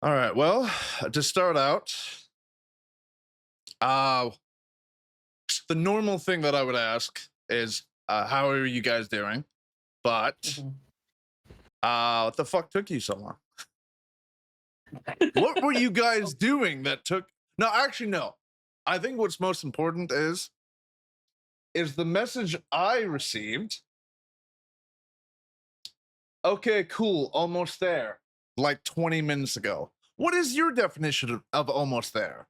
All right. Well, to start out, uh, the normal thing that I would ask is, how are you guys doing? But Mhm. what the fuck took you so long? What were you guys doing that took? No, actually, no. I think what's most important is the message I received. Okay, cool, almost there. Like 20 minutes ago. What is your definition of almost there?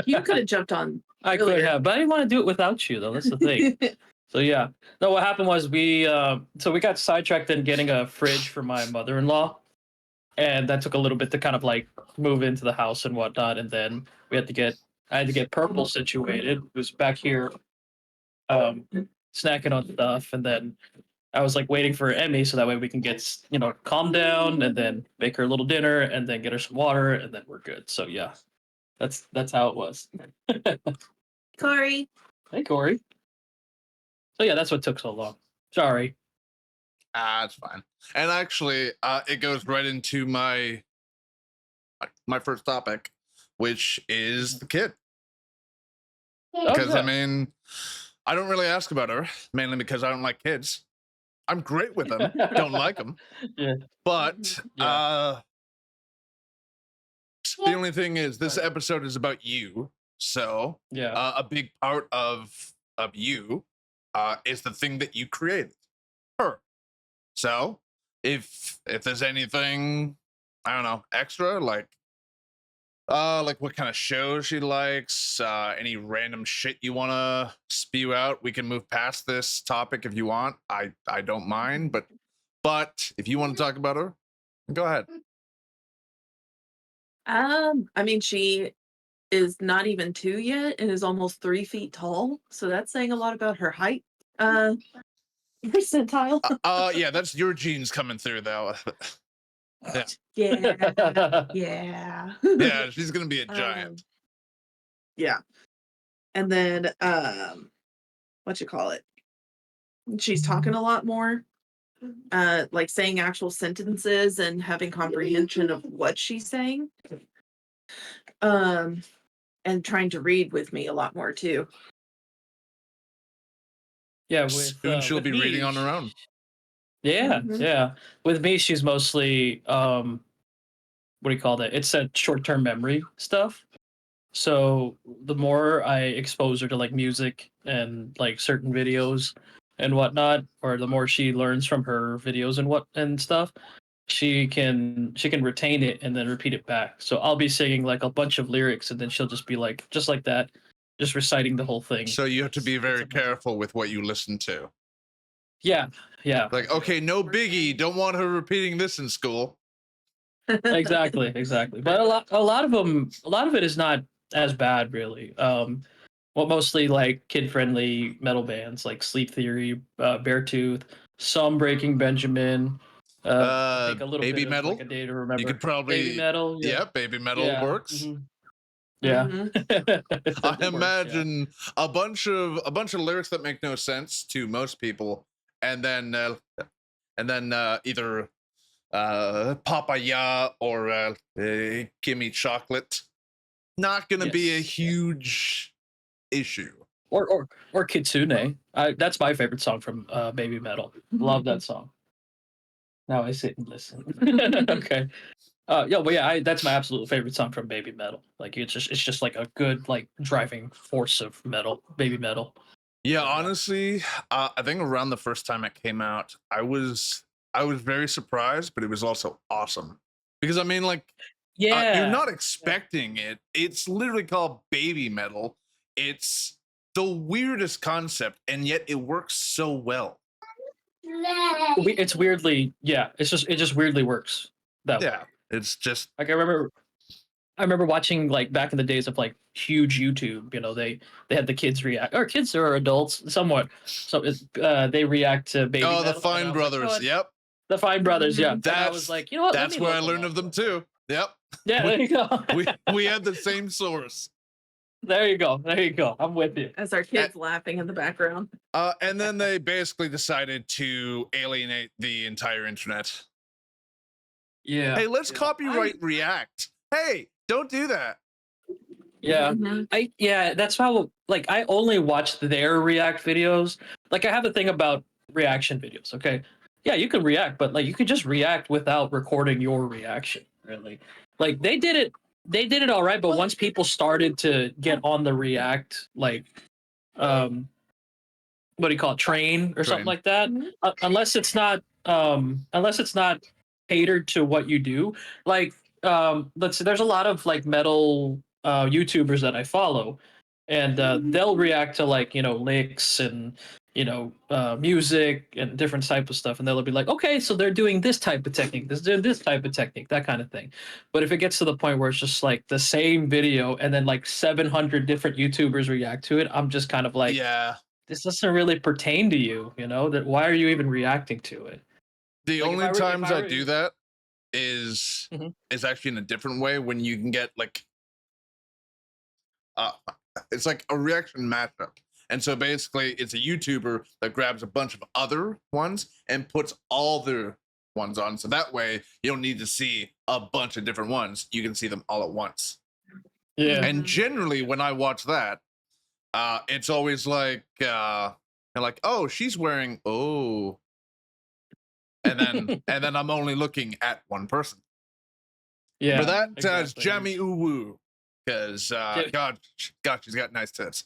You could have jumped on I could earlier. have, but I didn't want to do it without you, though. That's the thing. So yeah, no. What happened was we got sidetracked in getting a fridge for my mother-in-law, and that took a little bit to kind of like move into the house and whatnot. And then I had to get purple situated. It was back here, um, snacking on stuff, and then I was like waiting for Emmy so that way we can get calm down and then make her a little dinner and then get her some water and then we're good. So yeah, that's how it was. Corey. Hey Corey. So yeah, that's what took so long. Sorry. It's fine. And actually, it goes right into my first topic, which is the kid. Oh, Because I good. mean, I don't really ask about her, mainly because I don't like kids. I'm great with them, don't like them. Yeah. But Yeah. the only thing is, this episode is about you. So Yeah. a big part of you is the thing that you created, her. So if there's anything, I don't know, extra, like what kind of shows she likes, any random shit you want to spew out, we can move past this topic if you want. I don't mind, but if you want to talk about her, go ahead. I mean, she is not even 2 yet and is almost 3 feet tall, so that's saying a lot about her height, percentile. Yeah, that's your genes coming through though. Yeah. Yeah, yeah. Yeah, she's gonna be a giant. Yeah, and then, what you call it? She's talking a lot more, like, saying actual sentences and having comprehension of what she's saying, um, and trying to read with me a lot more too. Yeah, Soon she'll with be reading me. on her own. Yeah, Mhm. yeah. With me, she's mostly what do you call that? It's a short-term memory stuff. So the more I expose her to like music and like certain videos and whatnot, or the more she learns from her videos and stuff, she can retain it and then repeat it back. So I'll be singing like a bunch of lyrics and then she'll just be like just like that, just reciting the whole thing. So you have to be It's very amazing. careful with what you listen to. Yeah, yeah. Like, okay, no biggie. Don't want her repeating this in school. Exactly, exactly. But a lot of it is not as bad, really. Well, mostly like kid-friendly metal bands like Sleep Theory, Beartooth, some Breaking Benjamin. I think a little bit Baby of like metal. A Day to You could Remember, Baby probably, Metal. Yeah, yeah, baby metal yeah, works. yeah. Mhm. I It works. Yeah, imagine a bunch of lyrics that make no sense to most people, and then either Papaya or Gimme Chocolate. Not gonna be a yes, yeah. huge issue. Or Kitsune. That's my favorite song from Baby Metal. Love that song. Now I sit and listen. Okay. Yeah, but yeah, that's my absolute favorite song from Baby Metal. Like it's just like a good like driving force of metal, Baby Metal. Yeah, So yeah. honestly, I think around the first time it came out, I was very surprised, but it was also awesome because I mean, like, you're Yeah. not expecting it. It's literally called baby metal. It's the weirdest concept, and yet it works so well. It's weirdly, yeah, it just weirdly works that way. Yeah, it's just Like I remember watching like back in the days of like huge YouTube, they had the kids react or kids or adults somewhat. So they react to Baby oh, the Metal and Fine I was like, Brothers. Yep, the Fine Brothers, yeah. Mhm. And I was that's like, you know what? Let that's me where I look them learned up of real them quick. too. Yep, Yeah, we there you go. we had the same source. There you go. There you go. I'm with you. As our kids laughing in the background. And then they basically decided to alienate the entire internet. Yeah. Hey, let's yeah. copyright React. Hey, don't do that. Yeah. Mhm. That's how like I only watch their React videos. Like I have a thing about reaction videos, okay? Yeah, you can react, but like you can just react without recording your reaction, really. Like they did it all right, but once people started to get on the React like um what do you call it, train or something Train. like that, Mhm. unless it's not catered to what you do, like let's say there's a lot of like metal YouTubers that I follow, and they'll react to like licks and music and different type of stuff, and they'll be like, okay, so they're doing this type of technique, this type of technique, that kind of thing. But if it gets to the point where it's just like the same video and then like 700 different YouTubers react to it, I'm just kind of like, Yeah. this doesn't really pertain to you, that why are you even reacting to it? The Like only if times I I were do that is Mhm. is actually in a different way when you can get like uh it's like a reaction mashup. And so basically it's a YouTuber that grabs a bunch of other ones and puts all their ones on. So that way you don't need to see a bunch of different ones. You can see them all at once. Yeah. And Mhm. generally when I watch that, it's always like like, oh, she's wearing and then I'm only looking at one person. But Yeah, that is exactly. Jamie Uwu. Because Yeah. God, she's got nice tits.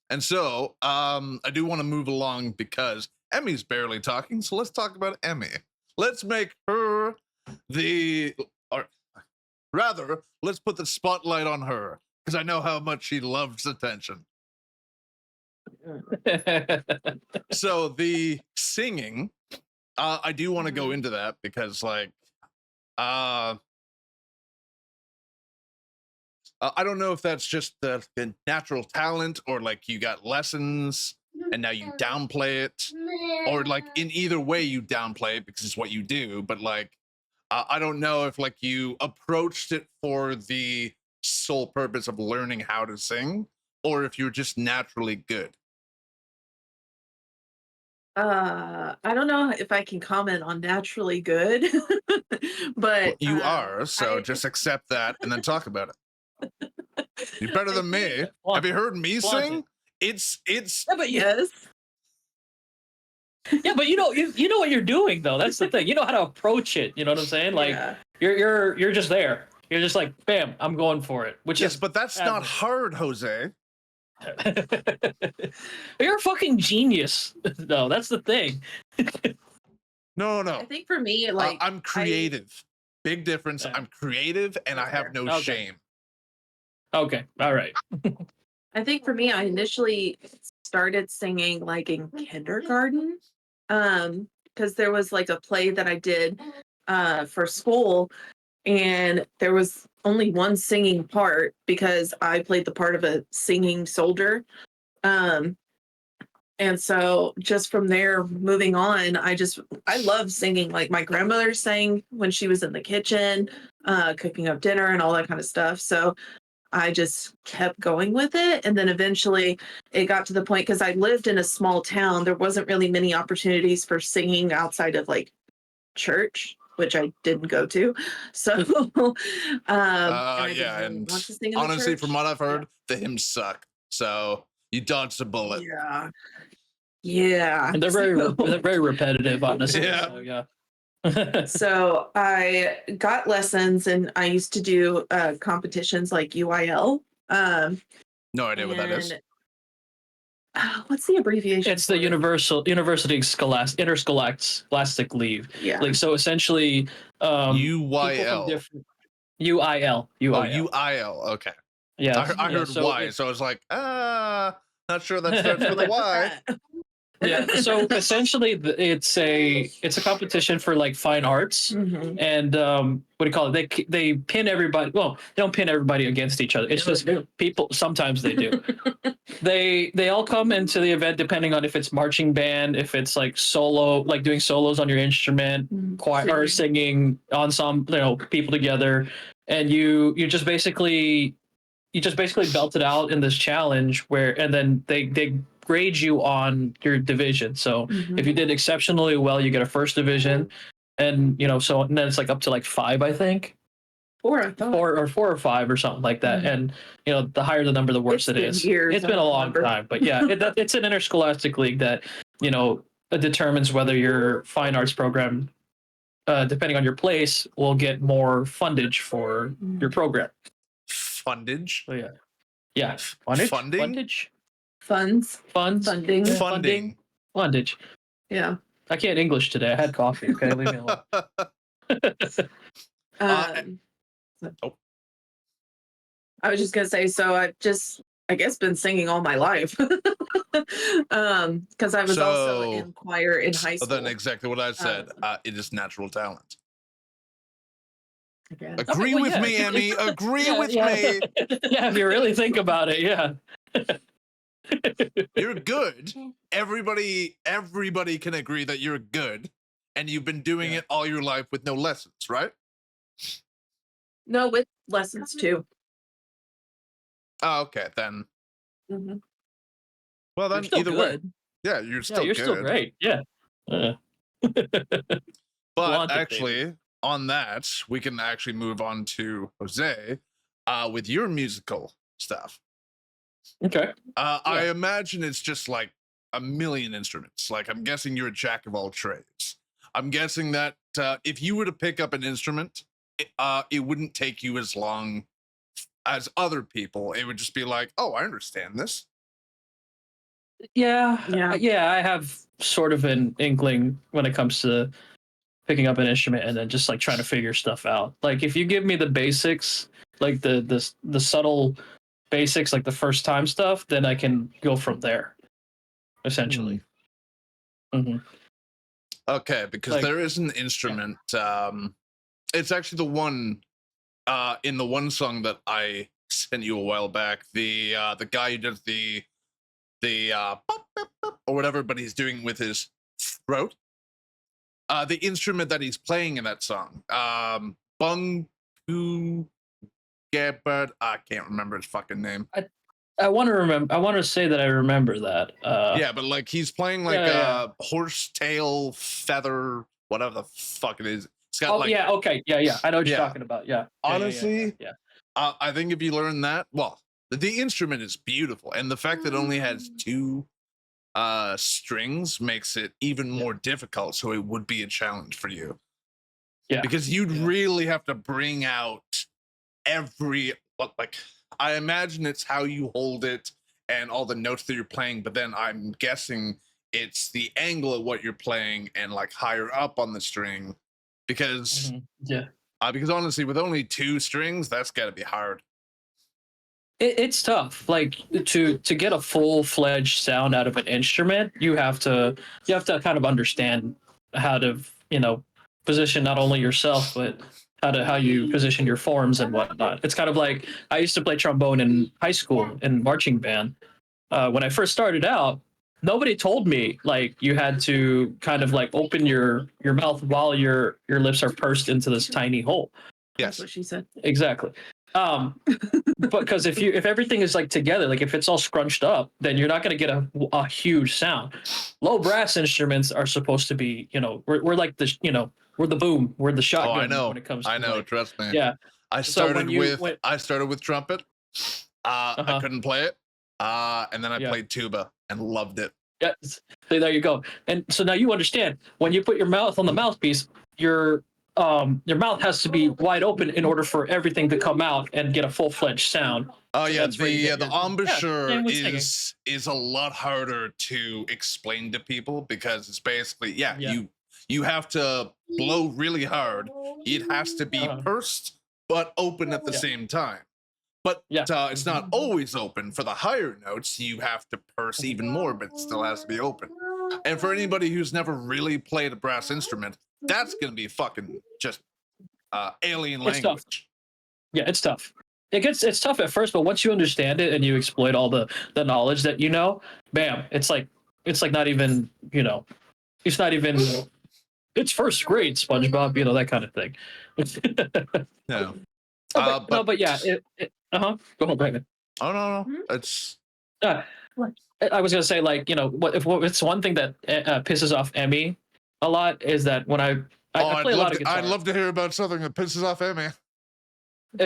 And so I do want to move along because Emmy's barely talking, so let's talk about Emmy. Let's make her or rather, let's put the spotlight on her because I know how much she loves attention. So the singing, I do want to go Mhm. into that because like uh I don't know if that's just the natural talent or like you got lessons and now you downplay it, or like in either way you downplay it because it's what you do. But like, I don't know if like you approached it for the sole purpose of learning how to sing, or if you're just naturally good. I don't know if I can comment on naturally good, Well, but you are, so I just accept that and then talk about it. You're better I than think me. Have flaunt you it, heard me flaunt it. sing? It's Yeah, but yes. yeah, but you know what you're doing though. That's the thing. You know how to approach it. You know what I'm saying? Like Yeah. you're just there. You're just like, bam, I'm going for it, which yes, is but that's not admirable. hard, Jose. You're a fucking genius. No, that's the thing. No, I no. think for me, like I'm I creative. Big difference. Yeah. I'm creative and I that's have fair. no Okay. shame. Okay. All right. I think for me, I initially started singing like in kindergarten. Because there was like a play that I did for school, and there was only one singing part because I played the part of a singing soldier. Um, and so just from there moving on, I love singing. Like my grandmother sang when she was in the kitchen, cooking up dinner and all that kind of stuff. So I just kept going with it. And then eventually it got to the point because I lived in a small town, there wasn't really many opportunities for singing outside of like church, which I didn't go to. So, and I didn't Yeah, really and want to sing in the honestly, from church. what I've Yeah. heard, the hymns suck. So you dodged a bullet. Yeah. Yeah. And they're very repetitive, honestly. Yeah. So yeah. So I got lessons and I used to do competitions like UIL. No idea what that is. And what's the abbreviation It's the for it? University Scholastic Leave. Yeah. Like so, essentially, people from UYL. different UIL. Oh, UIL. Okay. Yes. I Yeah. heard So Y, so I was like, not sure that starts with a Like, what's Y. that? yeah. So essentially, it's a competition for like fine arts, Mhm. and what do you call it? They pin everybody. Well, they don't pin everybody against each other. It's No, just they do. people. Sometimes they do. They all come into the event depending on if it's marching band, if it's like solo, like doing solos on your instrument, choir or singing ensemble, people together, and you just basically belt it out in this challenge and then they grade you on your division. So if you did exceptionally well, you get a first division, and so and then it's like up to like 5, I think. 4, I thought. 4 or 5 or something like that. And the higher the number, the worse It's it been is. years, It's I been a don't long remember. time, but yeah, it's an interscholastic league that determines whether your fine arts program, depending on your place, will get more fundage for your program. Fundage? So yeah, fundage, Funding? fundage, Funds. funds, Funding. yeah, Funding. fundage. Yeah. I can't English today. I had coffee. Okay, leave me alone. Oh. I was just gonna say, so I've just, I guess, been singing all my life. Because I was also in choir in high Well, school. then exactly what I said. It is natural talent. I guess. Agree with me, Emmy. Agree with me. Yeah, if you really think about it, yeah. You're good. Everybody can agree that you're good, and you've been doing it all your life with no lessons, right? No, with lessons too. Oh, okay, then. Mm-hmm. Well, then either way, yeah, you're still you're good. still great. Yeah. But actually, on that, we can actually move on to Jose, with your musical stuff. Okay. I imagine it's just like a million instruments. Like, I'm guessing you're a jack of all trades. I'm guessing that if you were to pick up an instrument, it wouldn't take you as long as other people. It would just be like, oh, I understand this. Yeah. I have sort of an inkling when it comes to picking up an instrument and then just like trying to figure stuff out. Like if you give me the basics, like the subtle basics, like the first time stuff, then I can go from there. Essentially. Okay, because there is an instrument. It's actually the one in the one song that I sent you a while back. The guy who does the or whatever, but he's doing with his throat. The instrument that he's playing in that song, Bung Pu Gebert. I can't remember his fucking name. I want to remember. I want to say that I remember that. Yeah, but like he's playing like a horsetail feather, whatever the fuck it is. It's got okay, yeah. I know what you're talking about. Yeah. Honestly, I think if you learn that, well, the instrument is beautiful, and the fact that it only has 2 strings makes it even more difficult. So it would be a challenge for you. Yeah, because you'd really have to bring out I imagine it's how you hold it and all the notes that you're playing, but then I'm guessing it's the angle of what you're playing and like higher up on the string, because because honestly, with only 2 strings, that's got to be hard. It's tough. Like to get a full-fledged sound out of an instrument, you have to kind of understand how to position not only yourself but how you position your forms and whatnot. It's kind of like I used to play trombone in high school in marching band. When I first started out, nobody told me like you had to kind of like open your mouth while your lips are pursed into this tiny hole. Yes, that's what she said. Exactly. But because if everything is like together, like if it's all scrunched up, then you're not going to get a huge sound. Low brass instruments are supposed to be, we're like the, we're the boom, we're the shotgun. Oh, I know. When it comes to like, trust me. Yeah. I started with trumpet. I couldn't play it. And then I played tuba and loved it. Yeah. So there you go. And so now you understand when you put your mouth on the mouthpiece, your mouth has to be wide open in order for everything to come out and get a full-fledged sound. Oh yeah, the embouchure is a lot harder to explain to people because it's basically you have to blow really hard. It has to be pursed but open at the same time. But it's not always open. For the higher notes, you have to purse even more, but it still has to be open. And for anybody who's never really played a brass instrument, that's gonna be fucking just alien language. Tough. Yeah, it's tough. It's tough at first, but once you understand it and you exploit all the knowledge that bam, it's like not even it's not even it's first grade SpongeBob, that kind of thing. No. But yeah, go ahead, Brandon. Oh no, it's I was gonna say, like, what it's one thing that pisses off Emmy a lot is that when I play a lot of guitar. I'd love to hear about something that pisses off Emmy.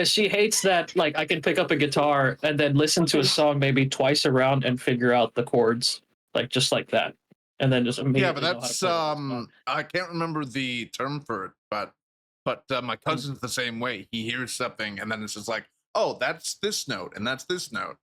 She hates that, like, I can pick up a guitar and then listen to a song maybe twice around and figure out the chords, like, just like that, and then just immediately Yeah, but know how to that's play the next song. I can't remember the term for it, but my cousin's the same way. He hears something and then it's just like, oh, that's this note and that's this note.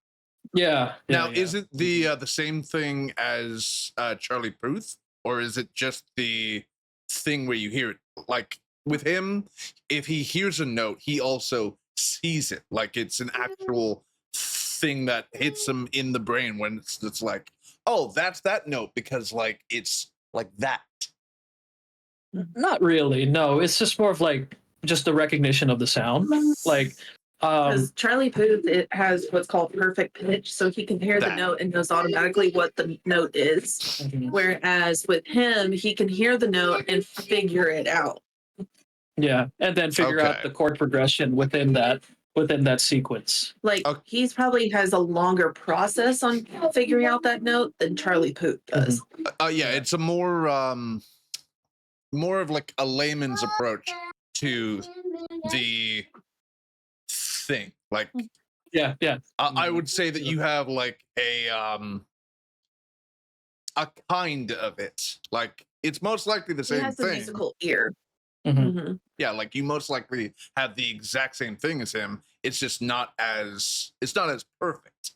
Yeah. Now, yeah. is it the same thing as Charlie Puth, or is it just the thing where you hear it? Like with him, if he hears a note, he also sees it. Like it's an actual thing that hits him in the brain when it's like, oh, that's that note because like it's like that. Not really. No, it's just more of like just the recognition of the sound. Like, Because Charlie Puth, it has what's called perfect pitch, so he can hear the That. note and knows automatically what the note is. mhm. Whereas with him, he can hear the note and figure it out. Yeah, and then figure out Okay. the chord progression within that sequence. Like Okay. he's probably has a longer process on figuring out that note than Charlie Puth does. Yeah, it's a more of like a layman's approach to the thing. Like Yeah. I would say that you have like a kind of it. Like it's most likely the He same has a thing. musical ear. Mhm. Mhm. Yeah, like you most likely have the exact same thing as him. It's just not as perfect.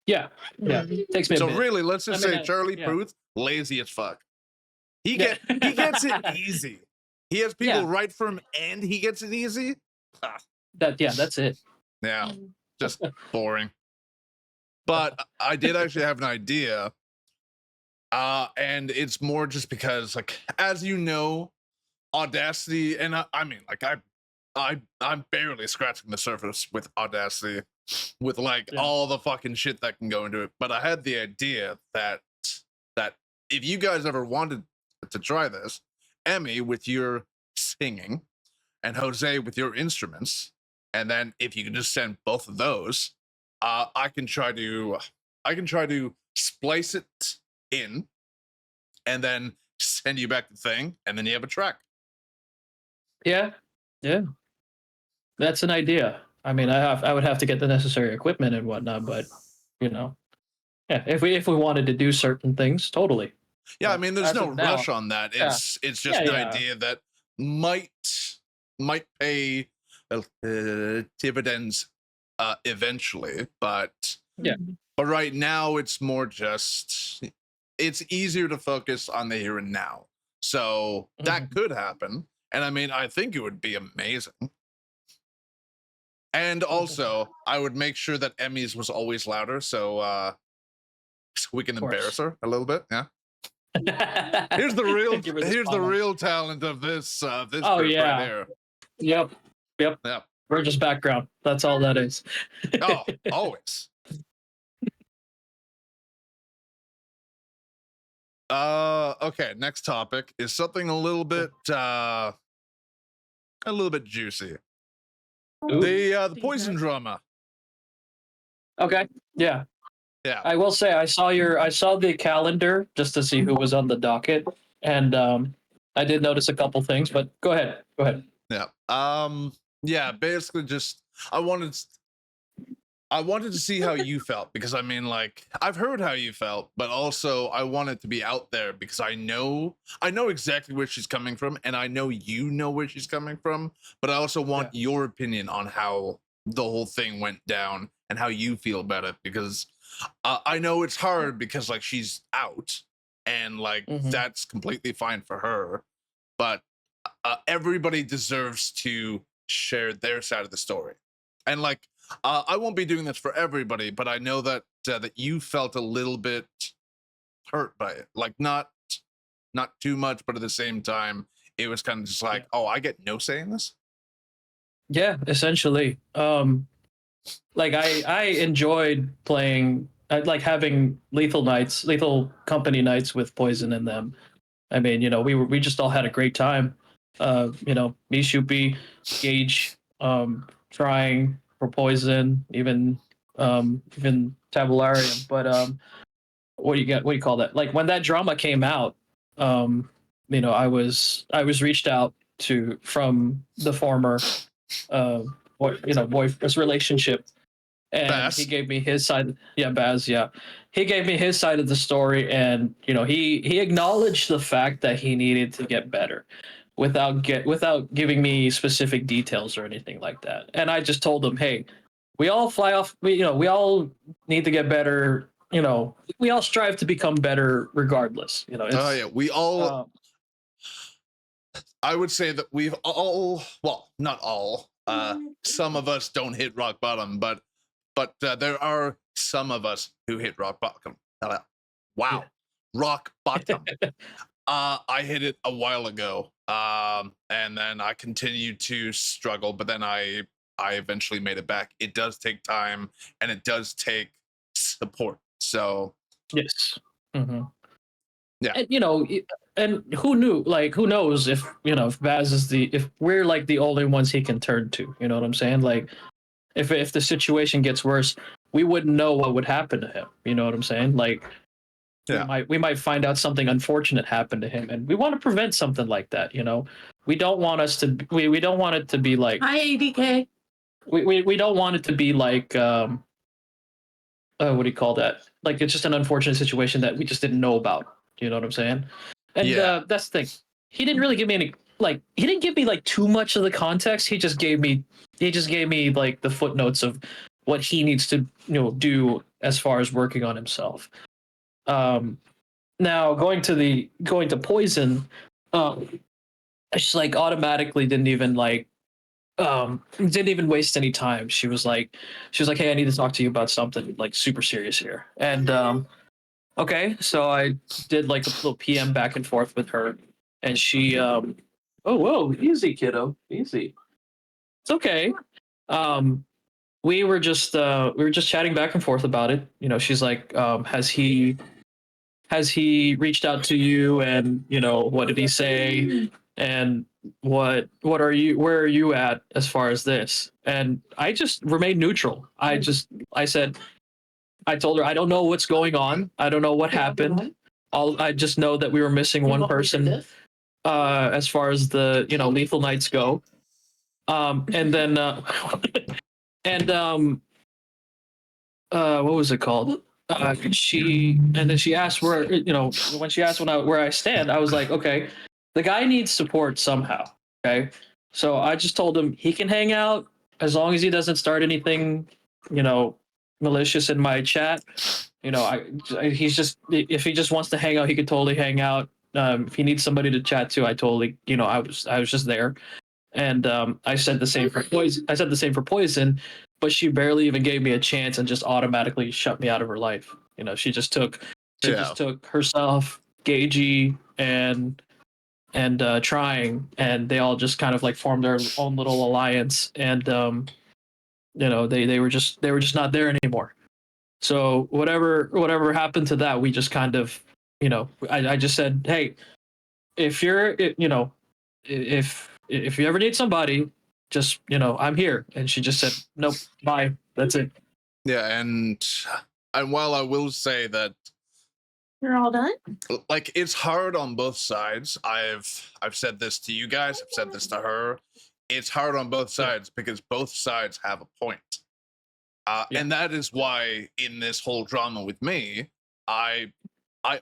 Yeah. Mhm. Takes me a So bit. really, let's just I mean, say Charlie yeah. Puth, lazy as fuck. He Yeah. gets it easy. He has people Yeah. write for him and he gets it easy. That's it. Yeah, just boring. But I did actually have an idea. And it's more just because, like, as you know, Audacity, and I mean, like, I'm barely scratching the surface with Audacity, with like Yeah. all the fucking shit that can go into it. But I had the idea that if you guys ever wanted to try this, Emmy with your singing, and Jose with your instruments, and then if you can just send both of those, I can try to splice it in, and then send you back the thing, and then you have a track. Yeah. That's an idea. I mean, I would have to get the necessary equipment and whatnot, but yeah, if we wanted to do certain things, totally. Yeah, I But mean, there's as no of now, rush on that. yeah. It's just Yeah, an yeah. idea that might pay dividends eventually, but Yeah. but right now it's more just it's easier to focus on the here and now. So that Mhm. could happen, and I mean, I think it would be amazing. And also, I would make sure that Emmy's was always louder, so we can Of course. embarrass her a little bit. Yeah. Here's the real Give her the here's the spotlight. real talent of this this Oh, group yeah. right here. Yep. Yeah. We're just background. That's all that is. Oh, always. Okay, next topic is something a little bit juicy. Ooh. The Poison drama. Okay. Yeah. Yeah. I will say I saw the calendar just to see who was on the docket, and I did notice a couple things. But go ahead. Yeah. Yeah, basically just I wanted to see how you felt, because I mean, like, I've heard how you felt, but also I want it to be out there because I know exactly where she's coming from, and I know you know where she's coming from, but I also want your opinion on how the whole thing went down and how you feel about it, because I know it's hard because like she's out and like Mhm. that's completely fine for her, but everybody deserves to share their side of the story, and like I won't be doing this for everybody, but I know that that you felt a little bit hurt by it, like not too much, but at the same time, it was kind of just like, oh, I get no say in this. Yeah, essentially. Like I enjoyed playing, like having lethal company nights with Poison in them. I mean, we just all had a great time. Me, Shoopy, Gage, trying for Poison, even Tabularium. But what do you call that? Like when that drama came out, I was reached out to from the former boyfriend's relationship, and he Bass. gave me his side. Yeah, Baz. Yeah, he gave me his side of the story, and he acknowledged the fact that he needed to get better, without giving me specific details or anything like that. And I just told him, hey, we all fly off. We all need to get better. We all strive to become better, regardless. Oh It's yeah, we all. uh, I would say that we've all. Well, not all. Some of us don't hit rock bottom, but there are some of us who hit rock bottom. Wow, rock bottom. I hit it a while ago, and then I continued to struggle, but then I eventually made it back. It does take time, and it does take support. So yes. hmm Yeah. And and who knew? Like, who knows if Baz is if we're like the only ones he can turn to. You know what I'm saying? Like, if the situation gets worse, we wouldn't know what would happen to him. You know what I'm saying? Like, Yeah. we might find out something unfortunate happened to him, and we want to prevent something like that. We don't want we don't want it to be like Hi, ADK. we don't want it to be like what do you call that? Like, it's just an unfortunate situation that we just didn't know about. You know what I'm saying? And Yeah. that's the thing. He didn't really give me any he didn't give me like too much of the context. He just gave me like the footnotes of what he needs to do as far as working on himself. Now going to Poison, I just like automatically didn't even waste any time. She was like, hey, I need to talk to you about something like super serious here. And okay, so I did like a little PM back and forth with her, and she oh, whoa, easy, kiddo, easy. It's okay. Um, we were just chatting back and forth about it. She's like, has he reached out to you, and what did he say, and where are you at as far as this? And I just remained neutral. I said, I told her I don't know what's going on. I don't know what happened. I just know that we were missing one person as far as the lethal nights go. And then and what was it called? She asked where when she asked where I stand, I was like, okay, the guy needs support somehow. Okay, so I just told him he can hang out as long as he doesn't start anything malicious in my chat. He's just, if he just wants to hang out, he could totally hang out. If he needs somebody to chat to, I totally I was just there. And I said the same for Poison. But she barely even gave me a chance and just automatically shut me out of her life. She just took herself, Gagey, and Trying, and they all just kind of like formed their own little alliance. And they were just not there anymore. So whatever happened to that, we just kind of I just said, hey, if you're if you ever need somebody, just I'm here. And she just said, nope, bye, that's it. Yeah, and while I will say that You're all done? like it's hard on both sides. I've said this to you guys, I've said this to her. It's hard on both sides because both sides have a point. And that is why in this whole drama with me, I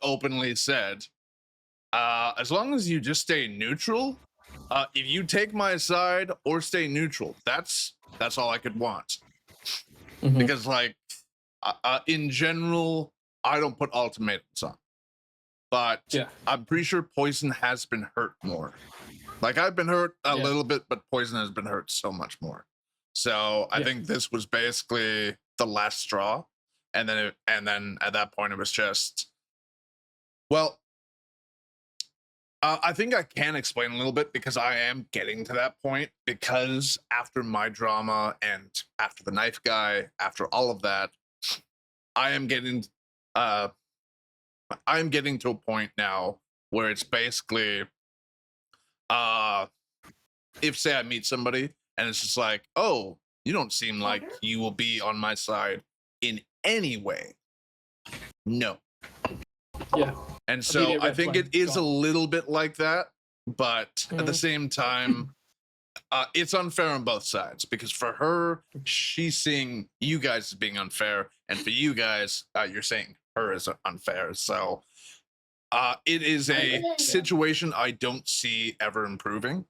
openly said, as long as you just stay neutral, if you take my side or stay neutral, that's all I could want. Mhm. Because like in general, I don't put ultimatums on, but I'm pretty sure Poison has been hurt more. Like I've been hurt a little bit, but Poison has been hurt so much more. So I think this was basically the last straw, and then at that point it was just, well, I think I can explain a little bit because I am getting to that point, because after my drama and after the knife guy, after all of that, I am getting to a point now where it's basically if say I meet somebody and it's just like, oh, you don't seem like you will be on my side in any way. No. Yeah. And so Immediate I red think flag, it is a gone. little bit like that, but at the Mhm. same time, it's unfair on both sides because for her, she's seeing you guys as being unfair, and for you guys, you're saying her as unfair. So it is a situation I don't see ever improving,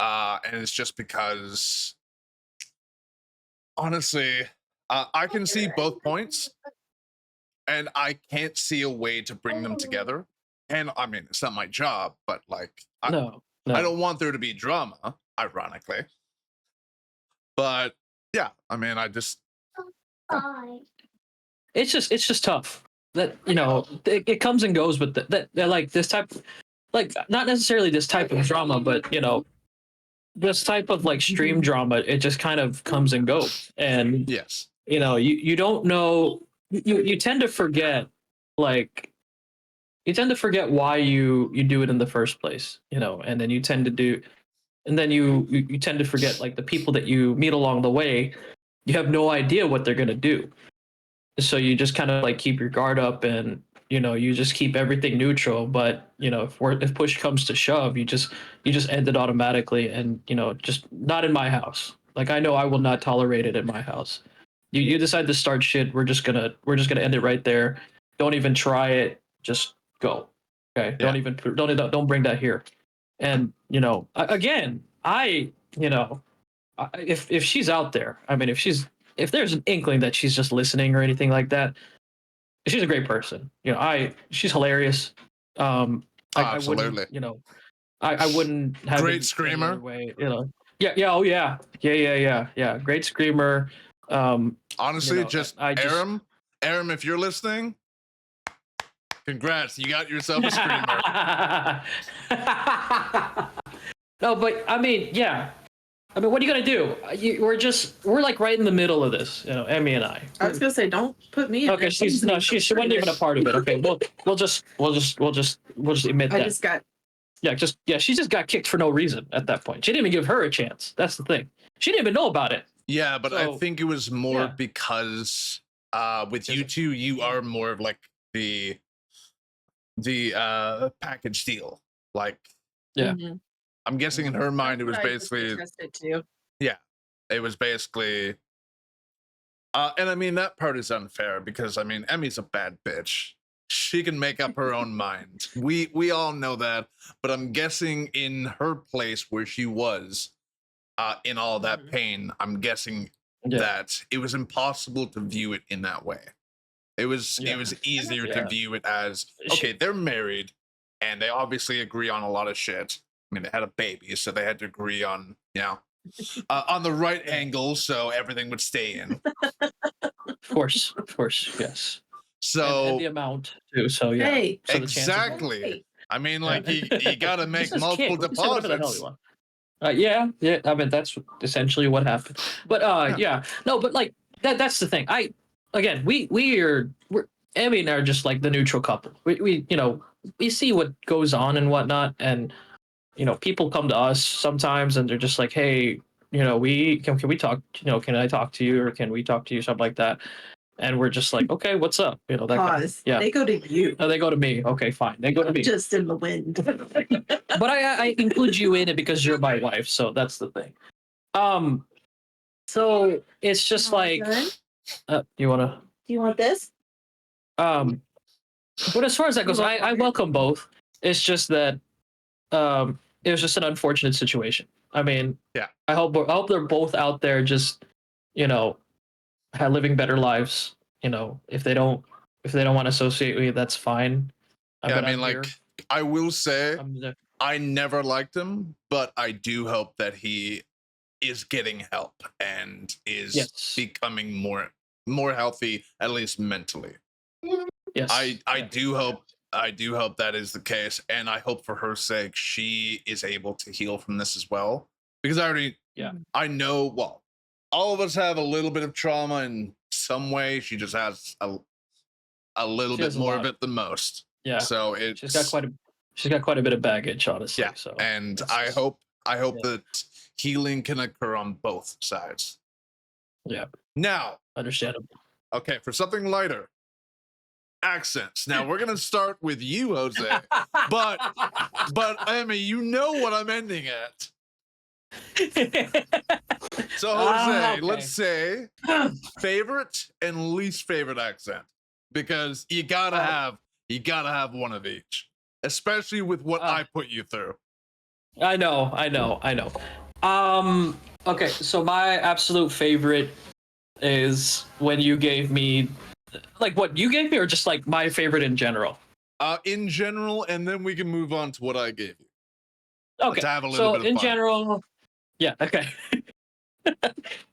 and it's just because, honestly, I can see both points, and I can't see a way to bring them together. And I mean, it's not my job, but like, No, I no. don't want there to be drama, ironically. But yeah, I mean, I just It's just tough. That it comes and goes with that like this type, like not necessarily this type of drama, but this type of like stream drama. It just kind of comes and goes, and yes, you don't know. You tend to forget, like you tend to forget why you do it in the first place, and then you tend to do, and then you tend to forget like the people that you meet along the way. You have no idea what they're gonna do, so you just kind of like keep your guard up, and you just keep everything neutral. But if push comes to shove, you just end it automatically, and just not in my house. Like I know I will not tolerate it in my house. You decide to start shit, we're just gonna end it right there. Don't even try it. Just go. Okay. Yeah. Don't bring that here. And again, if she's out there, I mean, if there's an inkling that she's just listening or anything like that, she's a great person. She's hilarious. I wouldn't, absolutely. I wouldn't have Great it any screamer. other way. Yeah. Oh yeah. Great screamer. Honestly, just I just. Aram, if you're listening, congrats, you got yourself a screamer. No, but I mean, yeah. I mean, what are you gonna do? We're like right in the middle of this, Emmy and I. I was gonna say, don't put me in Okay, there. she wasn't even a part of it. Okay, we'll just admit I that. just got She just got kicked for no reason at that point. She didn't even give her a chance. That's the thing. She didn't even know about it. Yeah, but I So, think it was more yeah. because with Is you it? two, you are more of like the package deal. Like, Yeah. Mhm. I'm guessing in her mind it was That's what I just basically, suggested too. yeah, it was basically and I mean that part is unfair because I mean Emmy's a bad bitch. She can make up her own mind. We all know that, but I'm guessing in her place where she was in all that Mhm. pain, I'm guessing Yeah. that it was impossible to view it in that way. It was Yeah. easier to Yeah. view it as She- okay, they're married and they obviously agree on a lot of shit. I mean, they had a baby, so they had to agree on on the right angle, so everything would stay in. Of course, yes. And the So amount too. So yeah. Hey, So the chances. exactly. Hey. I mean, Yeah. like you got to Just make says multiple kick. You can say whatever the hell you deposits. want. Yeah. I mean, that's essentially what happened. But yeah. No, but like that's the thing. We're Emmy and I are just like the neutral couple. We see what goes on and whatnot, and people come to us sometimes, and they're just like, hey, we can we talk? Can I talk to you, or can we talk to you, something like that. And we're just like, okay, what's up? That kind of, Pause. yeah. They go to you. No, they go to me. Okay, fine. They go to me. Just in the wind. But I include you in it because you're my wife, so that's the thing. So it's just like, you wanna? Do you want this? But as far as that goes, I welcome both. It's just that it was just an unfortunate situation. I mean, Yeah. I hope they're both out there just living better lives. If they don't want to associate with you, that's fine. Yeah, I But mean, I'm like here. I will say, I'm there. I never liked him, but I do hope that he is getting help and is Yes. becoming more healthy, at least mentally. Yes. I do hope that is the case, and I hope for her sake she is able to heal from this as well. Because I know, well, all of us have a little bit of trauma in some way. She just has a little bit more of it than most. Yeah. So it's she's got quite a bit of baggage, honestly. yeah. So And I hope that healing can occur on both sides. Yeah. Now, Understandable. okay, for something lighter, accents. Now we're gonna start with you, Jose. But Emmy, you know what I'm ending at. So Jose, okay. let's say favorite and least favorite accent, because you gotta have one of each, especially with what I put you through. I know. Okay, so my absolute favorite is when you gave me, like, what you gave me, or just like my favorite in general. In general, and then we can move on to what I gave you. Okay, Let's have a little so bit of in fun. general, yeah, okay.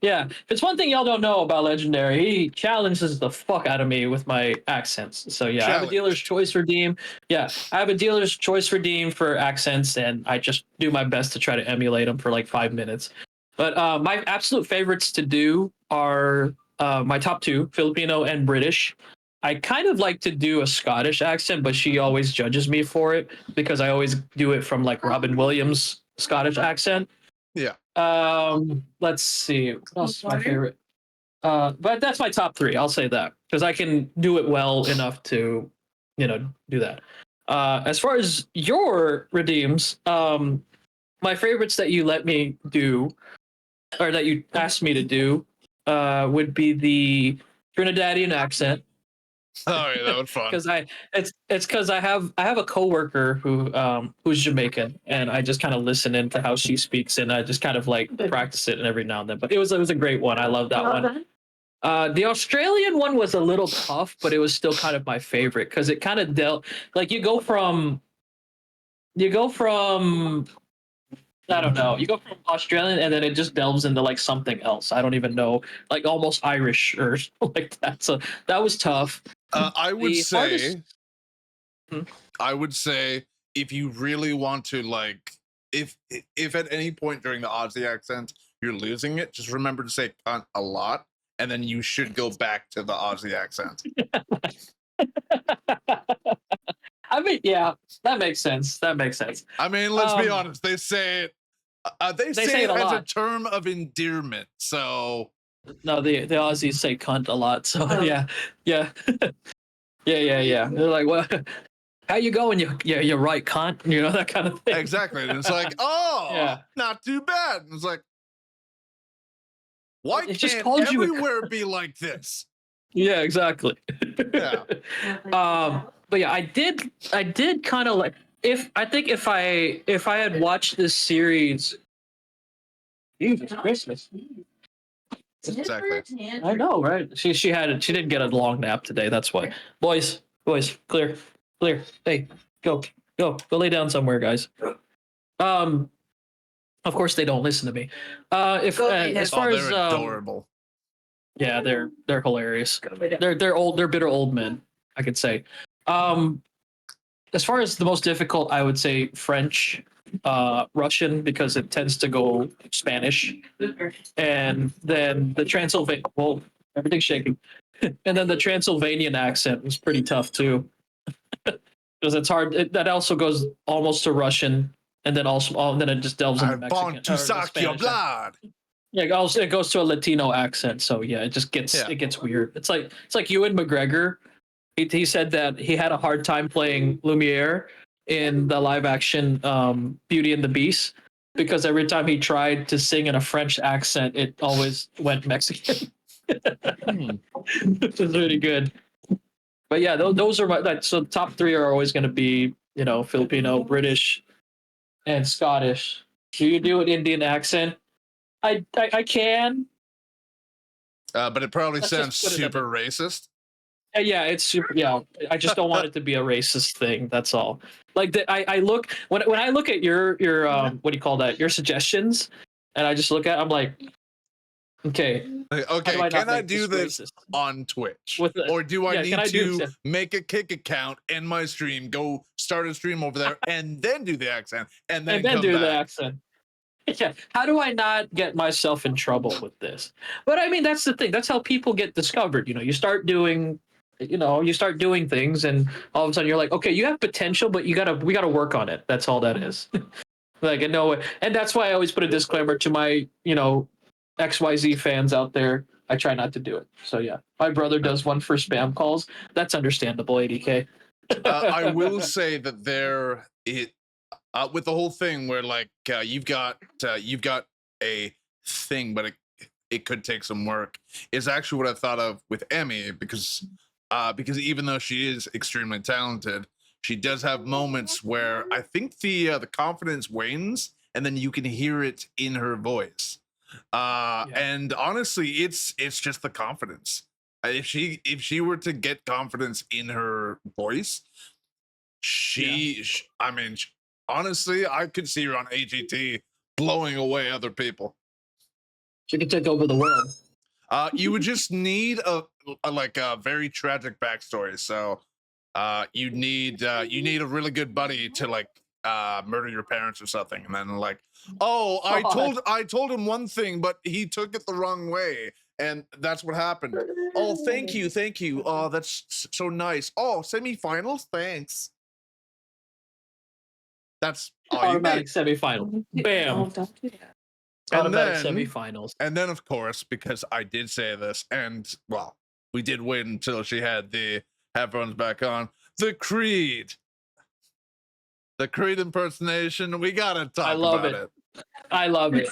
Yeah, if it's one thing y'all don't know about Legendary, he challenges the fuck out of me with my accents. So yeah, I have a dealer's choice redeem. Yeah, I have a dealer's choice redeem for accents, and I just do my best to try to emulate them for like 5 minutes. But my absolute favorites to do are my top two, Filipino and British. I kind of like to do a Scottish accent, but she always judges me for it because I always do it from like Robin Williams' Scottish accent. Yeah. Let's see. What else is my favorite? But that's my top three. I'll say that because I can do it well enough to, do that. As far as your redeems, my favorites that you let me do, or that you asked me to do, would be the Trinidadian accent. Oh yeah, that was fun. Because it's because I have a coworker who's Jamaican, and I just kind of listen into how she speaks, and I just kind of like practice it every now and then. But it was a great one. I love that one. The Australian one was a little tough, but it was still kind of my favorite because it kind of dealt like you go from I don't know, you go from Australian and then it just delves into like something else. I don't even know, like almost Irish or like that. So that was tough. I would The say, hardest- Hmm? I would say, if you really want to, like, if at any point during the Aussie accent you're losing it, just remember to say cunt a lot, and then you should go back to the Aussie accent. I mean, yeah, that makes sense. That makes sense. I mean, let's be honest. They say it. They say it a as lot. a term of endearment. So No, the Aussies say cunt a lot. So yeah. Yeah. They're like, what? How you going? You're right, cunt. You know, that kind of thing. exactly. And it's like, oh, Yeah. not too bad. And it's like, why It just can't called you a everywhere be like this? Yeah, exactly. Yeah. But yeah, I did kind of like if I had watched this series. Jesus Christmas. Exactly. I know, right? She didn't get a long nap today. That's why. Boys, clear. Hey, go lay down somewhere, guys. Of course they don't listen to me. As far as they're adorable. yeah, they're hilarious. They're old. They're bitter old men, I could say. As far as the most difficult, I would say French, Russian, because it tends to go Spanish, and then the Transylvanian. Well, everything's shaking, and then the Transylvanian accent was pretty tough too, because it's hard. That also goes almost to Russian, and then then it just delves into I Mexican. want to suck your blood. Yeah, it goes to a Latino accent, so yeah, it just gets weird. It's like Ewan McGregor. He said that he had a hard time playing Lumiere in the live action Beauty and the Beast because every time he tried to sing in a French accent, it always went Mexican. Which is really good. But yeah, those are so the top three are always going to be Filipino, British, and Scottish. Do you do an Indian accent? I can. But it probably Let's sounds just put it super racist. Yeah, it's super. Yeah, I just don't want it to be a racist thing. That's all. Like I look when I look at your what do you call that? Your suggestions, and I just look at. I'm like, okay. Okay, can I do this on Twitch, or do I need to make a Kick account, end my stream, go start a stream over there, and then do the accent, and then come do back? the accent? Yeah. How do I not get myself in trouble with this? But I mean, that's the thing. That's how people get discovered. You start doing. You start doing things, and all of a sudden you're like, okay, you have potential, but we gotta work on it. That's all that is. Like, no way. And that's why I always put a disclaimer to my, XYZ fans out there. I try not to do it. So yeah, my brother does one for spam calls. That's understandable. 80K. I will say that with the whole thing where like you've got a thing, but it could take some work. Is actually what I thought of with Emmy because even though she is extremely talented, she does have moments where I think the confidence wanes, and then you can hear it in her voice. And honestly, it's just the confidence. If she were to get confidence in her voice, I mean, honestly, I could see her on AGT blowing away other people. She could take over the world. You would just need a very tragic backstory. So, you need a really good buddy to like murder your parents or something, and then like, oh, I told him one thing, but he took it the wrong way, and that's what happened. Oh, thank you. Oh, that's so nice. Oh, semifinals, thanks. That's all Automatic semifinal. Bam. Oh, don't do that. Automatic semifinals. And then, of course, because I did say this, and well, we did wait until she had the headphones back on. The Creed impersonation. We gotta talk about it. I love it.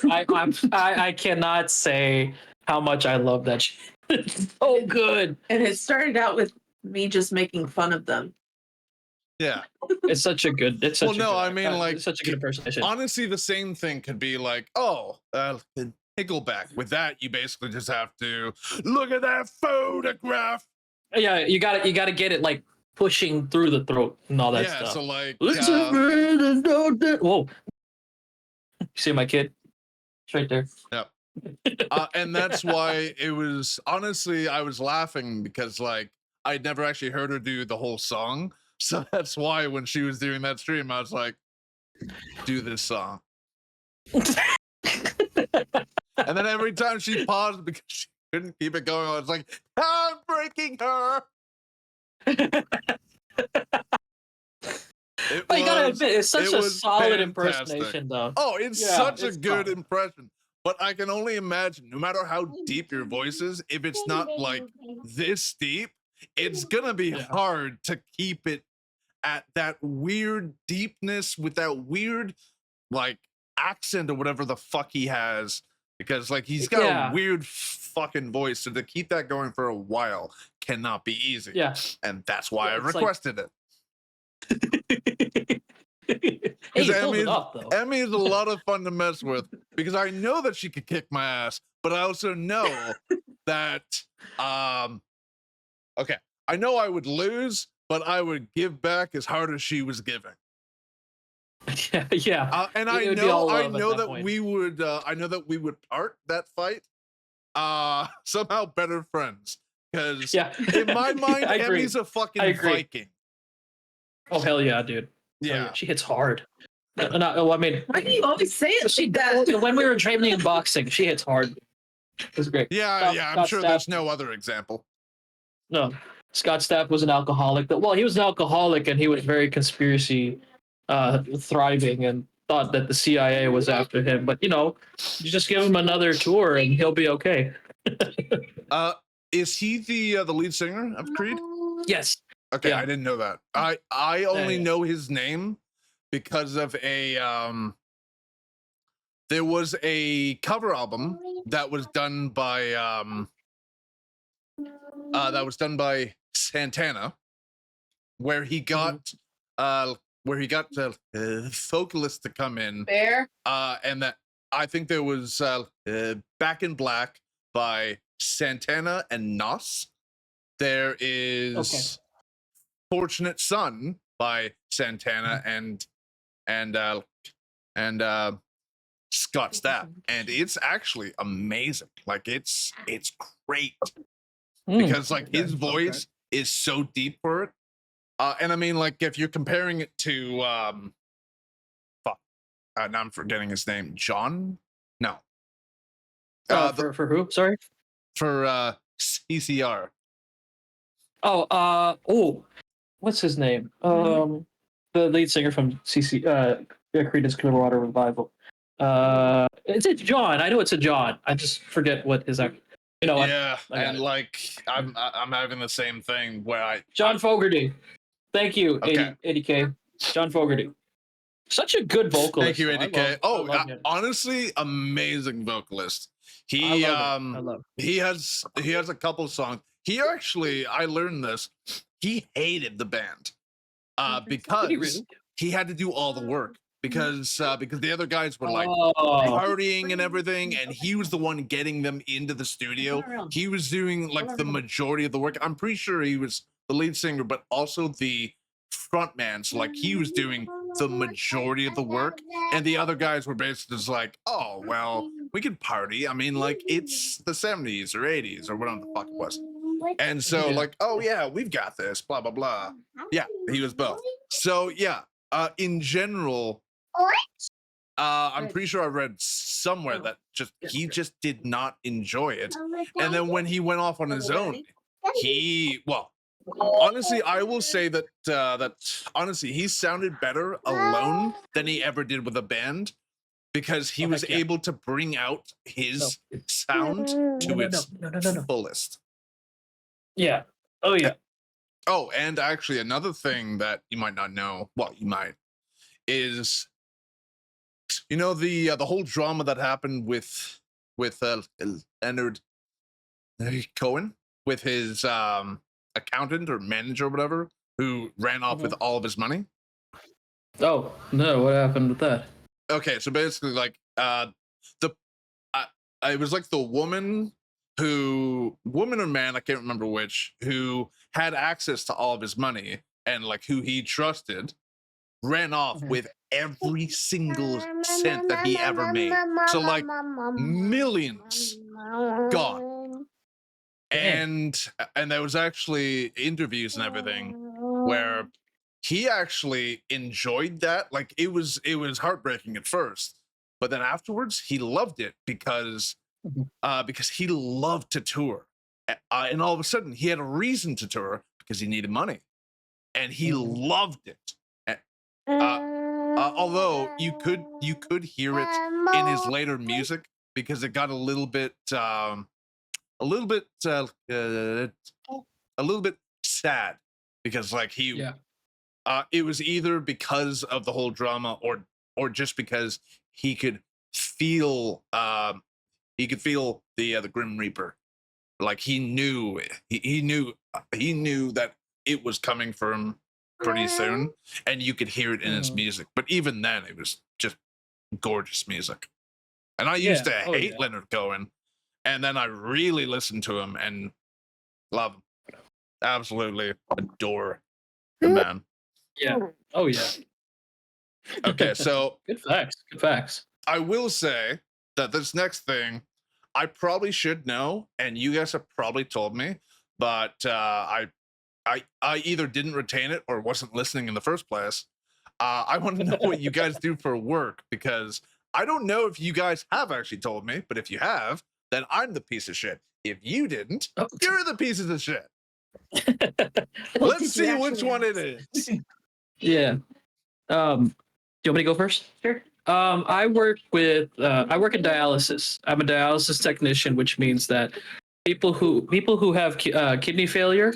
I cannot say how much I love that shit. It's so good. And it started out with me just making fun of them. Yeah. It's such a good. It's such it's such a good impersonation. Honestly, the same thing could be like, Nickelback. With that, you basically just have to look at that photograph. Yeah, you got to get it like pushing through the throat and all that stuff. Yeah, so like, whoa. You see my kid? It's right there. Yep. And that's why it was, honestly, I was laughing because like I'd never actually heard her do the whole song. So that's why when she was doing that stream, I was like, do this song. And then every time she paused because she couldn't keep it going, I was like, I'm breaking her. But you gotta admit, it's such a solid impersonation, though. Oh, it's such a good impression. But I can only imagine, no matter how deep your voice is, if it's not like this deep, it's gonna be hard to keep it at that weird deepness with that weird like accent or whatever the fuck he has. Because like he's got a weird fucking voice, so to keep that going for a while cannot be easy. Yeah, and that's why I requested it. Hey, Emmy is a lot of fun to mess with because I know that she could kick my ass, but I also know that okay, I know I would lose, but I would give back as hard as she was giving. And I know that we would part that fight somehow better friends, because in my mind Emmy's a fucking Viking. Oh hell yeah, dude. Yeah, she hits hard. I mean, why do you always say it like that? When we were training in boxing, she hits hard. It was great. I'm sure there's no other example. No, Scott Stapp was an alcoholic. Well, he was an alcoholic and he was very conspiracy thriving and thought that the CIA was after him. But you just give him another tour and he'll be okay. Is he the lead singer of Creed? Yes. Okay, I didn't know that. I only know his name because of a there was a cover album that was done by Santana, where he got vocalists to come in. And that I think there was Back in Black by Santana and Nos. There is Fortunate Son by Santana and Scott Stapp, and it's actually amazing. Like it's great because like his voice is so deep for it. And I mean, like if you're comparing it to now I'm forgetting his name. John? No. For who? Sorry. For CCR. What's his name? The lead singer from Creedence Clearwater Revival. It's John. I know it's a John. I just forget what his You know what? Yeah, I got and it. like I'm having the same thing where John Fogerty. Thank you, Okay. 80K. John Fogerty. Such a good vocalist. Thank you, though. 80K. I love him. Honestly, amazing vocalist. I He love him. I love he has a couple songs. He actually, I learned this. He hated the band Did he because really? he had to do all the work because the other guys were like Oh, partying and everything, and he was the one getting them into the studio. He was doing like the majority of the work. I'm pretty sure he was the lead singer, but also the front man. So like he was doing the majority of the work, and the other guys were basically just like, oh well, we can party. I mean, like it's the 70s or 80s or whatever the fuck it was. And so Yeah. like, oh yeah, we've got this, blah blah blah. Yeah, he was both. So yeah, in general, I'm pretty sure I read somewhere that he just did not enjoy it. And then when he went off on his own, honestly, I will say that honestly, he sounded better alone than he ever did with a band because he was able to bring out his sound to its fullest. Yeah. Oh yeah. Oh, and actually, another thing that you might not know, well, you might, is the whole drama that happened with Leonard Cohen with his accountant or manager or whatever who ran off with all of his money. Oh no! What happened with that? Okay, so basically, like it was like the woman or man, I can't remember which, who had access to all of his money and like who he trusted, ran off with every single cent that he ever made. So like millions gone. And there was actually interviews and everything where he actually enjoyed that. Like it was heartbreaking at first, but then afterwards he loved it because he loved to tour. And all of a sudden he had a reason to tour because he needed money and he loved it. Although you could hear it in his later music because it got a little bit sad because like it was either because of the whole drama or just because he could feel the Grim Reaper. Like he knew that it was coming for him pretty soon, and you could hear it in his music. But even then, it was just gorgeous music. And I used to hate Leonard Cohen, and then I really listened to him and love him. Absolutely adore the man. Yeah. Oh yeah. Okay, so good facts. Good facts. I will say that this next thing I probably should know, and you guys have probably told me, but I either didn't retain it or wasn't listening in the first place. I want to know what you guys do for work because I don't know if you guys have actually told me, but if you have, then I'm the piece of shit. If you didn't, you're the pieces of shit. Let's see which one it is. Yeah. Do you want me to go first? Sure. I work in dialysis. I'm a dialysis technician, which means that people who have kidney failure,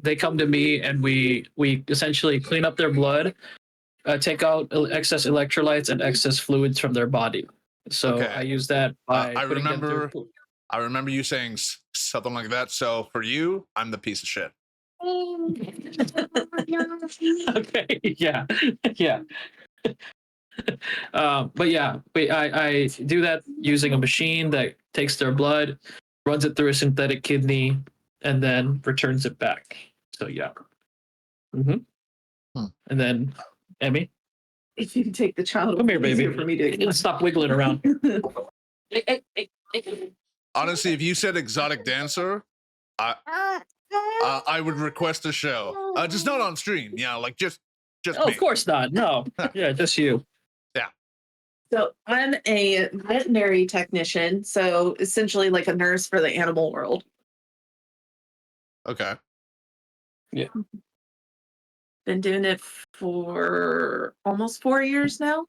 they come to me and we essentially clean up their blood, take out excess electrolytes and excess fluids from their body. So I use that by putting them through. I remember you saying something like that. So for you, I'm the piece of shit. Okay. Yeah. Yeah. But yeah, I do that using a machine that takes their blood, runs it through a synthetic kidney, and then returns it back. So yeah. And then Emmy, if you take the child, come here, baby. For me to stop wiggling around. Honestly, if you said exotic dancer, I would request a show. Just not on stream. Yeah, like just. Oh, me. of course not. No. Yeah, just you. Yeah. So I'm a veterinary technician, so essentially like a nurse for the animal world. Okay. Yeah. Been doing it for almost 4 years now,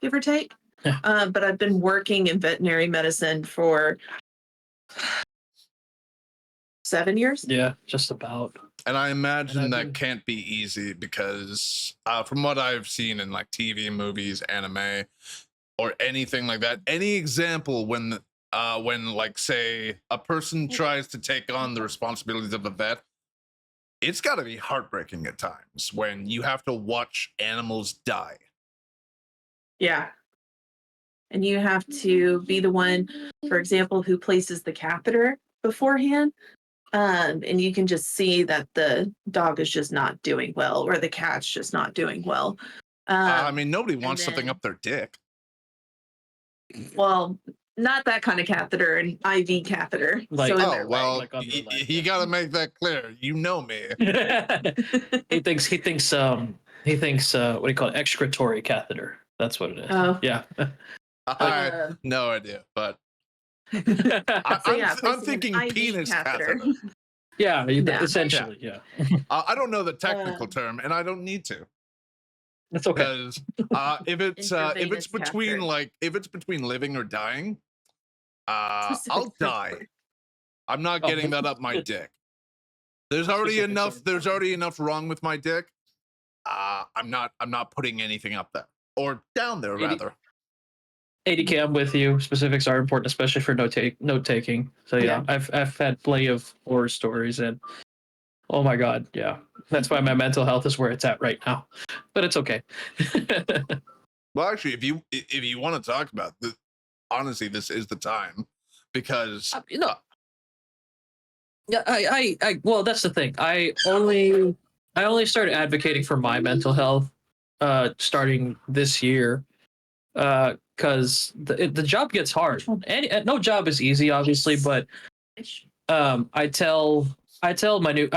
give or take. But I've been working in veterinary medicine for 7 years. Yeah, just about. And I imagine I've that been- can't be easy because from what I've seen in like TV, movies, anime, or anything like that, any example when like say a person tries to take on the responsibilities of a vet, it's got to be heartbreaking at times when you have to watch animals die. Yeah. And you have to be the one, for example, who places the catheter beforehand. And you can just see that the dog is just not doing well, or the cat's just not doing well. I mean, nobody wants and something then- up their dick. Well, not that kind of catheter, an IV catheter. Like- so in Oh their well, Like on their leg, you yeah. got to make that clear. You know me. leg. he thinks what do you call it? Excretory catheter. That's what it is. Oh. Yeah. I Uh, no idea, but so yeah, I'm placing an thinking IV penis catheter. yeah, Yeah. essentially, yeah. I don't know the technical Um, term, and I don't need to. That's okay. Because if it's Intravenous between catheter. like if it's between living or dying, I'll Specific die. term. I'm not Oh. getting that up my dick. There's already Specific enough. term. There's already enough wrong with my dick. I'm not putting anything up there or down there Eighty- rather. 80K, I'm with you. Specifics are important, especially for note taking. So yeah, Yeah. I've had plenty of horror stories, and oh my god, yeah, that's why my mental health is where it's at right now. But it's okay. Well, actually, if you want to talk about this, honestly, this is the time because Yeah, I well, that's the thing. I only started advocating for my mental health starting this year because the job gets hard. And no job is easy, obviously, but I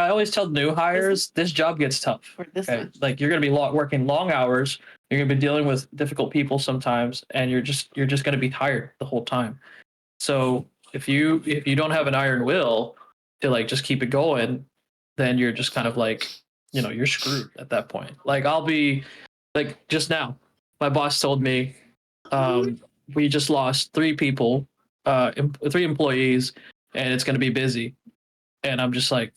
always tell new hires this job gets tough. Or this Okay? one. Like you're gonna be working long hours. You're gonna be dealing with difficult people sometimes, and you're just gonna be tired the whole time. So if you don't have an iron will to like just keep it going, then you're just kind of like, you're screwed at that point. Like I'll be like just now, my boss told me we just lost 3 people, 3 employees, and it's going to be busy. And I'm just like,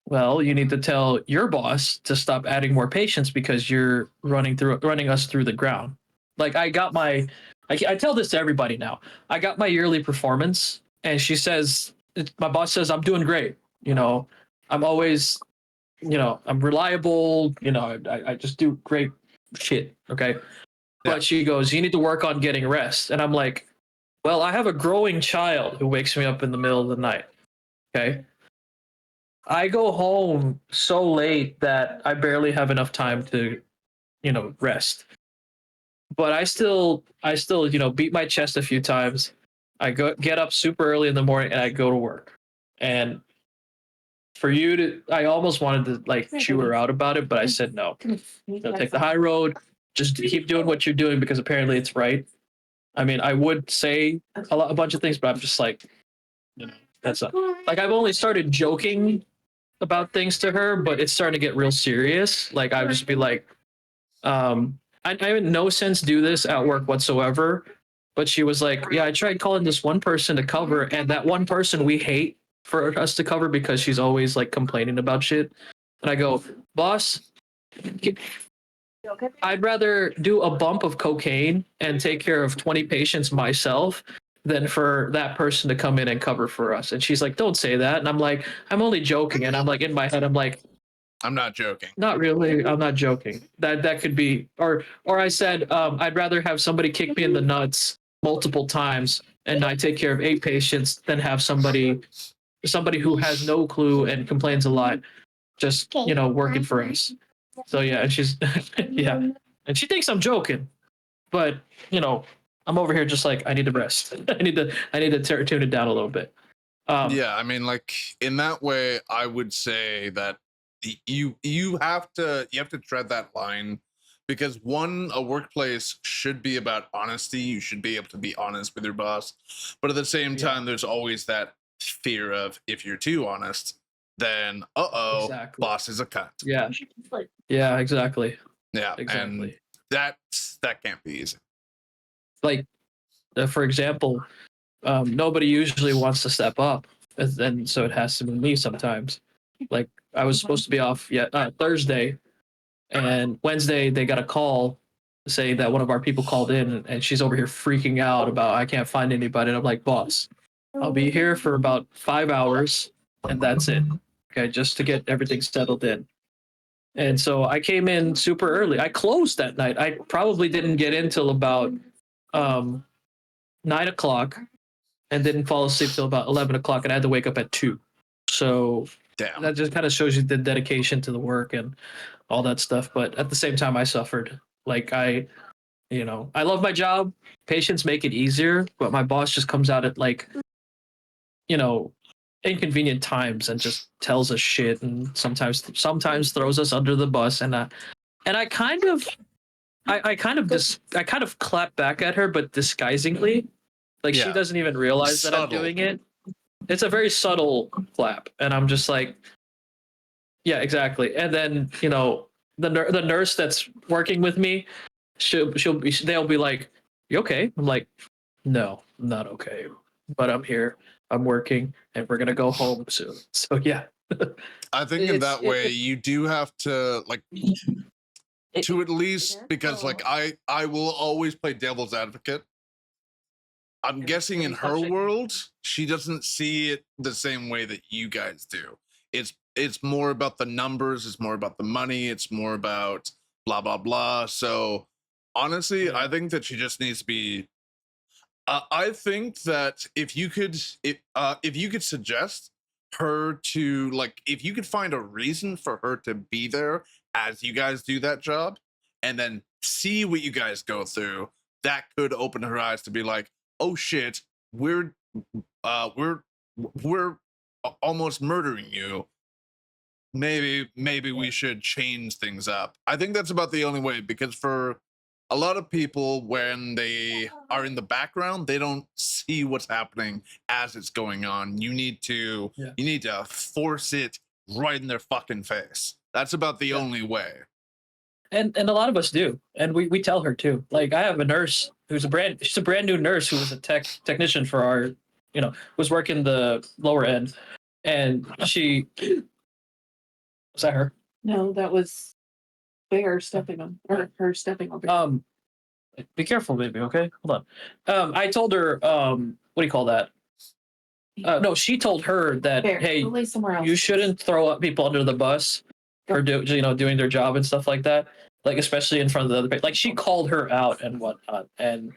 well, you need to tell your boss to stop adding more patients because you're running us through the ground. Like I tell this to everybody now. I got my yearly performance, and my boss says I'm doing great. I'm always, I'm reliable. I just do great shit. Okay. Yeah. But she goes, you need to work on getting rest. And I'm like, well, I have a growing child who wakes me up in the middle of the night. Okay. I go home so late that I barely have enough time to, rest. But I still, beat my chest a few times. I get up super early in the morning and I go to work. And for you to, I almost wanted to like chew her out about it, but I said no. Take the high road. Just keep doing what you're doing because apparently it's right. I mean, I would say a bunch of things, but I'm just like, that's not, like I've only started joking about things to her, but it's starting to get real serious. Like I would just be like, I in no sense do this at work whatsoever. But she was like, yeah, I tried calling this one person to cover, and that one person we hate for us to cover because she's always like complaining about shit. And I go, boss, I'd rather do a bump of cocaine and take care of 20 patients myself than for that person to come in and cover for us. And she's like, don't say that. And I'm like, I'm only joking. And I'm like, in my head, I'm like, I'm not joking. not really. I'm not joking. That could be, or I said, I'd rather have somebody kick me in the nuts multiple times and I take care of 8 patients than have somebody who has no clue and complains a lot, just working for us. So yeah, and she's yeah, and she thinks I'm joking, but I'm over here just like I need to rest. I need to tune it down a little bit. Yeah, I mean, like in that way, I would say that you have to tread that line because a workplace should be about honesty. You should be able to be honest with your boss, but at the same time, there's always that fear of if you're too honest, then Exactly. boss is a cunt. Yeah, exactly. Yeah, Exactly. and that can't be easy. Like For example, nobody usually wants to step up, and so it has to be me sometimes. Like I was supposed to be off Thursday, and Wednesday they got a call saying that one of our people called in, and she's over here freaking out about I can't find anybody. And I'm like, boss, I'll be here for about 5 hours, and that's it. Okay, just to get everything settled in. And so I came in super early. I closed that night. I probably didn't get in till about 9 o'clock, and didn't fall asleep till about 11 o'clock, and I had to wake up at 2. So Damn. that just kind of shows you the dedication to the work and all that stuff. But at the same time, I suffered. Like I love my job. Patients make it easier, but my boss just comes out at like, inconvenient times and just tells us shit, and sometimes throws us under the bus. And I kind of clap back at her, but disguisingly. Like she Yeah. doesn't even realize that I'm Subtle. doing it. It's a very subtle clap, and I'm just like, yeah, exactly. And then the nurse that's working with me, they'll be like, "You okay?" I'm like, "No, I'm not okay, but I'm here. I'm working, and we're gonna go home soon." So yeah, I think in that way you do have to to at least, because like I will always play devil's advocate. I'm guessing in her world, she doesn't see it the same way that you guys do. It's more about the numbers, it's more about the money, it's more about blah blah blah. So honestly, I think that she just needs to be. I think that if you could suggest her to, like, if you could find a reason for her to be there as you guys do that job, and then see what you guys go through, that could open her eyes to be like, oh shit, we're almost murdering you. Maybe we should change things up. I think that's about the only way, because for a lot of people, when they are in the background, they don't see what's happening as it's going on. You need to force it right in their fucking face. That's about the only way. and a lot of us do, and we tell her too. Like I have a nurse she's a brand new nurse who was a technician for our, was working the lower end, and she was that her? No, that was Bear stepping on, or her stepping on Bear. Be careful, baby. Okay, hold on. I told her, what do you call that? No, she told her that, Bear, hey, go lay somewhere else. you shouldn't throw up people under the bus for doing their job and stuff like that. Like especially in front of the other. Like she called her out and whatnot, and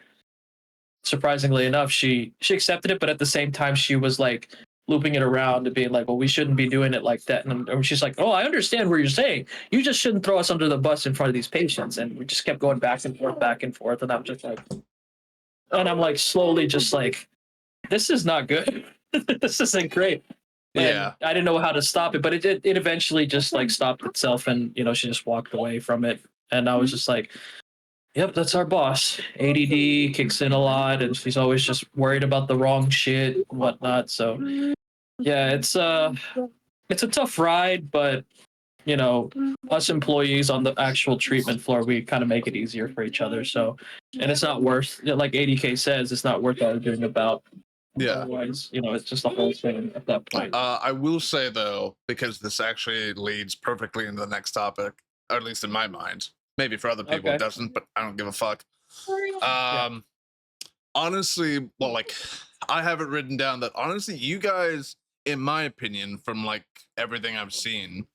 surprisingly enough, she accepted it. But at the same time, she was like looping it around and being like, well, we shouldn't be doing it like that. And she's like, oh, I understand what you're saying. You just shouldn't throw us under the bus in front of these patients. And we just kept going back and forth. And I'm just like, and I'm like slowly just like, this is not good. This isn't great. And Yeah. I didn't know how to stop it, but it eventually just like stopped itself, and she just walked away from it. And I was just like, yep, that's our boss. ADD kicks in a lot, and she's always just worried about the wrong shit and whatnot. So yeah, it's a tough ride, but us employees on the actual treatment floor, we kind of make it easier for each other. So, and it's not worth, like ADK says, it's not worth arguing about. Yeah. Otherwise, it's just the whole thing at that point. I will say though, because this actually leads perfectly into the next topic, or at least in my mind. Maybe for other people it doesn't, but I don't give a fuck. Honestly, well, like I have it written down that honestly, you guys, in my opinion, from like everything I've seen,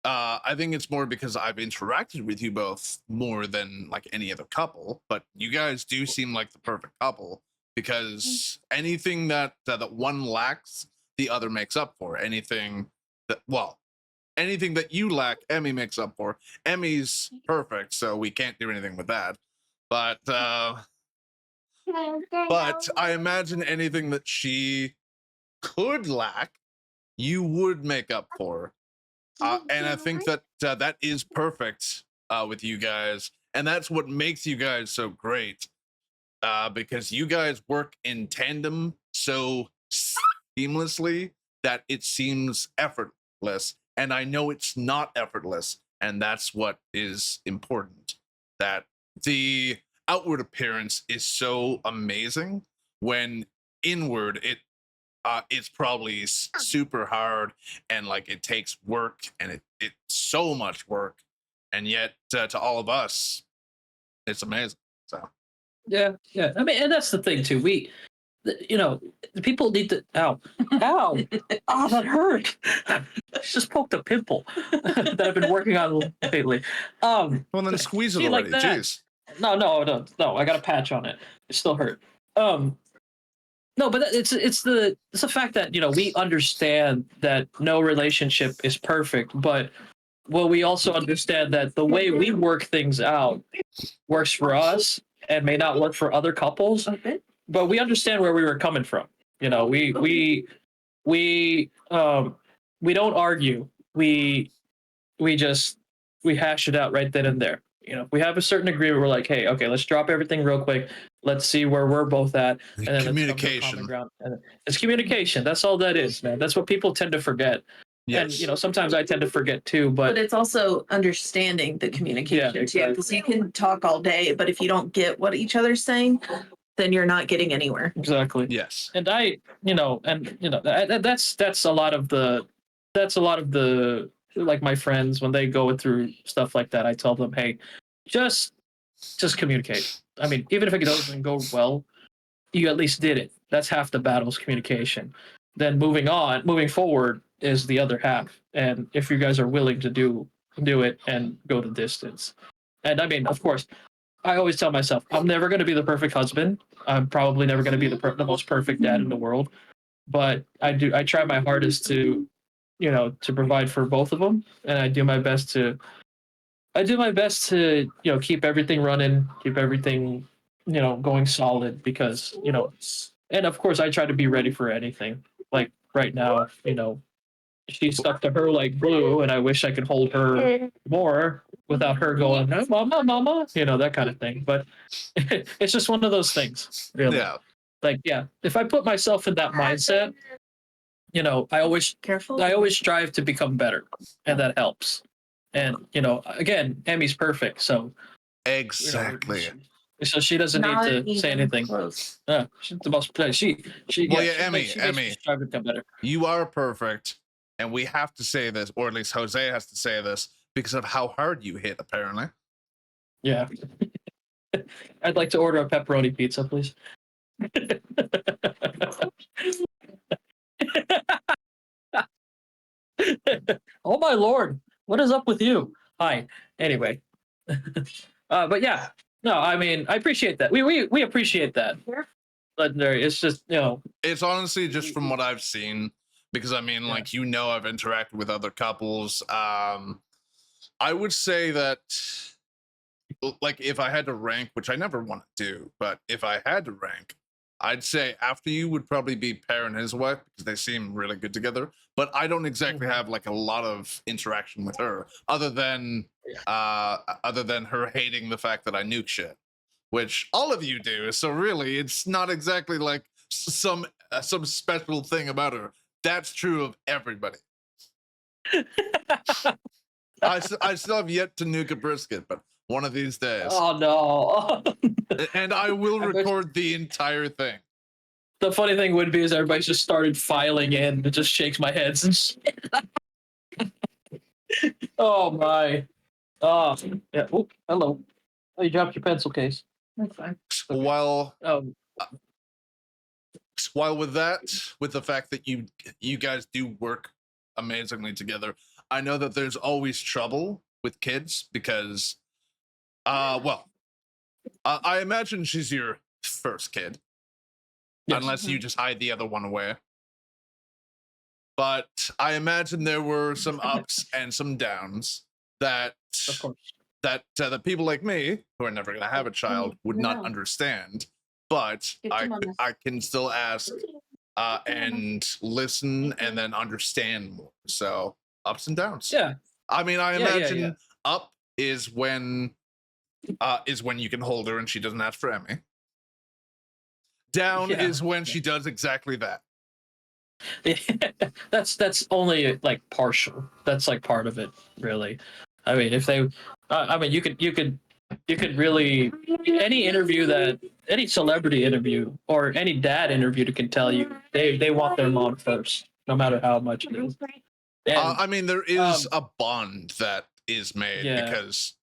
I think it's more because I've interacted with you both more than like any other couple, but you guys do seem like the perfect couple, because anything that one lacks, the other makes up for. Anything that you lack, Emmy makes up for. Emmy's perfect, so we can't do anything with that. But I imagine anything that she could lack, you would make up for. And I think that that is perfect with you guys, and that's what makes you guys so great, because you guys work in tandem so seamlessly that it seems effortless. And I know it's not effortless, and that's what is important. That outward appearance is so amazing when inward it's probably super hard and like it takes work and it's so much work, and yet to all of us it's amazing. So Yeah, yeah. I mean, and that's the thing too. The people need to. Ow, ow! Oh, that hurt. Just poked a pimple that I've been working on lately. well, then squeeze it See, like already. that. Jeez. No. I got a patch on it. It still hurt. No, but it's the fact that we understand that no relationship is perfect, but we also understand that the way we work things out works for us and may not work for other couples. Okay. But we understand where we were coming from. We don't argue. We hash it out right then and there. If we have a certain agreement, we're like, hey, okay, let's drop everything real quick. Let's see where we're both at, and then Communication. let's come to a common ground. And it's communication. That's all that is, man. That's what people tend to forget. Yes. And sometimes I tend to forget too. But it's also understanding the communication too, exactly. because you can talk all day, but if you don't get what each other's saying, then you're not getting anywhere. Exactly. Yes. And that's a lot of the like my friends when they go through stuff like that. I tell them, hey, just communicate. I mean, even if it doesn't go well, you at least did it. That's half the battle's communication. Then moving forward is the other half. And if you guys are willing to do it and go the distance. And I mean, of course, I always tell myself, I'm never going to be the perfect husband. I'm probably never going to be the most perfect dad in the world. But I try my hardest to provide for both of them, and I do my best to keep everything running, keep everything going solid, because and of course I try to be ready for anything. Like right now, she's stuck to her like glue, and I wish I could hold her more without her going, no, mama, that kind of thing. But it's just one of those things, really. Yeah. Like, yeah, if I put myself in that mindset, I always strive to become better, and that helps. And again, Emmy's perfect, so Exactly. so she doesn't Not need to say even anything. close. She's the most. She. Well, Yeah, yeah, Emmy, she makes me Emmy. strive to become better. You are perfect, and we have to say this, or at least Jose has to say this, because of how hard you hit, apparently. Yeah. I'd like to order a pepperoni pizza, please. Oh my lord, what is up with you? Hi. Anyway. But yeah, no, I mean, I appreciate that. We appreciate that. Legendary. It's just It's honestly just from what I've seen, because I mean, like I've interacted with other couples. I would say that, like, if I had to rank, which I never want to do, but if I had to rank, I'd say after you would probably be Per and his wife, because they seem really good together. But I don't exactly have like a lot of interaction with her, other than her hating the fact that I nuke shit, which all of you do. So really, it's not exactly like some special thing about her. That's true of everybody. I still have yet to nuke a brisket, but one of these days. Oh no. And I will record the entire thing. The funny thing would be is everybody just started filing in. It just shakes my head and shit. Oh my. Oh yeah. Oh, hello. Oh, you dropped your pencil case. That's fine. While Um, with the fact that you guys do work amazingly together, I know that there's always trouble with kids because I imagine she's your first kid, yes. unless you just hide the other one away. But I imagine there were some ups and some downs that Of course. that people like me, who are never going to have a child, would not understand. But I can still ask and listen and then understand more. So ups and downs. Yeah. I mean, I imagine yeah. up is when you can hold her and she doesn't ask for Emmy. Down is when she does exactly that. That's only like partial. That's like part of it, really. I mean, if they, I mean, you could you could really any celebrity interview or any dad interview can tell you they want their mom first, no matter how much it is. And I mean, there is a bond that is made yeah. because,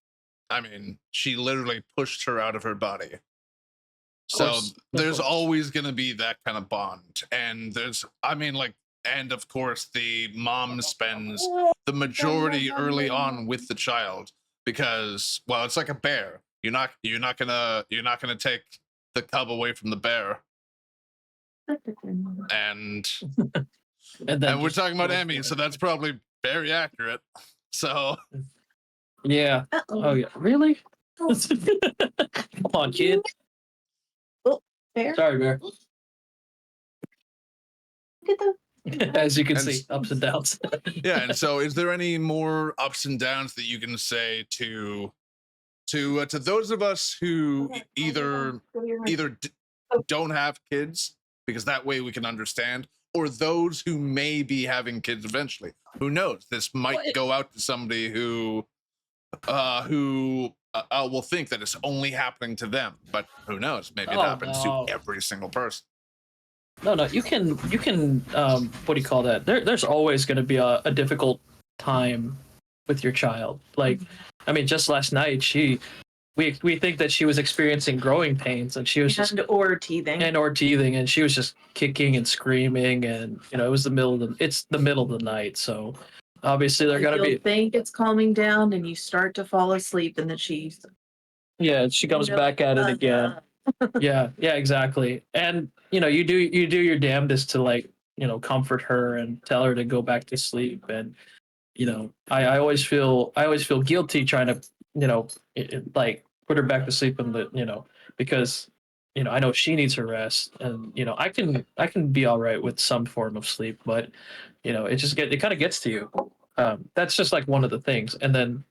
I mean, she literally pushed her out of her body. So Course, there's course. always going to be that kind of bond. And and of course, the mom spends the majority early on with the child because, well, it's like a bear. You're not gonna take the cub away from the bear. And and then we're just talking about go Emmy, for so it. that's probably very accurate. So Yeah. Oh yeah. Really? Come on, kid. Fair. Sorry, Bear. Look at As you can And see, ups and downs. yeah, and so is there any more ups and downs that you can say to those of us who either don't have kids, because that way we can understand, or those who may be having kids eventually? Who knows? This might go out to somebody who will think that it's only happening to them, but who knows? Maybe it Oh, happens no. to every single person. No, you can what do you call that? There's always going to be a difficult time with your child. Like, I mean, just last night we think that she was experiencing growing pains and she was just or teething. And she was just kicking and screaming, and it was the middle of the night, so obviously they're going to be think it's calming down and you start to fall asleep and then she comes back at it again. Yeah, exactly. And you do your damnedest to, like, comfort her and tell her to go back to sleep. And I always feel guilty trying to like put her back to sleep, and because I know she needs her rest, and I can be all right with some form of sleep, but it kind of gets to you. That's just like one of the things. And then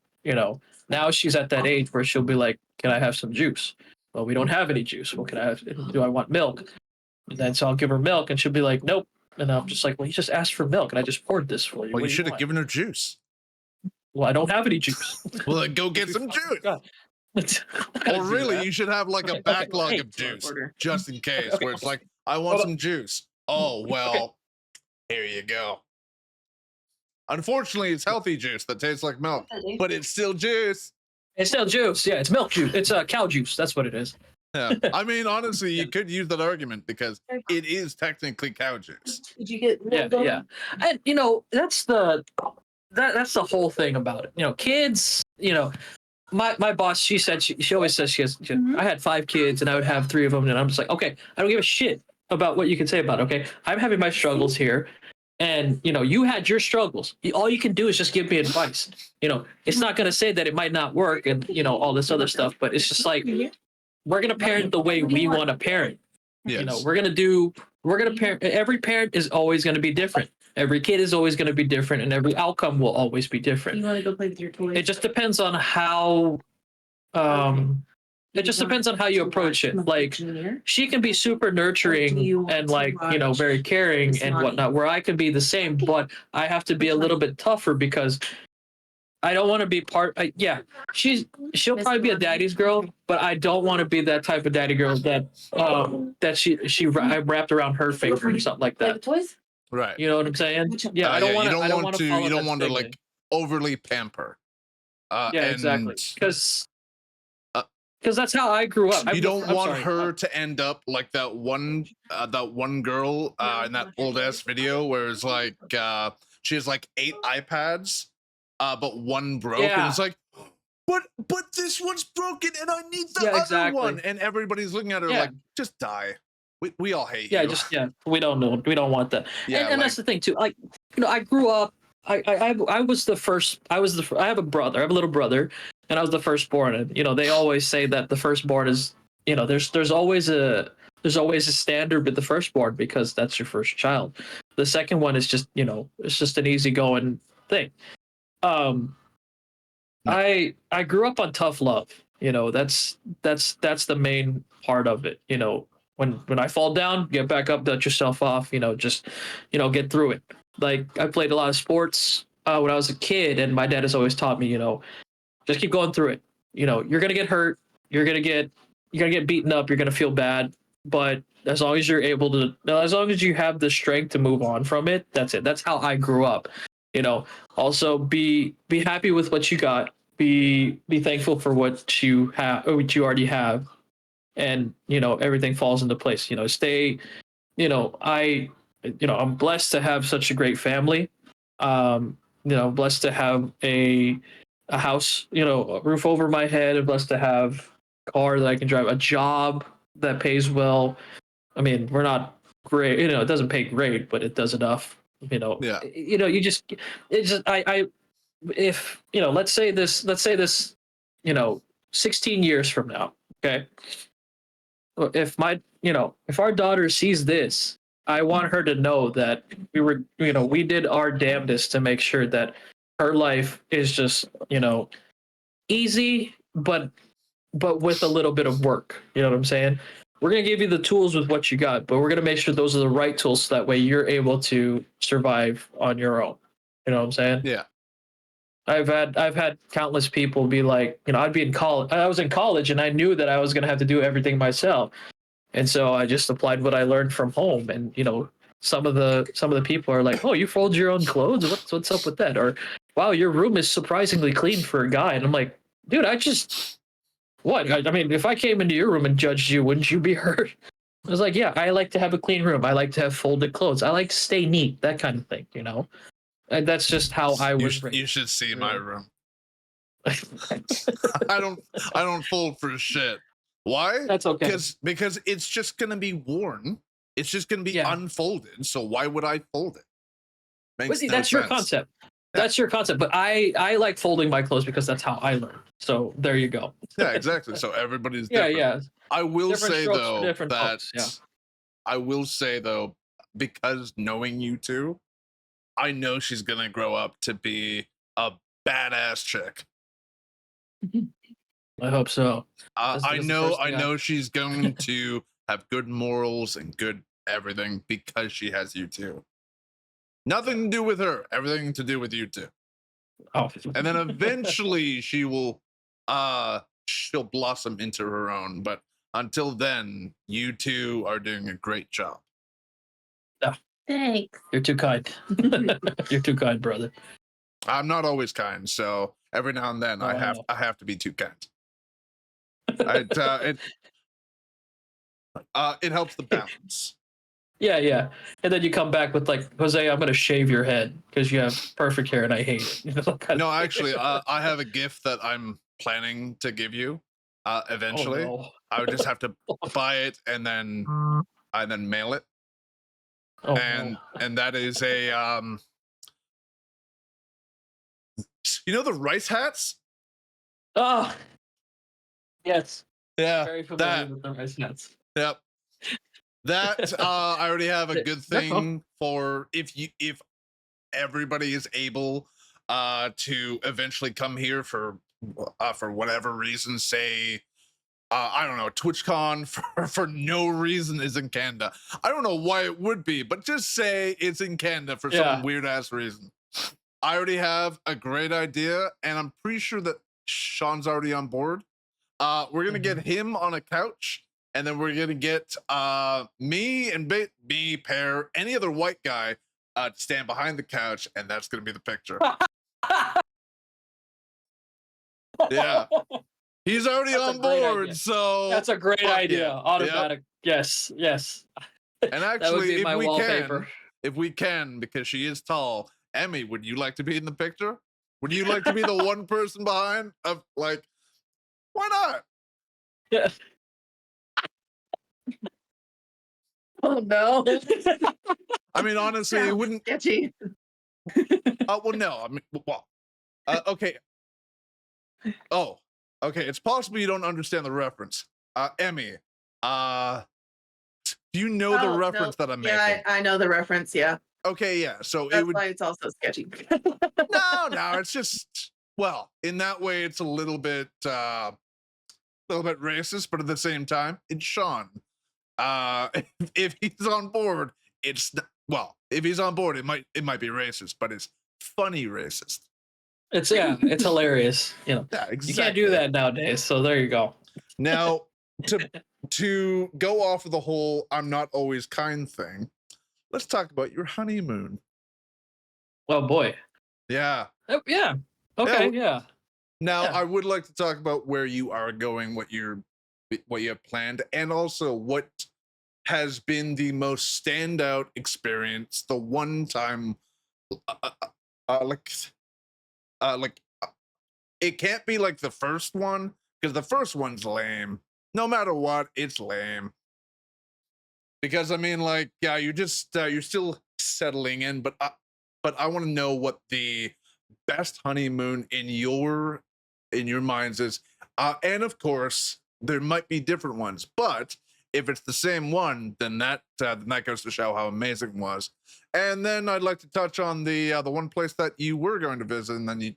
now she's at that age where she'll be like, can I have some juice? Well, we don't have any juice. Well, can I have? Do I want milk? And then so I'll give her milk, and she'll be like, nope. And I'm just like, well, you just asked for milk, and I just poured this for you. Well, What you do should have want? given her juice. Well, I don't have any juice. Well, then go get some juice. God. Or really, you should have like a backlog Hey, of juice order. just in case, Okay. where it's like, I want Hold some juice. Oh, well, here you go. Unfortunately, it's healthy juice that tastes like milk, but it's still juice. It's still juice. Yeah, it's milk juice. It's cow juice. That's what it is. Yeah. I mean, honestly, you could use that argument because it is technically cow juice. Did you get Yeah. And that's the whole thing about it. Kids, my boss, she said she always says I had 5 kids and I would have 3 of them, and I'm just like, okay, I don't give a shit about what you can say about it. Okay, I'm having my struggles here, and you had your struggles. All you can do is just give me advice. It's not going to say that it might not work and all this other stuff, but it's just like, we're going to parent the way we want to parent. Yes. We're going to parent. Every parent is always going to be different. Every kid is always going to be different, and every outcome will always be different. You want to go play with your toys? It just depends on how it just depends on how you approach it. Like, she can be super nurturing and, like, very caring and whatnot, where I can be the same, but I have to be a little bit tougher because I don't want to be she'll probably be a daddy's girl, but I don't want to be that type of daddy girl that I wrapped around her finger or something like that. Toys? Right. You know what I'm saying? Yeah, I don't want to. You don't want to like overly pamper. Exactly. Because that's how I grew up. You don't want her to end up like that one girl in that old ass video where it's like she has like 8 iPads, but one broke, and it's like, but this one's broken, and I need the other one, and everybody's looking at her like, just die. We all hate you. We don't know. We don't want that. And that's the thing too. Like, I grew up. I was the first. I have a brother. I have a little brother, and I was the firstborn. And they always say that the firstborn is. There's always a standard with the firstborn because that's your first child. The second one is just it's just an easygoing thing. I grew up on tough love. That's the main part of it. When I fall down, get back up, dust yourself off, just, get through it. Like, I played a lot of sports when I was a kid, and my dad has always taught me, just keep going through it. you're gonna get hurt, you're gonna get beaten up, you're gonna feel bad, but as long as you're able to, as long as you have the strength to move on from it, that's it. That's how I grew up. Also be happy with what you got. Be thankful for what you have, or what you already have, and everything falls into place. Stay. I I'm blessed to have such a great family. Blessed to have a house, a roof over my head. I'm blessed to have a car that I can drive, a job that pays well. I mean, we're not great, it doesn't pay great, but it does enough. Yeah. You just, it's just, if, let's say this, 16 years from now, okay? If if our daughter sees this, I want her to know that we did our damnedest to make sure that her life is just, easy, but with a little bit of work. You know what I'm saying? We're gonna give you the tools with what you got, but we're gonna make sure those are the right tools so that way you're able to survive on your own. You know what I'm saying? Yeah. I've had countless people be like, I'd be in college. I was in college and I knew that I was gonna have to do everything myself. And so I just applied what I learned from home. And some of the people are like, "Oh, you fold your own clothes? What's up with that?" Or, "Wow, your room is surprisingly clean for a guy." And I'm like, "Dude, what? I mean, if I came into your room and judged you, wouldn't you be hurt?" I was like, "Yeah, I like to have a clean room. I like to have folded clothes. I like to stay neat, that kind of thing, And that's just how I was raised. You should see my room. I don't fold for shit. Why? That's okay. Because it's just gonna be worn. It's just gonna be unfolded. So why would I fold it? Makes no that's sense. Your concept. Yeah. That's your concept. But I like folding my clothes because that's how I learned. So there you go. Yeah, exactly. So everybody's different. Yeah. I will say though that folks, I will say though, because knowing you two, I know she's gonna grow up to be a badass chick. I hope so. I know she's going to have good morals and good everything because she has you two. Nothing to do with her, everything to do with you two. Oh. And then eventually she'll blossom into her own. But until then, you two are doing a great job. Oh, thanks. You're too kind. You're too kind, brother. I'm not always kind, so every now and then I have to be too kind. It helps the balance. Yeah. And then you come back with like, "Jose, I'm gonna shave your head because you have perfect hair and I hate it." No, actually, I have a gift that I'm planning to give you. Eventually, oh, no. I would just have to buy it and then mail it. Oh, and that is a the rice hats? Oh, yes. Yeah, very familiar with the rice hats. Yep. That I already have a good thing for if everybody is able to eventually come here for whatever reason, say I don't know, TwitchCon for no reason is in Canada. I don't know why it would be, but just say it's in Canada for some weird ass reason. I already have a great idea, and I'm pretty sure that Sean's already on board. We're gonna get him on a couch, and then we're gonna get me and me, Pear, any other white guy to stand behind the couch, and that's gonna be the picture. Yeah. He's already on board, so that's a great idea. Automatic. Yep. Yes. And actually, if we can, because she is tall, Emmy, would you like to be in the picture? Would you like to be the one person behind? Why not? Yeah. Oh no. I mean, honestly, it wouldn't. Sketchy. Well, no. I mean, okay. Oh, okay. It's possible you don't understand the reference. Emmy, do you know the reference that I'm making? Yeah, I know the reference. Yeah. Okay, yeah. So that's why it's also sketchy. No, it's just in that way, it's a little bit racist, but at the same time, it's Sean. If he's on board, if he's on board, it might be racist, but it's funny racist. It's hilarious. You know, Yeah, you exactly. can't do that nowadays. So there you go. Now, to go off of the whole "I'm not always kind" thing, let's talk about your honeymoon. Oh boy. Yeah. Yeah. Okay. Yeah. Now, Yeah. I would like to talk about where you are going, what you have planned, and also what has been the most standout experience, the one time, uh, uh, uh, uh, like, like it can't be like the first one because the first one's lame. No matter what, it's lame. Because I mean, like, yeah, you're still settling in, but I want to know what the best honeymoon in your minds is, and of course there might be different ones, but if it's the same one, then that goes to show how amazing it was. And then I'd like to touch on the one place that you were going to visit, and then you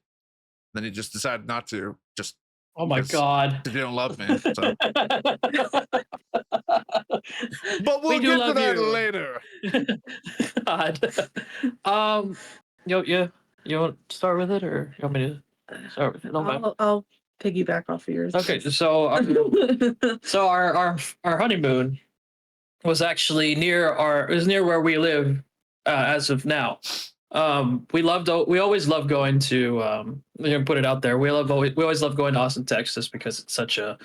just decided not to, just Oh my because God. you don't love me. So, but We we'll do get to love that you. later. God. Um, you want to start with it, or you want me to start with it? Okay. I'll piggyback off of yours. Okay. So, our honeymoon was actually it was near where we live as of now. We always love going to put it out there. We always love going to Austin, Texas because it's such a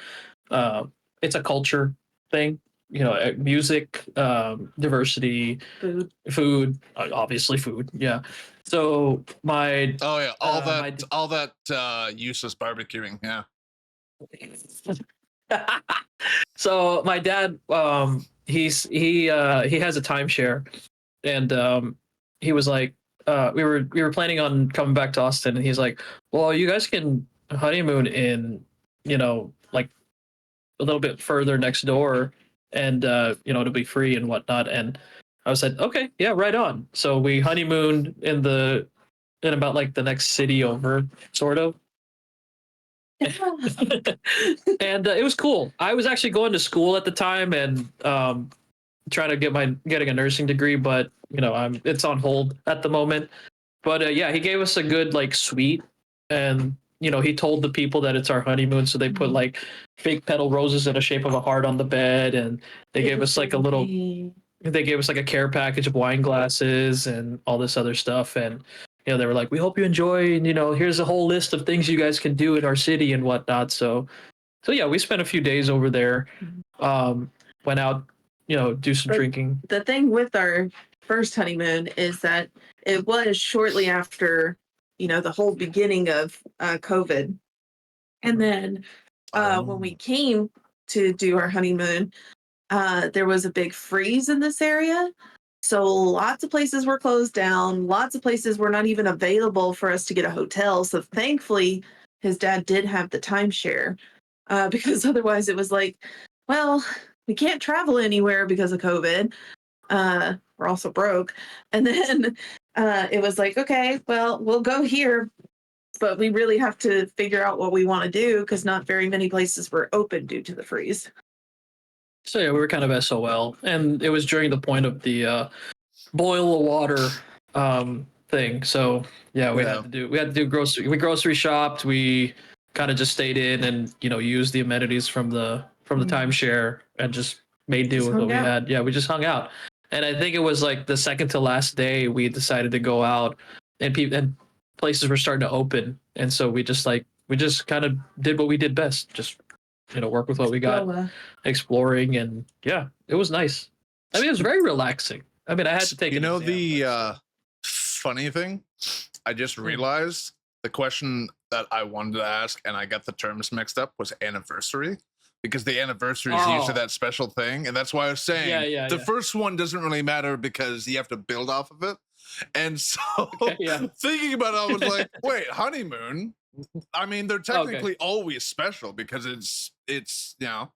uh, it's a culture thing. You know, music, diversity, food, obviously food. Yeah. So Oh yeah, my all that useless barbecuing. Yeah. so my dad, he has a timeshare, and he was like, we were planning on coming back to Austin, and he's like, well, you guys can honeymoon in, like a little bit further next door, and it'll be free and whatnot. And I said, okay, yeah, right on. So we honeymooned in about like the next city over, sort of. And it was cool. I was actually going to school at the time, and trying to getting a nursing degree, but it's on hold at the moment. But yeah, he gave us a good like suite, and he told the people that it's our honeymoon, so they put like fake petal roses in a shape of a heart on the bed, and they gave us like a care package of wine glasses and all this other stuff. And they were like, we hope you enjoy, and here's a whole list of things you guys can do in our city and whatnot. So yeah, we spent a few days over there. Went out, do some drinking. The thing with our first honeymoon is that it was shortly after, the whole beginning of COVID. And then when we came to do our honeymoon, there was a big freeze in this area. So lots of places were closed down. Lots of places were not even available for us to get a hotel. So thankfully, his dad did have the timeshare, because otherwise it was like, well, we can't travel anywhere because of COVID. We're also broke. And then it was like, okay, well, we'll go here, but we really have to figure out what we want to do because not very many places were open due to the freeze. So yeah, we were kind of SOL, and it was during the point of the boil the water thing. So yeah, we had to do grocery shopped. We kind of just stayed in and used the amenities from the timeshare and just made do with what we had. Yeah, we just hung out. And I think it was like the second to last day we decided to go out, and places were starting to open, and so we just kind of did what we did best, just work with what we got, exploring, and yeah, it was nice. I mean, it was very relaxing. I mean, I had to take the funny thing, I just realized the question that I wanted to ask, and I got the terms mixed up, was anniversary, because the anniversary is usually that special thing, and that's why I was saying the first one doesn't really matter because you have to build off of it. And so thinking about it, I was like, wait, honeymoon? I mean, they're technically always special because it's Yeah.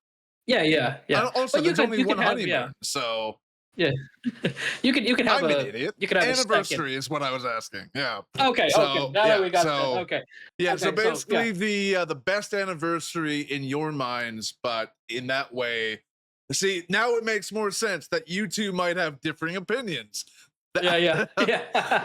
Also, but there's only one honeymoon, so yeah, you can have I'm an idiot. You can have anniversary is what I was asking. Yeah. Okay. Now that we got that. Okay. Yeah. Okay, so basically, the best anniversary in your minds, but in that way, see, now it makes more sense that you two might have differing opinions. Yeah.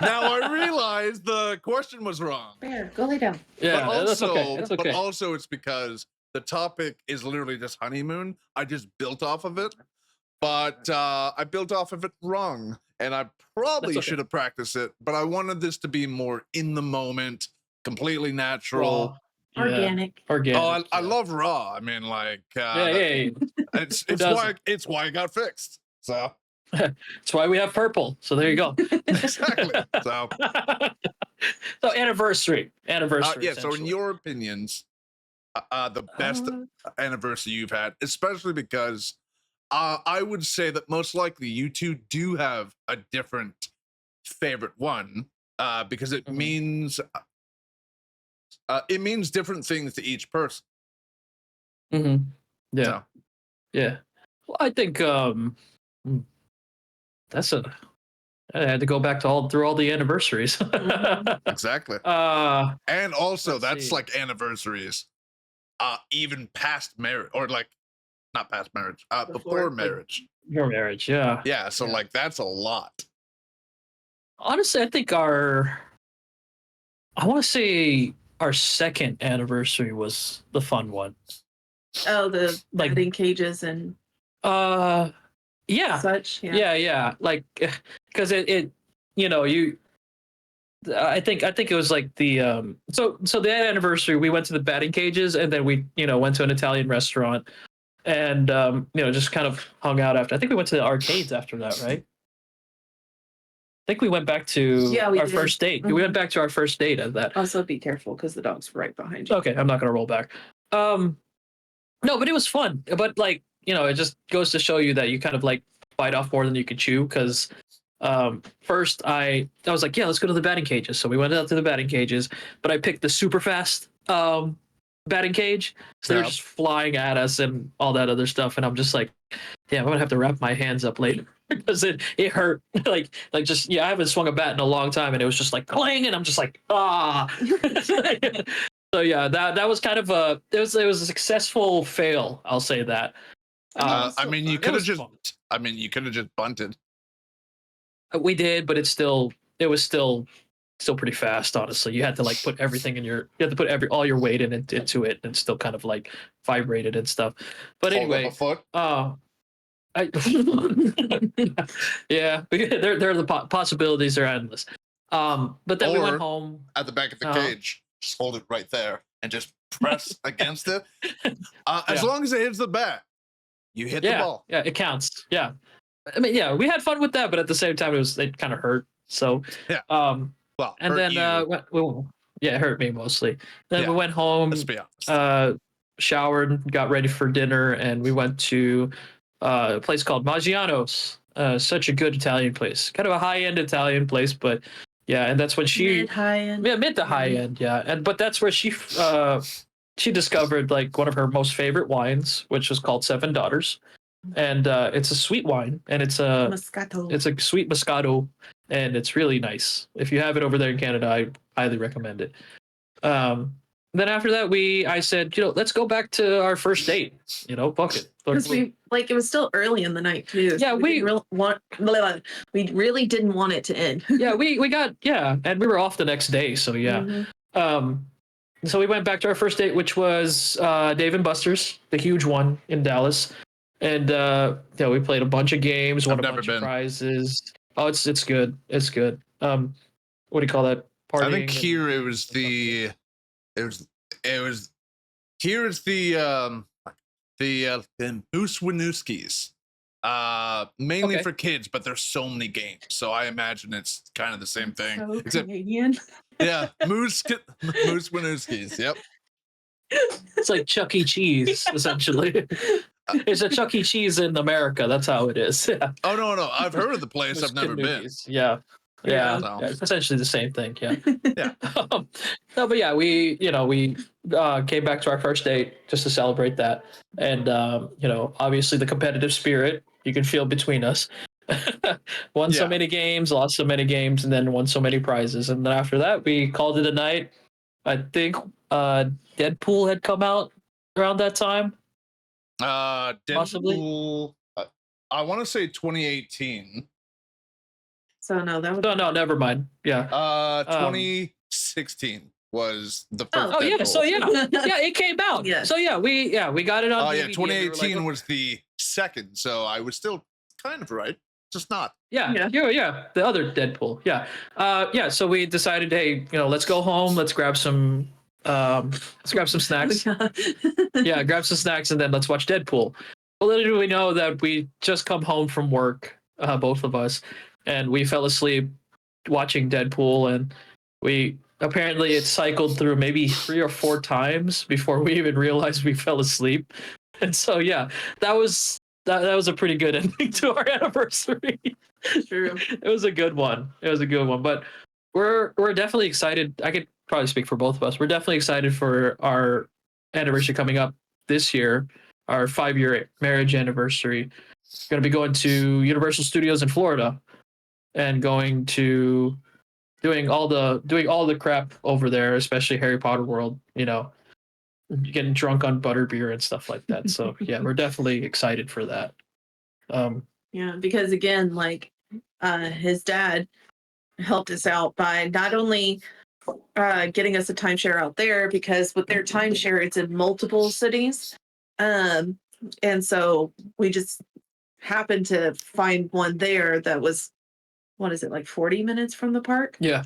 Now I realize the question was wrong. Bear, go lay down. Yeah, but that's also, okay. It's okay. but also it's because the topic is literally just honeymoon. I just built off of it, but I built off of it wrong, and I probably That's okay. should have practiced it. But I wanted this to be more in the moment, completely natural. Raw. Yeah. Organic. Organic. Oh, I yeah. love raw. I mean, like, Yeah. it's doesn't? why it got fixed. So That's why we have purple. So there you go. exactly. So So anniversary. yeah. So in essentially. your opinions, the best anniversary you've had, especially because I would say that most likely you two do have a different favorite one, because it means different things to each person. Yeah. So, Yeah. Well, I think that's a. I had to go back to through all the anniversaries. exactly. And also that's like anniversaries, even past marriage, or like not past marriage, before marriage. Your marriage, yeah. Yeah. So like that's a lot. Honestly, I think I want to say our second anniversary was the fun one. Oh, the Like- batting cages and Yeah. such. Yeah. Yeah. Like, because it I think it was like the so that anniversary we went to the batting cages and then we went to an Italian restaurant and just kind of hung out after. I think we went to the arcades after that, right? I think we went back to our first date. We went back to our first date at that. Also, be careful because the dog's right behind you. Okay, I'm not gonna roll back. No, but it was fun. But like, it just goes to show you that you kind of like bite off more than you can chew. Because first I was like, yeah, let's go to the batting cages. So we went out to the batting cages, but I picked the super fast batting cage. So they're just flying at us and all that other stuff. And I'm just like, yeah, I'm gonna have to wrap my hands up later because it hurt. like just I haven't swung a bat in a long time, and it was just like clang, and I'm just like ah. So yeah, that was kind of it was a successful fail. I'll say that. I mean, you could have just bunted. We did, but it was still pretty fast. Honestly, you had to like put everything you had to put all your weight into it, and still kind of like vibrated and stuff. But anyway, foot. Yeah, there are the possibilities are endless. But then we went home at the back of the cage. Just hold it right there and just press against it. As long as it hits the bat, you hit the ball. Yeah, it counts. Yeah, I mean, yeah, we had fun with that, but at the same time, it kind of hurt. So yeah. Well, and then it hurt me mostly. Then we went home. Let's be honest. Showered, got ready for dinner, and we went to a place called Maggiano's. Such a good Italian place, kind of a high-end Italian place, but yeah, and that's when mid to high end. Yeah, but that's where she discovered like one of her most favorite wines, which was called Seven Daughters, and it's a sweet wine, and it's a Moscato. It's a sweet Moscato, and it's really nice. If you have it over there in Canada, I highly recommend it. Then after that, I said, let's go back to our first date. Fuck it. Because it was still early in the night too. Yeah, so we really didn't want it to end. Yeah, we got and we were off the next day, so yeah. So we went back to our first date, which was Dave and Buster's, the huge one in Dallas, and we played a bunch of games, won a bunch of prizes. Oh, it's good. It's good. What do you call that? Partying. I think here it was the Moose Winooski's. Mainly for kids, but there's so many games, so I imagine it's kind of the same thing. So Canadian. Yeah, Moose Winooski's. Yep. It's like Chuck E. Cheese, essentially. It's a Chuck E. Cheese in America. That's how it is. Yeah. Oh no, I've heard of the place. I've never been. Yeah. Yeah, So. It's essentially the same thing. Yeah. Yeah. No, but yeah, we came back to our first date just to celebrate that, and obviously the competitive spirit you can feel between us. Won so many games, lost so many games, and then won so many prizes, and then after that we called it a night. I think Deadpool had come out around that time. Deadpool. Possibly. I want to say 2018. So no, that would. No, never mind. Yeah. 2016 was the first. Oh yeah. Deadpool. So yeah, it came out. Yeah. So we got it on Oh DVD. yeah, and we were 2018 like, was the second, so I was still kind of right, just not. Yeah, the other Deadpool. Yeah. So we decided, hey, let's go home. Let's grab some snacks. Yeah, grab some snacks and then let's watch Deadpool. Well, little do we know that we just come home from work, both of us, and we fell asleep watching Deadpool, and apparently it cycled through maybe 3 or 4 times before we even realized we fell asleep. And so yeah, that was a pretty good ending to our anniversary. True. It was a good one. But we're definitely excited. I could probably speak for both of us. We're definitely excited for our anniversary coming up this year, our 5-year marriage anniversary. Going to be going to Universal Studios in Florida and doing all the crap over there, especially Harry Potter World, getting drunk on butterbeer and stuff like that. So yeah, we're definitely excited for that. Yeah, because again, like his dad helped us out by not only getting us a timeshare out there, because with their timeshare it's in multiple cities, and so we just happened to find one there that was, what is it, like 40 minutes from the park? Yeah.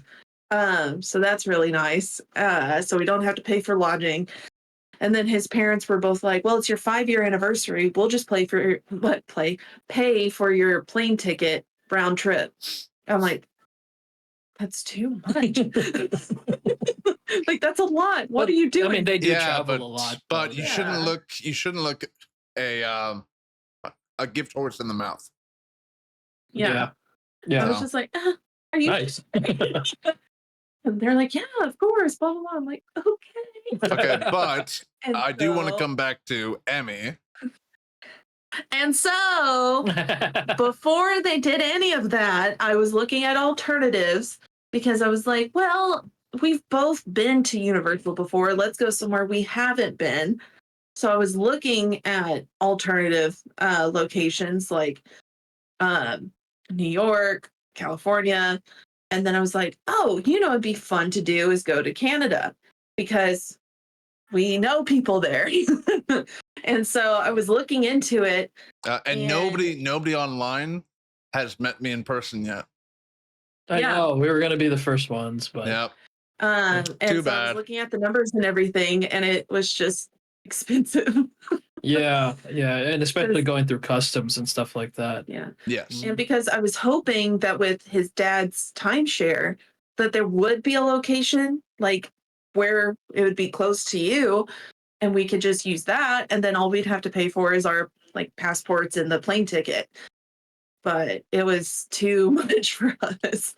So that's really nice. So we don't have to pay for lodging. And then his parents were both like, well, it's your 5-year anniversary. We'll just pay for your plane ticket round trip. I'm like, that's too much. Like, that's a lot. What are you doing? I mean, they do travel but, a lot. But you Yeah. shouldn't look a gift horse in the mouth. Yeah. Yeah. I was just like, are you Nice. And they're like, yeah, of course, blah, blah, blah. I'm like, okay. Okay, but And I do want to so- come back to Emmy. And so before they did any of that, I was looking at alternatives because I was like, well, we've both been to Universal before. Let's go somewhere we haven't been. So I was looking at alternative locations like New York, California. And then I was like, oh, it'd be fun to do is go to Canada because we know people there. And so I was looking into it. And nobody online has met me in person yet. I know we were gonna be the first ones, but Yep. And Too so I was bad. looking at the numbers and everything, and it was just expensive. yeah, and especially going through customs and stuff like that. Yeah. Yes. And because I was hoping that with his dad's timeshare, that there would be a location like where it would be close to you, and we could just use that, and then all we'd have to pay for is our like passports and the plane ticket. But it was too much for us.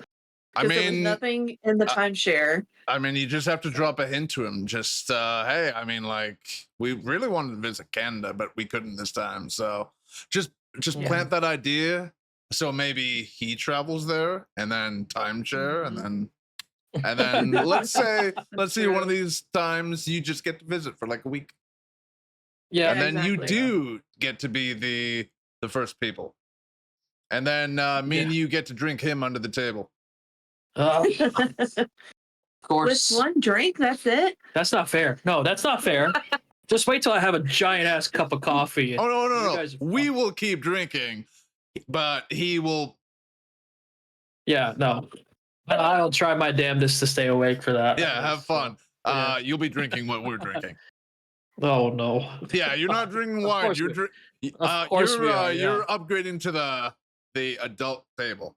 I There was mean, nothing in the timeshare. I mean, you just have to drop a hint to him. Just, hey, I mean, like, we really wanted to visit Canada, but we couldn't this time. So just Yeah. plant that idea. So maybe he travels there and then timeshare and then let's say one of these times you just get to visit for like a week. Yeah, And then you exactly. do get to be the first people. And then me and you get to drink him under the table. of With course. one drink, that's it. That's not fair. No, that's not fair. Just wait till I have a giant ass cup of coffee. Oh You no. guys are We fun. will keep drinking, but he will. Yeah, no. I'll try my damnedest to stay awake for that. Yeah, have fun. Yeah. You'll be drinking what we're drinking. Oh no. Yeah, you're not drinking wine. course You're we- Of course we are, yeah. You're upgrading to the adult table.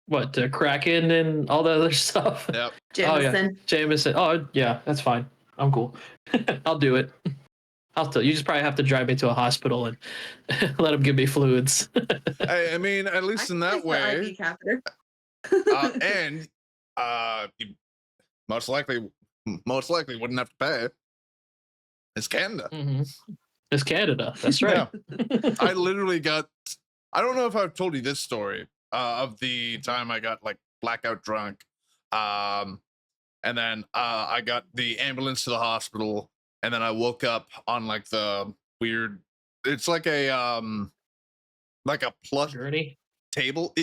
What, the Kraken and all the other stuff? Yep. Jameson. Jameson. Oh yeah, that's fine. I'm cool. I'll do it. I'll tell you. Just probably have to drive me to a hospital and let them give me fluids. Hey, I mean, at least in that The way, IV catheter. and you most likely wouldn't have to pay. It's Canada. It's Canada. That's right. Yeah. I literally got. I don't know if I've told you this story of the time I got like blackout drunk, and then I got the ambulance to the hospital, and then I woke up on like the weird. It's like a plush Journey. table.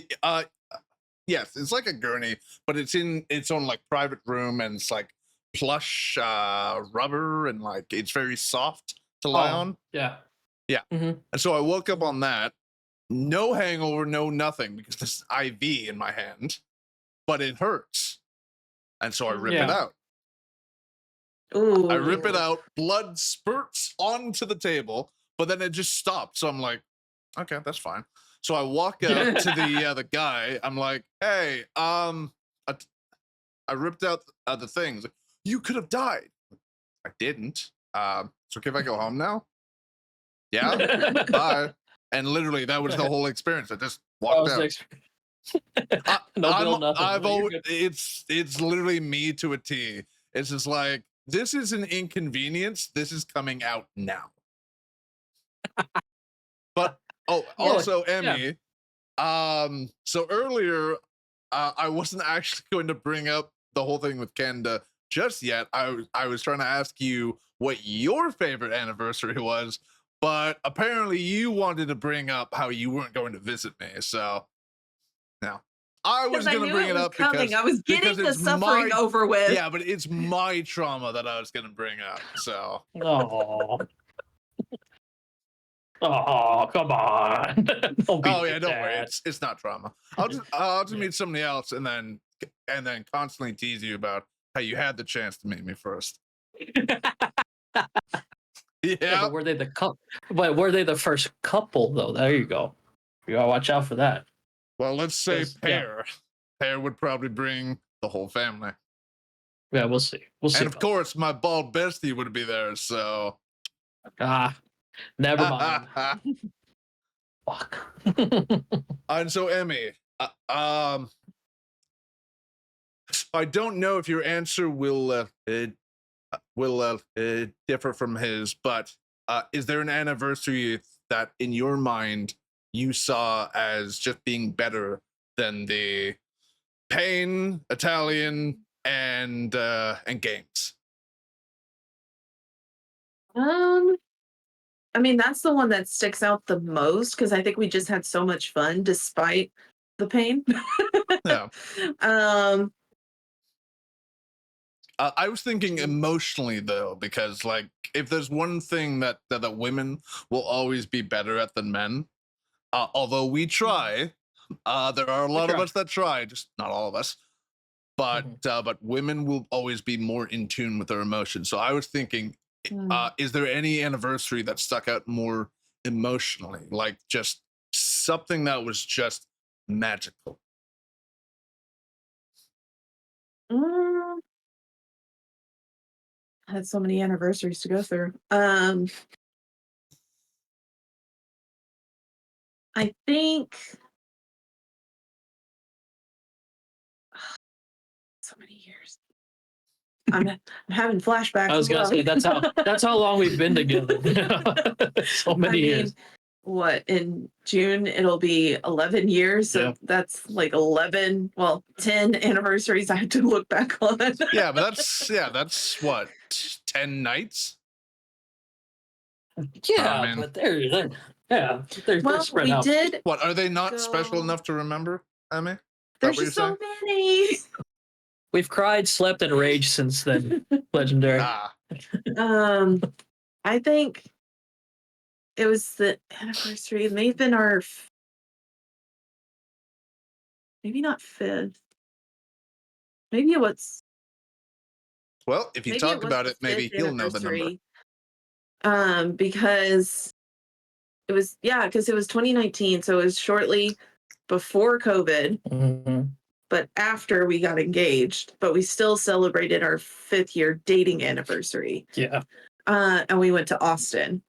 yes, it's like a gurney, but it's in its own like private room, and it's like plush rubber, and like it's very soft to lie on. Yeah. Yeah. Mm-hmm. And so I woke up on that, no hangover, no nothing, because this IV in my hand, but it hurts. And so I rip it Yeah. out. Ooh. I rip it out, blood spurts onto the table, but then it just stopped. So I'm like, okay, that's fine. So I walk out to the guy. I'm like, hey, I ripped out the things. You could have died. I didn't. So can I go home now? Yeah. Bye. And literally, that was the whole experience. I just walked out. No bill, nothing. I've No, you're always, good. it's literally me to a T. It's just like, this is an inconvenience. This is coming out now. But Yeah, also yeah. Emmy. So earlier, I wasn't actually going to bring up the whole thing with Canada just yet. I was trying to ask you what your favorite anniversary was, but apparently you wanted to bring up how you weren't going to visit me. So now I was Because I going to knew bring it it was up coming. I was getting the it's suffering my, over with. yeah, but it's my trauma that I was going to bring up. So Oh. Oh, come on. Don't be oh like yeah, don't worry, that. it's not trauma. I'll just Yeah. meet somebody else, and then constantly tease you about how you had the chance to meet me first. Yeah, Yeah. but were they the But were they the first couple though? There you go. You gotta watch out for that. Well, let's say 'Cause, yeah. pair. Pair would probably bring the whole family, Yeah, we'll see. We'll see. and of about course, my bald bestie would be there. So that. Never mind. Fuck. and so Emmy, I don't know if your answer will differ from his, but is there an anniversary that in your mind you saw as just being better than the Pain, Italian, and games? I mean, that's the one that sticks out the most because I think we just had so much fun despite the pain. Yeah. I was thinking Jeez. emotionally though, because like if there's one thing that women will always be better at than men, although we try, there are a lot of try. us that try, just not all of us. But but women will always be more in tune with their emotions. So I was thinking, is there any anniversary that stuck out more emotionally, like just something that was just magical? I had so many anniversaries to go through. I think so many years. I'm having flashbacks. I was gonna say that's how long we've been together. So many years. What, in June it'll be 11 years. So Yeah. that's like 10 anniversaries I have to look back on. Yeah, but that's what, 10 nights? Yeah, I mean, but they're Well, spread we out. did. what are they not special go- enough to remember, Emmy? There's what just you're so many. We've cried, slept, and raged since then. Legendary. I think it was the anniversary. It may have been our maybe not 5th. Maybe it was. Well, if you Maybe talked was about the it, maybe 5th he'll know the number. anniversary. Because it was 2019, so it was shortly before COVID, Mhm. but after we got engaged. But we still celebrated our 5th year dating anniversary. Yeah. And we went to Austin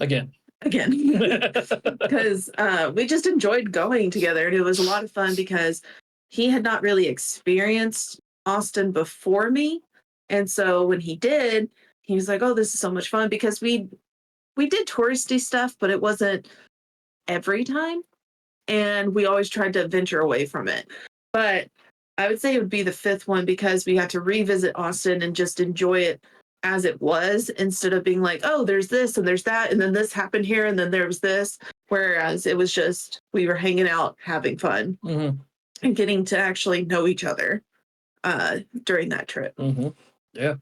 Again. because we just enjoyed going together, and it was a lot of fun because he had not really experienced Austin before me, and so when he did, he was like, "Oh, this is so much fun," because we did touristy stuff, but it wasn't every time, and we always tried to venture away from it. But I would say it would be the 5th one because we got to revisit Austin and just enjoy it as it was, instead of being like, oh, there's this and there's that, and then this happened here, and then there was this. Whereas it was just, we were hanging out, having fun. Mhm. and getting to actually know each other during that trip. Yeah.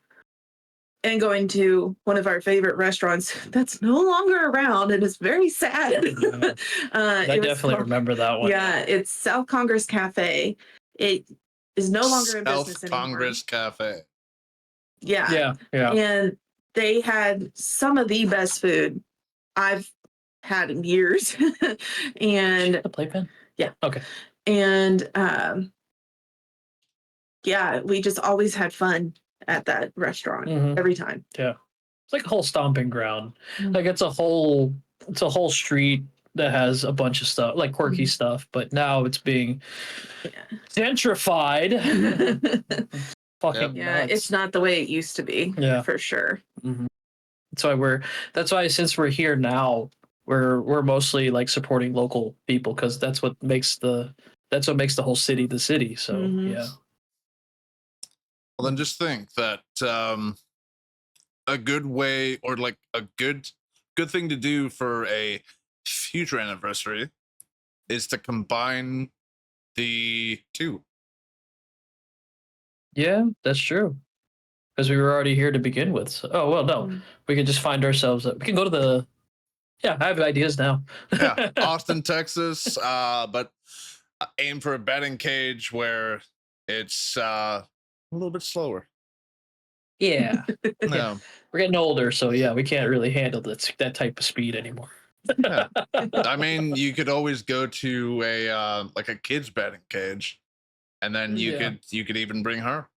And going to one of our favorite restaurants that's no longer around, and it's very sad. I definitely remember that one. Yeah, it's South Congress Cafe. It is no longer in business South anymore. Congress Cafe. Yeah. And they had some of the best food I've had in years. And the playpen? Yeah. Okay. And yeah, we just always had fun at that restaurant every time. Yeah. It's like a whole stomping ground. Like it's a whole street that has a bunch of stuff, like quirky stuff, but now it's being gentrified. Fucking nuts. It's not the way it used to be. Yeah. For sure. That's why since we're here now, we're mostly like supporting local people, because that's what makes the whole city the city. So yeah. Well, then just think that a good way, or like a good thing to do for a future anniversary is to combine the two. Yeah, that's true. Because we were already here to begin with. So, oh well, no, we can just find ourselves. We can go to the. Yeah, I have ideas now. Yeah, Austin, Texas, but aim for a betting cage where it's a little bit slower. Yeah. Yeah. We're getting older, so yeah, we can't really handle that type of speed anymore. Yeah. I mean, you could always go to a like a kids betting cage, and then you could even bring her.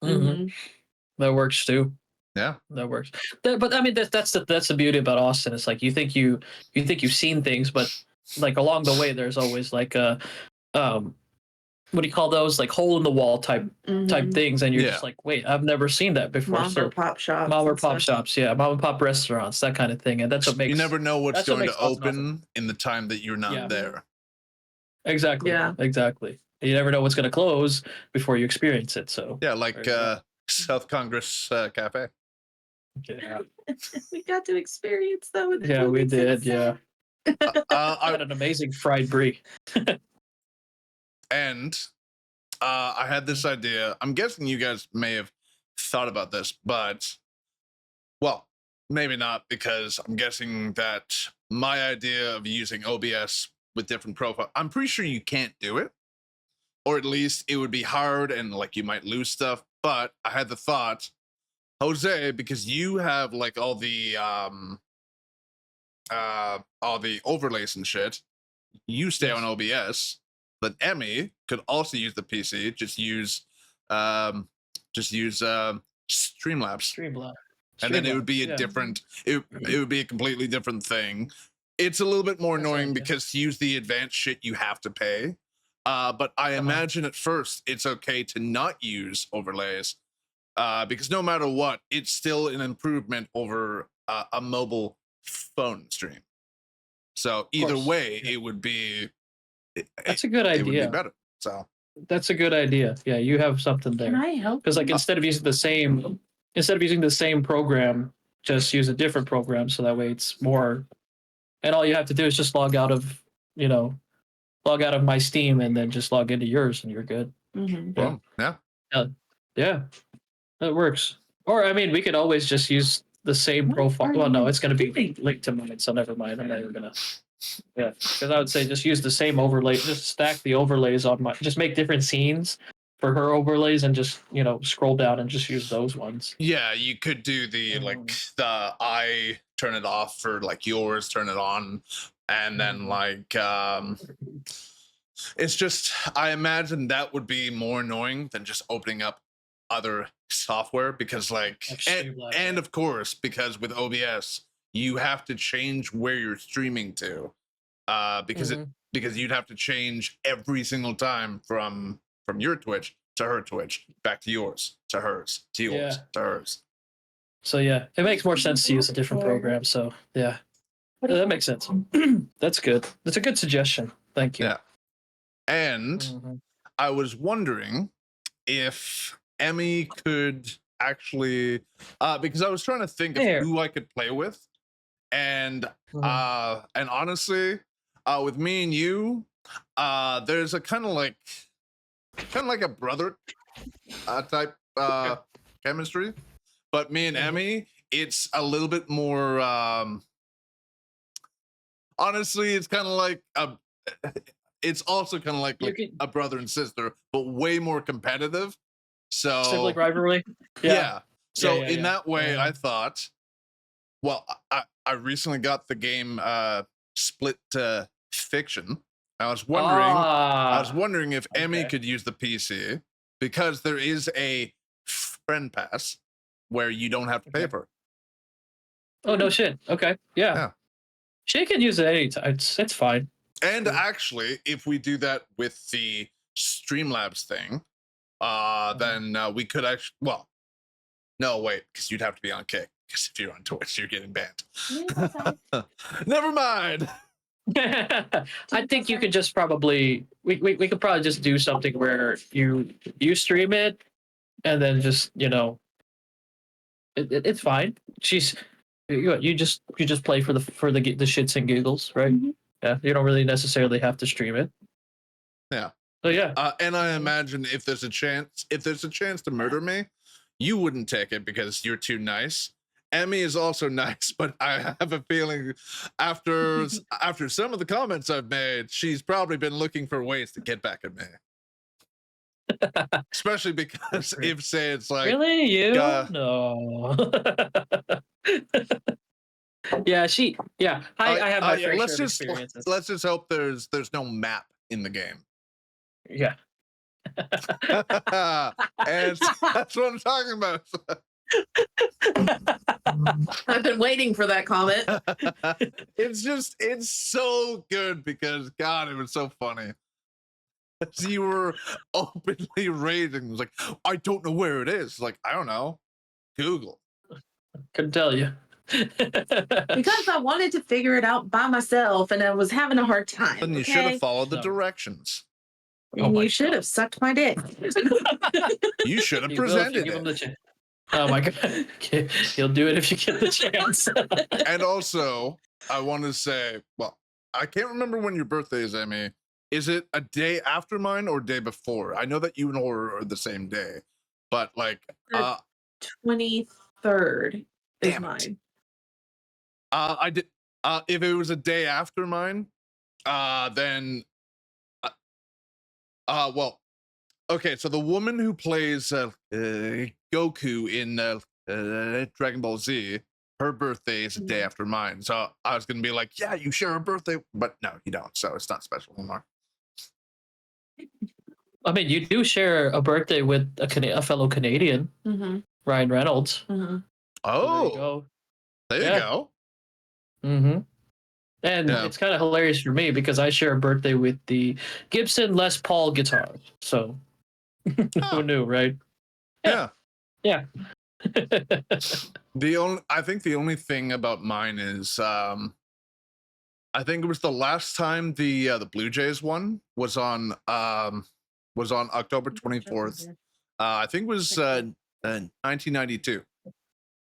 That works too. Yeah, that works. But I mean, that's the beauty about Austin. It's like you think you've seen things, but like along the way, there's always like a what do you call those? Like hole in the wall type things, and you're just like, wait, I've never seen that before. Mom or pop shops. Mom or pop shops, yeah, mom and pop restaurants, that kind of thing, and that's what makes. You never know what's going to Austin open in the time that you're not there. Exactly. Yeah. Exactly. You never know what's going to close before you experience it. So yeah, like South Congress Cafe. Yeah. We got to experience though. Yeah, we did. Yeah. I had an amazing fried brie. And I had this idea. I'm guessing you guys may have thought about this, but well, maybe not, because I'm guessing that my idea of using OBS with different profile, I'm pretty sure you can't do it, or at least it would be hard and like you might lose stuff. But I had the thought, Jose, because you have like all the overlays and shit, you stay on OBS. But Emmy could also use the PC. Just use Streamlabs. And then it would be a different. It would be a completely different thing. It's a little bit more annoying because to use the advanced shit you have to pay. But I imagine at first it's okay to not use overlays, because no matter what, it's still an improvement over a mobile phone stream. So either way, it would be. That's a good idea. It would be better. So that's a good idea. Yeah, you have something there. Can I help? Because like instead of using the same program, just use a different program, so that way it's more. And all you have to do is just log out of my Steam and then just log into yours, and you're good. Yeah. Yeah, that works. Or I mean, we could always just use the same profile. Well, no, it's going to be linked to mine, so never mind. I'm not even gonna. Yeah, because I would say just use the same overlay. Just stack the overlays on my. Just make different scenes for her overlays, and just scroll down and just use those ones. Yeah, you could do the like the I turn it off for like yours, turn it on, and then like it's just, I imagine that would be more annoying than just opening up other software, because like and of course, because with OBS you have to change where you're streaming to, because you'd have to change every single time from your Twitch to her Twitch, back to yours, to hers, to yours, to hers. So yeah, it makes more sense to use a different program. So yeah, that makes sense. That's good. That's a good suggestion. Thank you. Yeah. And I was wondering if Emmy could actually, because I was trying to think of who I could play with, and honestly, with me and you, There's a kind of like a brother type chemistry, but me and Mhm. Emmy, it's a little bit more. Honestly, it's kind of like a. It's also kind of You like can a brother and sister, but way more competitive. sibling So rivalry. Yeah. yeah. Yeah. So Yeah. in Yeah. that way, I thought. Well, I recently got the game Split Fiction. I was wondering Ah. if Emmy Okay. could use the PC because there is a friend pass where you don't have to pay Okay. for it. Oh no shit. Okay. Yeah. Yeah. She can use it anytime. It's fine. And Cool. actually, if we do that with the Streamlabs thing, then we could actually. Well, no, wait, because you'd have to be on Kick. Because if you're on Twitch, you're getting banned. Never mind. I think you could just probably we could probably just do something where you stream it and then just it's fine. She's you just play for the shits and giggles, right? Mhm. Yeah, you don't really necessarily have to stream it. Yeah. So yeah, And I imagine if there's a chance to murder me, you wouldn't take it because you're too nice. Emmy is also nice, but I have a feeling after some of the comments I've made, she's probably been looking for ways to get back at me. Especially because if say it's like really you uh, no. Yeah, I have my fair let's share of just experiences. hope there's no map in the game. Yeah. And that's what I'm talking about. I've been waiting for that comment. It's so good because God, it was so funny. You were openly raging. It was like, I don't know where it is. Like, I don't know. Google. Couldn't tell you. Because I wanted to figure it out by myself and I was having a hard time. Then you should have followed the directions. And you should have sucked my dick. You should have You will if you presented give him the it. chance. Oh my god. He'll do it if you get the chance. And also, I want to say, well, I can't remember when your birthday is, Emmy. Is it a day after mine or day before? I know that you and Laura are the same day, but like, 23rd is Damn it. mine. I did. If it was a day after mine, then, well, okay. So the woman who plays Goku in Dragon Ball Z, her birthday is a day after mine. So I was gonna be like, yeah, you share a birthday, but no, you don't. So it's not special anymore. I mean, you do share a birthday with a fellow Canadian, Ryan Reynolds. Oh, there you go. Mm-hmm. And it's kind of hilarious for me because I share a birthday with the Gibson Les Paul guitar. So who knew, right? Yeah. Yeah. I think the only thing about mine is I think it was the last time the Blue Jays one was on October 24th. I think it was 1992.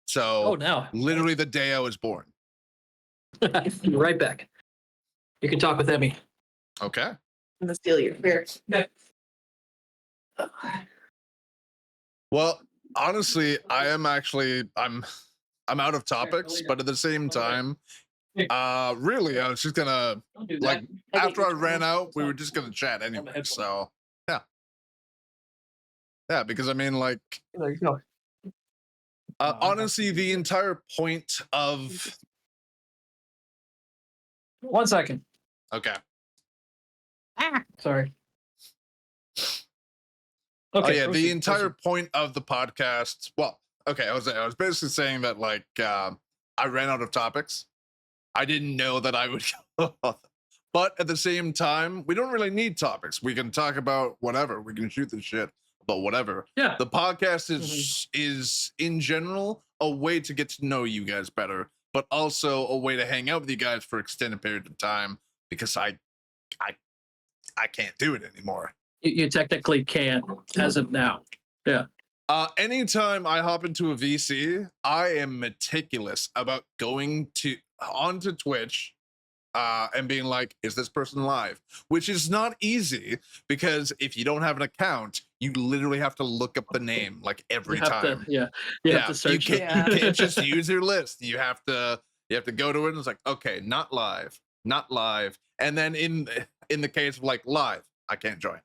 So now literally the day I was born. Right back. You can talk with Emmy. Okay. I'm gonna steal your beer. Well, honestly, I'm out of topics, but at the same time, really, I was just gonna like after I ran out, we were just gonna chat anyway. So yeah, because I mean, like, There you go. honestly, the entire point of 1 second. okay. Sorry. Okay. Oh yeah, the entire point of the podcast. Well, okay, I was basically saying that like I ran out of topics. I didn't know that I would, but at the same time, we don't really need topics. We can talk about whatever. We can shoot the shit about whatever. Yeah. The podcast is in general a way to get to know you guys better, but also a way to hang out with you guys for extended periods of time because I can't do it anymore. You technically can't as of now. Yeah. Anytime I hop into a VC, I am meticulous about going onto Twitch and being like, is this person live? Which is not easy because if you don't have an account, you literally have to look up the name like You every have time. to, you have to You search can't, it. you can't just use your list. You have to go to it and it's like, okay, not live, not live. And then in the case of like live, I can't join.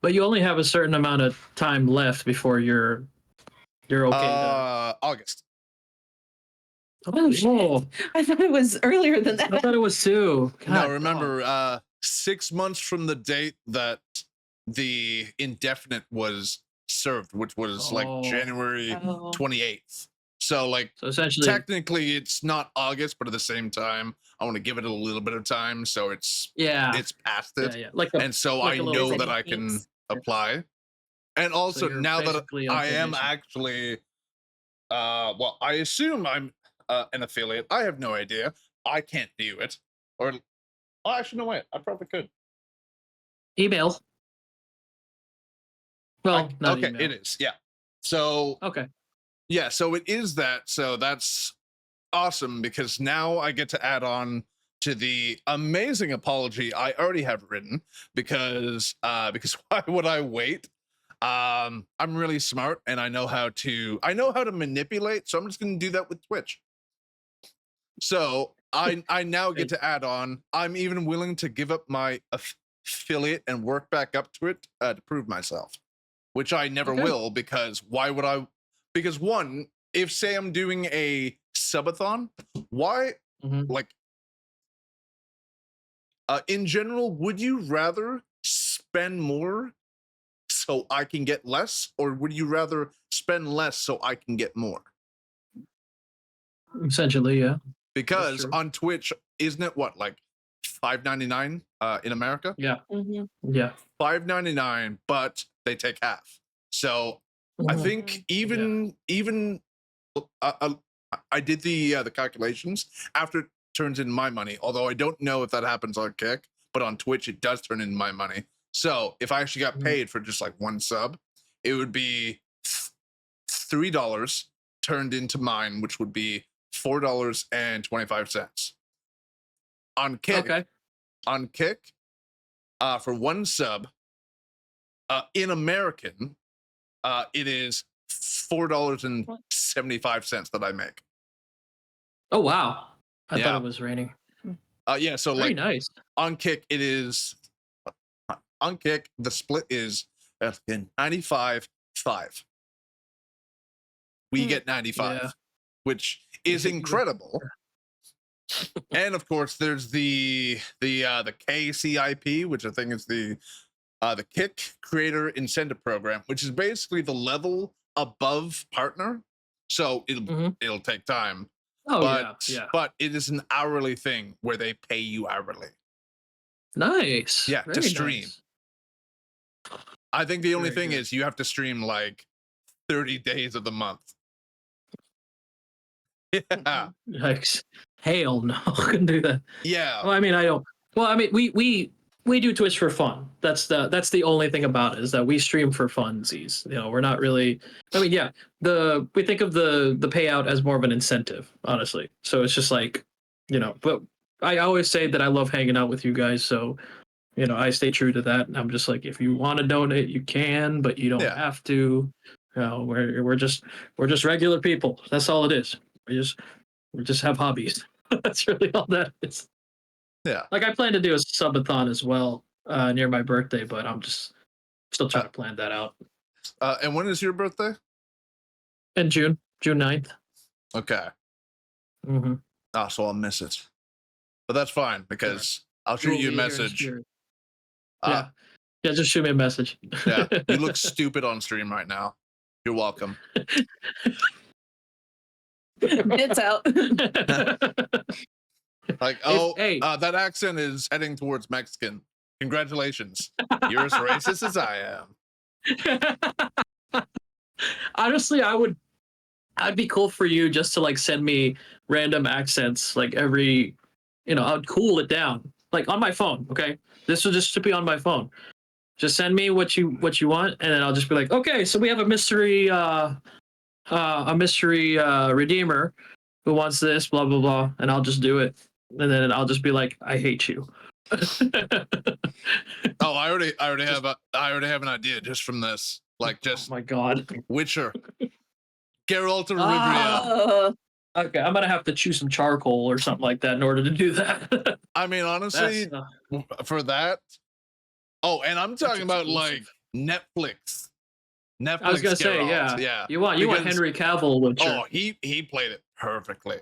But you only have a certain amount of time left before you're okay. August. Oh, shit. I thought it was earlier than I that. thought it was 2. No, remember, 6 months from the date that the indefinite was served, which was like January 28th. So like So essentially, technically it's not August, but at the same time, I want to give it a little bit of time so it's past it. yeah. Like And so like I a little know that bit. I can apply. And also you're now that basically on I am probation. actually well, I assume I'm an affiliate. I have no idea. I can't do it. Or actually no wait, I probably could. Email. Well, not okay, email. it is. Yeah. So Okay. yeah, so it is that. So that's awesome because now I get to add on to the amazing apology I already have written because why would I wait? I'm really smart and I know how to manipulate, so I'm just going to do that with Twitch. So I now get to add on. I'm even willing to give up my affiliate and work back up to it to prove myself, which I never will because why would I? Because one, if say I'm doing a subathon, why like in general, would you rather spend more so I can get less, or would you rather spend less so I can get more? Essentially, yeah. Because on Twitch, isn't it what like $5.99 in America? Yeah. Yeah. $5.99, but they take half. So I think even I did the calculations after it turns in my money. Although I don't know if that happens on Kick, but on Twitch it does turn in my money. So if I actually got paid for just like one sub, it would be $3 turned into mine, which would be $4.25 on Kick. Okay. On Kick, for one sub, in American, it is $4.75 that I make. Oh wow! I Yeah. thought it was raining. Yeah. So Very like nice. on Kick, it is on Kick. The split is 95-5. We get 95, which is incredible. And of course, there's the KCIP, which I think is the Kick Creator Incentive Program, which is basically the level above partner. So it'll take time. Oh but yeah. But it is an hourly thing where they pay you hourly. Nice. Yeah, Very to stream. Nice. I think the only thing is you have to stream like 30 days of the month. Yeah. Yikes. Hell no, I couldn't do that. Yeah. Well, I mean, I don't. Well, I mean, we do Twitch for fun. That's the only thing about it is that we stream for funsies. You know, we're not really. I mean, yeah, we think of the payout as more of an incentive, honestly. So it's just like, you know, but I always say that I love hanging out with you guys, so you know, I stay true to that. And I'm just like, if you want to donate, you can, but you don't have to. You know, we're just regular people. That's all it is. We just have hobbies. That's really all that is. Yeah. Like I plan to do a subathon as well near my birthday, but I'm just still trying to plan that out. And when is your birthday? In June 9th. Okay. Mm-hmm. Oh, so I'll miss it. But that's fine because I'll shoot you a message. Yeah, just shoot me a message. Yeah, you look stupid on stream right now. You're welcome. It's out. Like, that accent is heading towards Mexican. Congratulations. You're as racist as I am. Honestly, I'd be cool for you just to like send me random accents like every, you know, I'd cool it down like on my phone. Okay, this will just be on my phone. Just send me what you want, and then I'll just be like, okay, so we have a mystery redeemer who wants this, blah blah blah, and I'll just do it. and then I'll just be like, I hate you. Oh, I already have an idea just from this. Like, just oh my god. Witcher, Geralt of Rivia. Uh, Okay, I'm gonna have to chew some charcoal or something like that in order to do that. I mean, honestly, That's, for that. Oh, and I'm talking about like exclusive. Netflix. I was gonna say, Geralt, yeah. You want Henry Cavill Witcher. Oh, he played it perfectly.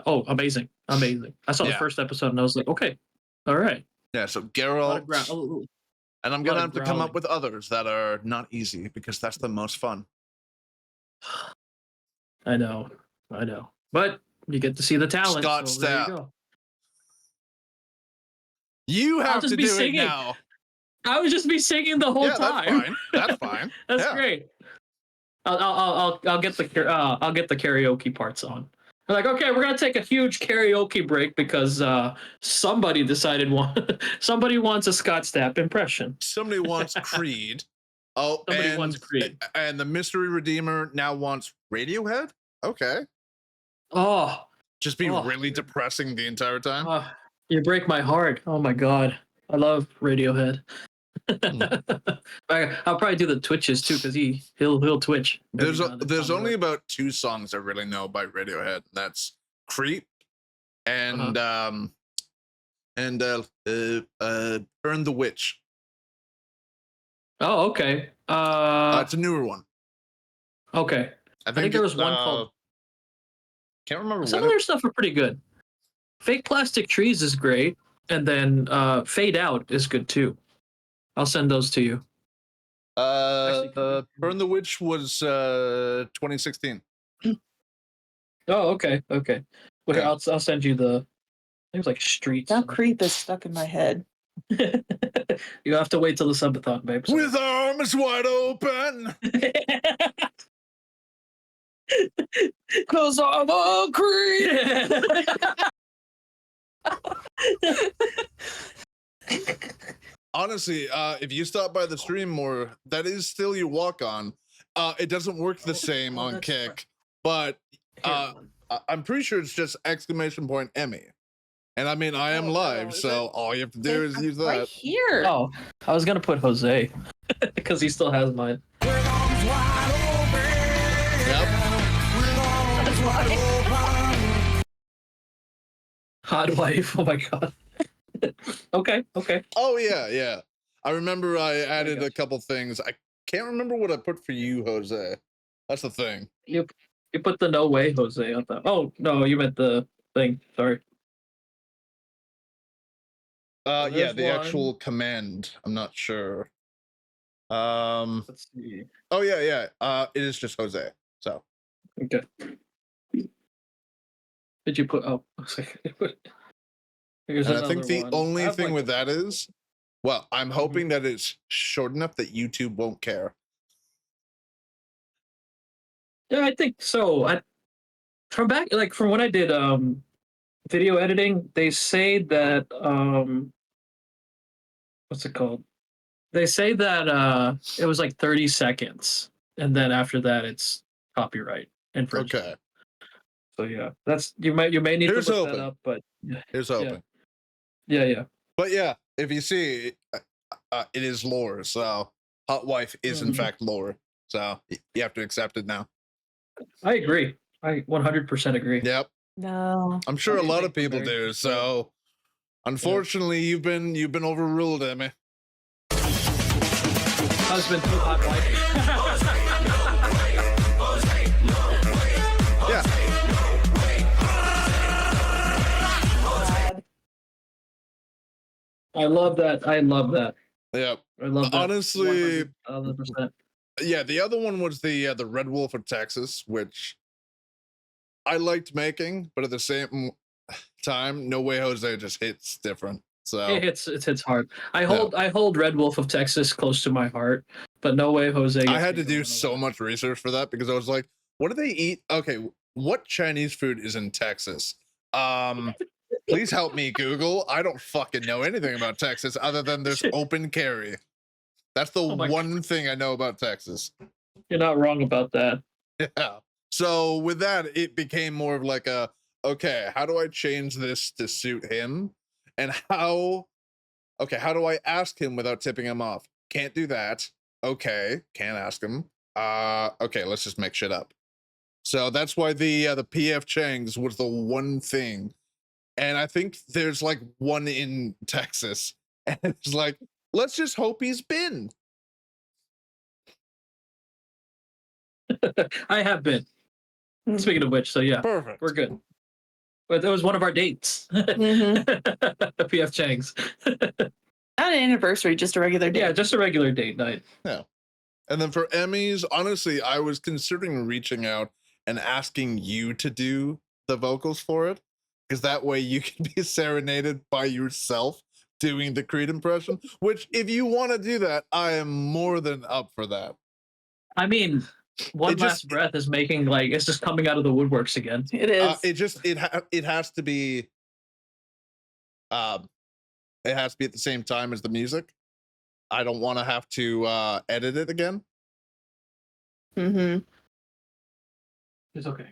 Oh, amazing. Amazing. I saw the Yeah. first episode and I was like, okay, all right. Yeah, so A lot Geralt, of gra- and I'm lot gonna of have to come growling. up with others that are not easy because that's the most fun. I know. But you get to see the talent. Scott so there you Stapp. go. You have just to be do singing. it now. I would just be singing the whole Yeah, time. that's fine. That's fine. That's Yeah. great. I'll get the karaoke parts on. We're like, okay, we're gonna take a huge karaoke break because somebody decided somebody wants a Scott Stapp impression. Somebody wants Creed. Oh, Somebody wants Creed. And the Mystery Redeemer now wants Radiohead. Okay, Oh, just be really depressing the entire time. you break my heart. Oh my god, I love Radiohead. I'll probably do the twitches too because he'll twitch. There's only about 2 songs I really know by Radiohead. That's Creep and Burn the Witch. Oh, okay. It's a newer one. Okay. I think there was one called. Can't remember. Some of their stuff are pretty good. Fake Plastic Trees is great, and then Fade Out is good too. I'll send those to you. Burn the Witch was 2016. Oh, okay. Okay. Well, Yeah. I'll send you the. I think it's like Streets. Now Creep is stuck in my head. You have to wait till the subathon, babe. So. With arms wide open. Cause I'm a Creep. Honestly, if you stop by the stream more, that is still your walk on. It doesn't work the same on Kick, but I'm pretty sure it's just ! Emmy. And I mean, I am live, so all you have to do is use that. Right here. Oh, I was gonna put Jose because he still has mine. Yep. Hot wife. Oh my god. Okay. Oh yeah. I remember I added a couple things. I can't remember what I put for you, Jose. That's the thing. You put the no way Jose on top. Oh no, you meant the thing. Sorry. Yeah, the actual command. I'm not sure. Let's see. Oh yeah. It is just Jose. So. Okay. Did you put? Oh, here's and another I think the one. only thing with that is, well, I'm hoping that it's short enough that YouTube won't care. Yeah, I think so. From when I did video editing, they say that what's it called? They say that it was like 30 seconds, and then after that, it's copyright infringement. Okay. So yeah, that's you may need Here's to look hoping. that up, but Here's hoping. Yeah. But yeah, if you see, it is lore. So Hot Wife is in fact lore. So you have to accept it now. I agree. I 100% agree. Yep. No. I'm sure a lot of people do. So unfortunately, you've been overruled, Emmy. Husband to Hot Wife. Yeah. I love that. Yep. I love that. Honestly, 100%. Yeah, the other one was the Red Wolf of Texas, which I liked making, but at the same time, No Way Jose just hits different. So it hits hard. I hold Red Wolf of Texas close to my heart, but No Way Jose. I had to do so much research for that because I was like, what do they eat? Okay, what Chinese food is in Texas? Please help me, Google. I don't fucking know anything about Texas other than there's open carry. That's the one thing I know about Texas. You're not wrong about that. Yeah. So with that, it became more of like a okay, how do I change this to suit him? And how do I ask him without tipping him off? Can't do that. Okay, can't ask him. Okay, let's just make shit up. So that's why the PF Chang's was the one thing. And I think there's like one in Texas. And it's like, let's just hope he's been. I have been. Speaking of which, so yeah, Perfect. we're good. But that was one of our dates. PF Chang's. Not an anniversary, just a regular day. Yeah, just a regular date night. Yeah. And then for Emmys, honestly, I was considering reaching out and asking you to do the vocals for it, because that way you can be serenaded by yourself doing the Creed impression, which if you want to do that, I am more than up for that. I mean, One Last Breath is making, like, it's just coming out of the woodworks again. It is. It has to be it has to be at the same time as the music. I don't want to have to edit it again. Mm-hmm. It's okay.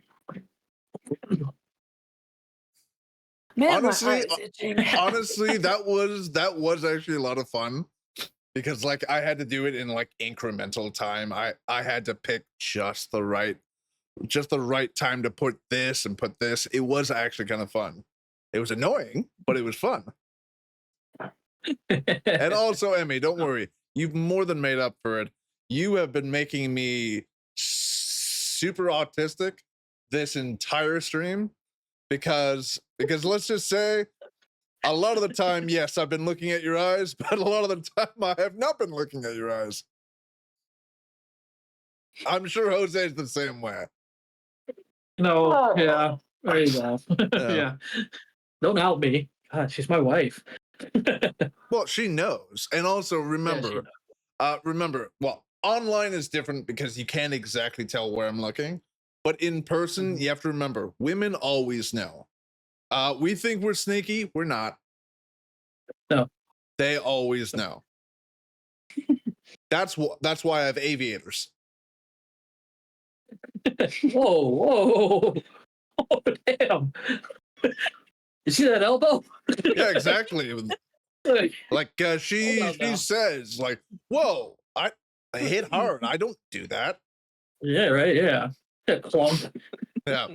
Man, Honestly, my eyes itching. honestly, that was actually a lot of fun, because like I had to do it in like incremental time. I had to pick just the right time to put this and put this. It was actually kind of fun. It was annoying, but it was fun. And also, Emmy, don't worry, you've more than made up for it. You have been making me super autistic this entire stream, because let's just say, a lot of the time, yes, I've been looking at your eyes, but a lot of the time I have not been looking at your eyes. I'm sure Jose's the same way. No, yeah. There you go. Yeah. Yeah. Don't out me. God, she's my wife. Well, she knows. And also remember, well, online is different because you can't exactly tell where I'm looking. But in person, you have to remember, women always know. We think we're sneaky. We're not. No. They always know. That's why I have aviators. Whoa. Oh, damn. You see that elbow? Yeah, exactly. Like she says, like, whoa, I hit hard. I don't do that. Yeah, right. Yeah. Clunk. Yeah.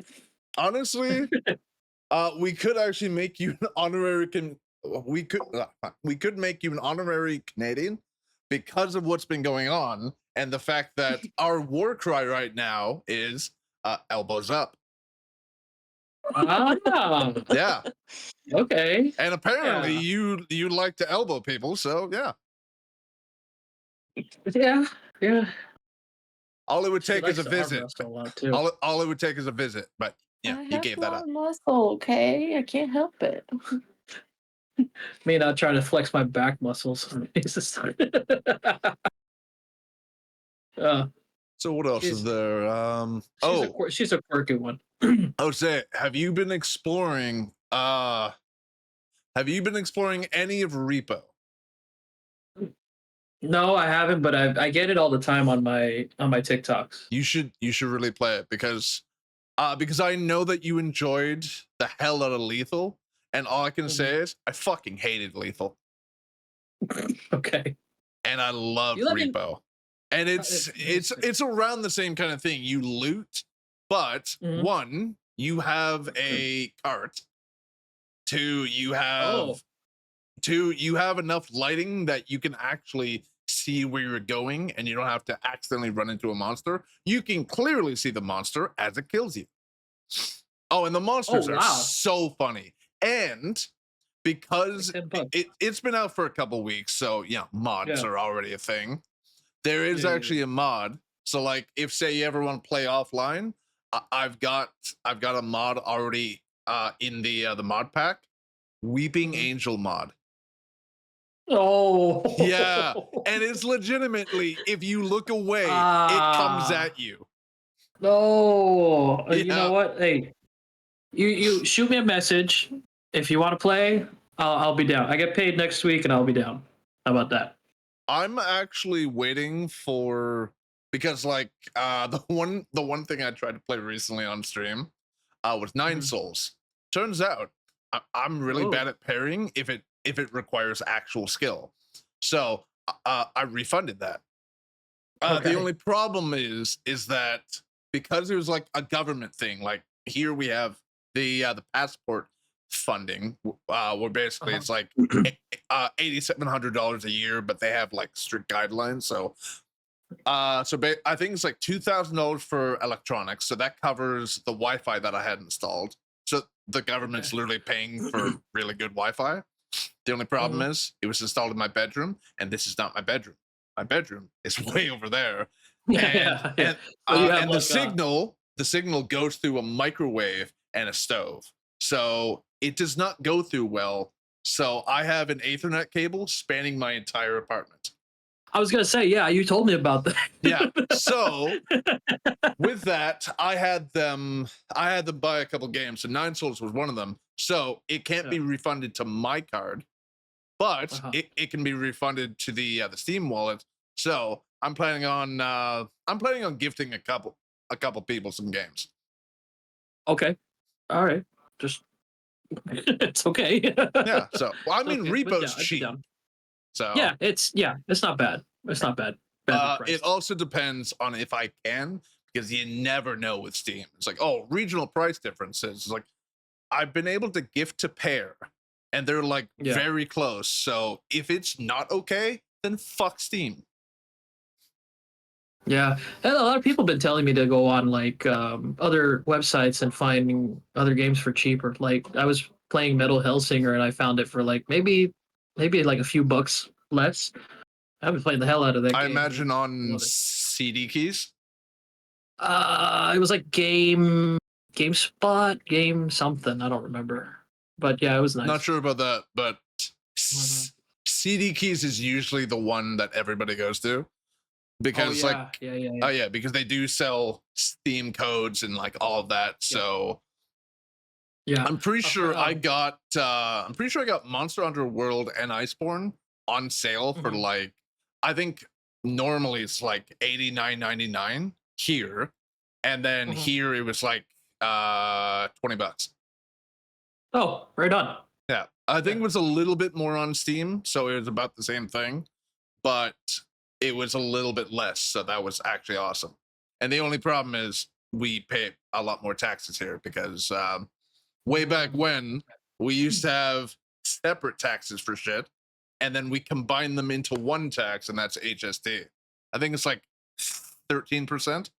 Honestly, we could actually make you an honorary we could make you an honorary Canadian because of what's been going on and the fact that our war cry right now is elbows up. Ah, Yeah. okay. And apparently Yeah. you like to elbow people, so yeah. Yeah. All it would take is a She likes to arm visit. wrestle a lot, too. All it would take is a visit, but yeah, you gave that up. Muscle, okay? I can't help it. Me not trying to flex my back muscles. So what else is there? She's a quirky one. Jose, have you been exploring any of Repo? No, I haven't, but I get it all the time on my TikToks. You should really play it, because I know that you enjoyed the hell out of Lethal, and all I can say is I fucking hated Lethal. Okay. And I love Repo. And it's around the same kind of thing. You loot, but one, you have a cart. Two, you have enough lighting that you can actually see where you're going, and you don't have to accidentally run into a monster. You can clearly see the monster as it kills you. Oh, and the monsters are so funny. And because it's been out for a couple weeks, so mods are already a thing. There is actually a mod. So like, if say you ever want to play offline, I've got a mod already in the mod pack. Weeping Angel mod. Oh. Yeah. And it's legitimately, if you look away, it comes at you. No. You know what? Hey, you shoot me a message. If you want to play, I'll be down. I get paid next week and I'll be down. How about that? I'm actually waiting for, because like the one thing I tried to play recently on stream was 9 Souls. turns out I'm really Oh. bad at pairing if it requires actual skill. So I refunded that. Okay. The only problem is that because it was like a government thing, like here we have the passport funding, where basically Uh-huh. it's like $8,700 a year, but they have like strict guidelines. So I think it's like $2,000 for electronics, so that covers the Wi-Fi that I had installed. So the government's literally paying for really good Wi-Fi. The only problem is it was installed in my bedroom, and this is not my bedroom. My bedroom is way over there, Yeah. and So you have and like the signal goes through a microwave and a stove, so it does not go through well. So I have an Ethernet cable spanning my entire apartment. I was gonna say, yeah, you told me about that. Yeah. So with that, I had them buy a couple games, and Nine Souls was one of them. So it can't be refunded to my card, but it can be refunded to the Steam wallet. So I'm planning on gifting a couple people some games. Okay. All right. Just it's okay. Yeah. So well, I mean, okay, but Repo's I'd be cheap. down. So It's not bad. It's not bad. Badly priced. it also depends on if I can, because you never know with Steam. It's like, oh, regional price differences. It's like I've been able to gift to pair, and they're like very close. So if it's not okay, then fuck Steam. Yeah, and a lot of people have been telling me to go on like other websites and finding other games for cheaper. Like I was playing Metal Hellsinger and I found it for like maybe like a few bucks less. I've been playing the hell out of that game. I imagine on Love it. CD keys. It was like GameSpot, Game something. I don't remember, but yeah, it was nice. Not sure about that, but Mhm. CD keys is usually the one that everybody goes to because because they do sell Steam codes and like all of that. So yeah, I'm pretty sure I got Monster Hunter World and Iceborne on sale for like, I think normally it's like $89.99 here, and then here it was like $20. Oh, right on. Yeah, I think it was a little bit more on Steam, so it was about the same thing, but it was a little bit less, so that was actually awesome. And the only problem is we pay a lot more taxes here because way back when we used to have separate taxes for shit, and then we combine them into one tax, and that's HST. I think it's like 13%.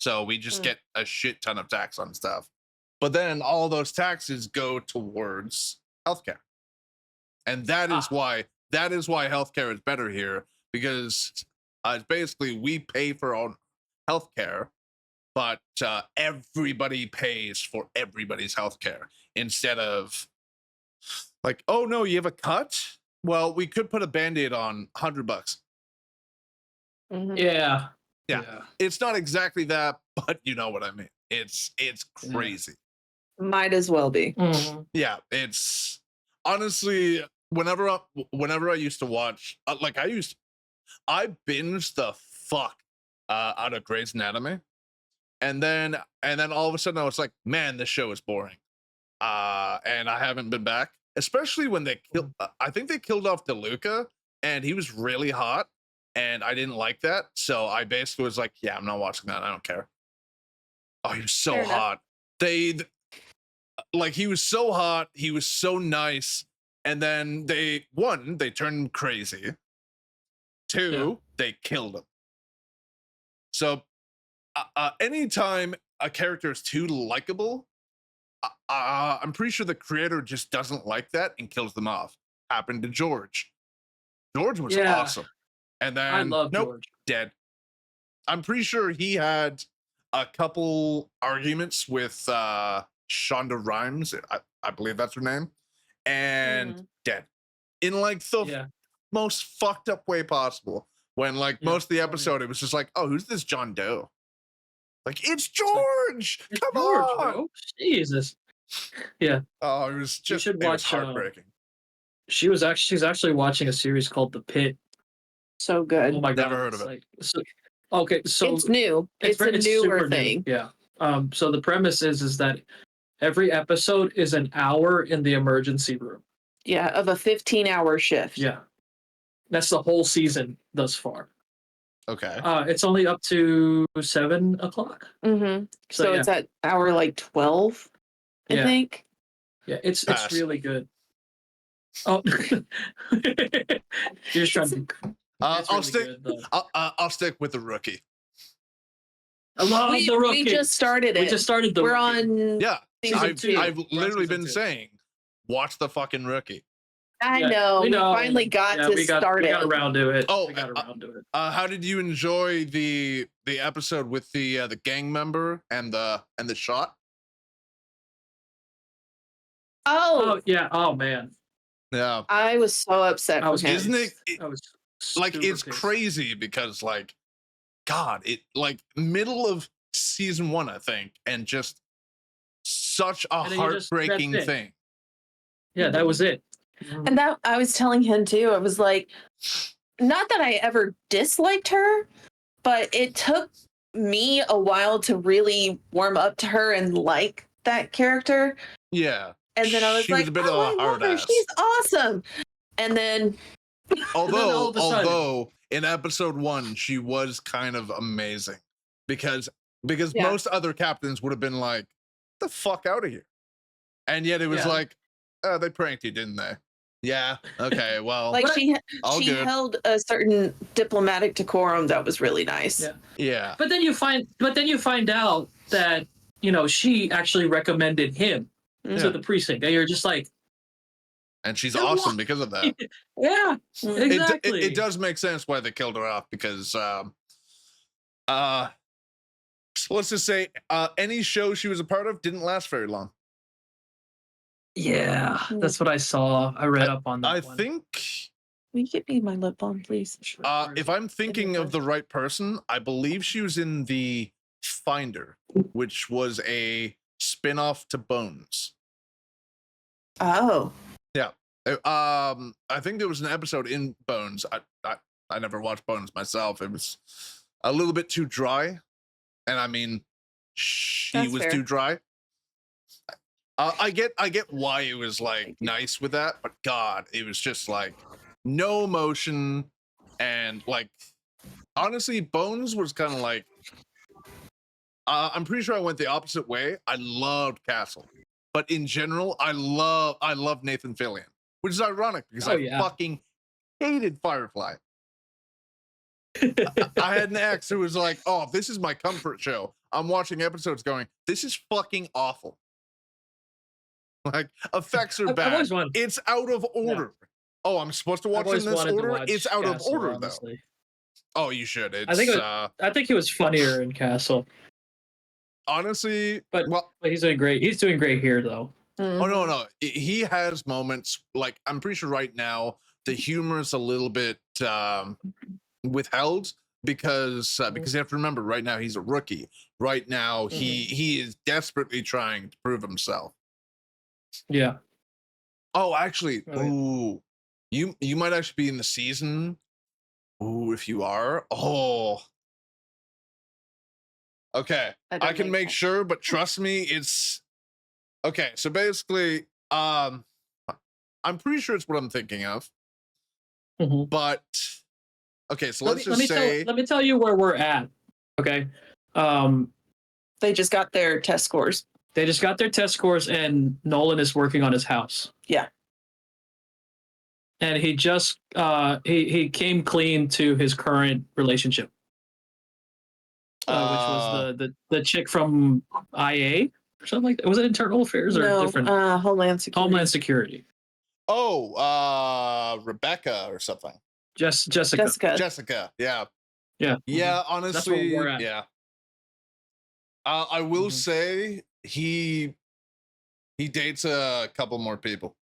So we just get a shit ton of tax on stuff. But then all those taxes go towards healthcare. And that is why healthcare is better here, because basically we pay for our own healthcare, but everybody pays for everybody's healthcare instead of like, oh no, you have a cut? Well, we could put a band-aid on $100. Yeah. Yeah. It's not exactly that, but you know what I mean. It's crazy. Might as well be. Yeah, it's honestly whenever I used to watch I binged the fuck out of Grey's Anatomy, and then all of a sudden I was like, man, this show is boring, and I haven't been back. Especially when they killed, I think they killed off DeLuca, and he was really hot, and I didn't like that. So I basically was like, yeah, I'm not watching that. I don't care. Oh, he was so hot. He was so hot. He was so nice. And then they turned him crazy. Two, they killed him. So anytime a character is too likable, I'm pretty sure the creator just doesn't like that and kills them off. Happened to George. George was awesome. And then I love George. Dead. I'm pretty sure he had a couple arguments with Shonda Rhimes. I believe that's her name. And dead. In like the most fucked up way possible. When like most of the episode, it was just like, oh, who's this John Doe? Like, it's George! Come on! Bro. Jesus. Yeah. Oh, it was just heartbreaking. She's actually watching a series called The Pit. So good. Oh my god. Never heard of it. So it's new. It's a newer thing. Yeah. So the premise is that every episode is an hour in the emergency room. Yeah, of a 15-hour shift. Yeah. That's the whole season thus far. Okay. It's only up to 7 o'clock. Mm-hmm. So yeah. it's at hour like 12, I Yeah. think. Yeah, it's Pass. really good. Oh, you're just trying to. I'll stick with the Rookie. I love the Rookie. We just started it. We just started the We're Rookie. on. Yeah, season 2. I've literally season been 2. saying, watch the fucking Rookie. I Yeah, know. we know. We finally got to start we it. got around to it. Oh, we got around to it. How did you enjoy the episode with the gang member and the shot? Oh, yeah. Oh man. Yeah, I was so upset. I was for him. isn't it? I was Like super it's pissed. crazy because like, God, it like middle of season 1, I think, and just such a And then you just- heartbreaking that's it. thing. Yeah, that was it. And that I was telling him too. I was like, not that I ever disliked her, but it took me a while to really warm up to her and like that character. Yeah. And then I was She was like, a bit oh, of a I love hard her. ass. She's awesome. And then Although, all of a sudden- although in episode 1 she was kind of amazing because Yeah. most other captains would have been like, the fuck out of here, and yet it was Yeah. like, oh, they pranked you, didn't they? Yeah. Okay. Well. like she all good. held a certain diplomatic decorum that was really nice. Yeah. Yeah. But then you find out that she actually recommended him Mhm. to the precinct, and you're just like, And she's You're awesome what? because of that. yeah, Mhm. exactly. It does make sense why they killed her off because so let's just say any show she was a part of didn't last very long. Yeah, that's what I saw. I read up on that I one. think Will you get me my lip balm, please? if I'm thinking of the right person, I believe she was in the Finder, which was a spin-off to Bones. Oh. I think there was an episode in Bones. I never watched Bones myself. It was a little bit too dry, and I mean, she That's was fair. too dry. I get why it was like nice with that, but God, it was just like no emotion, and like honestly, Bones was kind of like. I'm pretty sure I went the opposite way. I loved Castle, but in general, I love Nathan Fillion, which is ironic because I fucking hated Firefly. I had an ex who was like, "Oh, this is my comfort show." I'm watching episodes, going, "This is fucking awful." Like effects are bad. It's out of order. Yeah. Oh, I'm supposed to watch in this order. It's out of order honestly. Though. Oh, you should. It's, I think he was funnier in Castle. Honestly, but he's doing great. He's doing great here, though. Mm-hmm. Oh no, he has moments like I'm pretty sure right now the humor is a little bit withheld because you have to remember right now he's a rookie. Right now he is desperately trying to prove himself. Yeah. Oh, actually, ooh, you might actually be in the season. Ooh, if you are, okay, I can make sure, but trust me, it's okay. So basically, I'm pretty sure it's what I'm thinking of. Mm-hmm. But okay, so let me tell you where we're at. Okay, they just got their test scores. They just got their test scores, and Nolan is working on his house. Yeah. And he just he came clean to his current relationship, which was the chick from IA or something like that. Was it Internal Affairs or different? Homeland Security. Homeland Security. Oh, Rebecca or something. Jessica. Yeah. Yeah. Yeah. Honestly, that's where we're at. Yeah. I will say he dates a couple more people.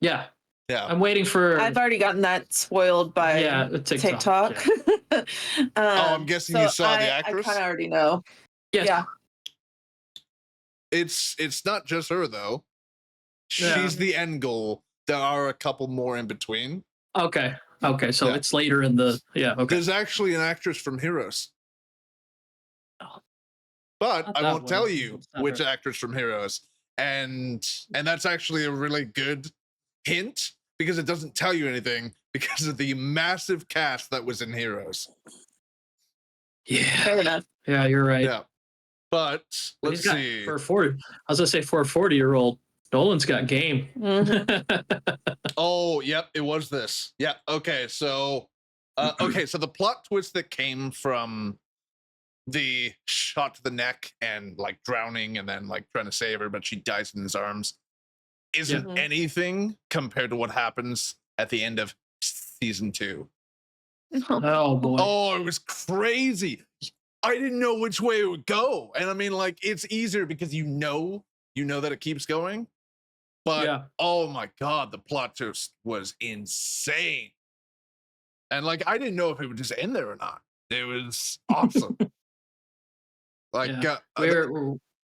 Yeah. Yeah. I'm waiting for. I've already gotten that spoiled by TikTok. Yeah. I'm guessing you saw the actress. I kind of already know. Yes. Yeah. It's not just her though. She's the end goal. There are a couple more in between. Okay. So it's later in the Okay. There's actually an actress from Heroes. But I won't tell you which actress from Heroes and that's actually a really good hint because it doesn't tell you anything because of the massive cast that was in Heroes. Yeah. Fair enough. Yeah, you're right. Yeah, but But let's he's got see. for a 40. I was gonna say for a 40-year-old, Nolan's got game. Oh, yep, it was this. Yeah. Okay, so so the plot twist that came from the shot to the neck and like drowning and then like trying to save her, but she dies in his arms isn't Yeah. anything compared to what happens at the end of season 2. Oh boy. Oh, it was crazy. I didn't know which way it would go. And I mean, like, it's easier because you know that it keeps going. But Yeah. oh my god, the plot twist was insane. And like I didn't know if it would just end there or not. It was awesome. Like Yeah. We're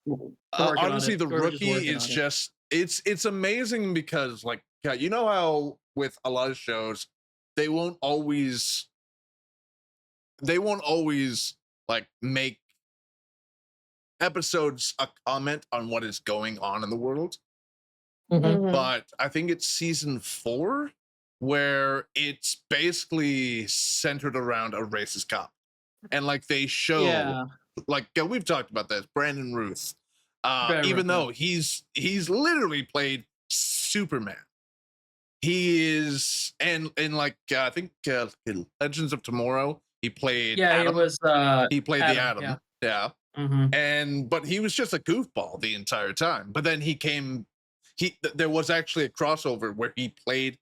working on honestly, it. the We're just rookie working is on it. just it's amazing because like you know how with a lot of shows they won't always like make episodes a comment on what is going on in the world. Mhm. But I think it's season 4 where it's basically centered around a racist cop. And like they show Yeah. like we've talked about this, Brandon Ruth. Brandon Even Ruth, though he's literally played Superman. He is and like I think Legends of Tomorrow, he played Yeah, Adam. it was He played the Atom. Yeah. Yeah. Mhm. But he was just a goofball the entire time. But then there was actually a crossover where he played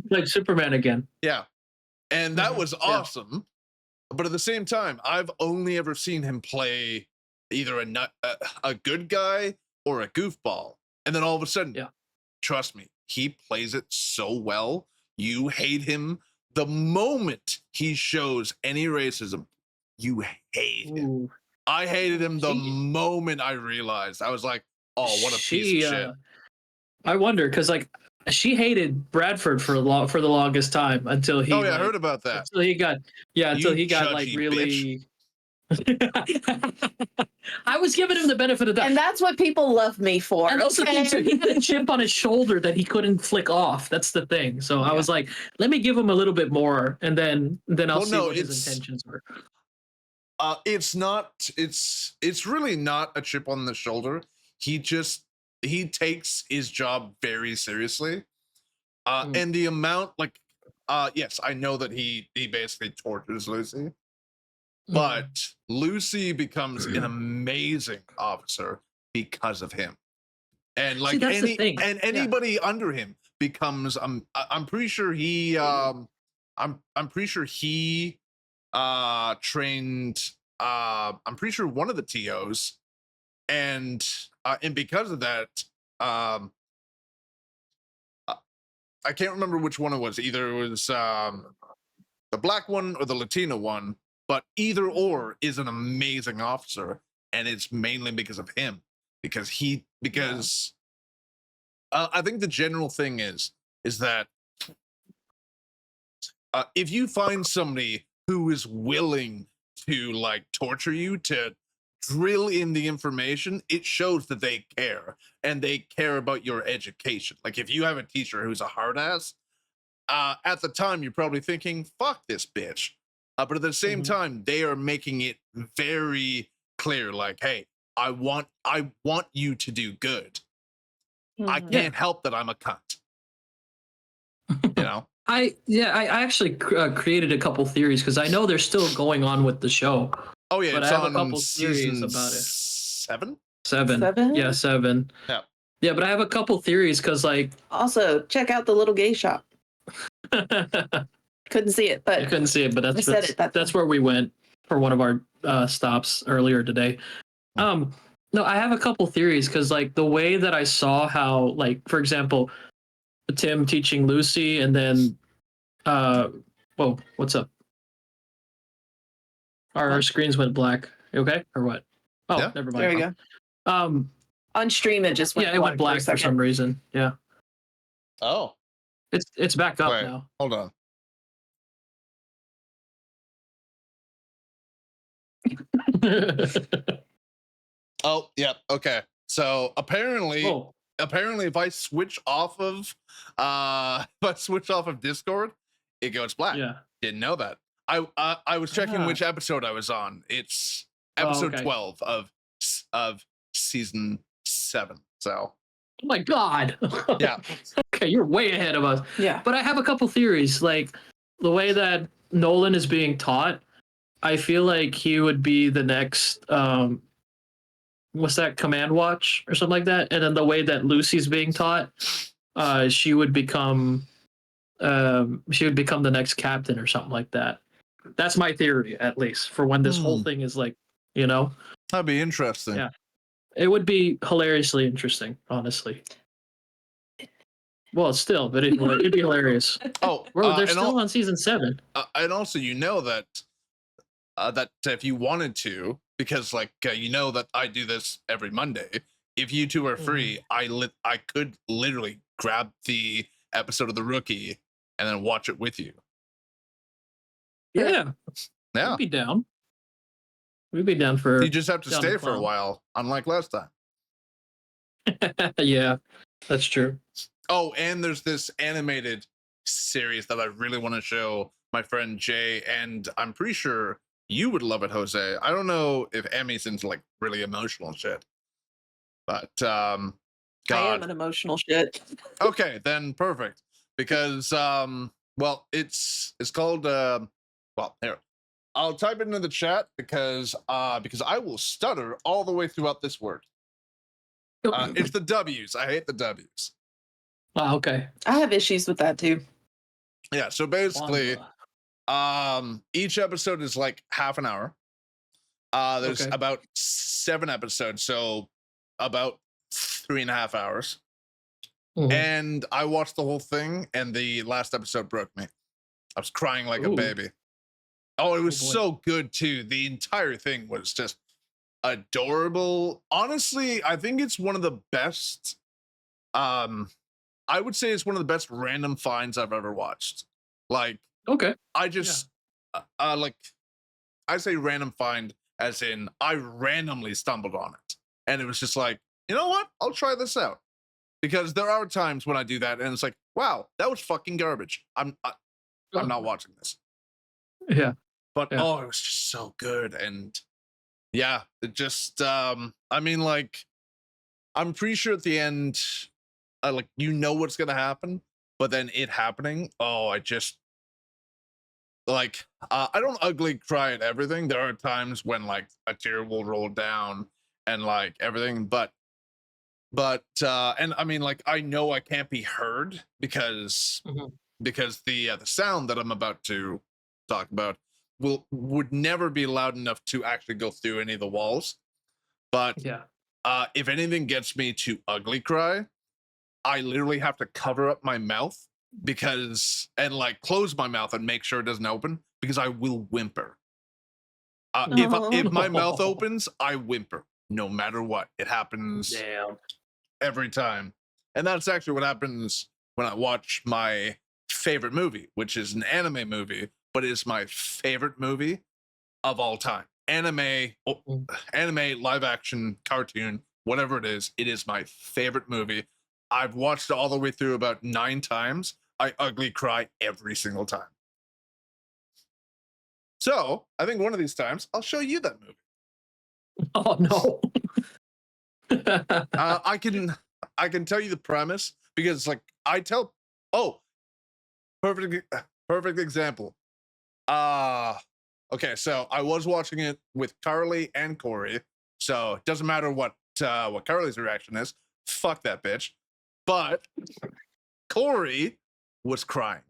Like Superman again. yeah. And that was Yeah. awesome. But at the same time, I've only ever seen him play either a good guy or a goofball. And then all of a sudden, Yeah. trust me, he plays it so well. You hate him the moment he shows any racism. You hate him. Ooh. I hated him the She- moment I realized. I was like, oh, what a piece of shit. I wonder because like she hated Bradford for the longest time until he. Oh yeah, I like, heard about that. Until he got until You he got like judgy really. I was giving him the benefit of that. And that's what people love me for. And also, okay? he had a chip on his shoulder that he couldn't flick off. That's the thing. So I was like, let me give him a little bit more, and then I'll see what his intentions were. It's not. It's really not a chip on the shoulder. He takes his job very seriously. And the amount, like, yes, I know that he basically tortures Lucy, but Lucy becomes an amazing officer because of him. And like anybody under him becomes I'm pretty sure he I'm pretty sure he trained I'm pretty sure one of the TOs and because of that I can't remember which one it was. Either it was the black one or the Latino one, but either or is an amazing officer, and it's mainly because of him. Because I think the general thing is that if you find somebody who is willing to like torture you to drill in the information, it shows that they care and they care about your education. Like if you have a teacher who's a hard ass, at the time you're probably thinking, fuck this bitch. But at the same time, they are making it very clear, like, hey, I want you to do good. I can't help that I'm a cunt. You know? I actually created a couple theories because I know they're still going on with the show. Oh yeah, but it's I have on a couple theories season about it. 7? 7. Yeah, 7. Yeah. Yeah, but I have a couple theories because like Also, check out the little gay shop. Couldn't see it, but I couldn't see it, but that's where where we went for one of our stops earlier today. No, I have a couple theories because like the way that I saw how like for example, Tim teaching Lucy and then whoa, what's up? Our screens went black. You okay or what? Oh, Yeah. never mind. There we go. On stream, it just went yeah, it went black for some reason. Yeah. Oh. It's back up Wait, now. hold on. Oh, yeah, okay. So apparently, Oh, if I switch off of Discord, it goes black. yeah. Didn't know that. I was checking Ah. which episode I was on. It's Oh, episode okay. 12 of season 7. So Oh my god. yeah. Okay, you're way ahead of us. Yeah. But I have a couple theories. Like the way that Nolan is being taught, I feel like he would be the next what's that, Command Watch or something like that. And then the way that Lucy's being taught, she would become the next captain or something like that. That's my theory, at least, for when this whole thing is like, you know. That'd be interesting. Yeah. It would be hilariously interesting, honestly. Well, still, but it'd be hilarious. Oh, Bro, they're still on season 7. And also, you know that if you wanted to, because like you know that I do this every Monday. If you two are free, I could literally grab the episode of The Rookie and then watch it with you. Yeah. Yeah, We'd be down. We'd be down for. you just have to down stay the for a clown. while, unlike last time. Yeah, that's true. Oh, and there's this animated series that I really want to show my friend Jay, and I'm pretty sure you would love it, Jose. I don't know if Emmy's into like really emotional shit, but I am God. an emotional shit. Okay, then perfect. Because well, it's called well, here. I'll type it into the chat because I will stutter all the way throughout this word. It's the W's. I hate the W's. Oh, okay. I have issues with that too. Yeah, so basically each episode is like half an hour. There's Okay. about 7 episodes, so about 3.5 hours. Mhm. And I watched the whole thing, and the last episode broke me. I was crying like a Ooh. baby. Oh, it was boy. so good too. The entire thing was just adorable. Honestly, I think it's one of the best. I would say it's one of the best random finds I've ever watched. Like, Okay. I just like, I say random find as in I randomly stumbled on it, and it was just like, you know what? I'll try this out. Because there are times when I do that, and it's like, wow, that was fucking garbage. I'm not watching this. Yeah. But Yeah. oh, it was just so good, and yeah, it just I mean, like, I'm pretty sure at the end, like, you know what's gonna happen, but then it happening, oh, I just like I don't ugly cry at everything. There are times when like a tear will roll down and like everything, but and I mean, like, I know I can't be heard because Mhm. the sound that I'm about to talk about would never be loud enough to actually go through any of the walls. But Yeah. if anything gets me to ugly cry, I literally have to cover up my mouth and like close my mouth and make sure it doesn't open because I will whimper. If my mouth opens, I whimper no matter what. It happens Damn. every time. And that's actually what happens when I watch my favorite movie, which is an anime movie, but it's my favorite movie of all time. Anime, live action, cartoon, whatever it is my favorite movie. I've watched it all the way through about 9 times. I ugly cry every single time. So I think one of these times I'll show you that movie. Oh no. I can tell you the premise because like I tell. Oh, perfect example. Okay, so I was watching it with Carly and Corey, so it doesn't matter what Carly's reaction is. Fuck that bitch. But Corey was crying,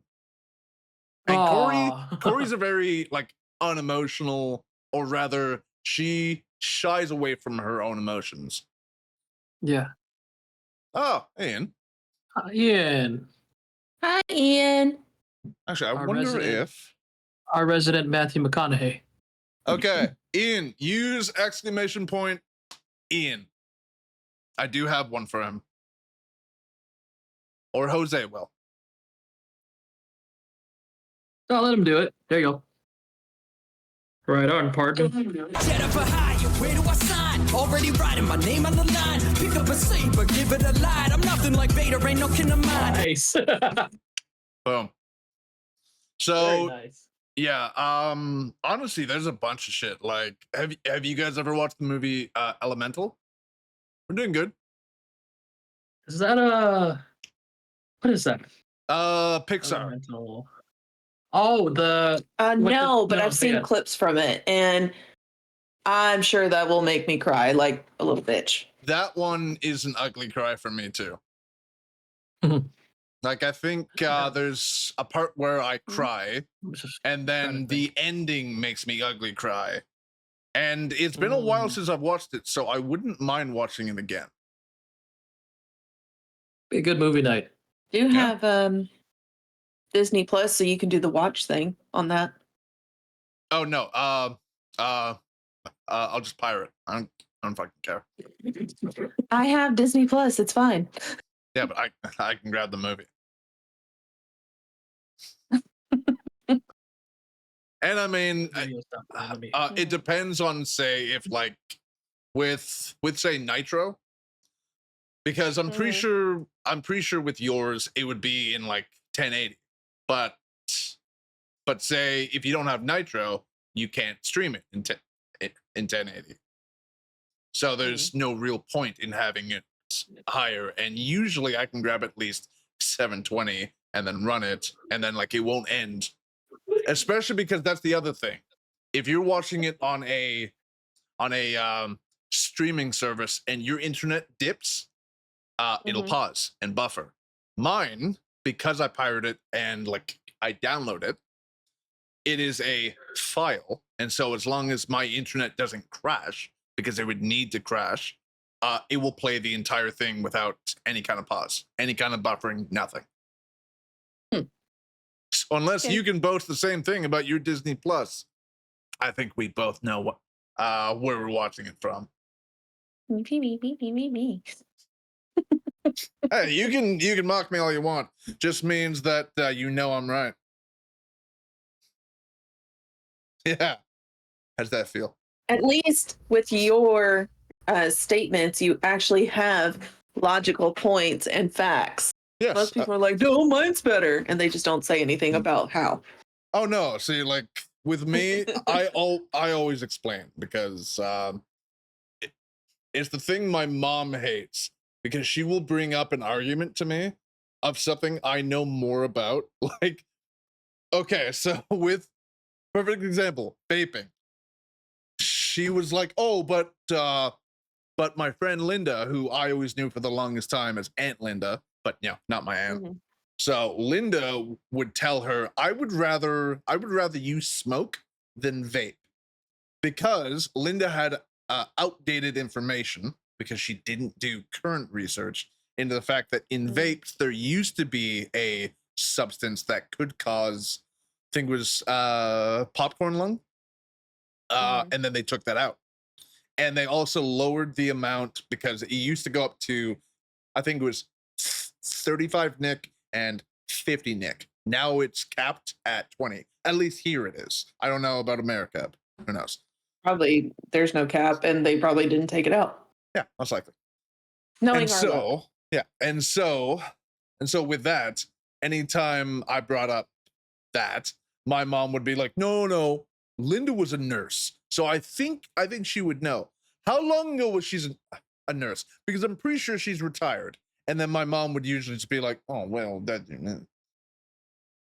and Aw. Corey's a very like unemotional, or rather, she shies away from her own emotions. Yeah. Oh, Ian. Ian, Hi, Ian. Actually, I Our wonder resident- if. our resident Matthew McConaughey. Okay, Ian, use exclamation point Ian. I do have one for him. Or Jose will. Oh, let him do it. There you go. Right on, partner. Set up a high, you Where do I sign? Already writing my name on the line. Pick up a saber, give it a light. I'm nothing like Vader, ain't no kin of mine. Nice. Boom. Very So nice. yeah, honestly, there's a bunch of shit. Like, have you guys ever watched the movie Elemental? We're doing good. Is that what is that? Pixar. Elemental. Oh, the No, but no, I've seen yeah. clips from it, and I'm sure that will make me cry like a little bitch. That one is an ugly cry for me too. Mhm. Like, I think there's a part where I cry, I'm just and trying then to the think. ending makes me ugly cry. And it's been a while since I've watched it, so I wouldn't mind watching it again. Be a good movie night. Do you Yeah. have Disney Plus, so you can do the watch thing on that? Oh no, I'll just pirate. I don't fucking care. I have Disney Plus. It's fine. Yeah, but I can grab the movie. And I mean, Video stuff, let me- it depends on, say, if like with say Nitro, because I'm pretty sure with yours it would be in like 1080, but say if you don't have Nitro, you can't stream it in 1080. So there's no real point in having it higher. And usually I can grab at least 720 and then run it, and then like it won't end. Especially because that's the other thing. If you're watching it on a streaming service and your internet dips, it'll pause and buffer. Mine, because I pirate it and like I download it, it is a file, and so as long as my internet doesn't crash, because it would need to crash, it will play the entire thing without any kind of pause, any kind of buffering, nothing. So unless you can boast the same thing about your Disney Plus, I think we both know what where we're watching it from. Me. Hey, you can mock me all you want. Just means that you know I'm right. Yeah. How's that feel? At least with your statements, you actually have logical points and facts. Yes. Most people are like, "No, mine's better," and they just don't say anything about how. Oh no! See, like with me, I always explain, because it's the thing my mom hates, because she will bring up an argument to me of something I know more about. Like, okay, so with perfect example, vaping. She was like, "Oh, but my friend Linda, who I always knew for the longest time as Aunt Linda, but no, not my aunt." So Linda would tell her, I would rather you smoke than vape, because Linda had outdated information, because she didn't do current research into the fact that in vapes there used to be a substance that could cause, I think it was popcorn lung, and then they took that out, and they also lowered the amount, because it used to go up to, I think it was 35 Nick and 50 Nick. Now it's capped at 20. At least here it is. I don't know about America. Who knows? Probably there's no cap, and they probably didn't take it out. Yeah, most likely. Knowing And our luck. so, yeah, and so with that, anytime I brought up that, my mom would be like, "No, Linda was a nurse, so I think she would know." How long ago was she a nurse? Because I'm pretty sure she's retired. And then my mom would usually just be like, "Oh, well, that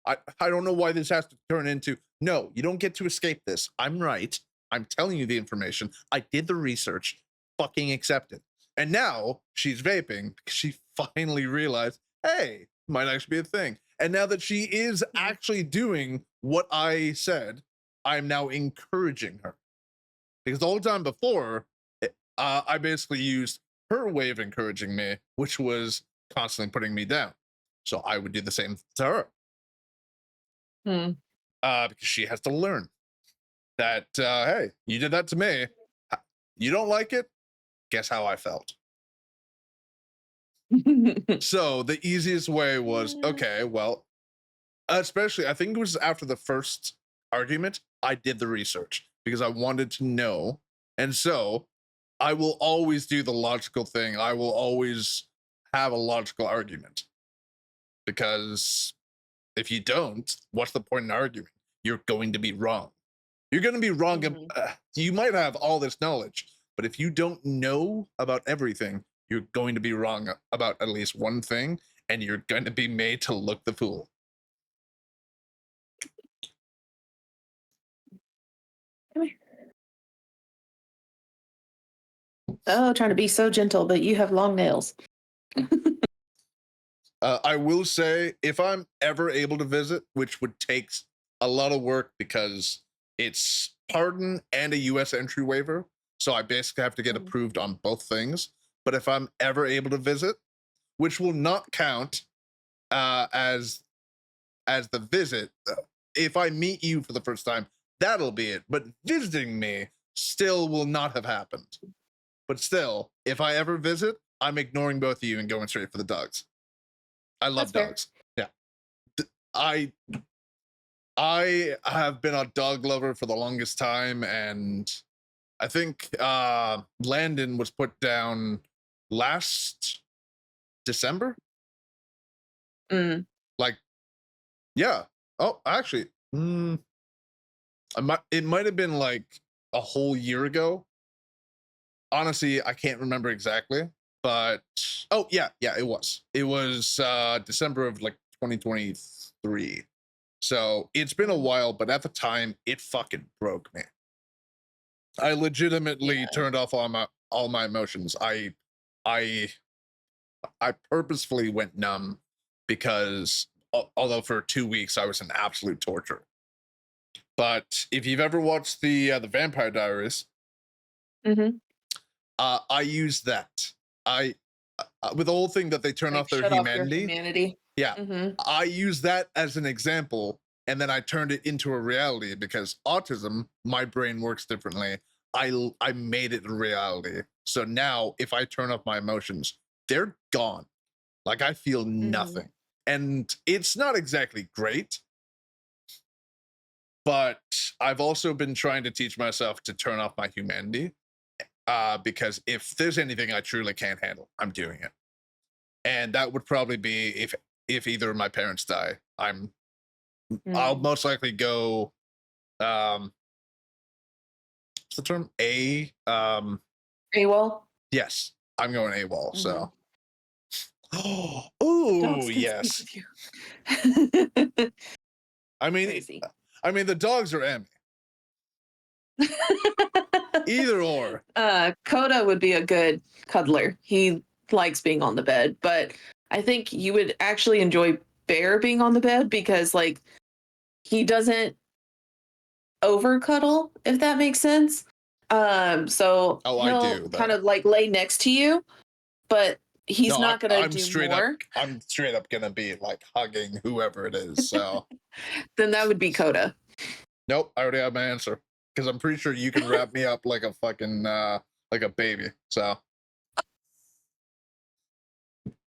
I don't know why this has to turn into, no, you don't get to escape this. I'm right. I'm telling you the information. I did the research. Fucking accept it." And now she's vaping because she finally realized, hey, might actually be a thing. And now that she is actually doing what I said, I'm now encouraging her. Because the whole time before, I basically used her way of encouraging me, which was constantly putting me down. So I would do the same to her. Because she has to learn that, hey, you did that to me. You don't like it? Guess how I felt. So the easiest way was, okay, well, especially, I think it was after the first argument, I did the research because I wanted to know. And so I will always do the logical thing. I will always have a logical argument. Because if you don't, what's the point in arguing? You're going to be wrong. You're going to be wrong. You might have all this knowledge, but if you don't know about everything, you're going to be wrong about at least one thing, and you're going to be made to look the fool. Come here. Oh, trying to be so gentle, but you have long nails. I will say, if I'm ever able to visit, which would take a lot of work because it's pardon and a U.S. entry waiver, so I basically have to get approved on both things. But if I'm ever able to visit, which will not count as the visit, if I meet you for the first time, that'll be it. But visiting me still will not have happened. But still, if I ever visit, I'm ignoring both of you and going straight for the dogs. I love dogs. Yeah. I have been a dog lover for the longest time, and I think Landon was put down last December. Like, yeah. Oh, actually, it might have been like a whole year ago. Honestly, I can't remember exactly, but oh yeah, it was December of like 2023. So it's been a while, but at the time it fucking broke me. I legitimately turned off all my emotions. I purposefully went numb because although for 2 weeks I was in absolute torture. But if you've ever watched the Vampire Diaries, I use that. With the whole thing that they turn Like, off their shut off your humanity. humanity. Yeah, I use that as an example, and then I turned it into a reality because autism, my brain works differently. I made it a reality. So now, if I turn off my emotions, they're gone. Like I feel nothing, and it's not exactly great. But I've also been trying to teach myself to turn off my humanity. Because if there's anything I truly can't handle, I'm doing it. And that would probably be if either of my parents die. I'll most likely go what's the term? AWOL? Yes, I'm going AWOL, so oh yes. I mean Crazy. the dogs are Emmy. Either or. Coda would be a good cuddler. He likes being on the bed, but I think you would actually enjoy Bear being on the bed because like he doesn't over cuddle, if that makes sense. So I he'll do, kind of like lay next to you, but he's not gonna do more. I'm straight up gonna be like hugging whoever it is. So Then that would be Coda. nope, I already have my answer. Because I'm pretty sure you can wrap me up like a fucking like a baby. So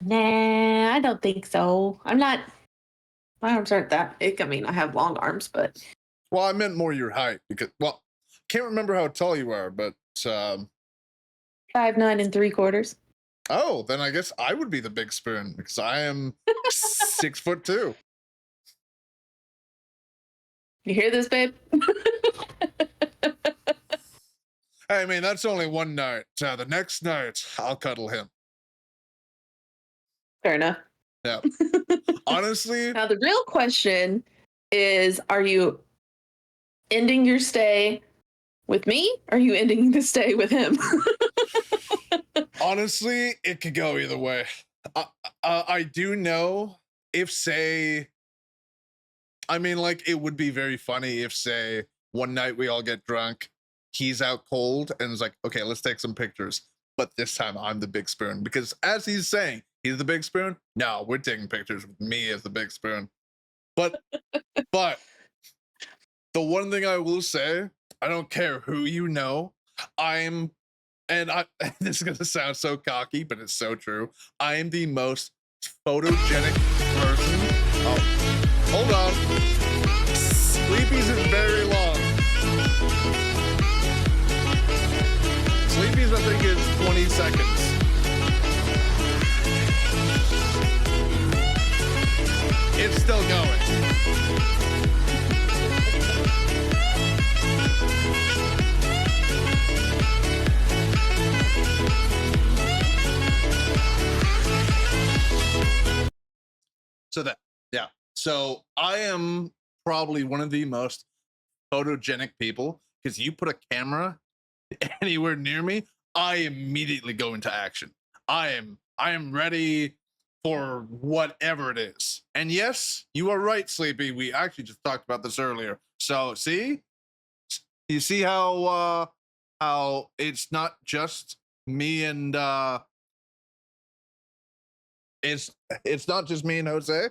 Nah, I don't think so. My arms aren't that big. I mean, I have long arms, but well, I meant more your height because can't remember how tall you are, but 5'9"3/4. oh, then I guess I would be the big spoon because I am 6'2". You hear this, babe? I mean, that's only one night. The next night, I'll cuddle him. Fair enough. Yeah. Honestly, Now the real question is: are you ending your stay with me? Or are you ending the stay with him? honestly, it could go either way. I do know if say, I mean, like it would be very funny if say one night we all get drunk, he's out cold, and it's like, okay, let's take some pictures. But this time I'm the big spoon because as he's saying, he's the big spoon. No, we're taking pictures with me as the big spoon. But the one thing I will say, I don't care who you know, this is gonna sound so cocky, but it's so true. I am the most photogenic person. Oh, hold on. Sleepy's is very long. Sleepy's I think it's 20 seconds. It's still going. So that, yeah. So I am probably one of the most photogenic people because you put a camera anywhere near me, I immediately go into action. I am ready for whatever it is. And yes, you are right, Sleepy. We actually just talked about this earlier. So see, you see how it's not just me and it's not just me and Jose.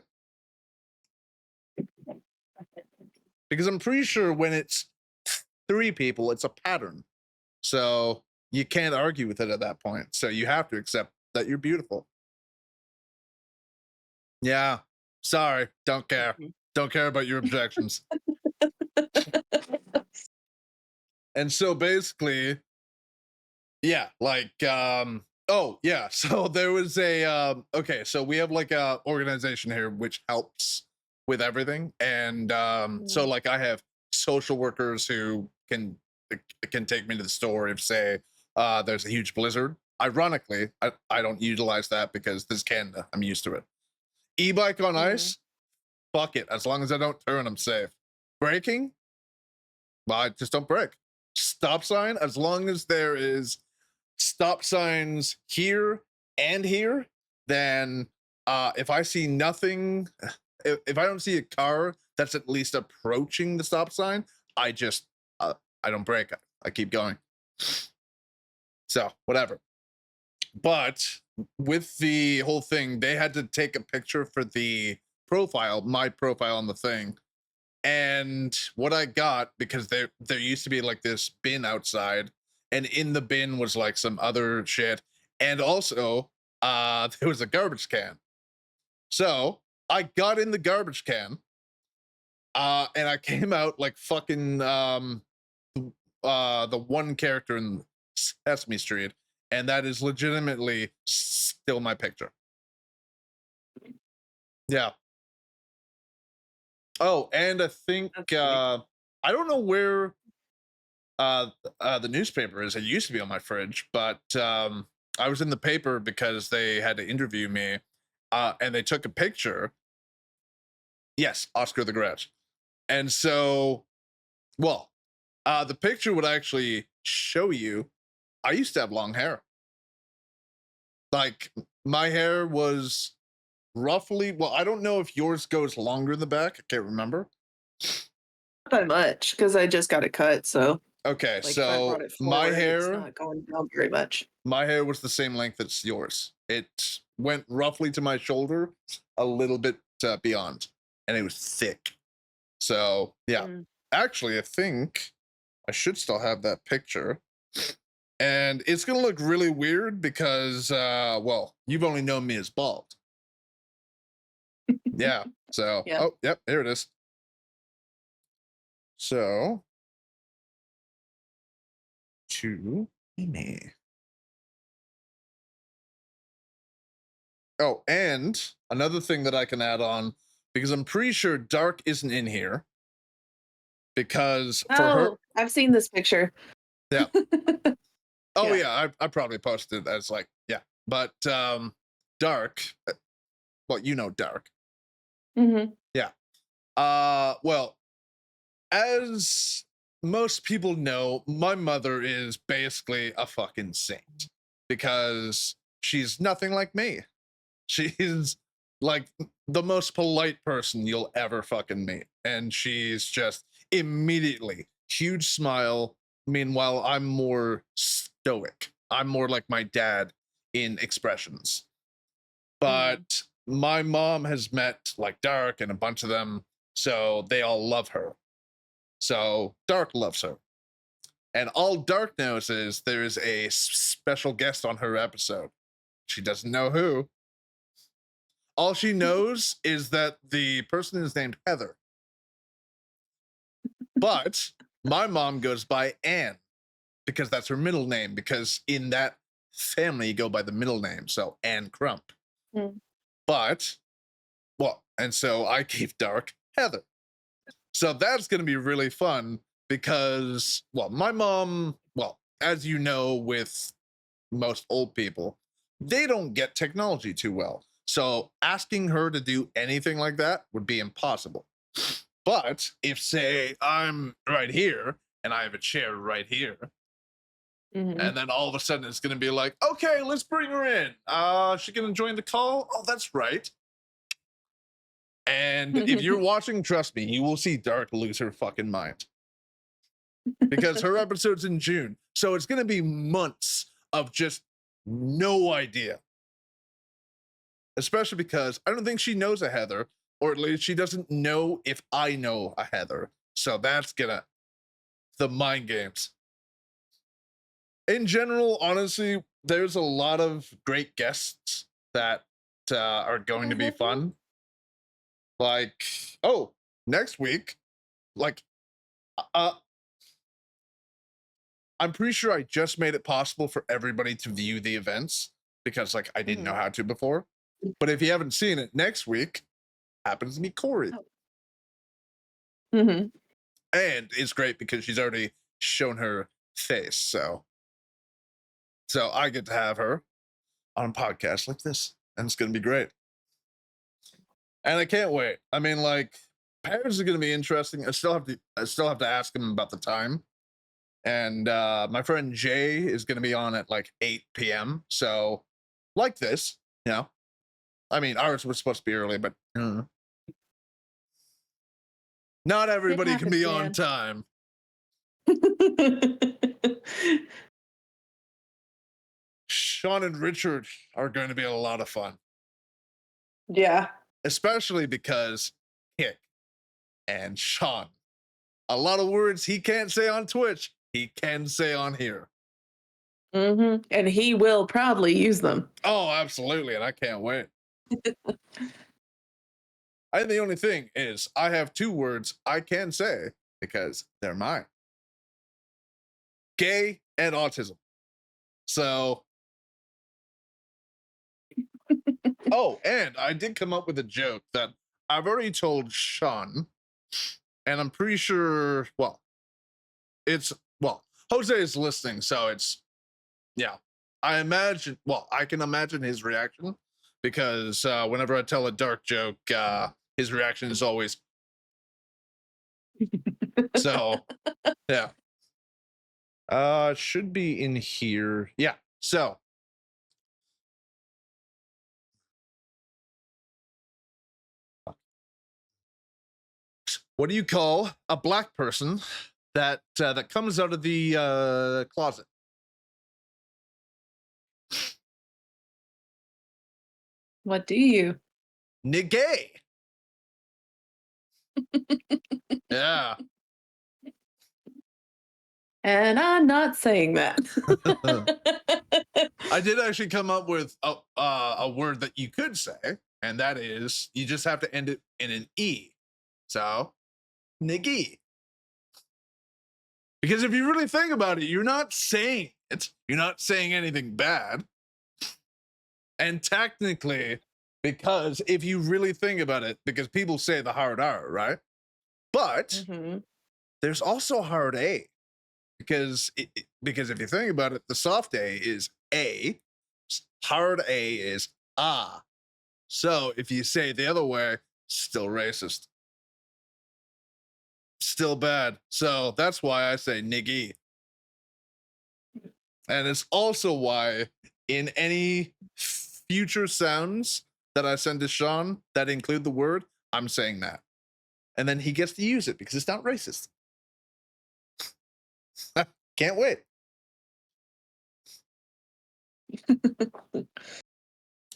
Because I'm pretty sure when it's 3 people, it's a pattern. So you can't argue with it at that point. So you have to accept that you're beautiful. Yeah. Sorry. Don't care. Don't care about your objections. And so basically, yeah, like oh yeah. So there was a okay, so we have like a organization here which helps with everything. And so like I have social workers who can take me to the store if say there's a huge blizzard. Ironically, I don't utilize that because this is Canada. I'm used to it. E-bike on ice, fuck it. As long as I don't turn, I'm safe. Braking, well, I just don't brake. Stop sign, as long as there is stop signs here and here, then if I see nothing, if I don't see a car that's at least approaching the stop sign, I just I don't brake. I keep going. So whatever. But with the whole thing, they had to take a picture for the profile, my profile on the thing. And what I got, because there used to be like this bin outside, and in the bin was like some other shit. And also there was a garbage can. So I got in the garbage can and I came out like fucking the one character in Sesame Street, and that is legitimately still my picture. Yeah. Oh, and I think I don't know where the newspaper is. It used to be on my fridge, but I was in the paper because they had to interview me, and they took a picture. Yes, Oscar the Grouch. And so, well, the picture would actually show you I used to have long hair. Like my hair was roughly, well, I don't know if yours goes longer in the back. I can't remember. Not by much because I just got it cut. So Okay, like, if I so brought it my forward, it's hair, not going down very much. my hair was the same length as yours. It went roughly to my shoulder, a little bit beyond, and it was thick. So yeah, actually, I think I should still have that picture. And it's gonna look really weird because, well, you've only known me as bald. Yeah. So, Yeah. oh, yep, here it is. So, to Emmy. Oh, and another thing that I can add on, because I'm pretty sure Dark isn't in here. Because for her, I've seen this picture. yeah. Oh Yeah. yeah, I probably posted it as like, yeah. But Dark, well, you know Dark. Mm-hmm. Yeah. Well, as most people know, my mother is basically a fucking saint because she's nothing like me. She's like the most polite person you'll ever fucking meet. And she's just immediately huge smile. Meanwhile, I'm more stoic. I'm more like my dad in expressions. But my mom has met like Dark and a bunch of them, so they all love her. So Dark loves her. And all Dark knows is there is a special guest on her episode. She doesn't know who. All she knows is that the person is named Heather. But my mom goes by Anne. because that's her middle name, because in that family you go by the middle name, so Ann Crump. Mm. But, well, and so I gave Dark Heather. So that's going to be really fun because, well, my mom, well, as you know, with most old people, they don't get technology too well. So asking her to do anything like that would be impossible. But if, say, I'm right here and I have a chair right here, Mhm. and then all of a sudden it's going to be like, okay, let's bring her in. She going to join the call? Oh, that's right. And if you're watching, trust me, you will see Dark lose her fucking mind. Because her episode's in June. So it's going to be months of just no idea. Especially because I don't think she knows a Heather, or at least she doesn't know if I know a Heather. So that's the mind games. In general, honestly, there's a lot of great guests that are going to be fun. Like, oh, next week, like, I'm pretty sure I just made it possible for everybody to view the events because, like, I didn't know how to before. But if you haven't seen it, next week happens to be Corey. Mm-hmm. And it's great because she's already shown her face. So I get to have her on a podcast like this, and it's going to be great. And I can't wait. I mean, like, Paris is going to be interesting. I still have to ask him about the time. And my friend Jay is going to be on at like 8 p.m. So, like this, you know. I mean, ours was supposed to be early, but not everybody can be on time. Sean and Richard are going to be a lot of fun. Yeah. Especially because Kick and Sean, a lot of words he can't say on Twitch, he can say on here. Mm-hmm. And he will proudly use them. Oh, absolutely. And I can't wait. And the only thing is, I have 2 words I can say because they're mine: gay and autism. So, oh, and I did come up with a joke that I've already told Sean, and I'm pretty sure, well, Jose is listening, so it's, yeah. I can imagine his reaction because whenever I tell a dark joke, his reaction is always, so, yeah. Should be in here. Yeah. So, what do you call a black person that comes out of the closet? What do you? Nigay. Yeah. And I'm not saying that. I did actually come up with a word that you could say, and that is, you just have to end it in an E. So, niggy. Because if you really think about it, you're not saying it. You're not saying anything bad. And technically, because if you really think about it, because people say the hard R, right? But there's also hard A. Because if you think about it, the soft A is A, hard A is ah. So if you say it the other way, still racist. Still bad. So that's why I say niggy. And it's also why in any future sounds that I send to Sean that include the word, I'm saying that. And then he gets to use it because it's not racist. Can't wait.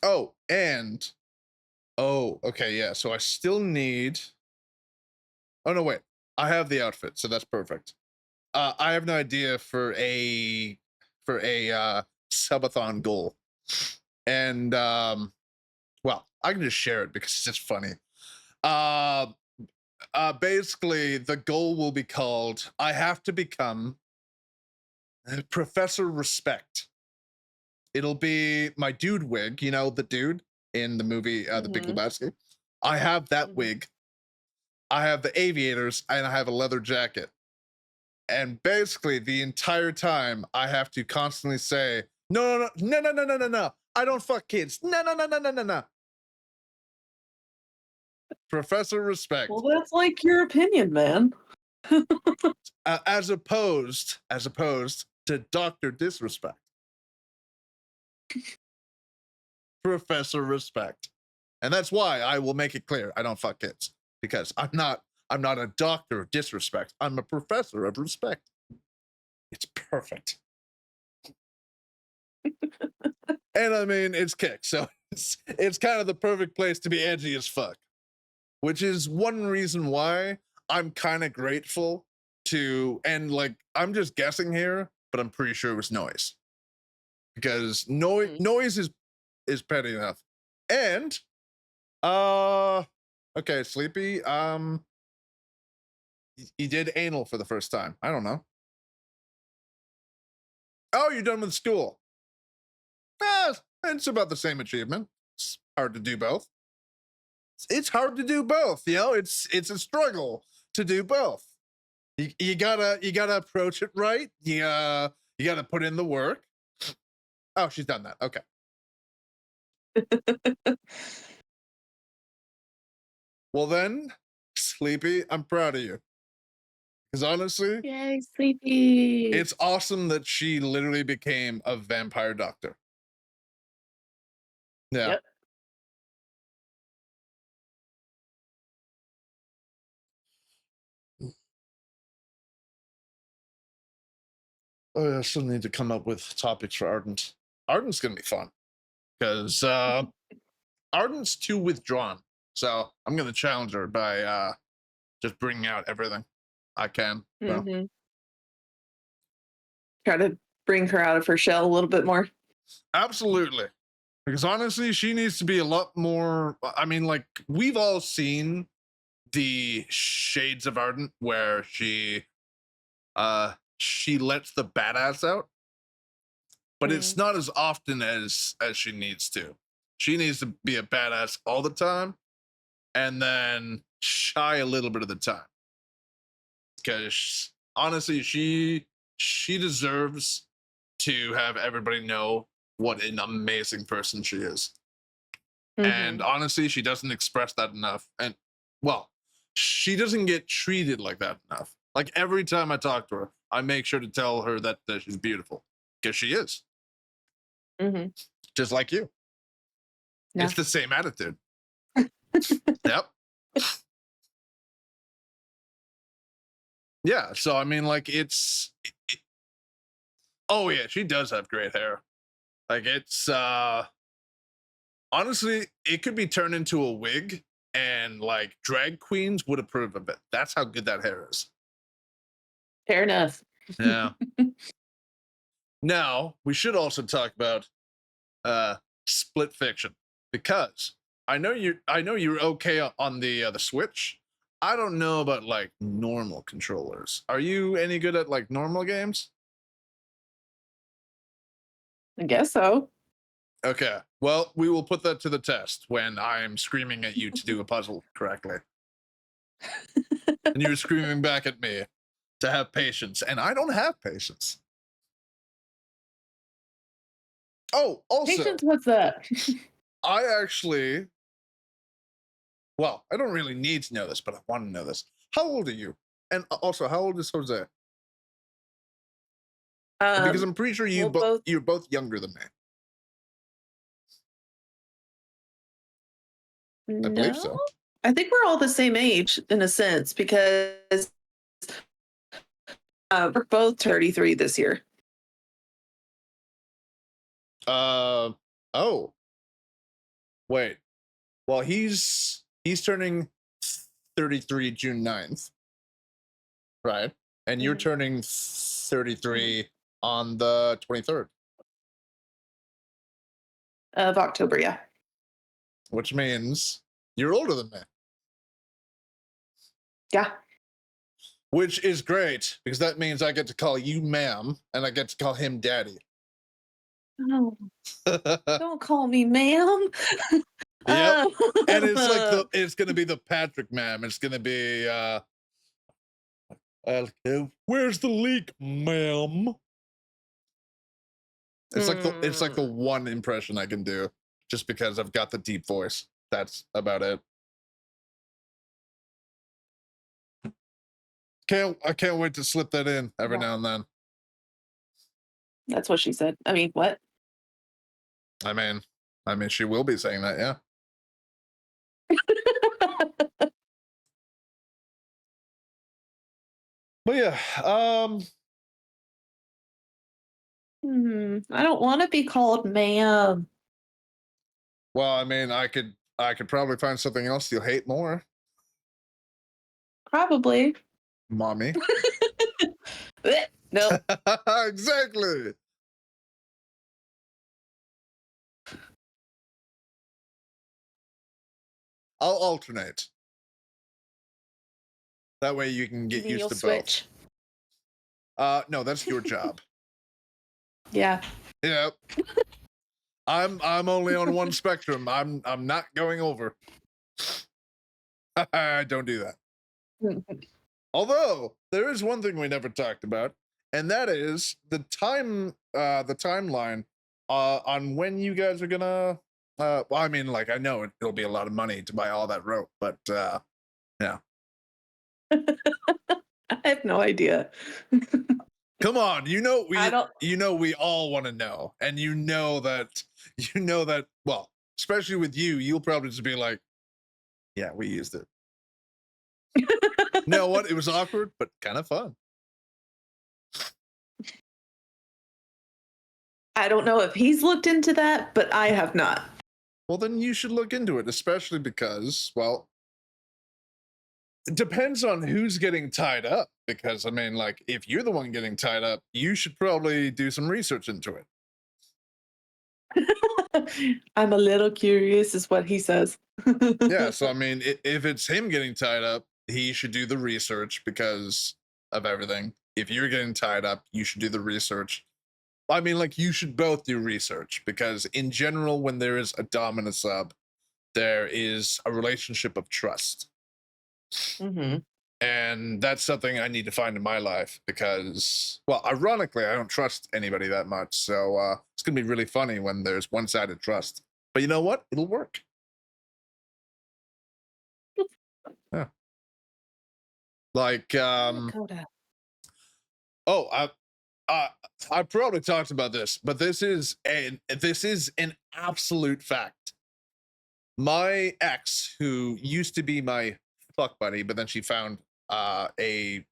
Oh, and okay, yeah. So I still need. Oh no, wait. I have the outfit, so that's perfect. I have no idea for a subathon goal, and well, I can just share it because it's just funny. Basically, the goal will be called "I have to become Professor Respect. It'll be my dude wig, you know, the dude in the movie The Big Mhm. Lebowski. I have that Mhm. wig. I have the aviators, and I have a leather jacket. And basically, the entire time, I have to constantly say, no, no, no, no, no, no, no, no, no. I don't fuck kids. No, no, no, no, no, no, no. Professor Respect. Well, that's like your opinion, man. As opposed to Dr. Disrespect. Professor Respect. And that's why I will make it clear I don't fuck kids, because I'm not a doctor of disrespect. I'm a professor of respect. It's perfect. And I mean, it's Kick, so it's kind of the perfect place to be edgy as fuck, which is one reason why I'm kind of grateful to, and like, I'm just guessing here, but I'm pretty sure it was noise, because noise is petty enough. And okay, Sleepy, you did anal for the first time. I don't know. Oh, you're done with school. It's about the same achievement. It's hard to do both. It's hard to do both, you know. It's a struggle to do both. You gotta approach it right. You gotta put in the work. Oh, she's done that. Okay. Well then, Sleepy, I'm proud of you. Because honestly, Yay, Sleepy. it's awesome that she literally became a vampire doctor. Yeah. Yep. Oh, yeah, I still need to come up with topics for Ardent. Ardent's gonna be fun because Ardent's too withdrawn. So I'm gonna challenge her by just bringing out everything I can. So. Mhm. Try to bring her out of her shell a little bit more. Absolutely. Because honestly, she needs to be a lot more. I mean, like, we've all seen the shades of Ardent where she lets the badass out, but it's not as often as she needs to. She needs to be a badass all the time and then shy a little bit of the time. Because honestly, she deserves to have everybody know what an amazing person she is. And honestly, she doesn't express that enough. And well, she doesn't get treated like that enough. Like every time I talk to her, I make sure to tell her that she's beautiful, because she is. Just like you. Yeah. It's the same attitude. Yep. Yeah. So I mean, like, oh yeah, she does have great hair. Like, it's honestly, it could be turned into a wig, and like drag queens would approve of it. That's how good that hair is. Fair enough. Yeah. Now we should also talk about split fiction, because I know you're okay on the Switch. I don't know about like normal controllers. Are you any good at like normal games? I guess so. Okay. Well, we will put that to the test when I'm screaming at you to do a puzzle correctly. And you're screaming back at me to have patience, and I don't have patience. Oh, also, Patience, what's that? I actually, well, I don't really need to know this, but I want to know this. How old are you? And also, how old is Jose? Because I'm pretty sure you're both younger than me. I believe so. I think we're all the same age in a sense, because we're both 33 this year. Oh. Wait. Well, he's turning 33 June 9th. Right? And you're turning 33 on the 23rd. Of October, yeah. Which means you're older than me. Yeah. which is great because that means I get to call you ma'am and I get to call him daddy. Oh, don't call me ma'am. Yep. And it's like Oh. it's gonna be the Patrick ma'am. It's gonna be where's the leak, ma'am? It's like the one impression I can do just because I've got the deep voice. That's about it. I can't wait to slip that in every now and then. That's what she said. I mean, what? I mean, she will be saying that, yeah. But yeah, I don't want to be called ma'am. well, I mean, I could probably find something else you'll hate more. Probably. Mommy. No. Exactly. I'll alternate. That way you can get Then used you'll to switch. both. No, that's your job. Yeah. Yep. I'm only on one spectrum. I'm not going over. I don't do that. Although there is one thing we never talked about, and that is the timeline on when you guys are gonna well, I mean, like, I know it'll be a lot of money to buy all that rope, but yeah. I have no idea. Come on, I don't. we all want to know, and you know that well, especially with you'll probably just be like, yeah, we used it. You know what? It was awkward, but kind of fun. I don't know if he's looked into that, but I have not. Well, then you should look into it, especially because, well, it depends on who's getting tied up. Because, I mean, like, if you're the one getting tied up, you should probably do some research into it. I'm a little curious, is what he says. Yeah, so, I mean, if it's him getting tied up, he should do the research because of everything. If you're getting tied up, you should do the research. I mean, like, you should both do research because, in general, when there is a dominant sub, there is a relationship of trust. Mm-hmm. And that's something I need to find in my life because, well, ironically, I don't trust anybody that much. So it's going to be really funny when there's one-sided trust. But you know what? It'll work. Yeah. Like, Dakota. oh, I probably talked about this, but this is an absolute fact. My ex, who used to be my fuck buddy, but then she found a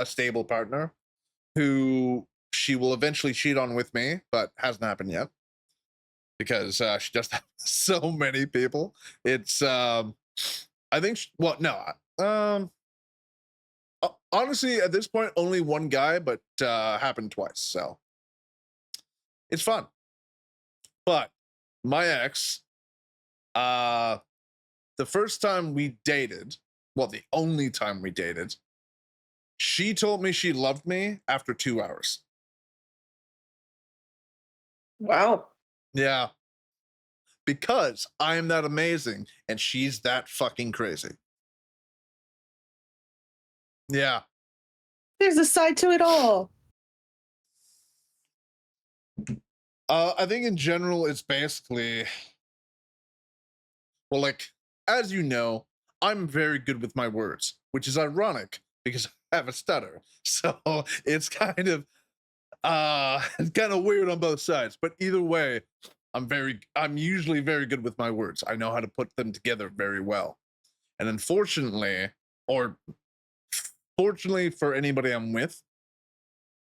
stable partner who she will eventually cheat on with me, but hasn't happened yet because she just has so many people. It's I think honestly at this point only one guy, but happened twice, so it's fun. But my ex, the first time we dated, well, the only time we dated, she told me she loved me after 2 hours. Wow. Yeah. Because I am that amazing and she's that fucking crazy. Yeah. There's a side to it all. I think in general, it's basically, well, like, as you know, I'm very good with my words, which is ironic because I have a stutter. So it's kind of weird on both sides. But either way, I'm usually very good with my words. I know how to put them together very well. And unfortunately, or fortunately for anybody I'm with,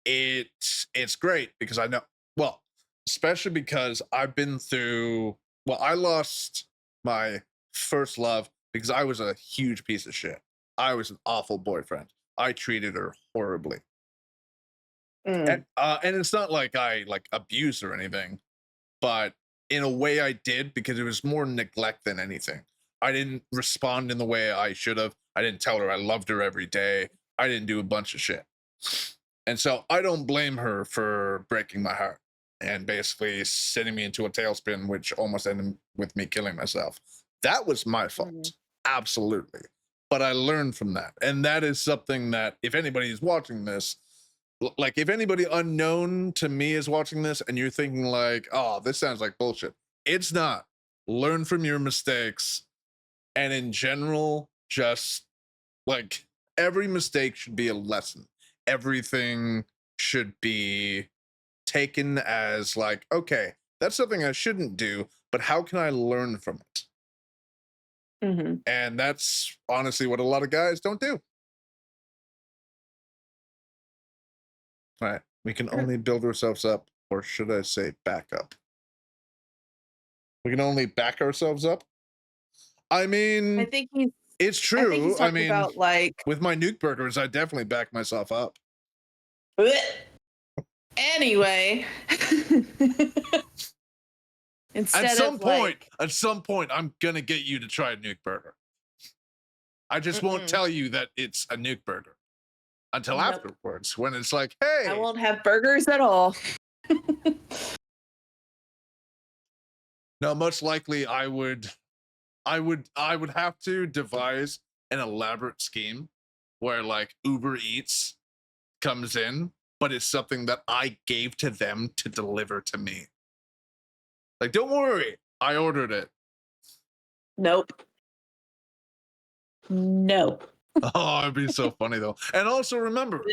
it's great because I know, well, especially because I've been through, well, I lost my first love because I was a huge piece of shit. I was an awful boyfriend. I treated her horribly. And it's not like I like abused or anything, but in a way I did because it was more neglect than anything. I didn't respond in the way I should have. I didn't tell her I loved her every day. I didn't do a bunch of shit. And so I don't blame her for breaking my heart and basically sending me into a tailspin, which almost ended with me killing myself. That was my fault. Absolutely. But I learned from that. And that is something that if anybody is watching this, like if anybody unknown to me is watching this and you're thinking like, oh, this sounds like bullshit. It's not. Learn from your mistakes. And in general, just like every mistake should be a lesson. Everything should be taken as like, okay, that's something I shouldn't do, but how can I learn from it? And that's honestly what a lot of guys don't do. All right. We can only build ourselves up, or should I say back up? We can only back ourselves up? I mean, I think he's it's I think true. he's I talking mean, about like with my nuke burgers, I definitely back myself up. anyway. Instead At some of point, like, at some point, I'm gonna get you to try a nuke burger. I just won't tell you that it's a nuke burger until Nope. afterwards, when it's like, hey, I won't have burgers at all. no, most likely I would have to devise an elaborate scheme where like Uber Eats comes in, but it's something that I gave to them to deliver to me. Like, don't worry, I ordered it. Nope. Nope. Oh, it'd be so funny though. And also remember,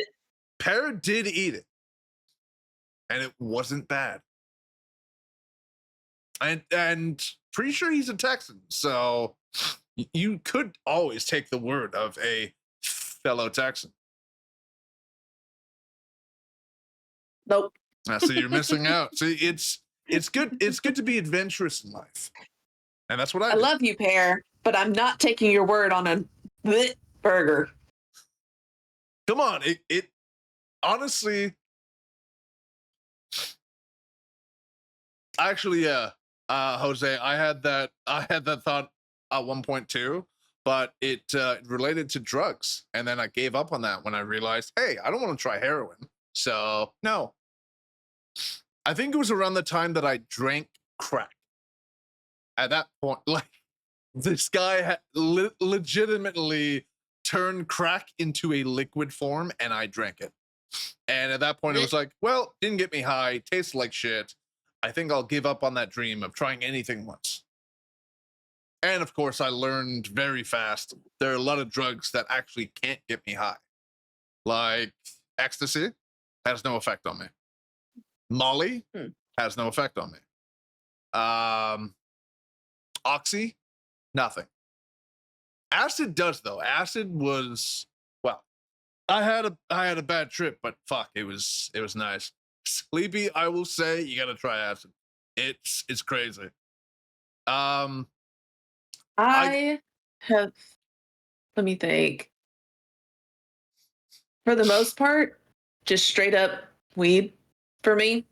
Parrot did eat it, and it wasn't bad. And pretty sure he's a Texan, so you could always take the word of a fellow Texan. Nope. So you're missing out. See, it's good. It's good to be adventurous in life, and that's what I I do. love you, Pear, but I'm not taking your word on a burger. Come on, it honestly, actually, yeah, Jose, I had that thought at one point too, but it related to drugs, and then I gave up on that when I realized, hey, I don't want to try heroin. So no, I think it was around the time that I drank crack. At that point, like this guy had legitimately turned crack into a liquid form, and I drank it. And at that point, it was like, well, didn't get me high, tastes like shit. I think I'll give up on that dream of trying anything once. And of course, I learned very fast there are a lot of drugs that actually can't get me high. Like ecstasy has no effect on me. Molly has no effect on me. Oxy, nothing. Acid does though. Acid was, well, I had a bad trip, but fuck, it was nice. Sleepy, I will say you gotta try acid. It's crazy. I have, let me think. For the most part, just straight up weed for me.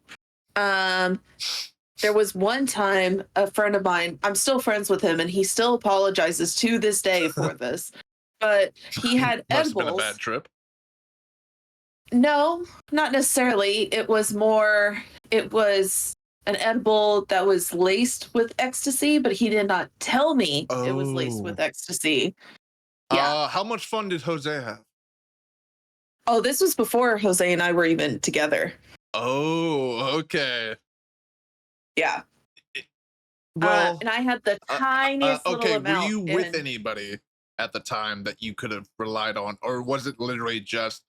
There was one time a friend of mine, I'm still friends with him, and he still apologizes to this day for this. But he had Must have been a edibles. bad trip. No, not necessarily. It was an edible that was laced with ecstasy, but he did not tell me it was laced with ecstasy. Yeah. How much fun did Jose have? Oh, this was before Jose and I were even together. Oh, okay. Yeah. Well, and I had the tiniest little okay. amount. Were you with in- anybody at the time that you could have relied on, or was it literally just,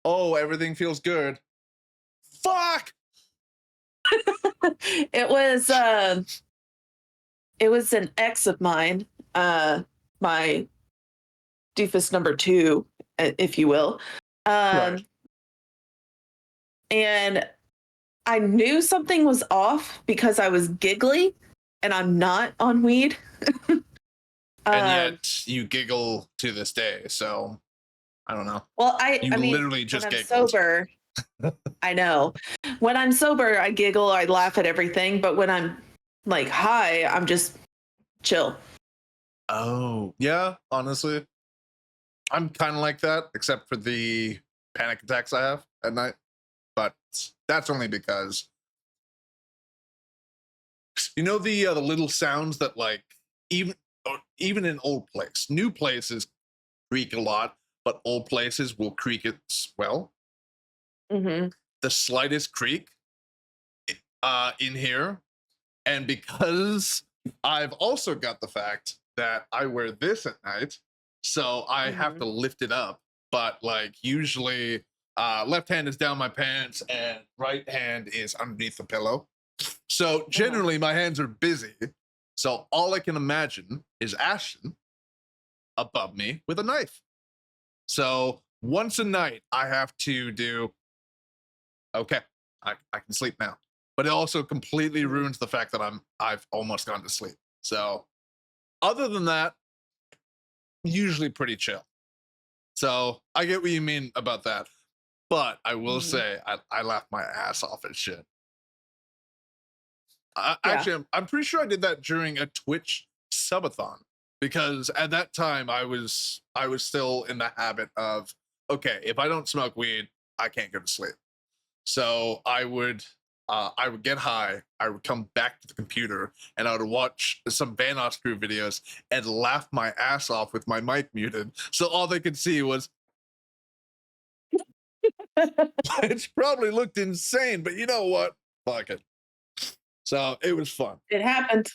oh, everything feels good? Fuck. It was an ex of mine, my doofus number 2, if you will. Right. And I knew something was off because I was giggly, and I'm not on weed. And yet you giggle to this day. So I don't know. Well, I mean, literally just when I'm giggled. sober, I know. When I'm sober, I giggle, I laugh at everything. But when I'm like high, I'm just chill. Oh, yeah, honestly. I'm kind of like that, except for the panic attacks I have at night. But that's only because you know the little sounds that like even in old place, new places creak a lot, but old places will creak as well. Mm-hmm. The slightest creak in here, and because I've also got the fact that I wear this at night, so I have to lift it up. But like usually, left hand is down my pants and right hand is underneath the pillow. So generally, my hands are busy. So all I can imagine is Ashton above me with a knife. So once a night, I have to do, okay, I can sleep now. But it also completely ruins the fact that I've almost gone to sleep. So other than that, usually pretty chill. So I get what you mean about that. But I will say I laughed my ass off at shit. Actually, I'm pretty sure I did that during a Twitch subathon because at that time I was still in the habit of, okay, if I don't smoke weed, I can't go to sleep. So I would get high, I would come back to the computer, and I would watch some Vanoss crew videos and laugh my ass off with my mic muted. So all they could see was, it probably looked insane, but you know what? Fuck it. So it was fun. It happened.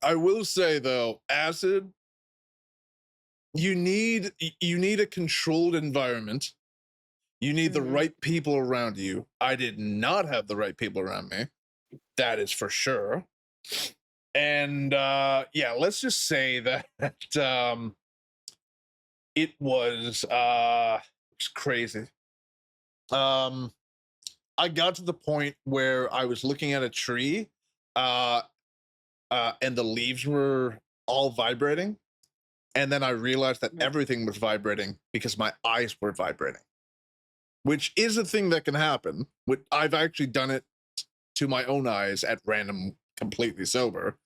I will say though, acid, you need a controlled environment. You need the right people around you. I did not have the right people around me. That is for sure. And yeah, let's just say that it was crazy. I got to the point where I was looking at a tree and the leaves were all vibrating. And then I realized that everything was vibrating because my eyes were vibrating, which is a thing that can happen. I've actually done it to my own eyes at random, completely sober,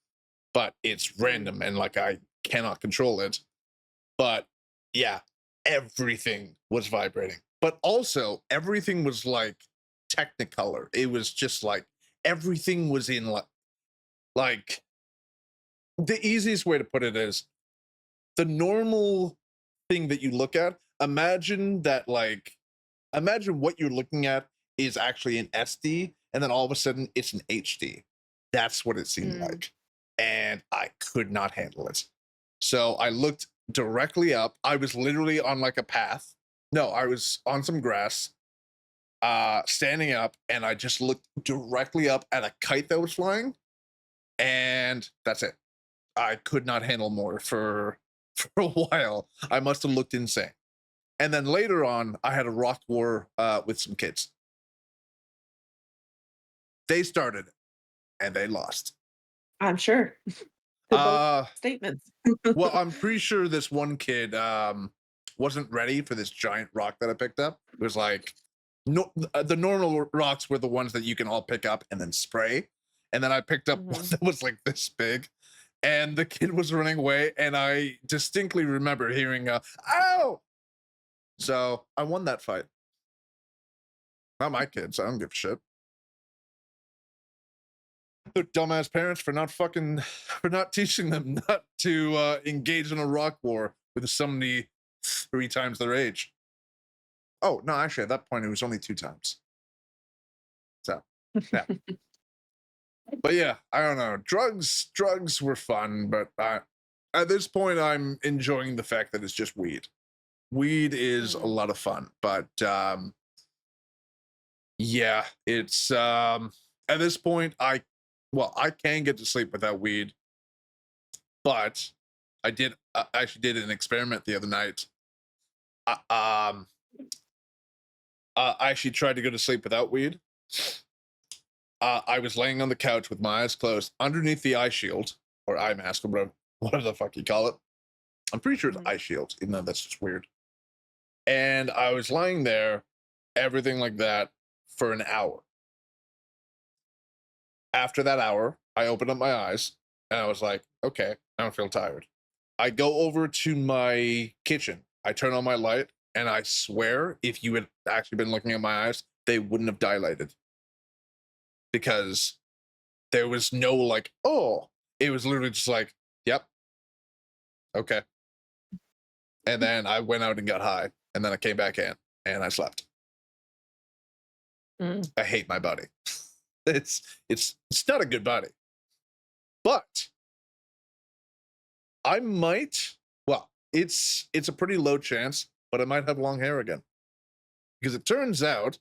but it's random and like I cannot control it. But yeah, everything was vibrating, but also everything was like Technicolor. It was just like everything was in like the easiest way to put it is the normal thing that you look at. Imagine what you're looking at is actually an SD, and then all of a sudden it's an HD. That's what it seemed like. And I could not handle it. So I looked directly up. I was literally on like a path. No, I was on some grass, standing up, and I just looked directly up at a kite that was flying. And that's it. I could not handle more for a while. I must have looked insane. And then later on, I had a rock war with some kids. They started it, and they lost. I'm sure. Both statements. Well, I'm pretty sure this one kid wasn't ready for this giant rock that I picked up. It was like, no, the normal rocks were the ones that you can all pick up and then spray. And then I picked up one that was like this big. And the kid was running away, and I distinctly remember hearing ow! So I won that fight. Not my kids, I don't give a shit. Their dumbass parents for not teaching them not to engage in a rock war with somebody 3 times their age. Oh, no, actually at that point it was only 2 times. So yeah. But yeah, I don't know. Drugs were fun, but at this point, I'm enjoying the fact that it's just weed. Weed is a lot of fun, but yeah, it's at this point, I can get to sleep without weed, but I actually did an experiment the other night. I actually tried to go to sleep without weed. I was laying on the couch with my eyes closed underneath the eye shield or eye mask or whatever the fuck you call it. I'm pretty sure it's eye shield, even though that's just weird. And I was lying there, everything like that, for an hour. After that hour, I opened up my eyes and I was like, okay, I don't feel tired. I go over to my kitchen I turn on my light, and I swear, if you had actually been looking at my eyes, they wouldn't have dilated. Because there was no like, oh, it was literally just like, yep, okay. And then I went out and got high, and then I came back in and I slept. I hate my body. It's not a good body. But I might, well, it's a pretty low chance, but I might have long hair again. Because it turns out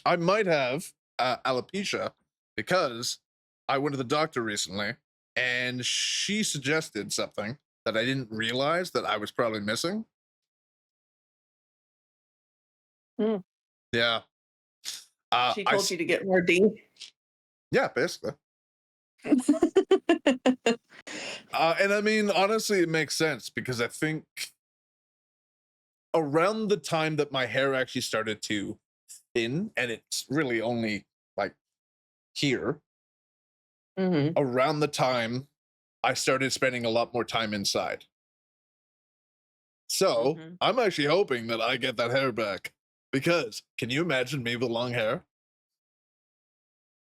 I might have alopecia, because I went to the doctor recently and she suggested something that I didn't realize that I was probably missing. Mm. Yeah. She told you to get more D. Yeah, basically. And I mean, honestly, it makes sense, because I think around the time that my hair actually started to thin, and it's really only like here, around the time I started spending a lot more time inside. So I'm actually hoping that I get that hair back, because can you imagine me with long hair?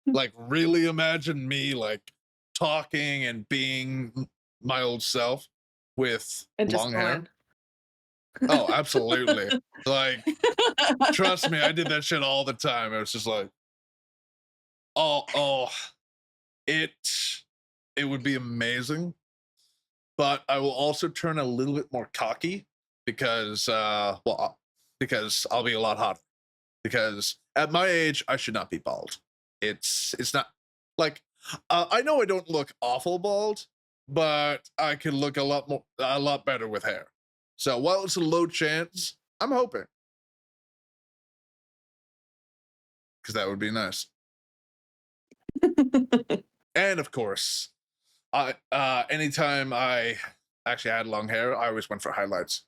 Like, really imagine me like talking and being my old self with And just long hair. going. Oh, absolutely. Like, trust me, I did that shit all the time. It was just like, oh, it would be amazing. But I will also turn a little bit more cocky, because because I'll be a lot hotter. Because at my age, I should not be bald. It's not like, I know I don't look awful bald, but I can look a lot better with hair. So while it's a low chance, I'm hoping, because that would be nice. And of course, anytime I actually had long hair, I always went for highlights.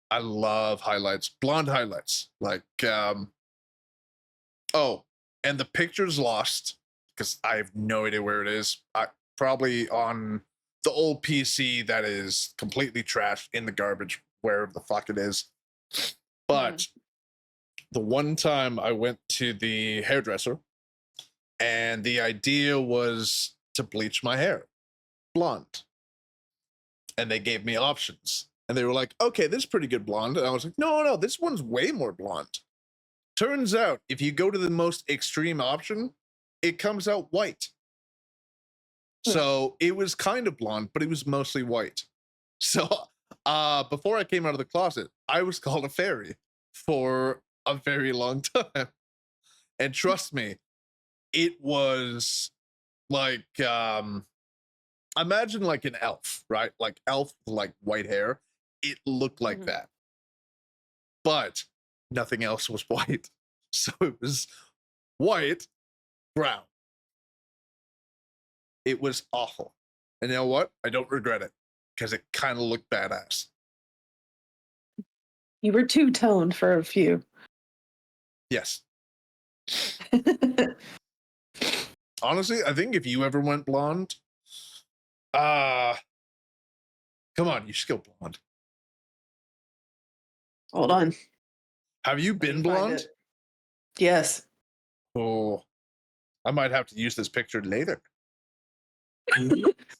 I love highlights, blonde highlights. Like, oh, and the picture's lost, because I have no idea where it is. Probably on the old PC that is completely trashed in the garbage, wherever the fuck it is. But the one time I went to the hairdresser, and the idea was to bleach my hair blonde. And they gave me options. And they were like, okay, this is pretty good blonde. And I was like, no, this one's way more blonde. Turns out, if you go to the most extreme option, it comes out white. So it was kind of blonde, but it was mostly white. So before I came out of the closet, I was called a fairy for a very long time. And trust me, it was like, imagine like an elf, right? Like elf with like white hair. It looked like that. But nothing else was white. So it was white, brown. It was awful. And you know what? I don't regret it, because it kind of looked badass. You were two-toned for a few. Yes. Honestly, I think if you ever went blonde, come on, you should go blonde. Hold on. Have you been blonde? Yes. Oh, I might have to use this picture later.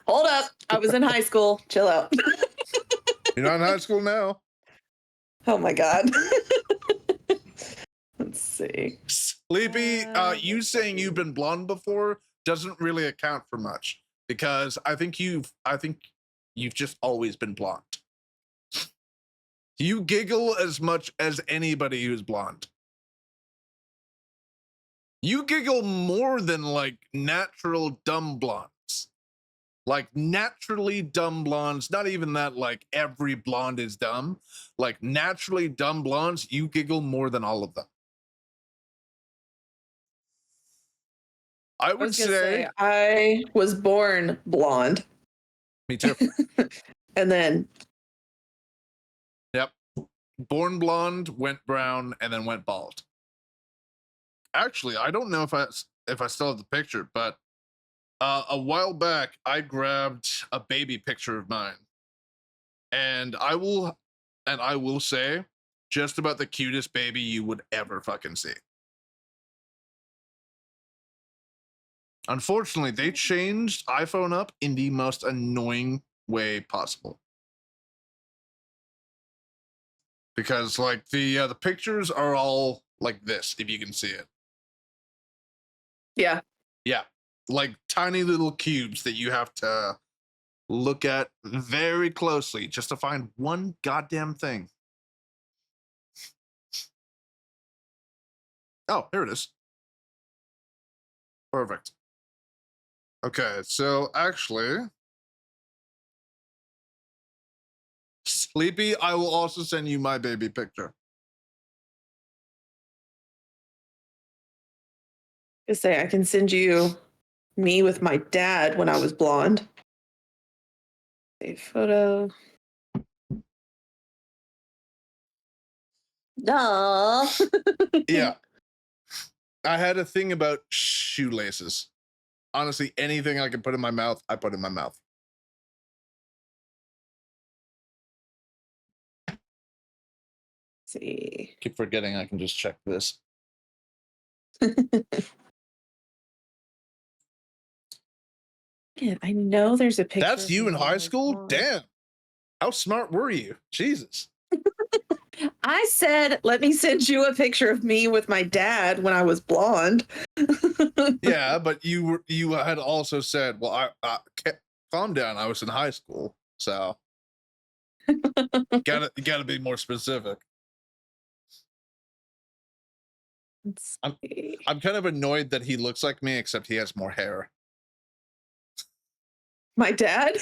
Hold up. I was in high school. Chill out. You're not in high school now. Oh my God. Let's see. Sleepy, you saying you've been blonde before doesn't really account for much, because I think you've just always been blonde. You giggle as much as anybody who's blonde. You giggle more than like natural dumb blondes. Like naturally dumb blondes, not even that like every blonde is dumb. Like naturally dumb blondes, you giggle more than all of them. I would say I was born blonde. Me too. And then Yep. Born blonde, went brown, and then went bald. Actually, I don't know if I still have the picture, but a while back I grabbed a baby picture of mine, and I will and I will say, just about the cutest baby you would ever fucking see. Unfortunately, they changed iPhone up in the most annoying way possible. Because like the pictures are all like this, if you can see it. Yeah. Yeah, like tiny little cubes that you have to look at very closely just to find one goddamn thing. Oh, here it is. Perfect. Okay, so actually, Sleepy, I will also send you my baby picture. I say I can send you me with my dad when I was blonde. A photo. No. Yeah. I had a thing about shoelaces. Honestly, anything I could put in my mouth, I put in my mouth. See. Keep forgetting I can just check this. Man, I know there's a picture. That's of you me in when I high was school? blonde. Damn. How smart were you? Jesus. I said, let me send you a picture of me with my dad when I was blonde. Yeah, but you had also said, well, calm down. I was in high school, so you gotta be more specific. Let's I'm- see. I'm kind of annoyed that he looks like me, except he has more hair. My dad?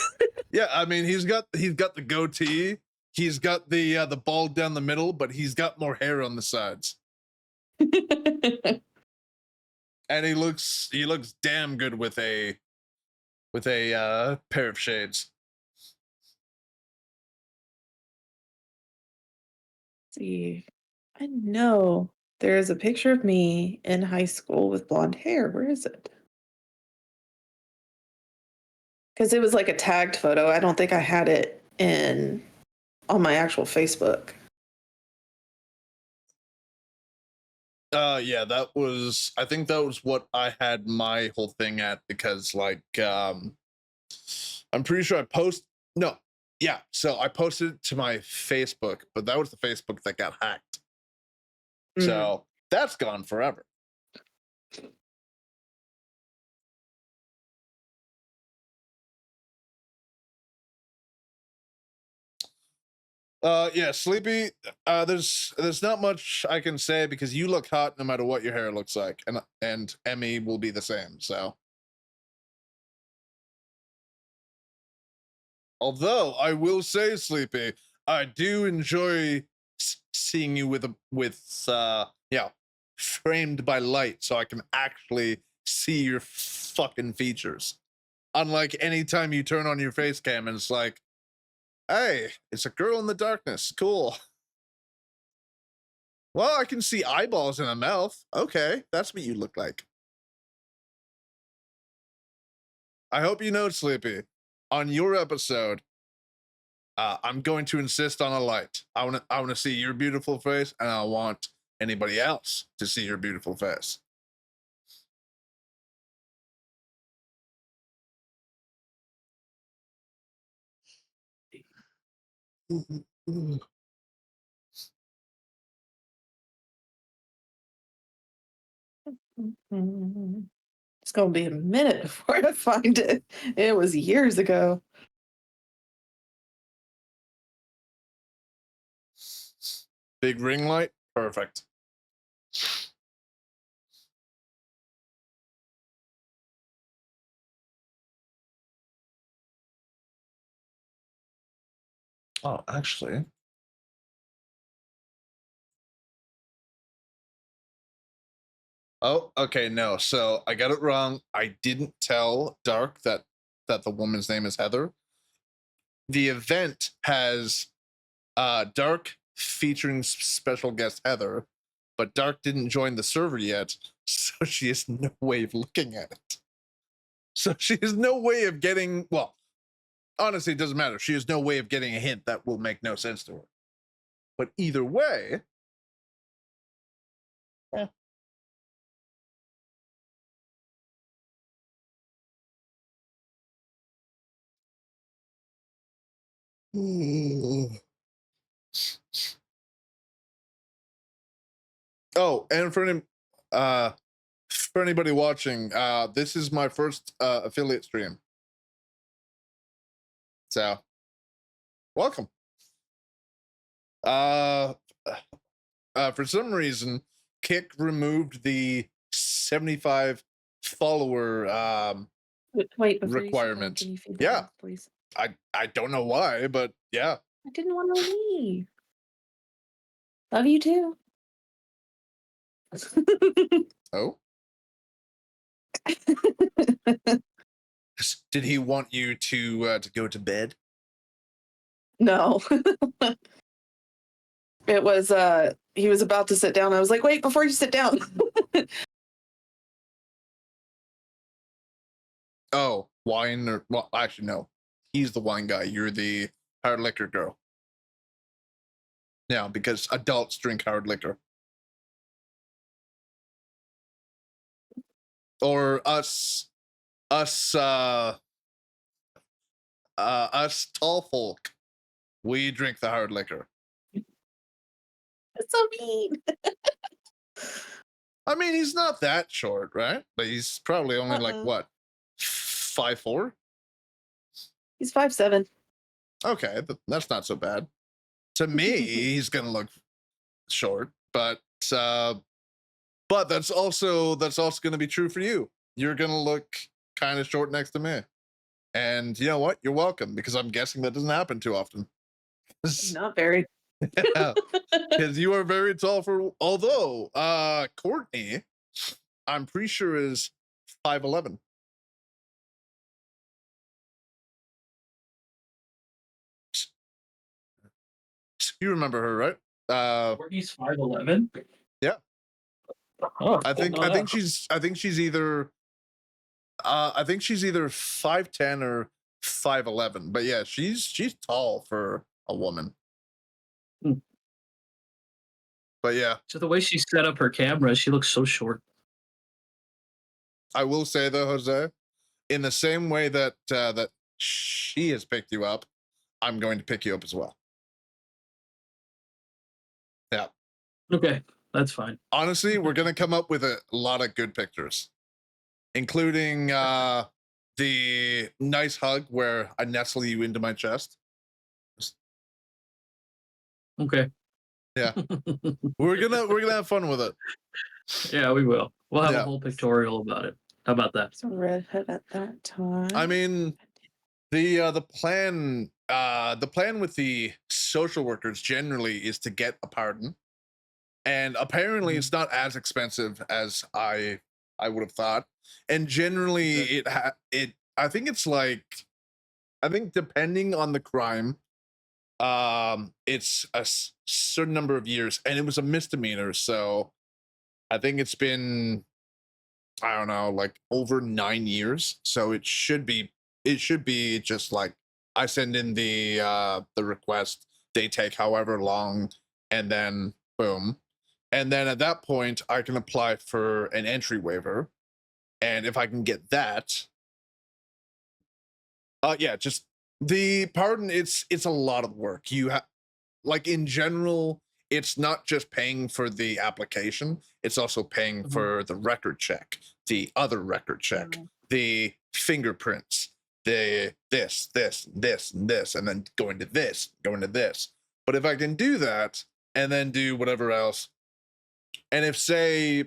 Yeah, I mean he's got the goatee, he's got the bald down the middle, but he's got more hair on the sides, and he looks damn good with a pair of shades. See. I know there is a picture of me in high school with blonde hair. Where is it? Because it was like a tagged photo. I don't think I had it on my actual Facebook. Yeah, I think that was what I had my whole thing at, because like I'm pretty sure so I posted it to my Facebook, but that was the Facebook that got hacked. So that's gone forever. Yeah, Sleepy, there's not much I can say because you look hot no matter what your hair looks like, and Emmy will be the same. So, although I will say, Sleepy, I do enjoy seeing you framed by light, so I can actually see your fucking features. Unlike anytime you turn on your face cam and it's like, hey, it's a girl in the darkness. Cool. Well, I can see eyeballs in a mouth. Okay, that's what you look like. I hope you know, Sleepy, on your episode, I'm going to insist on a light. I want to see your beautiful face, and I want anybody else to see your beautiful face. It's going to be a minute before I find it. It was years ago. Big ring light, perfect. Oh, actually. Oh, okay, no. So I got it wrong. I didn't tell Dark that the woman's name is Heather. The event has Dark featuring special guest Heather, but Dark didn't join the server yet, so she has no way of looking at it. So she has no way of getting, well, honestly, it doesn't matter. She has no way of getting a hint that will make no sense to her. But either way, oh, and for anybody watching, this is my first affiliate stream. So, welcome. For some reason, Kick removed the 75 follower Wait, before requirement. You say, can you feed Yeah. dog, please? I don't know why, but yeah. I didn't want to leave. Love you too. Oh. Did he want you to go to bed? No. It was he was about to sit down. I was like, wait, before you sit down. Oh, wine or well, actually no. He's the wine guy. You're the hard liquor girl. Yeah, because adults drink hard liquor. Or us tall folk, we drink the hard liquor. That's so mean. I mean, he's not that short, right? But he's probably only like what, 5'4"? He's 5'7". Okay, that's not so bad. To me, he's gonna look short, but that's also gonna be true for you. You're gonna look kind of short next to me, and you know what? You're welcome, because I'm guessing that doesn't happen too often. Not very. Because you are very tall for. Although Courtney, I'm pretty sure is 5'11". You remember her, right? Courtney's 5'11". Yeah. Oh, I think she's either 5'10" or 5'11". But yeah, she's tall for a woman. Hmm. But yeah, So the way she set up her camera, she looks so short. I will say though, Jose, in the same way that that she has picked you up, I'm going to pick you up as well. Yeah. Okay, that's fine. Honestly, we're gonna come up with a lot of good pictures, including the nice hug where I nestle you into my chest. Okay. Yeah. we're gonna have fun with it. Yeah, we will. We'll have Yeah. a whole pictorial about it. How about that? So redhead at that time. I mean, the plan with the social workers generally is to get a pardon, and apparently it's not as expensive as I would have thought. And generally, I think it's like, I think depending on the crime, it's a certain number of years, and it was a misdemeanor, so I think it's been, I don't know, like over 9 years. So it should be just like I send in the request, they take however long, and then boom. And then at that point I can apply for an entry waiver. And if I can get that, yeah, just the pardon, it's a lot of work. You have, like, in general, it's not just paying for the application, it's also paying for the record check, the other record check, the fingerprints, the this, and then going to this. But if I can do that and then do whatever else, and if say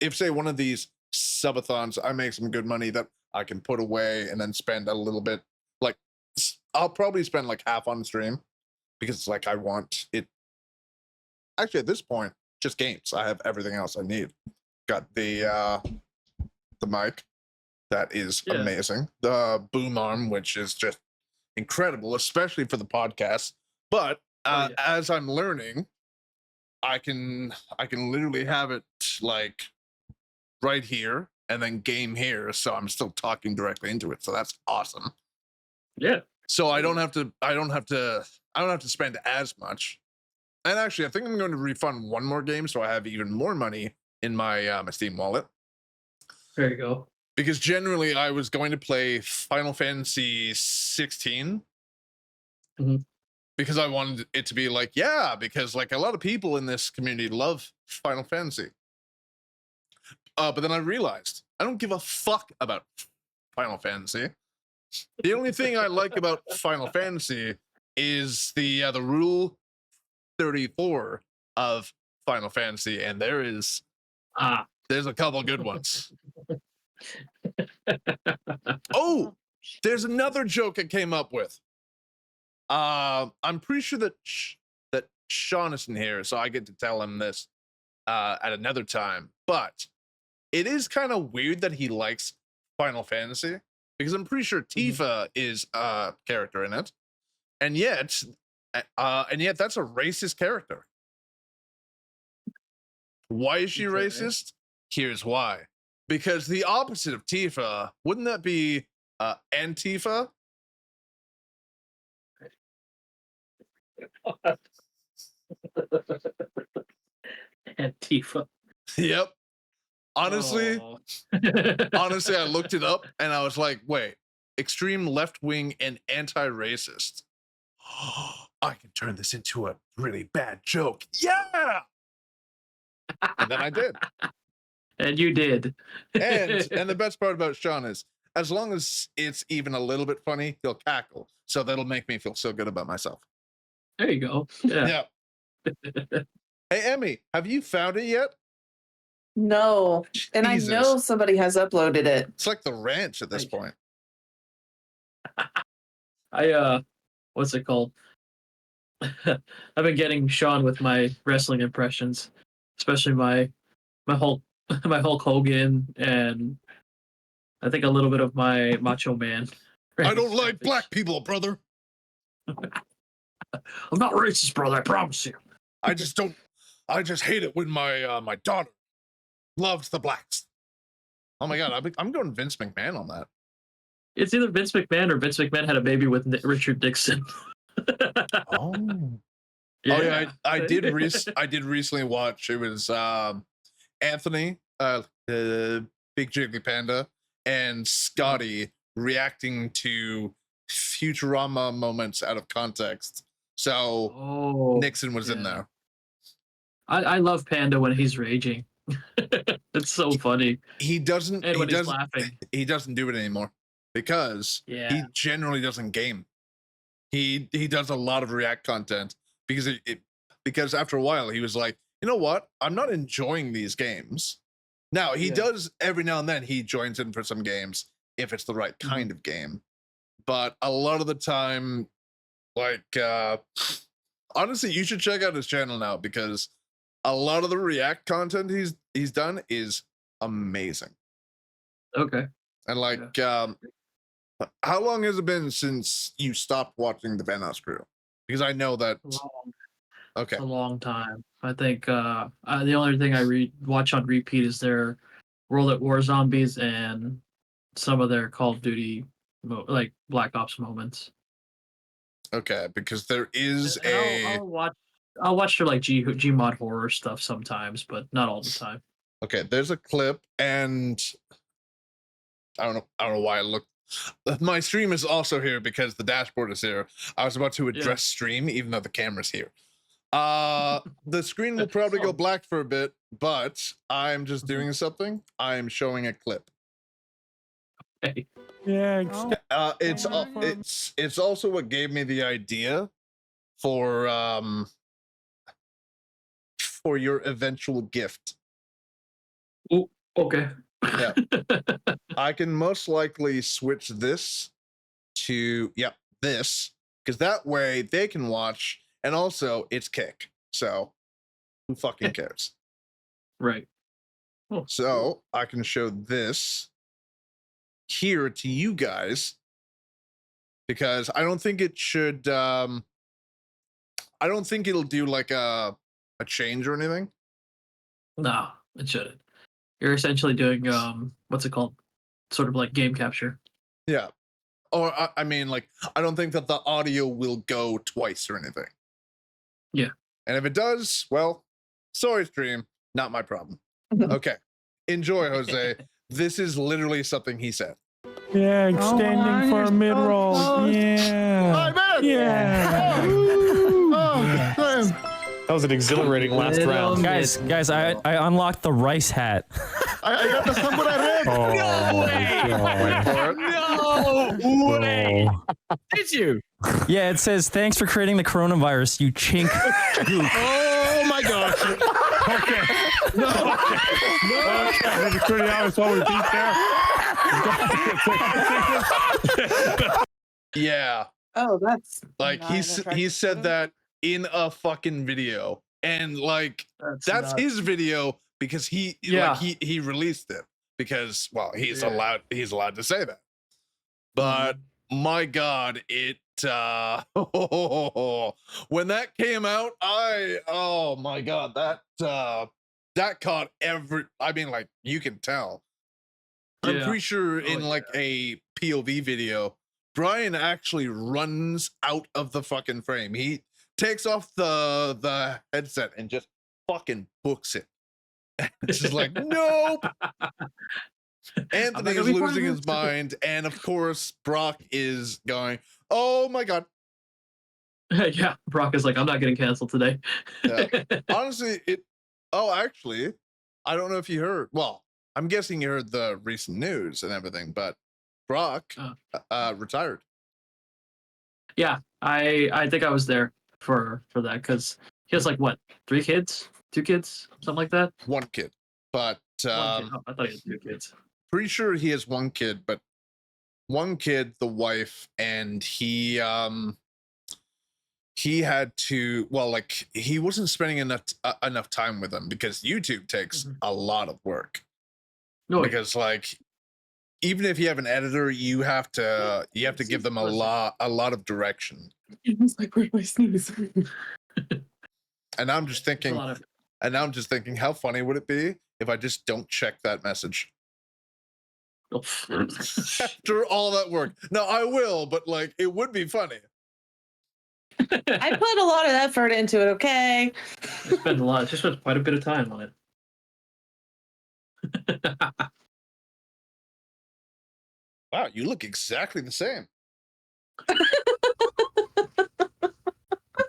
one of these subathons, I make some good money that I can put away and then spend a little bit, like I'll probably spend like half on stream, because it's like I want it. Actually, at this point, just games. I have everything else I need. Got the mic, that is amazing. The boom arm, which is just incredible, especially for the podcast. But as I'm learning, I can literally have it like right here and then game here, so I'm still talking directly into it. So that's awesome. Yeah. So I don't have to spend as much. And actually, I think I'm going to refund one more game so I have even more money in my my Steam wallet. There you go. Because generally, I was going to play Final Fantasy 16. Mhm. Because I wanted it to be like, yeah, because like a lot of people in this community love Final Fantasy. But then I realized I don't give a fuck about Final Fantasy. The only thing I like about Final Fantasy is the Rule 34 of Final Fantasy, and there's a couple good ones. Oh, there's another joke I came up with. I'm pretty sure that that Sean isn't here, so I get to tell him this at another time. But it is kind of weird that he likes Final Fantasy because I'm pretty sure Tifa is a character in it, and yet that's a racist character. Why is she racist? Here's why. Because the opposite of Tifa, wouldn't that be Antifa? Antifa. Yep. Honestly, Oh. honestly, I looked it up and I was like, wait, extreme left wing and anti-racist. I can turn this into a really bad joke. Yeah. And then I did. And you did. And the best part about Sean is, as long as it's even a little bit funny, he'll cackle. So that'll make me feel so good about myself. There you go. Yeah. Hey, Emmy, have you found it yet? No. And Jesus. I know somebody has uploaded it. It's like the ranch at this point. What's it called? I've been getting Sean with my wrestling impressions, especially my Hulk my Hulk Hogan, and I think a little bit of my Macho Man. I don't like black people, brother. I'm not racist, brother. I promise you. I just hate it when my my daughter loves the blacks. Oh my god, I'm going Vince McMahon on that. It's either Vince McMahon or Vince McMahon had a baby with Richard Nixon. Oh. Yeah. Oh yeah, I did recently watch. It was Anthony, Big Jiggly Panda, and Scotty reacting to Futurama moments out of context. So Nixon was in there. I love Panda when he's raging. It's so funny. He doesn't. And when he's laughing. He doesn't do it anymore because he generally doesn't game. He does a lot of React content because because after a while he was like, you know what? I'm not enjoying these games. Now he does every now and then he joins in for some games if it's the right kind of game, but a lot of the time, like honestly, you should check out his channel now because a lot of the React content he's done is amazing. Okay. And like, how long has it been since you stopped watching the Vanoss Crew? Because I know that. Okay. A long time. I think the only thing I watch on repeat is their World at War Zombies and some of their Call of Duty, like Black Ops moments. Okay, because there is I'll watch their like Gmod horror stuff sometimes, but not all the time. Okay, there's a clip, and I don't know why I looked. My stream is also here because the dashboard is here. I was about to address stream, even though the camera's here. The screen will probably go black for a bit, but I'm just doing something. I'm showing a clip. Hey. Thanks. It's also what gave me the idea for your eventual gift. Ooh, okay. Yeah. I can most likely switch this to this, because that way they can watch, and also it's Kick. So who fucking cares? Right. So I can show this here to you guys, because I don't think it should I don't think it'll do like a change or anything. No, it shouldn't. You're essentially doing what's it called? Sort of like game capture. Yeah. Or I mean, like, I don't think that the audio will go twice or anything. Yeah. And if it does, well, sorry, stream, not my problem. Okay, enjoy, Jose. This is literally something he said. Yeah, extending for a mid roll. Yeah. Yeah. That was an exhilarating last round. Guys, I unlocked the rice hat. I got the samurai red. No way! Did you? Yeah, it says, thanks for creating the coronavirus, you chink goop. Oh my gosh. Okay. No. Okay. It's pretty obvious what we beat there. Yeah, Oh, that's like not he an said attractive that in a fucking video, and like that's nuts. his video because he he released it because, well, he's allowed to say that. But my God, it when that came out, oh my God, that caught I mean, like, you can tell. I'm pretty sure in like a POV video, Brian actually runs out of the fucking frame. He takes off the headset and just fucking books it. It's just like, nope. Anthony is losing his mind, and of course Brock is going, oh my God. Yeah, Brock is like, I'm not getting canceled today. Yeah. Honestly, actually, I don't know if you heard. Well, I'm guessing you heard the recent news and everything, but Brock retired. Yeah, I think I was there for that because he has like what, 3 kids, 2 kids, something like that. 1 kid, but One kid. Oh, I thought he had 2 kids. pretty sure he has 1 kid, but 1 kid, the wife, and he had to, well, like, he wasn't spending enough time with them because YouTube takes a lot of work. No, Because like, even if you have an editor, you have to give them a lot of direction. It's like, where do I sneeze? And I'm just it's a thinking, lot of how funny would it be if I just don't check that message after all that work? No, I will, but like, it would be funny. I put a lot of effort into it, okay? She spent quite a bit of time on it. Wow, you look exactly the same.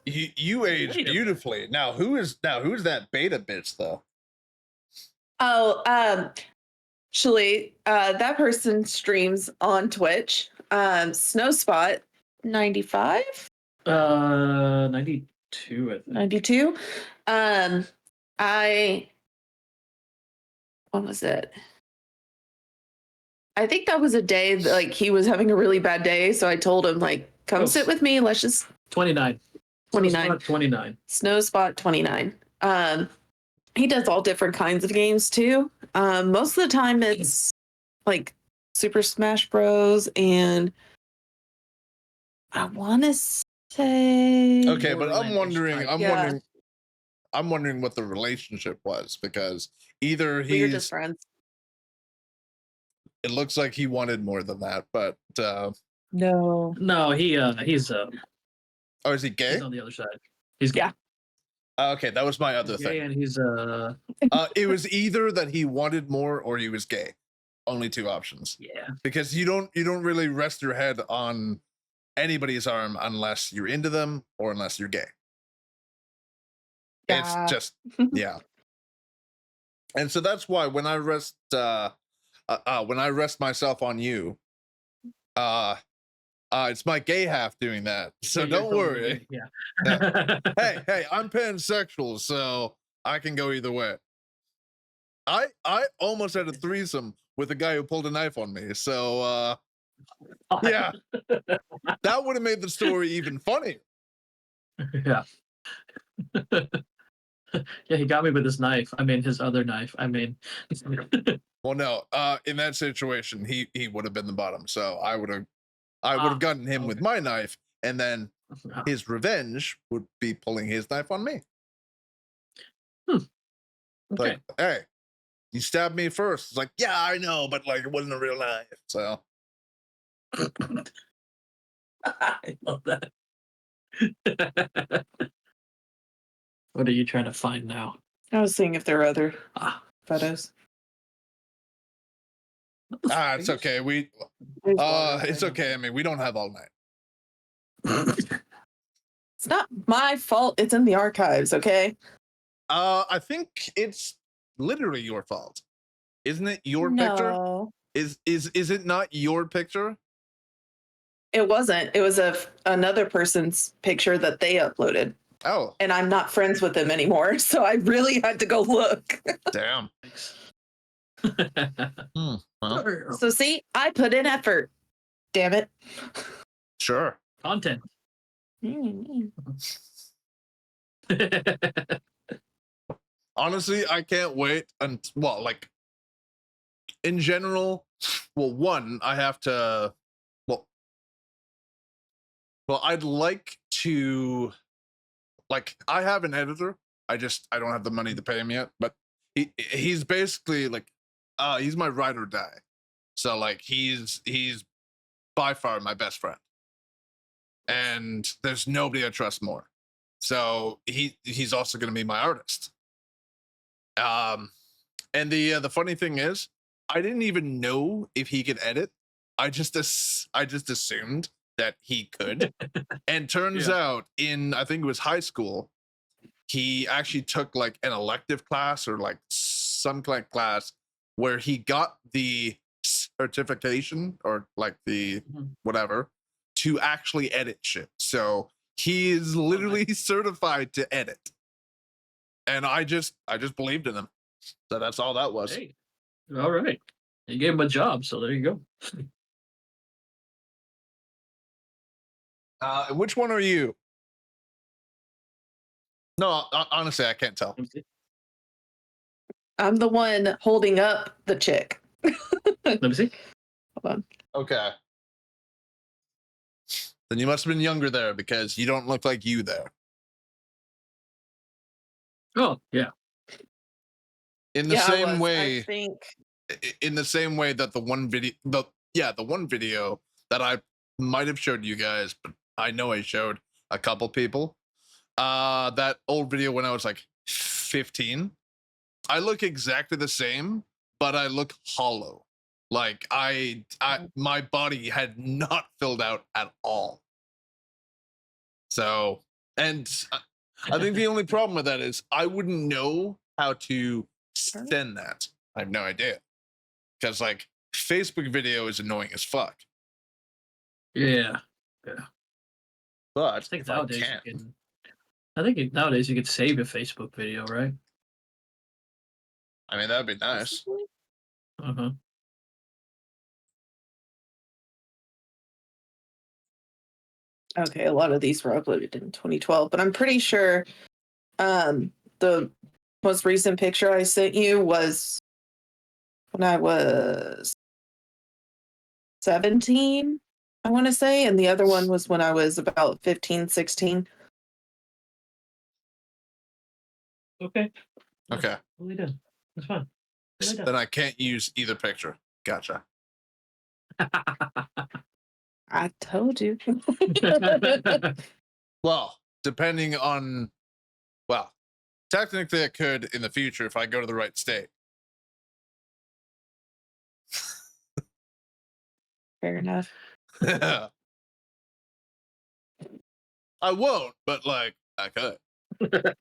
you age beautifully. Now who's that beta bitch though? Oh, actually, that person streams on Twitch. Snowspot 95, 92, I think. 92. What was it? I think that was a day that, like, he was having a really bad day, so I told him, like, come sit with me. Let's just 29. 29. 29. Snowspot 29. He does all different kinds of games too. Most of the time it's like Super Smash Bros. And I want to say, Okay, but I'm Borderlands. wondering what the relationship was, because either we're just friends. it looks like he wanted more than that, but No. No, he's oh, is he gay? he's on the other side. He's gay. Yeah. Okay, that was my other He's gay, thing. and he's It was either that he wanted more or he was gay. Only 2 options. yeah. Because you don't really rest your head on anybody's arm unless you're into them or unless you're gay. Yeah. It's just, yeah. And so that's why when I rest myself on you, it's my gay half doing that. So You're don't totally worry. gay, Yeah. Hey, I'm pansexual, so I can go either way. I almost had a threesome with a guy who pulled a knife on me. So yeah. That would have made the story even funnier. Yeah. Yeah, he got me with his knife. I mean, his other knife. I mean, Well, no, in that situation, he would have been the bottom. So I would have gotten him with my knife, and then his revenge would be pulling his knife on me. Okay. Like, hey, you stabbed me first. It's like, yeah, I know, but like, it wasn't a real knife. So I love that. What are you trying to find now? I was seeing if there are other Ah, photos. It's okay. There's water It's right okay. I mean, we don't have all night. It's not my fault. It's in the archives, okay? I think it's literally your fault. Isn't it your picture? No, Is it not your picture? it wasn't. It was another person's picture that they uploaded, Oh, and I'm not friends with them anymore. So I really had to go look. damn. Well, So see, I put in effort. Damn it. sure. Content. Honestly, I can't wait. And well, like in general, well, one, I have to. Well, I'd like to. Like, I have an editor. I don't have the money to pay him yet. But he's basically like, he's my ride or die. So like, he's by far my best friend, and there's nobody I trust more. So he's also going to be my artist. And the funny thing is, I didn't even know if he could edit. I just assumed that he could. And turns out I think it was high school, he actually took like an elective class or like some kind of class where he got the certification or like the whatever to actually edit shit. So he is literally certified to edit. And I just believed in him. So that's all that was. Hey, all right. You gave him a job, so there you go. Which one are you? No, honestly, I can't tell. I'm the one holding up the chick. Let me see. Hold on. Okay. Then you must have been younger there because you don't look like you there. Oh, yeah. In the Yeah, I same was, way, I think. in the same way that the one video that I might have showed you guys, but I know I showed a couple people. That old video when I was like 15. I look exactly the same, but I look hollow. Like my body had not filled out at all. So, and I think the only problem with that is I wouldn't know how to send that. I have no idea. Because like Facebook video is annoying as fuck. Yeah. But I think if I nowadays can, you can. I think nowadays you could save a Facebook video, right? I mean that'd be nice. Uh-huh. Okay, a lot of these were uploaded in 2012, but I'm pretty sure the most recent picture I sent you was when I was 17, I want to say, and the other one was when I was about 15, 16. Okay. Okay. Totally done. That's fine. Totally done. Then I can't use either picture. Gotcha. I told you. Well, depending on, well, technically I could in the future if I go to the right state. Fair enough. I won't, but like I could. But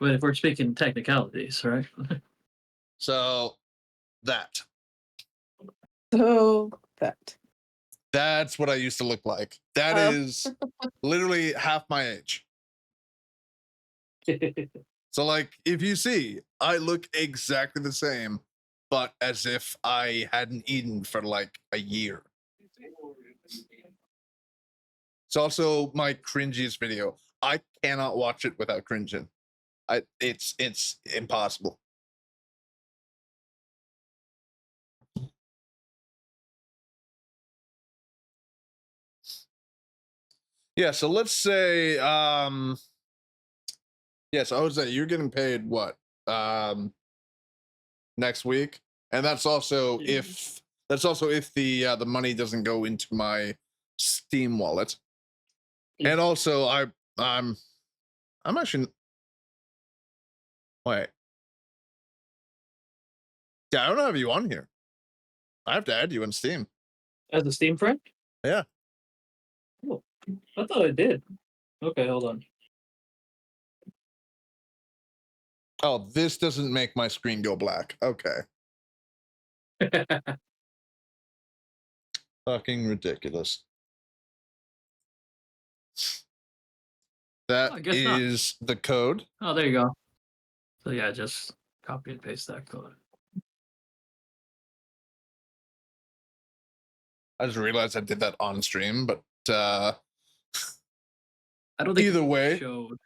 if we're speaking technicalities, right? So that So that's what I used to look like. That Oh. is literally half my age. So like if you see, I look exactly the same, but as if I hadn't eaten for like a year. It's also my cringiest video. I cannot watch it without cringing. It's impossible. Yeah, so let's say yes, Jose, you're getting paid what? Next week. And that's also if the money doesn't go into my Steam wallet. And also I'm actually Wait. Yeah, I don't have you on here. I have to add you on Steam. As a Steam friend? Yeah. Oh, I thought I did. Okay, hold on. Oh, this doesn't make my screen go black. Okay. Fucking ridiculous. That I guess not. is the code. Oh, there you go. So yeah, just copy and paste that code. I just realized I did that on stream, but I don't think either it way. showed.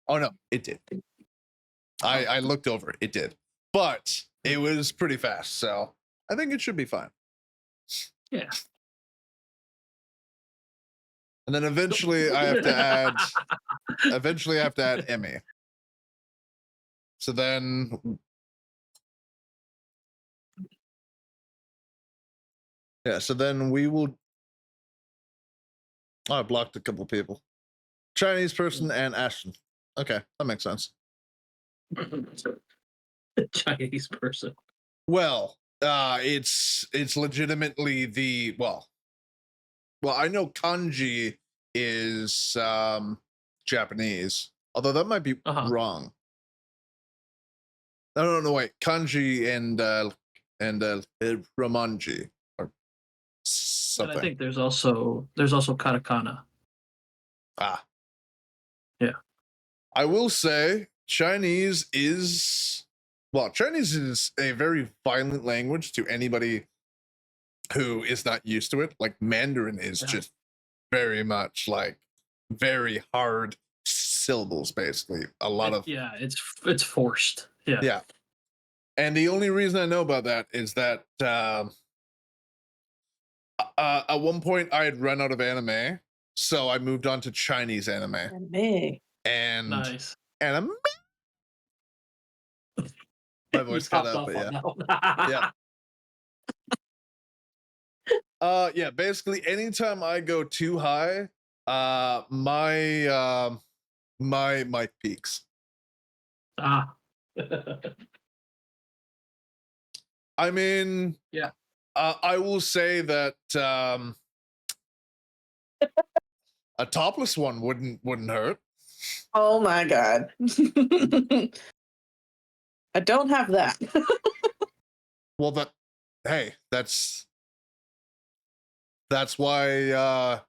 Oh no, it did. I looked over, it did. But it was pretty fast, so I think it should be fine. Yeah. And then eventually I have to add Emmy. So then yeah, so then we will I blocked a couple people. Chinese person and Ashton. Okay, that makes sense. Chinese person. Well, it's legitimately the well, I know kanji is Japanese, although that might be wrong. No, wait, kanji and romanji or something. And I think there's also katakana. Ah, yeah. I will say Chinese is a very violent language to anybody who is not used to it. Like Mandarin is just very much like very hard syllables, basically. A lot of it's forced. Yeah. Yeah. And the only reason I know about that is that at one point I had run out of anime, so I moved on to Chinese anime. And nice. Anime. My voice cut out, but yeah. Yeah, basically anytime I go too high, my mic peaks. Ah. I mean, yeah. I will say that a topless one wouldn't hurt. Oh my god. I don't have that. Well, that's why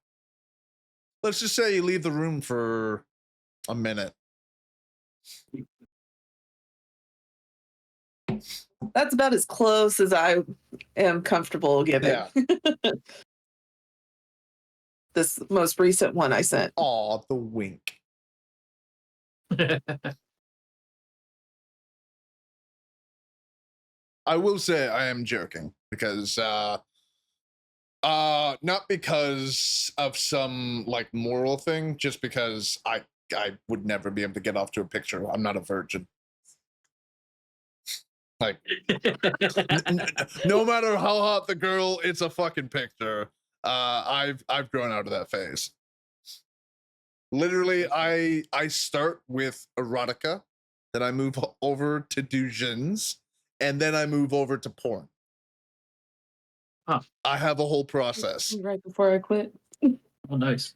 let's just say you leave the room for a minute. That's about as close as I am comfortable giving. Yeah. This most recent one I sent. Aw, the wink. I will say I am joking because not because of some like moral thing, just because I would never be able to get off to a picture. I'm not a virgin. Like no matter how hot the girl, it's a fucking picture. I've grown out of that phase. Literally, I start with erotica, then I move over to doujins, and then I move over to porn. Huh. I have a whole process. Right before I quit. Oh, nice.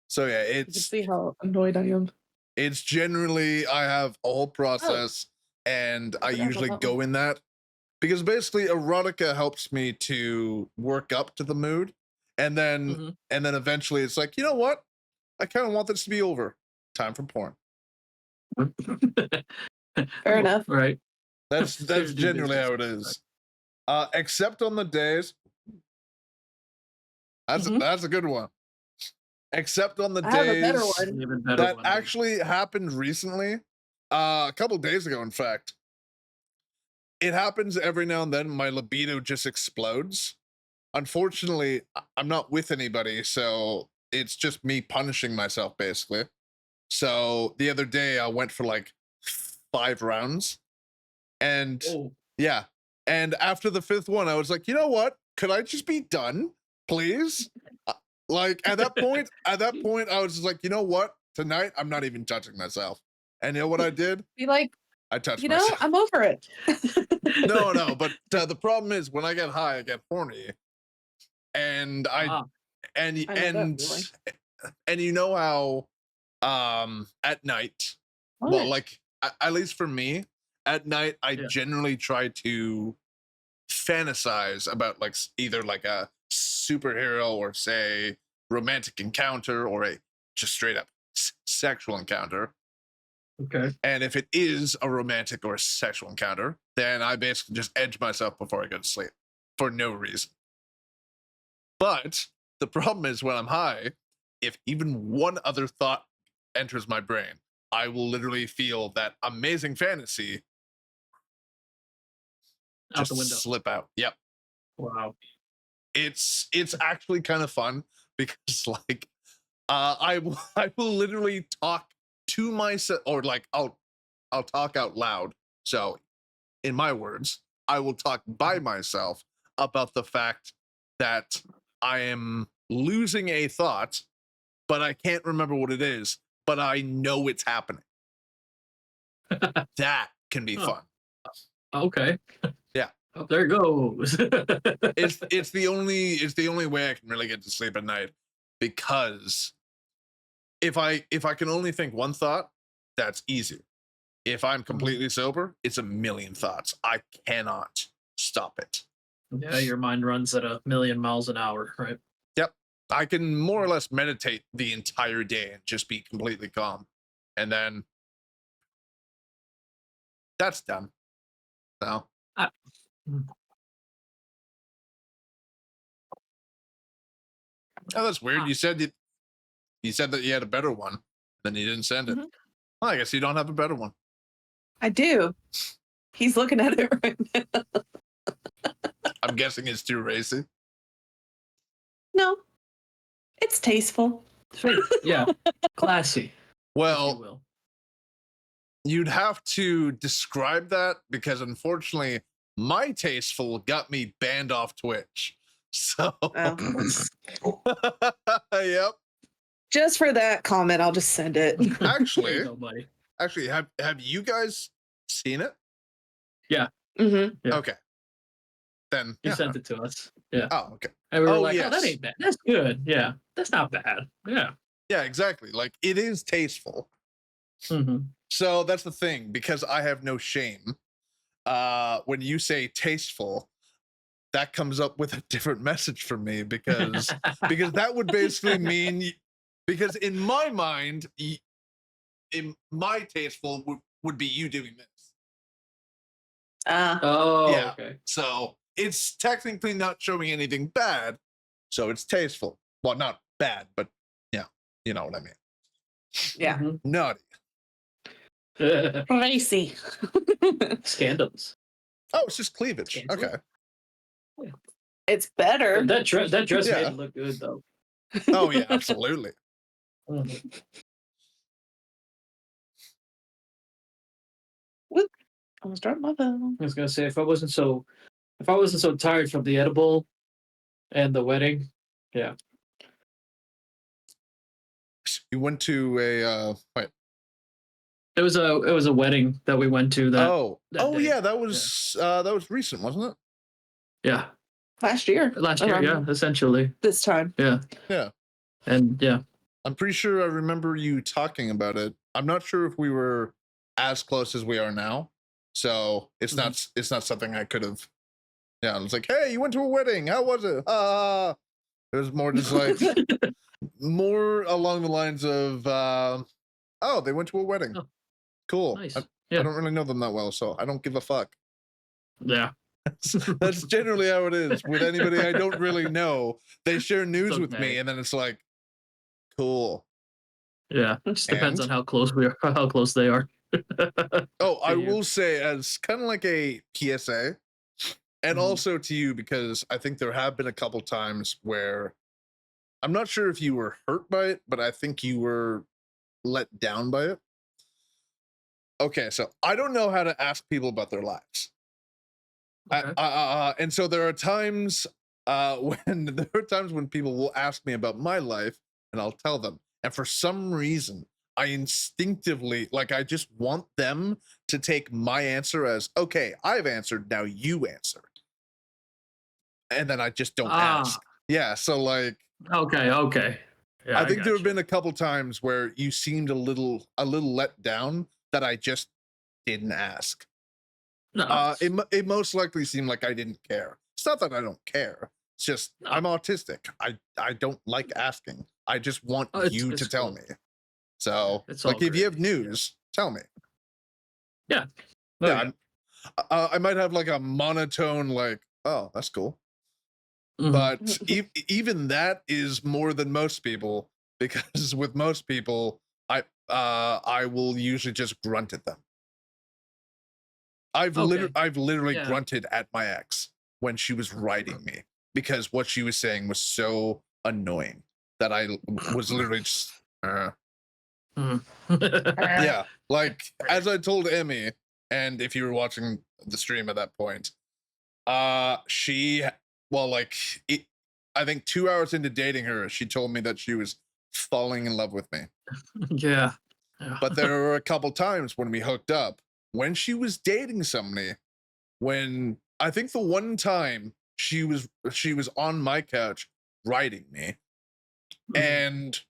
So yeah, You can see how annoyed I am. it's generally I have a whole process, and I usually go in that because basically erotica helps me to work up to the mood, and then eventually it's like, you know what? I kind of want this to be over. Time for porn. Fair enough. Right. That's generally how it is. Except on the days. That's a good one. Except on the I have a days better one. Even better that one. actually happened recently. A couple days ago, in fact. It happens every now and then. My libido just explodes. Unfortunately, I'm not with anybody, so it's just me punishing myself, basically. So the other day, I went for like 5 rounds. And yeah. And after the 5th one, I was like, you know what? Could I just be done, please? Like at that point, I was just like, you know what? Tonight, I'm not even touching myself. And you know what I did? Be like, I touched you know, myself. I'm over it. No, but the problem is when I get high, I get horny, and Ah, and I know that and feeling. and you know how at night, well, What? like at least for me, at night I Yeah. generally try to fantasize about like either like a superhero or say romantic encounter or a just straight up sexual encounter. okay. And if it is a romantic or sexual encounter, then I basically just edge myself before I go to sleep for no reason. But the problem is when I'm high, if even one other thought enters my brain, I will literally feel that amazing fantasy Out just the window. slip out. Yep. Wow. It's actually kind of fun because like I will literally talk to myself, or like I'll talk out loud. So in my words, I will talk by myself about the fact that I am losing a thought, but I can't remember what it is, but I know it's happening. That can be Huh. fun. Okay. Yeah. Oh, there it goes. It's the only way I can really get to sleep at night, because if I can only think one thought, that's easy. If I'm completely sober, it's a million thoughts. I cannot stop it. Yeah, your mind runs at 1,000,000 miles an hour, right? Yep. I can more or less meditate the entire day and just be completely calm. And then that's done. So oh, that's weird. Ah. You said that you had a better one, then you didn't send it. Mhm. Well, I guess you don't have a better one. I do. He's looking at it right now. I'm guessing it's too racy. No, it's tasteful. Yeah. Classy, if you Well, will. you'd have to describe that, because unfortunately my tasteful got me banned off Twitch. So Oh. yep. Just for that comment, I'll just send it. There you Actually, go, buddy. have you guys seen it? hmm Yeah. Okay. Then You yeah. sent it to us. Yeah. Oh, okay. And we were Oh, like, oh, that yes. ain't bad. That's good. Yeah. That's not bad. Yeah. Yeah, exactly. Like it is tasteful. hmm So that's the thing, because I have no shame. When you say tasteful, that comes up with a different message for me, because that would basically mean, because in my mind, in my tasteful would be you doing this. Oh, Yeah. okay. So it's technically not showing anything bad, so it's tasteful. Well, not bad, but yeah, you know what I mean. Yeah. Naughty. Mhm. Racy. Scandals. Oh, it's just cleavage. Cancel it. Okay. It's better. That dress Yeah. made it look good, though. Oh yeah, absolutely. Mhm. I was dropping my phone. I was gonna say, if I wasn't so tired from the edible and the wedding, yeah. You went to a wait. It was a wedding that we went to that Oh day. yeah, that was recent, wasn't it? yeah. Last year. Last year, yeah, Around essentially. This time. Yeah. Yeah. And yeah. I'm pretty sure I remember you talking about it. I'm not sure if we were as close as we are now. So it's not something I could have. Yeah, I was like, hey, you went to a wedding. How was it? It was more just like more along the lines of oh, they went to a wedding. Oh, Cool. nice. I Yeah. don't really know them that well, so I don't give a fuck. Yeah. That's generally how it is with anybody I don't really know. They share news with me, okay. and then it's like, cool. Yeah. It just depends And? on how close we are, how close they are. Oh, I To you. will say, as kind of like a PSA, and Mhm. also to you, because I think there have been a couple times where I'm not sure if you were hurt by it, but I think you were let down by it. Okay, so I don't know how to ask people about their lives. Okay. And so there are times when people will ask me about my life, and I'll tell them. And for some reason, I instinctively, like, I just want them to take my answer as, okay, I've answered, now you answer. And then I just don't ask. Yeah, so like, Okay. Yeah, I think there have gotcha. been a couple times where you seemed a little let down that I just didn't ask. No, It most likely seemed like I didn't care. It's not that I don't care. It's just No. I'm autistic. I don't like asking. I just want you to tell cool. me. So, It's all like, if you have great, yeah. news, tell me. Yeah. Yeah, I might have like a monotone, like, oh, that's cool. Mhm. But even that is more than most people, because with most people, I will usually just grunt at them. I've literally Yeah. grunted at my ex when she was writing me because what she was saying was so annoying that I was literally just Mhm. yeah, like as I told Emmy, and if you were watching the stream at that point, she, well, like I think 2 hours into dating her, she told me that she was falling in love with me. Yeah. But there were a couple times when we hooked up when she was dating somebody, when I think the one time she was on my couch writing me, Mhm.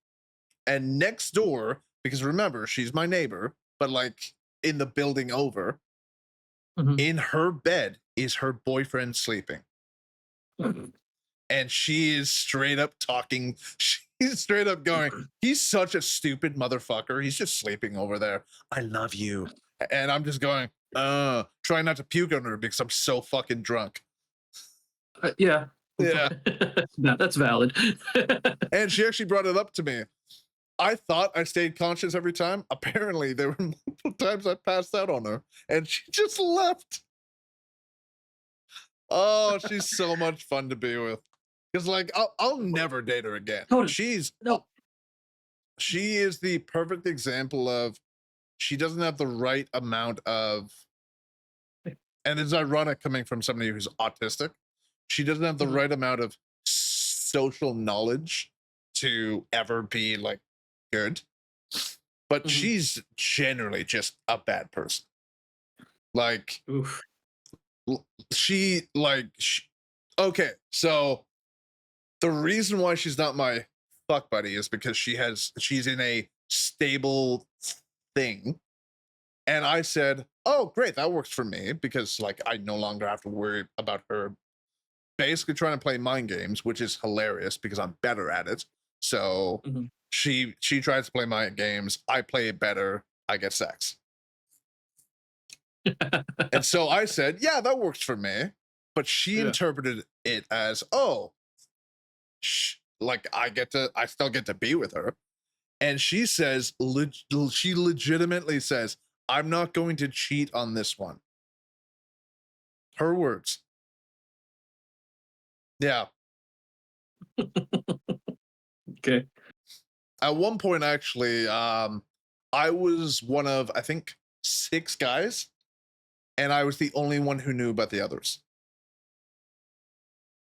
and next door, because remember, she's my neighbor, but like in the building over, Mhm. in her bed is her boyfriend sleeping. And she is straight up talking. She's straight up going, he's such a stupid motherfucker. He's just sleeping over there. I love you. And I'm just going, trying not to puke on her because I'm so fucking drunk. Yeah. Yeah. No, that's valid. And she actually brought it up to me. I thought I stayed conscious every time. Apparently, there were multiple times I passed out on her and she just left. Oh, she's so much fun to be with. Because, like, I'll never date her again. No. She is the perfect example of she doesn't have the right amount of, and it's ironic coming from somebody who's autistic. She doesn't have the Mhm. right amount of social knowledge to ever be like good, but Mhm. she's generally just a bad person. Like Oof. Okay, so the reason why she's not my fuck buddy is because she's in a stable thing. And I said, oh, great, that works for me because like I no longer have to worry about her basically trying to play mind games, which is hilarious because I'm better at it. So Mhm. she tries to play mind games, I play it better, I get sex. And so I said, yeah, that works for me. But she Yeah. interpreted it as, oh, like I still get to be with her. And she says, she legitimately says, I'm not going to cheat on this one. Her words. Yeah. Okay. At one point, actually, I was one of, I think, 6 guys, and I was the only one who knew about the others.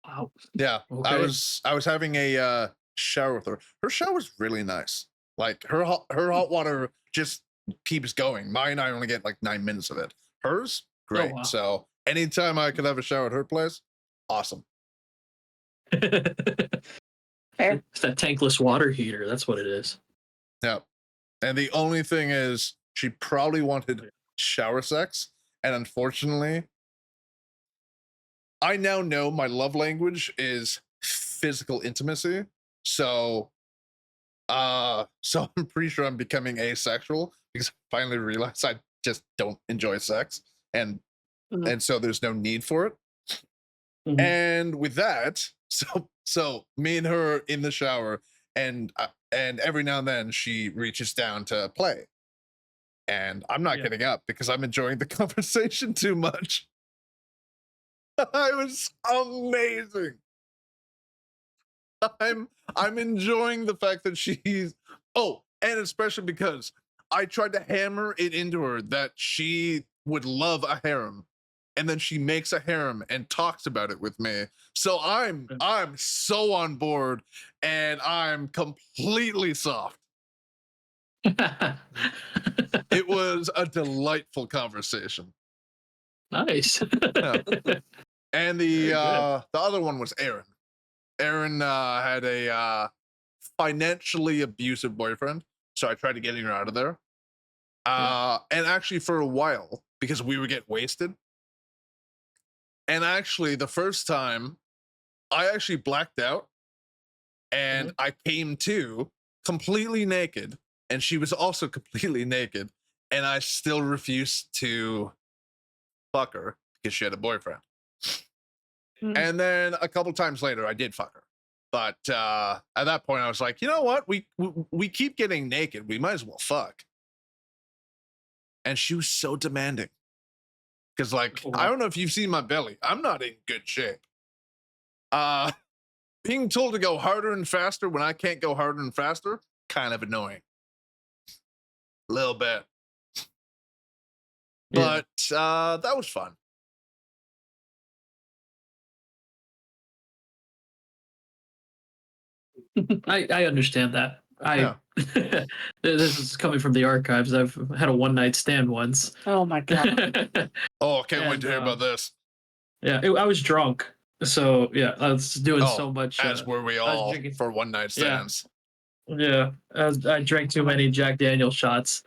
Wow. Yeah. Okay. I was having a shower with her. Her shower's really nice. Like her hot water just keeps going. Mine, I only get like 9 minutes of it. Hers, great. wow. So anytime I could have a shower at her place, awesome. Fair. It's that tankless water heater. That's what it is. Yeah. And the only thing is, she probably wanted shower sex. And unfortunately, I now know my love language is physical intimacy. So, so I'm pretty sure I'm becoming asexual because I finally realized I just don't enjoy sex. And so there's no need for it. Mhm. And with that, so me and her in the shower, and every now and then she reaches down to play, and I'm not Yeah. getting up because I'm enjoying the conversation too much. It was amazing. I'm enjoying the fact that she's, oh, and especially because I tried to hammer it into her that she would love a harem, and then she makes a harem and talks about it with me. So I'm so on board, and I'm completely soft. It was a delightful conversation. Nice. Yeah. And Very good. the other one was Aaron. Aaron had a financially abusive boyfriend, so I tried to get her out of there. And actually, for a while, because we would get wasted. And actually, the first time, I actually blacked out, and I came to completely naked, and she was also completely naked, and I still refused to fuck her because she had a boyfriend. And then a couple times later, I did fuck her. But at that point, I was like, you know what? We keep getting naked. We might as well fuck. And she was so demanding. Because, like, I don't know if you've seen my belly. I'm not in good shape. Being told to go harder and faster when I can't go harder and faster, kind of annoying. A little bit. Yeah. But that was fun. I understand that. Yeah. This is coming from the archives. I've had a one night stand once. Oh my god. Oh, can't wait And, to hear about this. Yeah, I was drunk, so yeah, I was doing Oh, so much. As were we I was all drinking- for one night Yeah. stands. Yeah, I drank too many Jack Daniel shots,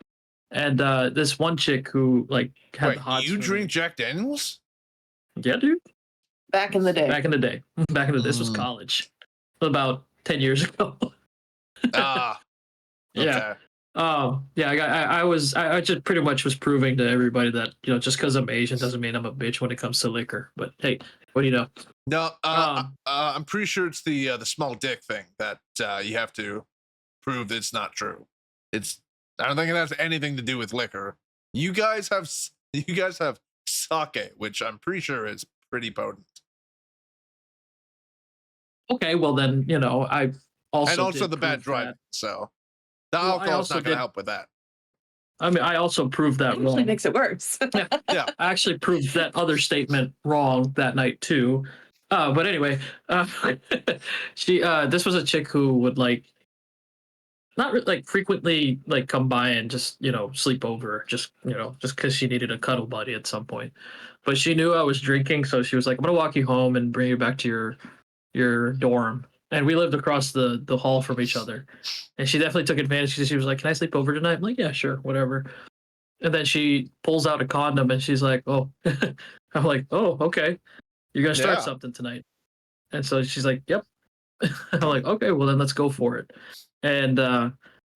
and this one chick who like had Wait, the hots. you for drink me. Jack Daniels? Yeah, dude. Back in the day. Back in the day. This was Mm. college, about 10 years ago. Ah. Yeah. Okay. I just pretty much was proving to everybody that, you know, just because I'm Asian doesn't mean I'm a bitch when it comes to liquor. But hey, what do you know? No, I'm pretty sure it's the small dick thing that you have to prove that it's not true. I don't think it has anything to do with liquor. You guys have sake, which I'm pretty sure is pretty potent. Okay, well then, you know, I also And also did the bad prove driving. that. So the Well, I alcohol's also not going to did- help with that. I mean, I also proved that It actually wrong. makes it worse. Yeah. I actually proved that other statement wrong that night too. But anyway, she this was a chick who would like not like frequently like come by and just, you know, sleep over, just, you know, just because she needed a cuddle buddy at some point. But she knew I was drinking, so she was like, I'm gonna walk you home and bring you back to your dorm. And we lived across the hall from each other. And she definitely took advantage because she was like, can I sleep over tonight? I'm like, yeah, sure, whatever. And then she pulls out a condom and she's like, oh. I'm like, oh, okay. You're gonna start Yeah. something tonight. And so she's like, yep. I'm like, okay, well then let's go for it. And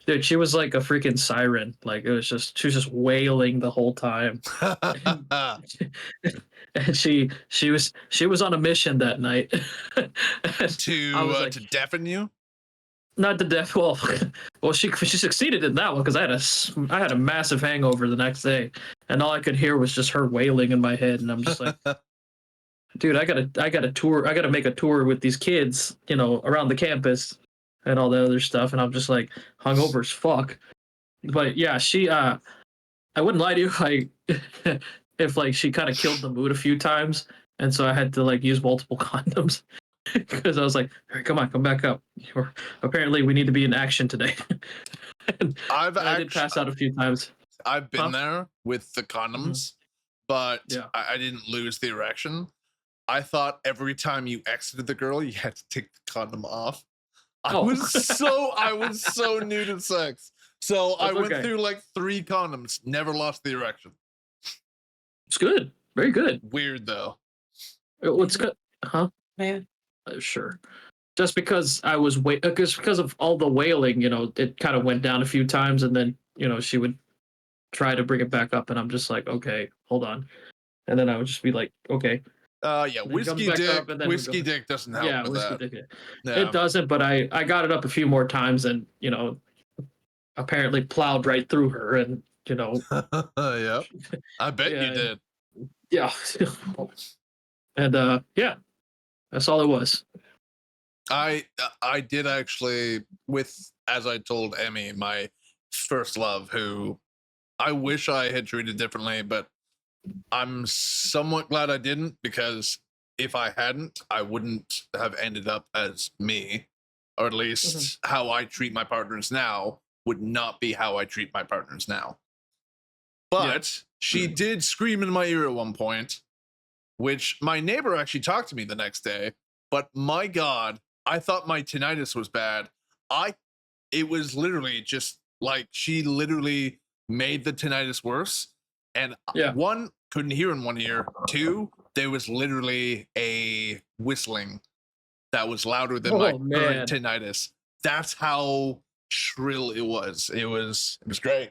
dude, she was like a freaking siren. Like she was just wailing the whole time. And she was on a mission that night. And I was like, to deafen you? not to death. Well, she succeeded in that one because I had a massive hangover the next day, and all I could hear was just her wailing in my head, and I'm just like, dude, I gotta tour. I gotta make a tour with these kids, you know, around the campus and all the other stuff, and I'm just like hungover as fuck. But yeah, I wouldn't lie to you, like if like she kind of killed the mood a few times, and so I had to like use multiple condoms. Because I was like, all right, come on, come back up. Apparently, we need to be in action today. And I did pass out a few times. I've been Huh? there with the condoms, but Yeah. I didn't lose the erection. I thought every time you exited the girl, you had to take the condom off. I Oh. was so new to sex. So I That's went okay. through like 3 condoms, never lost the erection. It's good, very good. Weird though. What's good? Huh? Man. Sure. Just because I was because of all the wailing, you know, it kind of went down a few times, and then you know she would try to bring it back up, and I'm just like, okay, hold on, and then I would just be like, okay, Yeah, then comes whiskey back dick. up, and then we Whiskey go- dick doesn't help yeah, with whiskey that. dick. Yeah. It doesn't, but I got it up a few more times, and you know, apparently plowed right through her, and you know, Yeah. I bet Yeah, you did. yeah, and yeah, that's all it was. I did actually with, as I told Emmy, my first love, who I wish I had treated differently, but I'm somewhat glad I didn't, because if I hadn't, I wouldn't have ended up as me, or at least how I treat my partners now, would not be how I treat my partners now. But she did scream in my ear at one point, which my neighbor actually talked to me the next day. But my God, I thought my tinnitus was bad. It was literally just like she literally made the tinnitus worse. And one, couldn't hear in one ear. Two, there was literally a whistling that was louder than my current tinnitus. That's how shrill it was. It was great.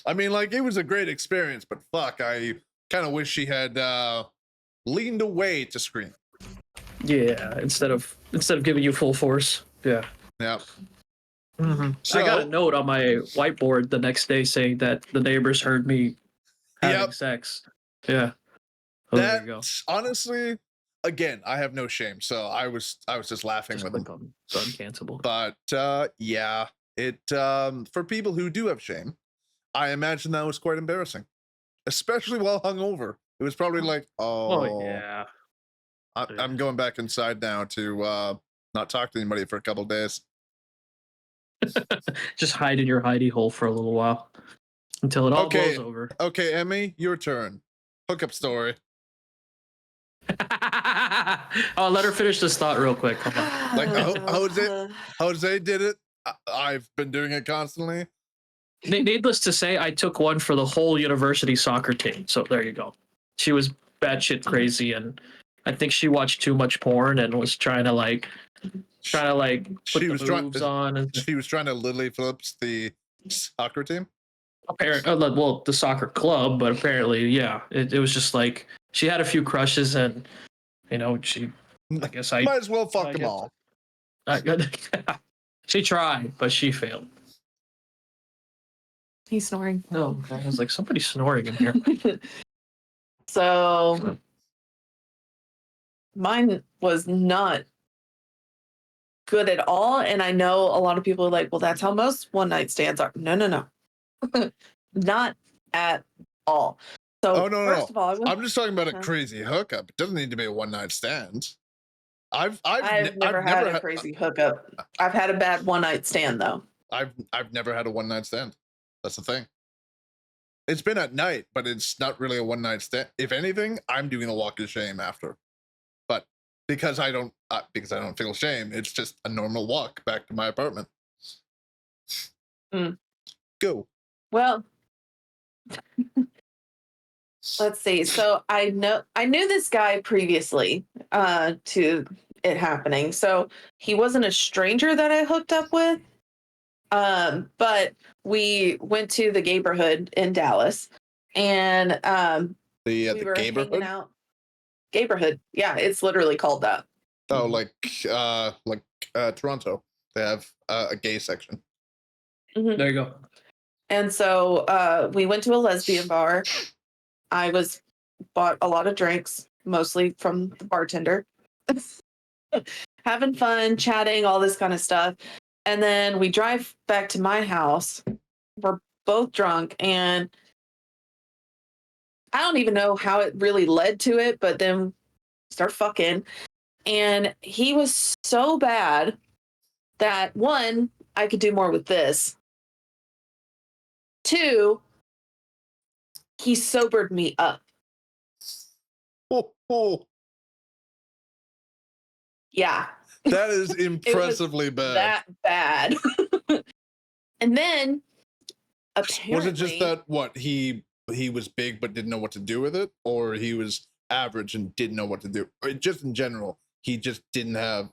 I mean, like, it was a great experience, but fuck, I kind of wish she had leaned away to scream. Yeah, instead of giving you full force. Yeah. Yeah. So, I got a note on my whiteboard the next day saying that the neighbors heard me having sex. Yeah. Oh, there you go. Honestly, again, I have no shame, so I was just laughing with them. It's uncancelable. But yeah, it for people who do have shame, I imagine that was quite embarrassing, especially while hungover. It was probably like, oh yeah. I'm going back inside now to not talk to anybody for a couple days. Just hide in your hidey hole for a little while until it all blows over. Okay, Emmy, your turn. Hookup story. Oh, let her finish this thought real quick. Come on. Like Jose did it. I've been doing it constantly. Needless to say, I took one for the whole university soccer team. So there you go. She was batshit crazy, and I think she watched too much porn and was trying to put the moves on. And she was trying to literally flips the soccer team. Apparently, well, the soccer club, but apparently, yeah, it was just like she had a few crushes, and I guess I might as well fuck them all. She tried, but she failed. He's snoring. No, I was like, somebody's snoring in here. So mine was not good at all. And I know a lot of people are like, well, that's how most one night stands are. No. Not at all. So first of all, I'm just talking about a crazy hookup. It doesn't need to be a one night stand. I've never had a crazy hookup. I've had a bad one night stand though. I've never had a one night stand. That's the thing. It's been at night, but it's not really a one night stand. If anything, I'm doing a walk of shame after. But because I don't feel shame, it's just a normal walk back to my apartment. Go. Well, let's see. So I knew this guy previously to it happening. So he wasn't a stranger that I hooked up with. But we went to the neighborhood in Dallas, and we were hanging out. Neighborhood, yeah, it's literally called that. Oh, like Toronto, they have a gay section. Mm-hmm. There you go. And so we went to a lesbian bar. I bought a lot of drinks, mostly from the bartender, having fun, chatting, all this kind of stuff. And then we drive back to my house. We're both drunk, and I don't even know how it really led to it, but then we start fucking. And he was so bad that, one, I could do more with this. Two, he sobered me up. Oh. Yeah. That is impressively bad. That bad. And then apparently, was it just that he was big but didn't know what to do with it, or he was average and didn't know what to do, or just in general he just didn't have?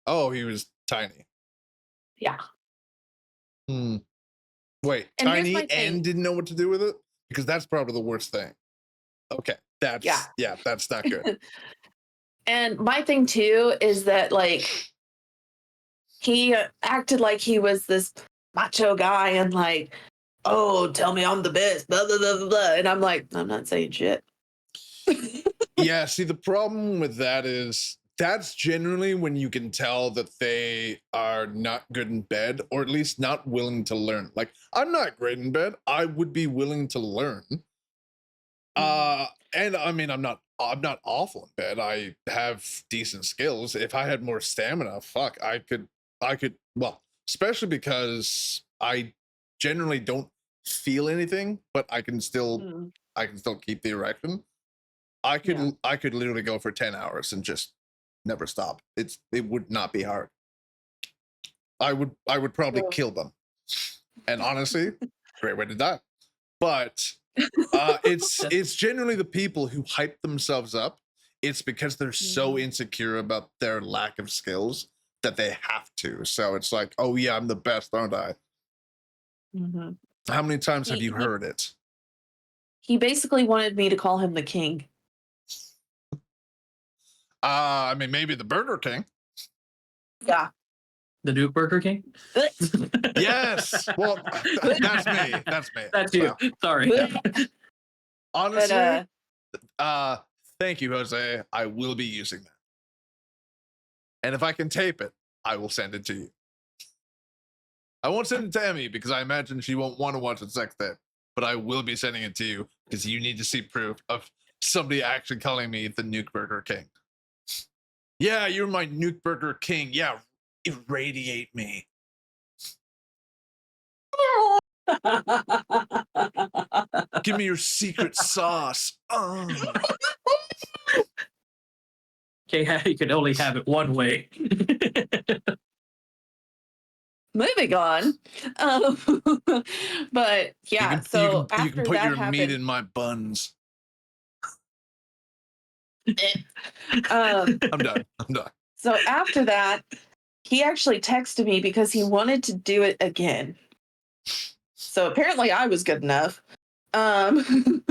Oh, he was tiny. Yeah. Wait, and tiny and didn't know what to do with it, because that's probably the worst thing. Okay, that's not good. And my thing too is that he acted like he was this macho guy and like, oh, tell me I'm the best, blah, blah, blah, blah, blah. And I'm like, I'm not saying shit. Yeah, see, the problem with that is that's generally when you can tell that they are not good in bed, or at least not willing to learn. Like, I'm not great in bed. I would be willing to learn. And I mean, I'm not awful in bed. I have decent skills. If I had more stamina, fuck, I could, well, especially because I generally don't feel anything, but I can still Mm. keep the erection. I could literally go for 10 hours and just never stop. It would not be hard. I would probably So- kill them. And honestly, great way to die. But it's generally the people who hype themselves up. It's because they're so insecure about their lack of skills that they have to. So it's like, oh yeah, I'm the best, aren't I? Mhm. How many times have He- you heard it? He basically wanted me to call him the king. I mean, maybe the Burger King. Yeah. The Duke Burger King. Yes. Well, that's me. That's me. That's you. Well, Sorry. honestly, But thank you, Jose. I will be using that. And if I can tape it, I will send it to you. I won't send it to Emmy because I imagine she won't want to watch a sex tape, but I will be sending it to you because you need to see proof of somebody actually calling me the Nuke Burger King. Yeah, you're my Nuke Burger King. Yeah, irradiate me. Give me your secret sauce. Oh. You can only have it one way. moving on. But yeah, so after you can put that your happened, meat in my buns. um, I'm done. so after that, he actually texted me because he wanted to do it again. So apparently I was good enough. And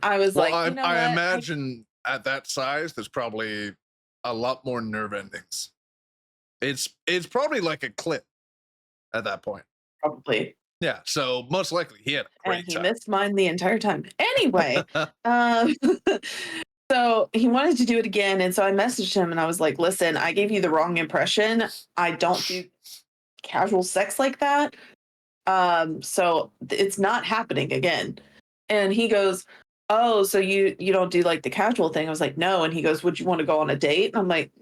I was Well, like, you know I what? imagine at that size, there's probably a lot more nerve endings. It's probably like a clip at that point. Probably. Yeah, so most likely he had a great And he time. missed mine the entire time. Anyway, um, so he wanted to do it again. And so I messaged him and I was like, listen, I gave you the wrong impression. I don't do casual sex like that. So it's not happening again. And he goes, oh, so you don't do like the casual thing? I was like, no. And he goes, would you want to go on a date? And I'm like,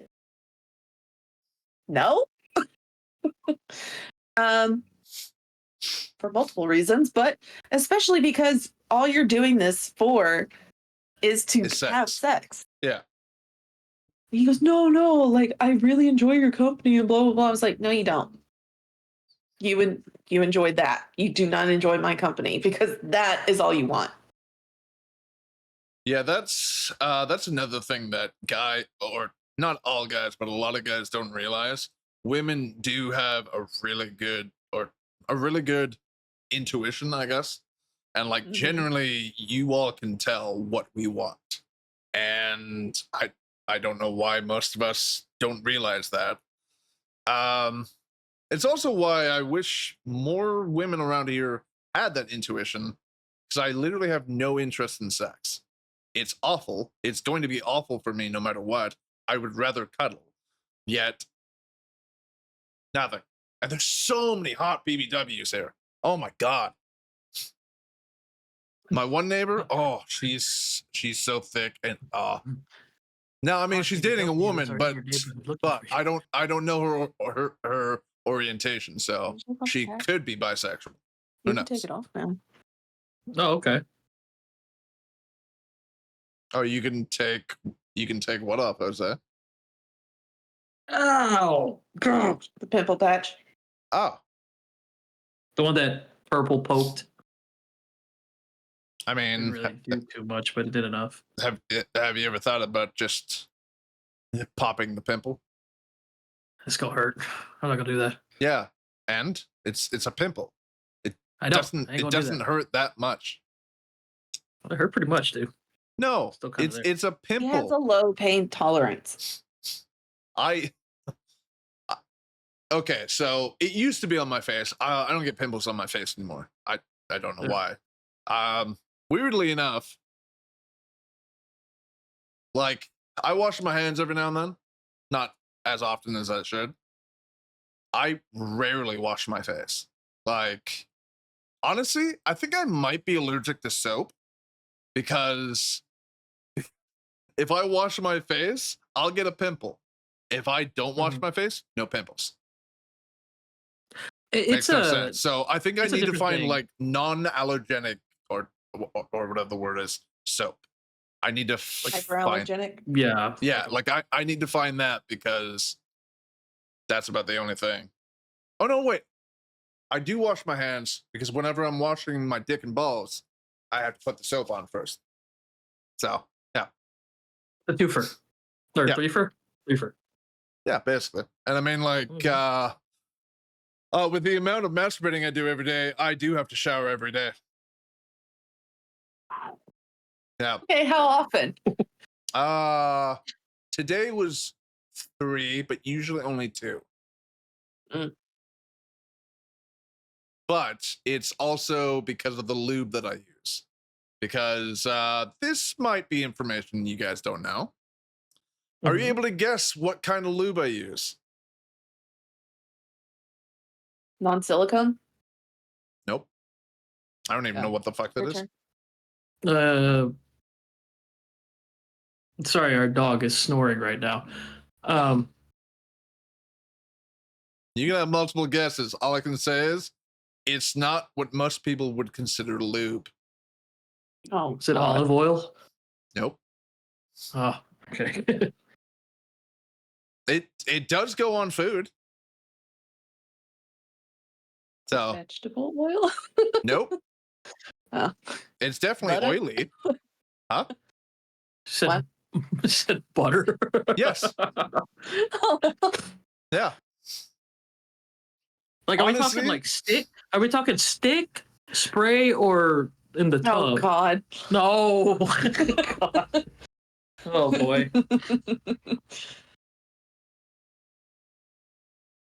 no. For multiple reasons, but especially because all you're doing this for is to Is have sex. sex. Yeah. He goes, no, like I really enjoy your company and blah blah blah. I was like, no, you don't. You enjoyed that. You do not enjoy my company because that is all you want. Yeah, that's another thing that or not all guys, but a lot of guys don't realize. Women do have a really good intuition, I guess. And like Mhm. generally you all can tell what we want. And I don't know why most of us don't realize that. It's also why I wish more women around here had that intuition, because I literally have no interest in sex. It's awful. It's going to be awful for me no matter what. I would rather cuddle. Yet, nothing. And there's so many hot BBWs here. Oh my God. My one neighbor, oh, she's so thick and now I mean she's dating a woman, but I don't know her orientation, so she could be bisexual. Who You can knows? take it off now. Oh, okay. Oh, you can take what off, Jose? Ow! God. The pimple patch. Oh, The one that purple poked. I Didn't mean, really do too much, but it did enough. have you ever thought about just popping the pimple? It's gonna hurt. I'm not gonna do that. Yeah, and it's a pimple. I know. Doesn't I ain't it gonna do doesn't that. hurt that much? It hurt pretty much, dude. No, Still kinda there. it's a He has a pimple. low pain tolerance. Okay, so it used to be on my face. I don't get pimples on my face anymore. I don't know Yeah. why. Weirdly enough, like I wash my hands every now and then, not as often as I should. I rarely wash my face. Like honestly, I think I might be allergic to soap because if I wash my face, I'll get a pimple. If I don't wash Mhm. my face, no pimples. Makes no sense. So I think I it's a need to different find thing. like non-allergenic or whatever the word is soap. I need to find Hyperallergenic. Yeah. like I need to find that because that's about the only thing. Oh no, wait. I do wash my hands because whenever I'm washing my dick and balls, I have to put the soap on first. So yeah. A twofer. Or Yeah. threefer. Yeah, basically. And I mean like with the amount of masturbating I do every day, I do have to shower every day. Yeah. Okay, how often? Today was 3, but usually only 2. Mm. But it's also because of the lube that I use. Because this might be information you guys don't know. Are you Mhm. able to guess what kind of lube I use? Non-silicone? Nope. I don't even know what the fuck that Your is. turn. Sorry, our dog is snoring right now. You can have multiple guesses. All I can say is it's not what most people would consider lube. Oh, Is it God. olive oil? Nope. Oh, okay. It does go on food. So Vegetable oil? nope. Oh. It's definitely Butter? oily. Huh? Said, said butter. Yes. Yeah. Like, are we Honestly- talking like stick? Are we talking stick, spray, or in the Oh, tub? God. No. God. Oh boy.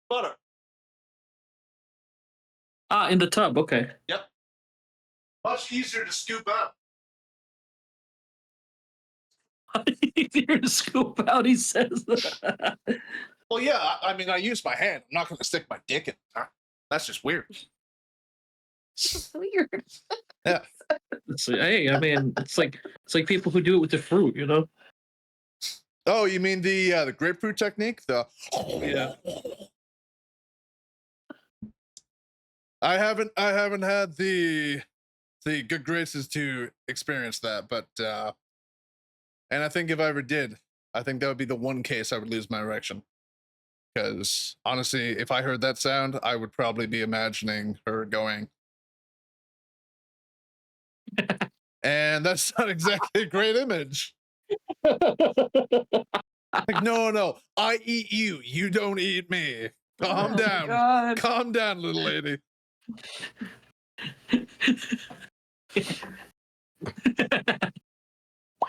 Butter. Ah, in the tub. Okay. Yep. Much easier to scoop up. Easier to scoop out. He says that. Well, yeah. I mean, I use my hand. I'm not going to stick my dick in. Huh? That's just weird. That's weird. Yeah. Hey, I mean, it's like people who do it with the fruit, you know. Oh, you mean the grapefruit technique? Yeah. I haven't had the good graces to experience that, but and I think if I ever did, I think that would be the one case I would lose my erection. Because honestly, if I heard that sound, I would probably be imagining her going. And that's not exactly a great image. Like, no, I eat you. You don't eat me. Calm down. God. Calm down, little lady.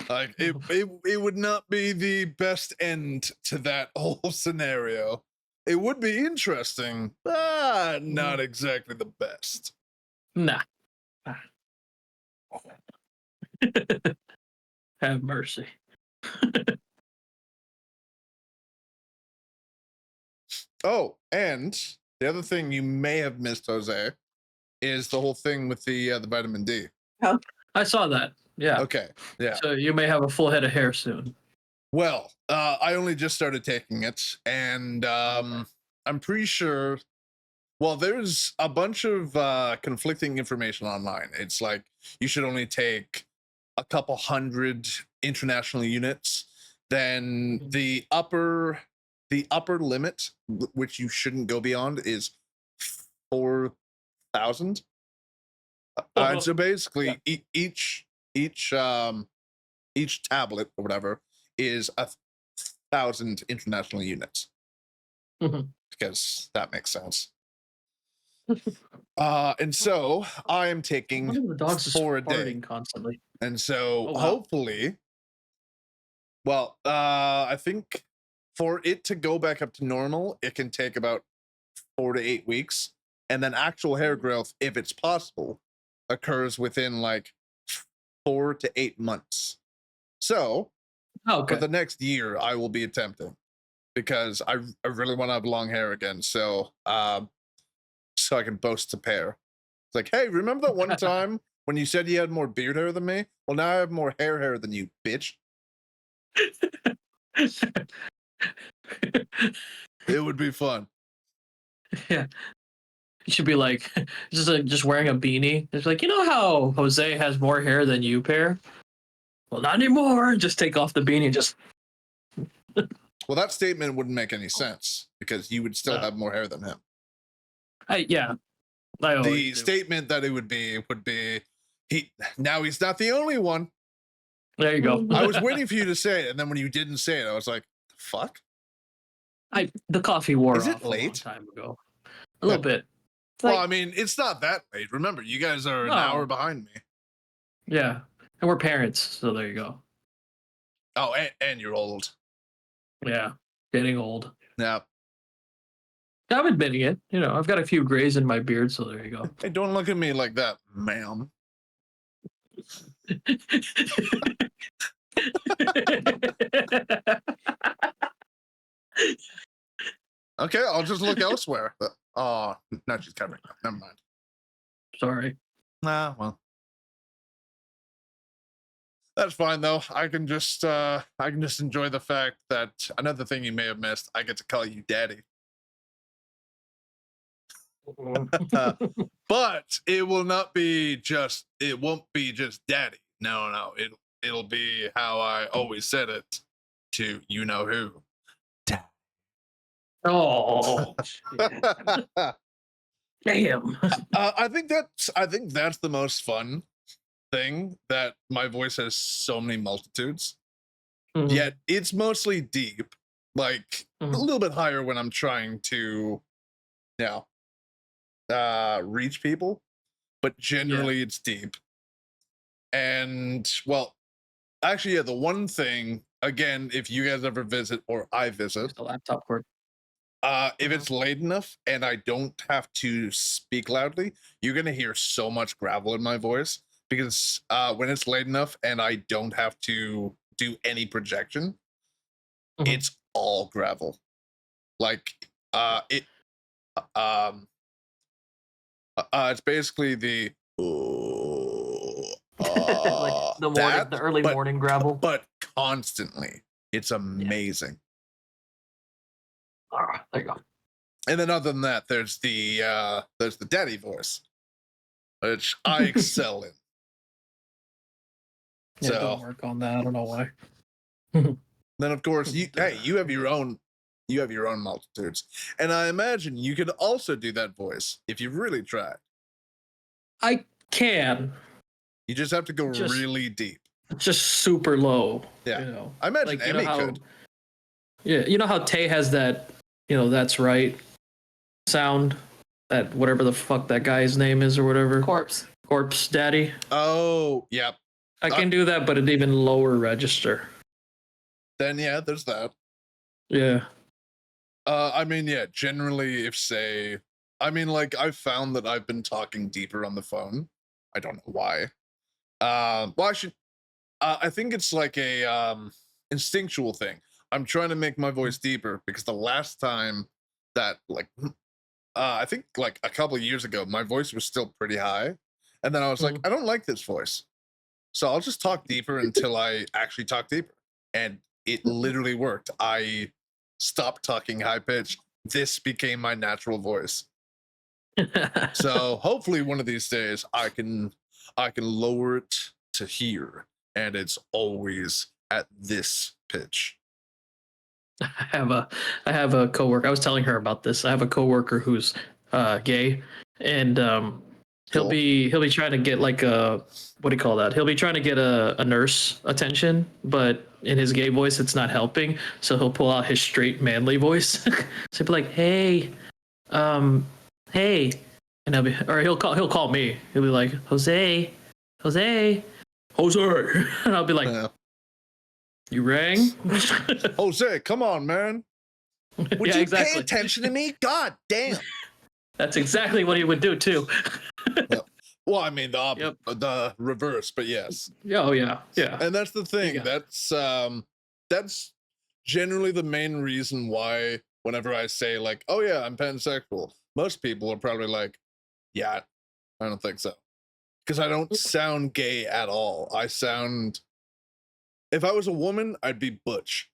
Like it would not be the best end to that whole scenario. It would be interesting, but not exactly the best. Nah. Have mercy. Oh, and the other thing you may have missed, Jose, is the whole thing with the vitamin D. I saw that. Yeah. Okay, yeah. So you may have a full head of hair soon. Well, I only just started taking it, and I'm pretty sure. Well, there's a bunch of conflicting information online. It's like you should only take a couple hundred international units. Then the upper limit, which you shouldn't go beyond, is 4,000. So basically, each tablet or whatever is 1,000 international units. Mhm. Because that makes sense. And so I am One taking of the dogs is 4 a day. farting constantly. And so Oh, wow. hopefully, well, I think for it to go back up to normal, it can take about 4 to 8 weeks. And then actual hair growth, if it's possible, occurs within like 4 to 8 months. So Oh, okay. for the next year, I will be attempting because I really want to have long hair again. So so I can boast a pair. It's like, hey, remember that one time when you said you had more beard hair than me? Well, now I have more hair than you, bitch. It would be fun. Yeah. You should be like just wearing a beanie. It's like, you know how Jose has more hair than you, pair? Well, not anymore. Just take off the beanie and just. Well, that statement wouldn't make any sense because you would still have more hair than him. Yeah. I The always do. statement that it would be he's not the only one. There you go. I was waiting for you to say it, and then when you didn't say it, I was like, fuck? The coffee wore Is it off a long late? time ago. A little bit. Well, I mean, it's not that late. Remember, you guys are an hour behind me. Yeah. And we're parents, so there you go. Oh, and you're old. Yeah. Getting old. Yeah. I'm admitting it. You know, I've got a few grays in my beard, so there you go. Hey, don't look at me like that, ma'am. Okay, I'll just look elsewhere. Oh, no, she's covering up. Never mind. Sorry. Nah, well. That's fine though. I can just enjoy the fact that another thing you may have missed, I get to call you daddy. But it won't be just daddy. No. It'll be how I always said it to you know who. Oh. Damn. I think that's the most fun thing, that my voice has so many multitudes. Mhm. Yet it's mostly deep, like a little bit higher when I'm trying to reach people, but generally it's deep. And well, actually, yeah, the one thing, again, if you guys ever visit or I visit, The laptop cord. if it's late enough and I don't have to speak loudly, you're gonna hear so much gravel in my voice, because when it's late enough and I don't have to do any projection, it's all gravel. Like it's basically the like the morning, the early morning gravel. but constantly. It's amazing. There you go. And then other than that, there's the daddy voice, which I excel in. Yeah, So don't work on that. I don't know why. then of course you have your own multitudes. And I imagine you could also do that voice if you really tried. I can. You just have to go really deep. Just super low. Yeah. You know. I imagine Like, Emmy could. Yeah, you know how Tay has that, that's right sound, that whatever the fuck that guy's name is or whatever. Corpse Daddy. Oh, yep. I can do that, but an even lower register. Then yeah, there's that. Yeah. I mean, yeah, generally I've found that I've been talking deeper on the phone. I don't know why. I think it's like a instinctual thing. I'm trying to make my voice deeper because the last time that I think like a couple of years ago, my voice was still pretty high. And then I was like, I don't like this voice. So I'll just talk deeper until I actually talk deeper. And it literally worked. I stopped talking high pitch. This became my natural voice. So hopefully one of these days I can lower it to here, and it's always at this pitch. I have a coworker. I was telling her about this. I have a coworker who's gay, and he'll be trying to get like a, what do you call that? He'll be trying to get a nurse attention, but in his gay voice, it's not helping. So he'll pull out his straight manly voice. So he'll be like, "Hey, hey," and he'll call me. He'll be like, Jose, and I'll be like, "You rang?" Jose, come on, man. Would you pay attention to me? God damn. That's exactly what he would do too. Well, I mean the reverse, but yes. Oh yeah. And that's the thing. That's generally the main reason why whenever I say like, "Oh yeah, I'm pansexual," most people are probably like, "Yeah, I don't think so," because I don't sound gay at all. If I was a woman, I'd be butch.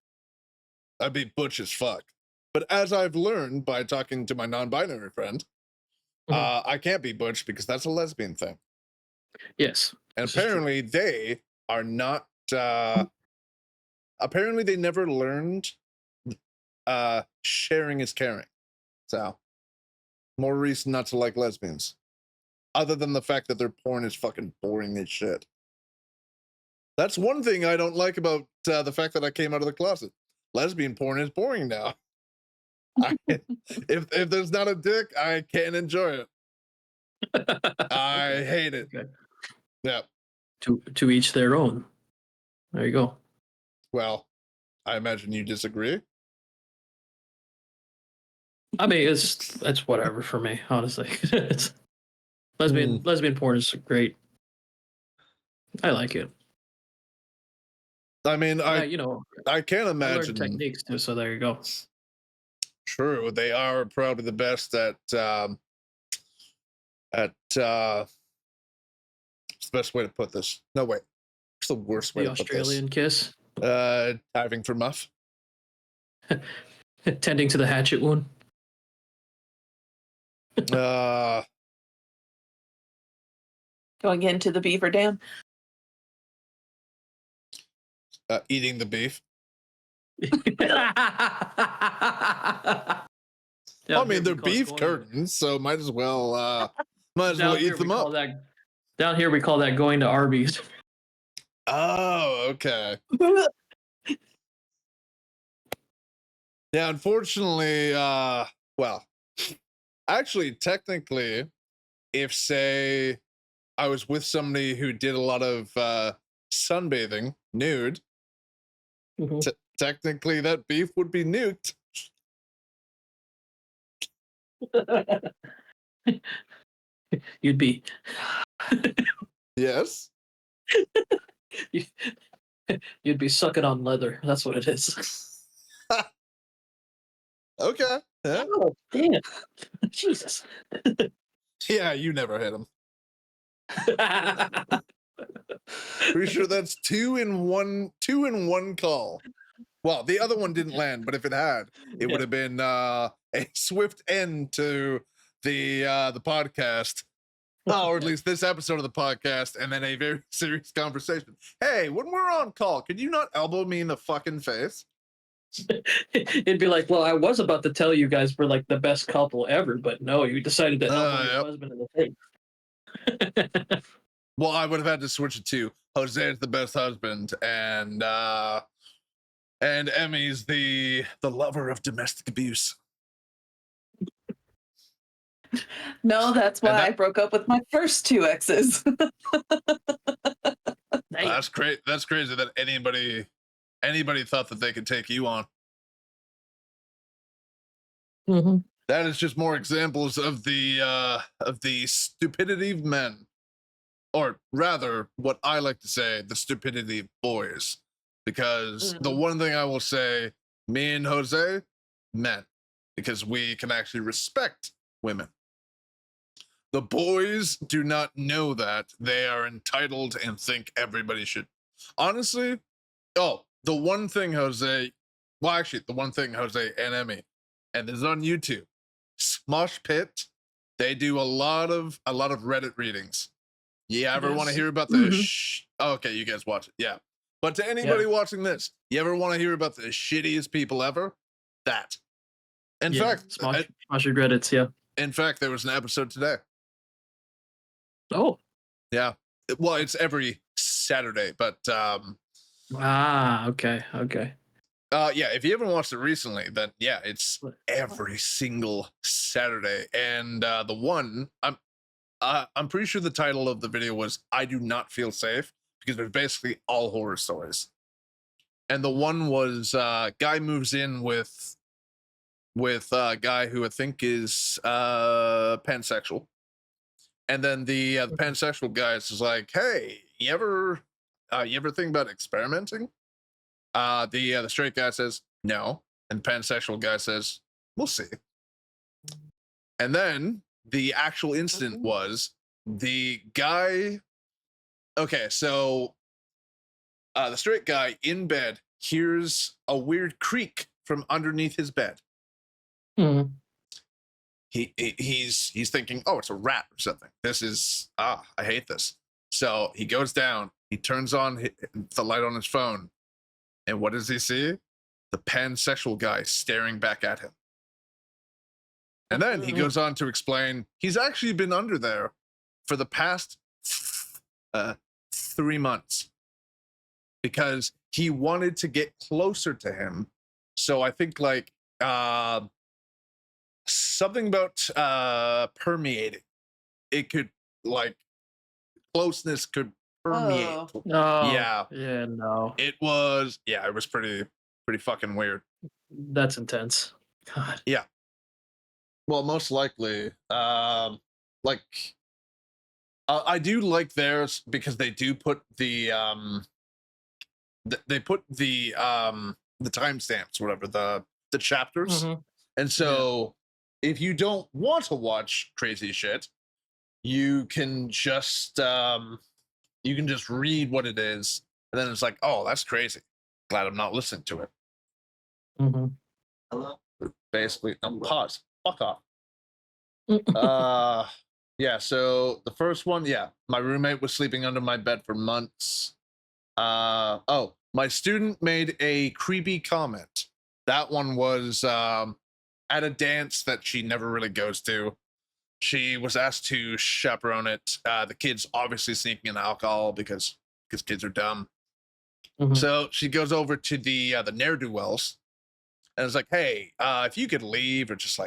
I'd be butch as fuck. But as I've learned by talking to my non-binary friend, I can't be butch because that's a lesbian thing. Yes. And This is true. apparently they are not apparently they never learned sharing is caring. So more reason not to like lesbians. Other than the fact that their porn is fucking boring as shit. That's one thing I don't like about the fact that I came out of the closet. Lesbian porn is boring now. If there's not a dick, I can't enjoy it. I hate it. Okay. Yeah. To each their own. There you go. Well, I imagine you disagree. I mean, it's whatever for me, honestly. It's lesbian porn is great. I like it. I mean, I can't I imagine. learned techniques too, so there you go. True, they are probably the best at what's the best way to put this? No, wait. What's the worst way The to put Australian kiss. this? Diving for muff. Tending to the hatchet wound. Going into the beaver dam. Eating the beef. I mean, they're beef curtains, so might as well eat them up. Down here, we call that going to Arby's. Oh, okay. Yeah, unfortunately, well, actually, technically, if say I was with somebody who did a lot of sunbathing nude, technically that beef would be nuked. You'd be. Yes. You'd be sucking on leather. That's what it is. Okay. Yeah. Oh, damn. Jesus. Yeah, you never hit him. Pretty sure that's two in one call. Well, the other one didn't land, but if it had, it would have been a swift end to the podcast. Oh, or at least this episode of the podcast, and then a very serious conversation. Hey, when we're on call, could you not elbow me in the fucking face? It'd be like, well, I was about to tell you guys we're like the best couple ever, but no, you decided to elbow your husband in the face. Well, I would have had to switch it to Jose is the best husband, and Emmy's the lover of domestic abuse. No, that's why I broke up with my first two exes. That's great. That's crazy that anybody thought that they could take you on. Mm-hmm. That is just more examples of the stupidity of men, or rather, what I like to say, the stupidity of boys. Because the one thing I will say, me and Jose, men, because we can actually respect women. The boys do not know that. They are entitled and think everybody should. Honestly, the one thing Jose and Emmy, and this is on YouTube, Smosh Pit, they do a lot of Reddit readings. You ever want to hear about the okay, you guys watch it, yeah. But to anybody watching this, you ever want to hear about the shittiest people ever? That. In fact, Smosh your Reddits, yeah. In fact, there was an episode today. Oh. Yeah. Well, it's every Saturday, but okay. yeah, if you haven't watched it recently, then yeah, it's every single Saturday. And the one I'm pretty sure the title of the video was "I Do Not Feel Safe," because they're basically all horror stories. And the one was guy moves in with a guy who I think is pansexual. And then the pansexual guy is like, "Hey, you ever think about experimenting?" The straight guy says, "No," and the pansexual guy says, "We'll see." And then the actual incident was the guy. Okay, so the straight guy in bed hears a weird creak from underneath his bed. he's thinking, oh, it's a rat or something. This is I hate this. So he goes down, he turns on the light on his phone, and what does he see? The pansexual guy staring back at him. And then he goes on to explain he's actually been under there for the past 3 months because he wanted to get closer to him. So I think like something about permeating. It could like closeness could permeate. Oh. No. Yeah. Yeah. No. It was pretty fucking weird. That's intense. God. Well, most likely, like I do like theirs because they do put the timestamps, whatever the chapters, Mhm. and so if you don't want to watch crazy shit, you can just read what it is, and then it's like, oh, that's crazy. Glad I'm not listening to it. Mhm. Basically, no, pause. Fuck off. Yeah, so the first one, my roommate was sleeping under my bed for months. My student made a creepy comment. That one was at a dance that she never really goes to. She was asked to chaperone it. The kids obviously sneaking in alcohol because kids are dumb. Mhm. So she goes over to the ne'er-do-wells and it's like, hey, if you could leave or just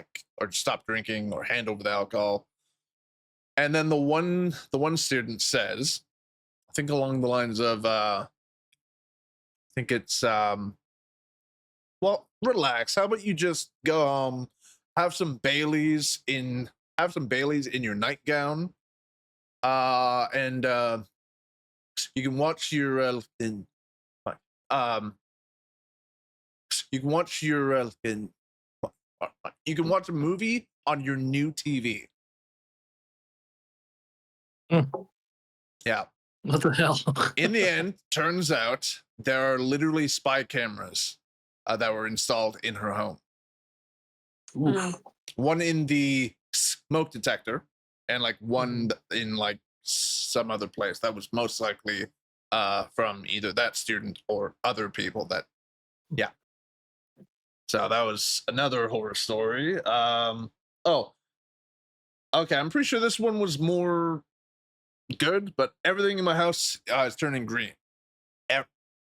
stop drinking or hand over the alcohol. And then the one student says, I think along the lines of I think it's well, relax. How about you just go home, have some Baileys in your nightgown, and you can watch your you can watch your you can watch a movie on your new TV. Yeah. What the hell? In the end, turns out there are literally spy cameras that were installed in her home. Oof. One in the smoke detector, and like one in like some other place that was most likely from either that student or other people that, yeah. So that was another horror story. Oh, okay. I'm pretty sure this one was more good, but everything in my house is turning green.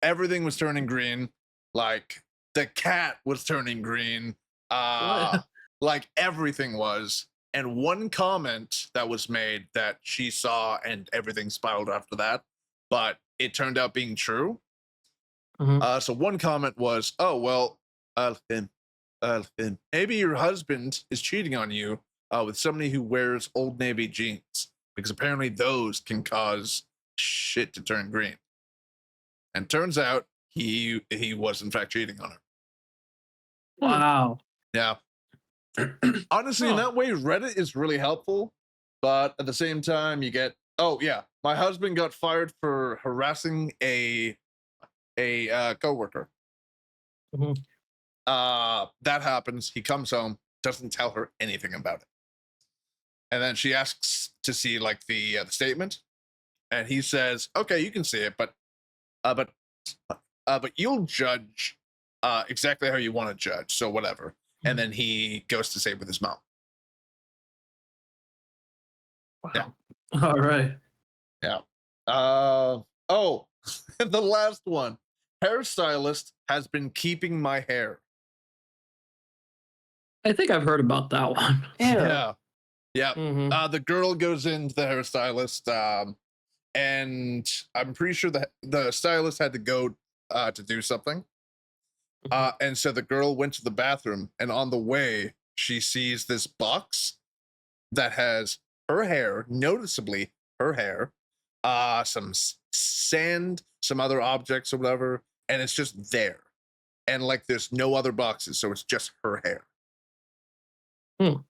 Everything was turning green. Like the cat was turning green. Like everything was. And one comment that was made that she saw and everything spiraled after that, but it turned out being true. So one comment was, oh, well, maybe your husband is cheating on you with somebody who wears Old Navy jeans, because apparently those can cause shit to turn green. And turns out he was in fact cheating on her. Wow. Yeah. Honestly, in that way, Reddit is really helpful, but at the same time, you get, oh yeah, my husband got fired for harassing a coworker. That happens. He comes home, doesn't tell her anything about it, and then she asks to see like the statement, and he says, "Okay, you can see it, but you'll judge exactly how you want to judge, so whatever." And then he goes to stay with his mom. Wow. Yeah. All right. Yeah. Oh, the last one. Hairstylist has been keeping my hair. I think I've heard about that one. Yeah. Yeah. Mhm. The girl goes into the hairstylist, and I'm pretty sure the stylist had to go to do something. And so the girl went to the bathroom, and on the way, she sees this box that has her hair, noticeably her hair, some sand, some other objects or whatever, and it's just there. And like there's no other boxes, so it's just her hair. And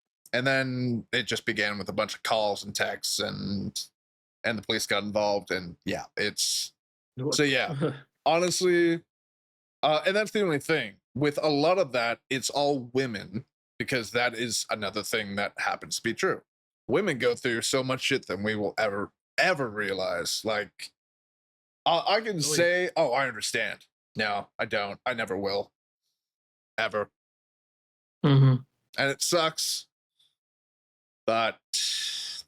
then it just began with a bunch of Calls and texts, and the police got involved, and yeah, it's so yeah. Honestly, and that's the only thing with a lot of that, it's all women because that is another thing that happens to be true. Women go through so much shit than we will ever realize. Like, I can say, oh, I understand. No, I don't. I never will. Ever. Mm-hmm. And it sucks. But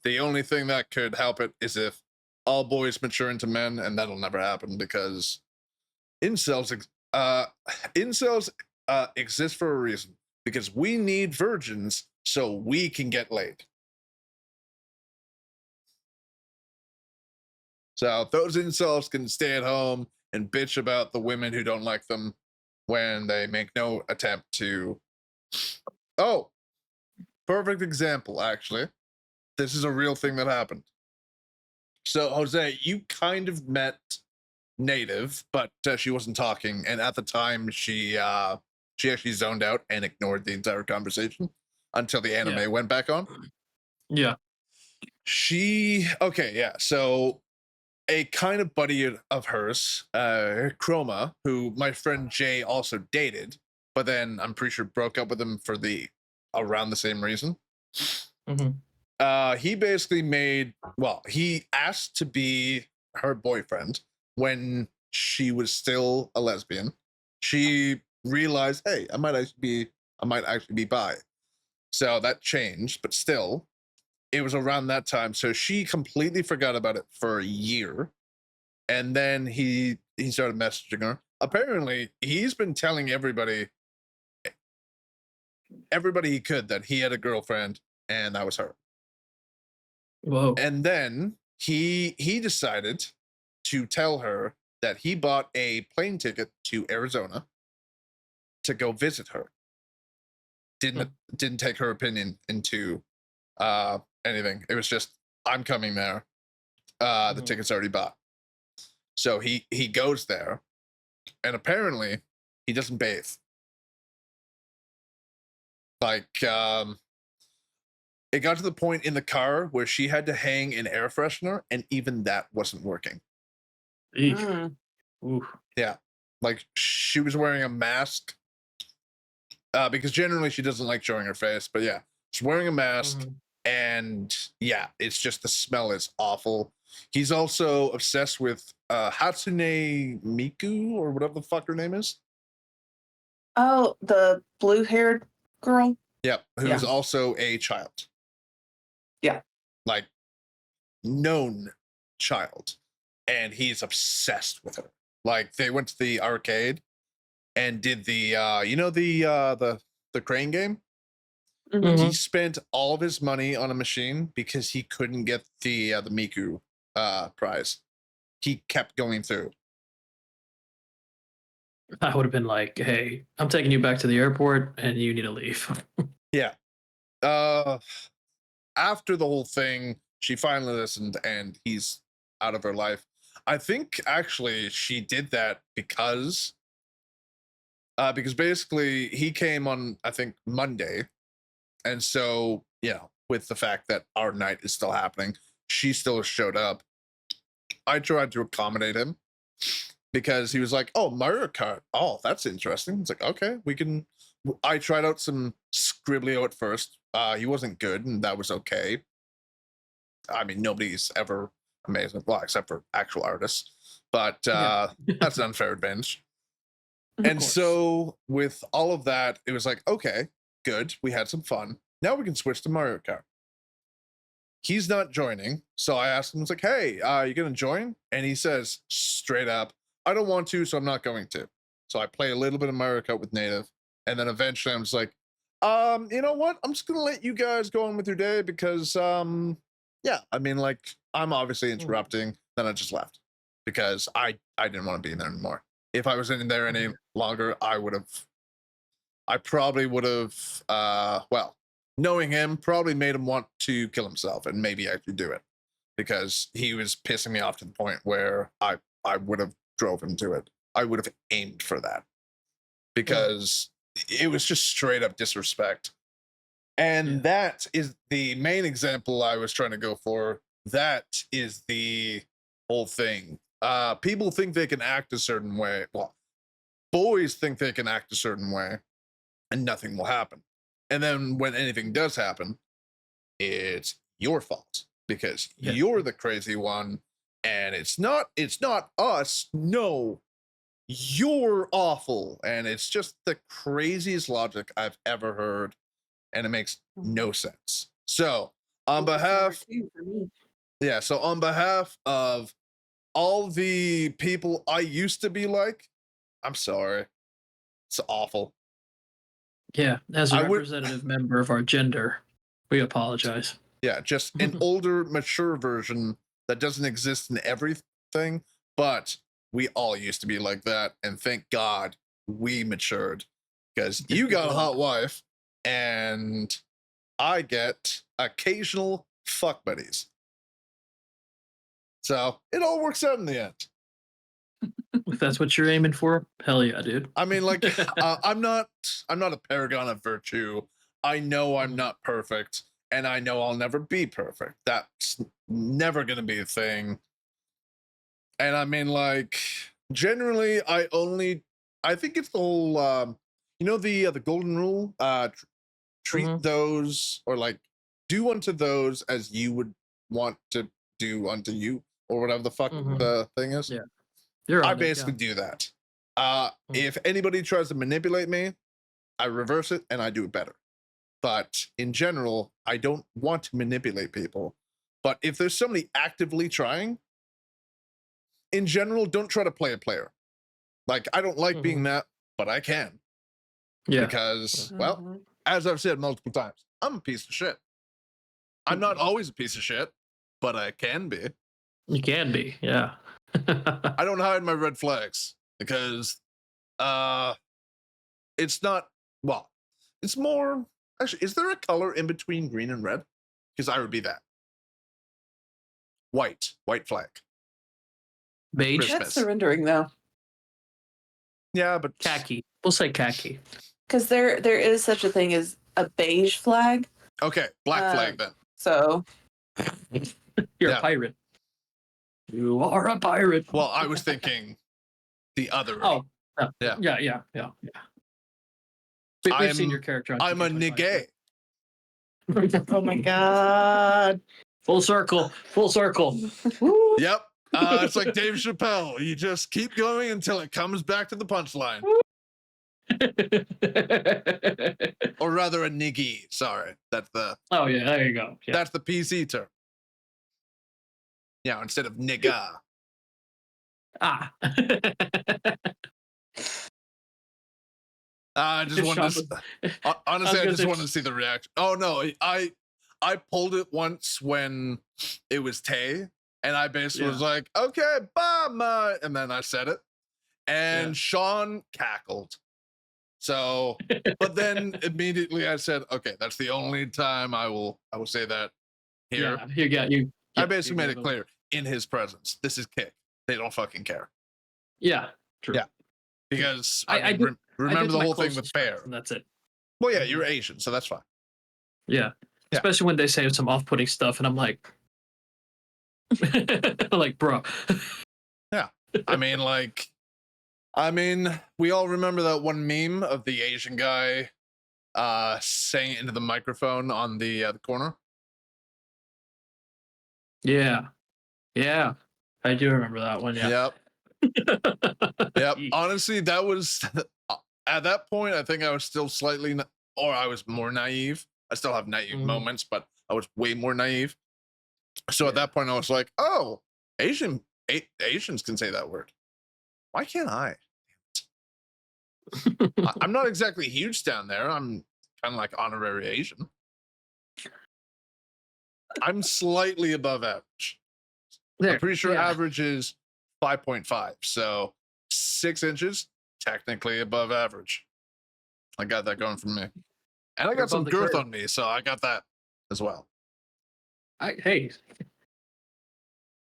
the only thing that could help it is if all boys mature into men, and that'll never happen because incels exist for a reason, because we need virgins so we can get laid. So those incels can stay at home and bitch about the women who don't like them when they make no attempt to. Oh, perfect example, actually. This is a real thing that happened. So, Jose, you kind of met Native, but she wasn't talking, and at the time, she actually zoned out and ignored the entire conversation until the anime went back on. Yeah. So a kind of buddy of hers, Chroma, who my friend Jay also dated, but then I'm pretty sure broke up with him for around the same reason. Mm-hmm. He basically he asked to be her boyfriend when she was still a lesbian. She realized, hey, I might actually be bi. So that changed, but still, it was around that time. So she completely forgot about it for a year. And then he started messaging her. Apparently, he's been telling everybody he could that he had a girlfriend, and that was her. Whoa. And then he decided to tell her that he bought a plane ticket to Arizona to go visit her. Didn't take her opinion into anything. It was just, I'm coming there. The ticket's already bought. So he goes there, and apparently he doesn't bathe. Like, it got to the point in the car where she had to hang an air freshener, and even that wasn't working. Oof. Yeah, like she was wearing a mask because generally she doesn't like showing her face, but yeah, she's wearing a mask, and yeah, it's just the smell is awful. He's also obsessed with Hatsune Miku, or whatever the fuck her name is. Oh, the blue-haired girl. Yep, who's also a child. Yeah, like known child, and he's obsessed with her. Like, they went to the arcade and did the the crane game. He spent all of his money on a machine because he couldn't get the Miku prize. He kept going through. I would have been like, hey, I'm taking you back to the airport and you need to leave. Yeah. After the whole thing, she finally listened, and he's out of her life. I think actually she did that because basically he came on, I think, Monday. And so, with the fact that our night is still happening, she still showed up. I tried to accommodate him because he was like, oh, Mario Kart. Oh, that's interesting. It's like, okay, we can. I tried out some Scribblio at first. He wasn't good, and that was okay. I mean, nobody's ever amazing, well, except for actual artists. But that's an unfair advantage. And so with all of that, it was like, okay, good. We had some fun. Now we can switch to Mario Kart. He's not joining. So I asked him, I was like, hey, you going to join? And he says straight up, I don't want to, so I'm not going to. So I play a little bit of Mario Kart with Native. And then eventually I'm just like, you know what? I'm just going to let you guys go on with your day because, yeah, I mean, like, I'm obviously interrupting. Then I just left because I didn't want to be in there anymore. If I was in there any longer, I probably would have, well, knowing him, probably made him want to kill himself and maybe actually do it because he was pissing me off to the point where I would have drove him to it. I would have aimed for that because it was just straight up disrespect. And that is the main example I was trying to go for. That is the whole thing. People think they can act a certain way. Well, boys think they can act a certain way and nothing will happen. And then when anything does happen, it's your fault because Yeah. you're the crazy one, and it's not us. No, you're awful. And it's just the craziest logic I've ever heard, and it makes no sense. So on behalf so on behalf of all the people I used to be like, I'm sorry. It's awful. Yeah, as a I would- representative member of our gender, we apologize. Yeah, just an older, mature version that doesn't exist in everything, but we all used to be like that, and thank God we matured, because you got a hot wife, and I get occasional fuck buddies. So it all works out in the end. If that's what you're aiming for, hell yeah, dude. I mean, like, I'm not a paragon of virtue. I know I'm not perfect, and I know I'll never be perfect. That's never gonna be a thing. And I mean, like, generally, I think it's the whole, the golden rule. Treat those, or like, do unto those as you would want to do unto you, or whatever the fuck the thing is. Yeah. I basically do that. If anybody tries to manipulate me, I reverse it and I do it better. But in general, I don't want to manipulate people. But if there's somebody actively trying, in general, don't try to play a player. Like, I don't like being that, but I can. Yeah. Because, well, as I've said multiple times, I'm a piece of shit. I'm not always a piece of shit, but I can be. You can be, yeah. I don't hide my red flags because it's not, well, it's more, actually, is there a color in between green and red? Because I would be that. White flag. Beige? Christmas. That's surrendering though. Yeah, but Khaki. We'll say khaki. Because there is such a thing as a beige flag. okay, black flag then. So You're Yeah. a pirate. You are a pirate. Well, I was thinking the other. Oh, Yeah. Yeah. We've seen your character on I'm a 2K25. nigga. oh my god. Full circle. Yep. It's like Dave Chappelle. You just keep going until it comes back to the punchline. Or rather, a niggy. Sorry, that's the Oh yeah, there you go. Yeah. that's the PC term. Yeah, instead of nigga. Ah. I just wanted to. Honestly, I gonna just say- wanted to see the reaction. Oh no, I pulled it once when it was Tay, and I basically was like, "Okay, bye, and then I said it, and Yeah. Sean cackled. So, but then immediately I said, "Okay, that's the only time I will say that here." Yeah, you got you. I yeah, basically you made got it clear in his presence. This is Kick. They don't fucking care Yeah, true. Yeah. because I mean, do- I remember do the my whole thing closest with friends, Bear. and that's it. Well, yeah, you're Asian, so that's fine. Yeah. Yeah. Especially when they say some off-putting stuff, and I'm like, like, bro. I mean, we all remember that one meme of the Asian guy saying it into the microphone on the corner. Yeah. I do remember that one. Yeah. Yep. Yep. Yeesh. Honestly, that was at that point. I think I was still slightly, or I was more naive. I still have naive Mhm. moments, but I was way more naive. So at that point, I was like, "Oh, Asians can say that word. Why can't I?" I'm not exactly huge down there. I'm kind of like honorary Asian. I'm slightly above average. There, I'm pretty sure yeah. average is 5.5. So 6 inches, technically above average. I got that going for me. And I You're got some above the girth curve. on me, so I got that as well. Hey,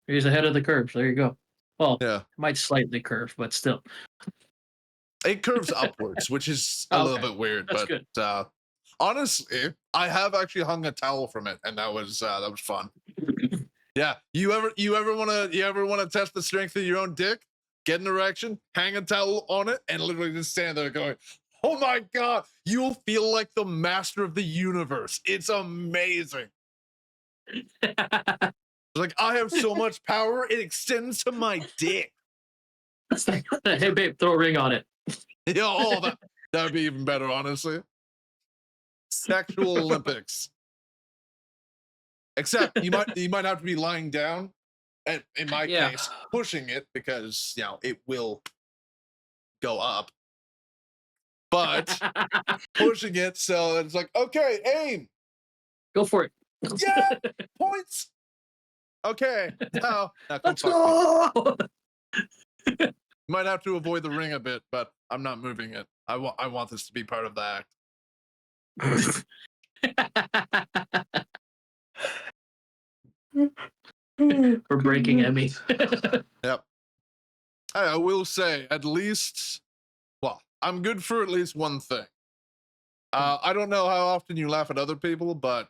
he's ahead of the curve. There you go. Well, Yeah. it might slightly curve, but still. It curves upwards, which is a little Okay. bit weird. That's but good. Honestly, I have actually hung a towel from it, and that was fun. Yeah. You ever wanna test the strength of your own dick? Get an erection, hang a towel on it, and literally just stand there going, Oh my god, you'll feel like the master of the universe. It's amazing. Like, I have so much power, it extends to my dick. Hey babe, throw a ring on it. Yeah, oh, that'd be even better, honestly. Sexual Olympics. Except you might have to be lying down, and in my case, pushing it because it will go up. But pushing it, so it's like, okay, aim. Go for it. Yeah, points. Okay, now Let's go. Might have to avoid the ring a bit, but I'm not moving it. I want this to be part of the act. We're breaking Emmy. Yep. I will say, at least, well, I'm good for at least one thing. I don't know how often you laugh at other people, but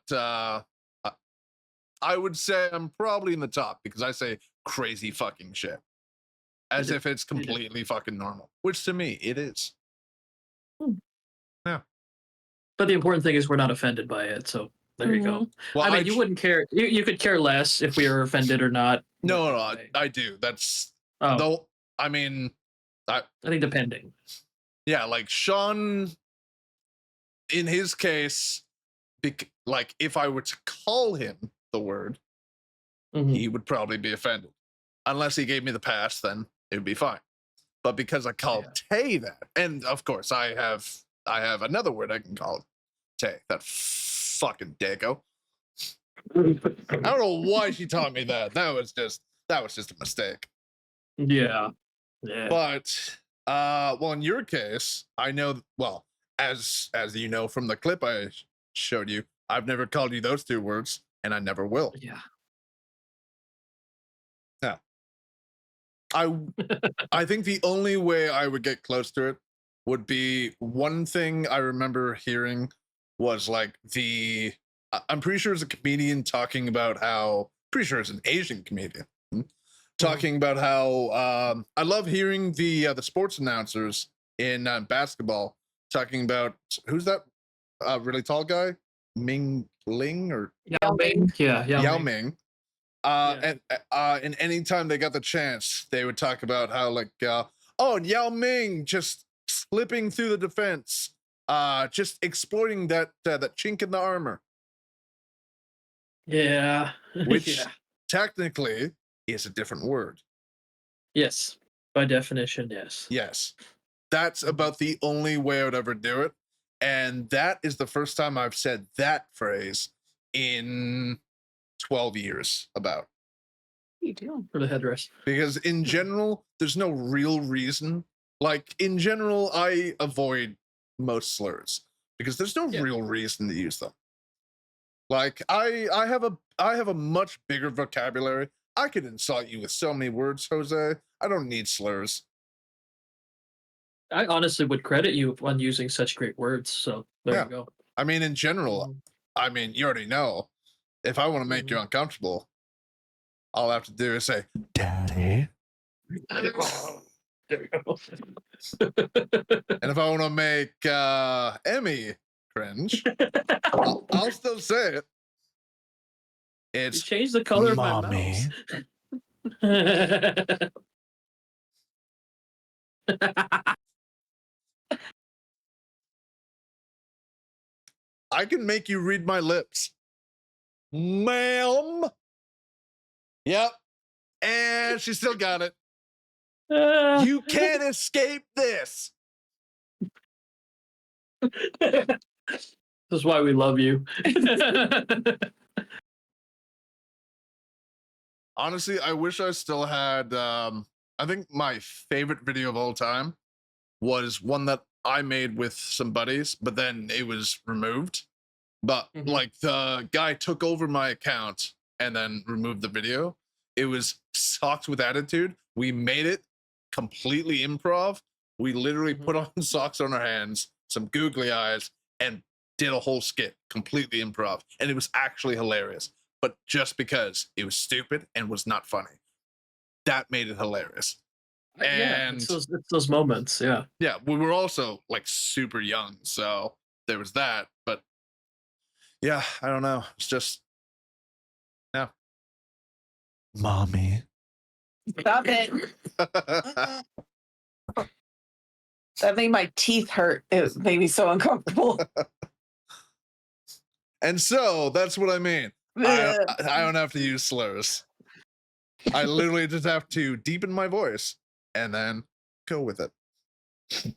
I would say I'm probably in the top because I say crazy fucking shit. As if it's completely fucking normal, which to me, it is. Yeah. But the important thing is we're not offended by it, so there you go. Well, I mean, you wouldn't care. You could care less if we were offended or not. No, I do. That's though. I mean, I think depending. Yeah, like Sean, in his case, like if I were to call him the word, he would probably be offended. Unless he gave me the pass, then it would be fine. But because I called Tay that, and of course I have another word I can call Tay. That fucking dago. I don't know why she taught me that. That was just a mistake. Yeah. But well, in your case, I know. Well, as you know from the clip I showed you, I've never called you those two words, and I never will. Yeah. Yeah. I think the only way I would get close to it would be one thing I remember hearing was like I'm pretty sure it's a comedian talking about how, pretty sure it's an Asian comedian talking about how I love hearing the sports announcers in basketball talking about, who's that really tall guy, Ming Ling or Yao Ming? Yeah, Yao Ming. And anytime they got the chance, they would talk about how like, and Yao Ming just slipping through the defense, just exploiting that chink in the armor. Yeah. Which technically is a different word. Yes. By definition, yes. Yes. That's about the only way I would ever do it. And that is the first time I've said that phrase in 12 years about. You do for the headdress. Because in general, there's no real reason. Like in general, I avoid most slurs because there's no real reason to use them. Like I have a much bigger vocabulary. I could insult you with so many words, Jose. I don't need slurs. I honestly would credit you on using such great words. So there you go. I mean, in general, I mean, you already know. If I want to make you uncomfortable, all I have to do is say, "Daddy." There you go. And if I want to make Emmy cringe, I'll still say it. It's change the color of my mouse. I can make you read my lips. Ma'am. Yep. And she still got it. You can't escape this. This is why we love you. Honestly, I wish I still had I think my favorite video of all time was one that I made with some buddies, but then it was removed. But like the guy took over my account and then removed the video. It was Socks with Attitude. We made it completely improv. We literally put on socks on our hands, some googly eyes, and did a whole skit completely improv. And it was actually hilarious. But just because it was stupid and was not funny, that made it hilarious. Yeah, And it's those moments. Yeah. yeah, we were also like super young, so there was that. But yeah, I don't know. It's just yeah. Mommy. Stop it. That made my teeth hurt. It made me so uncomfortable. And so that's what I mean. I don't have to use slurs. I literally just have to deepen my voice and then go with it.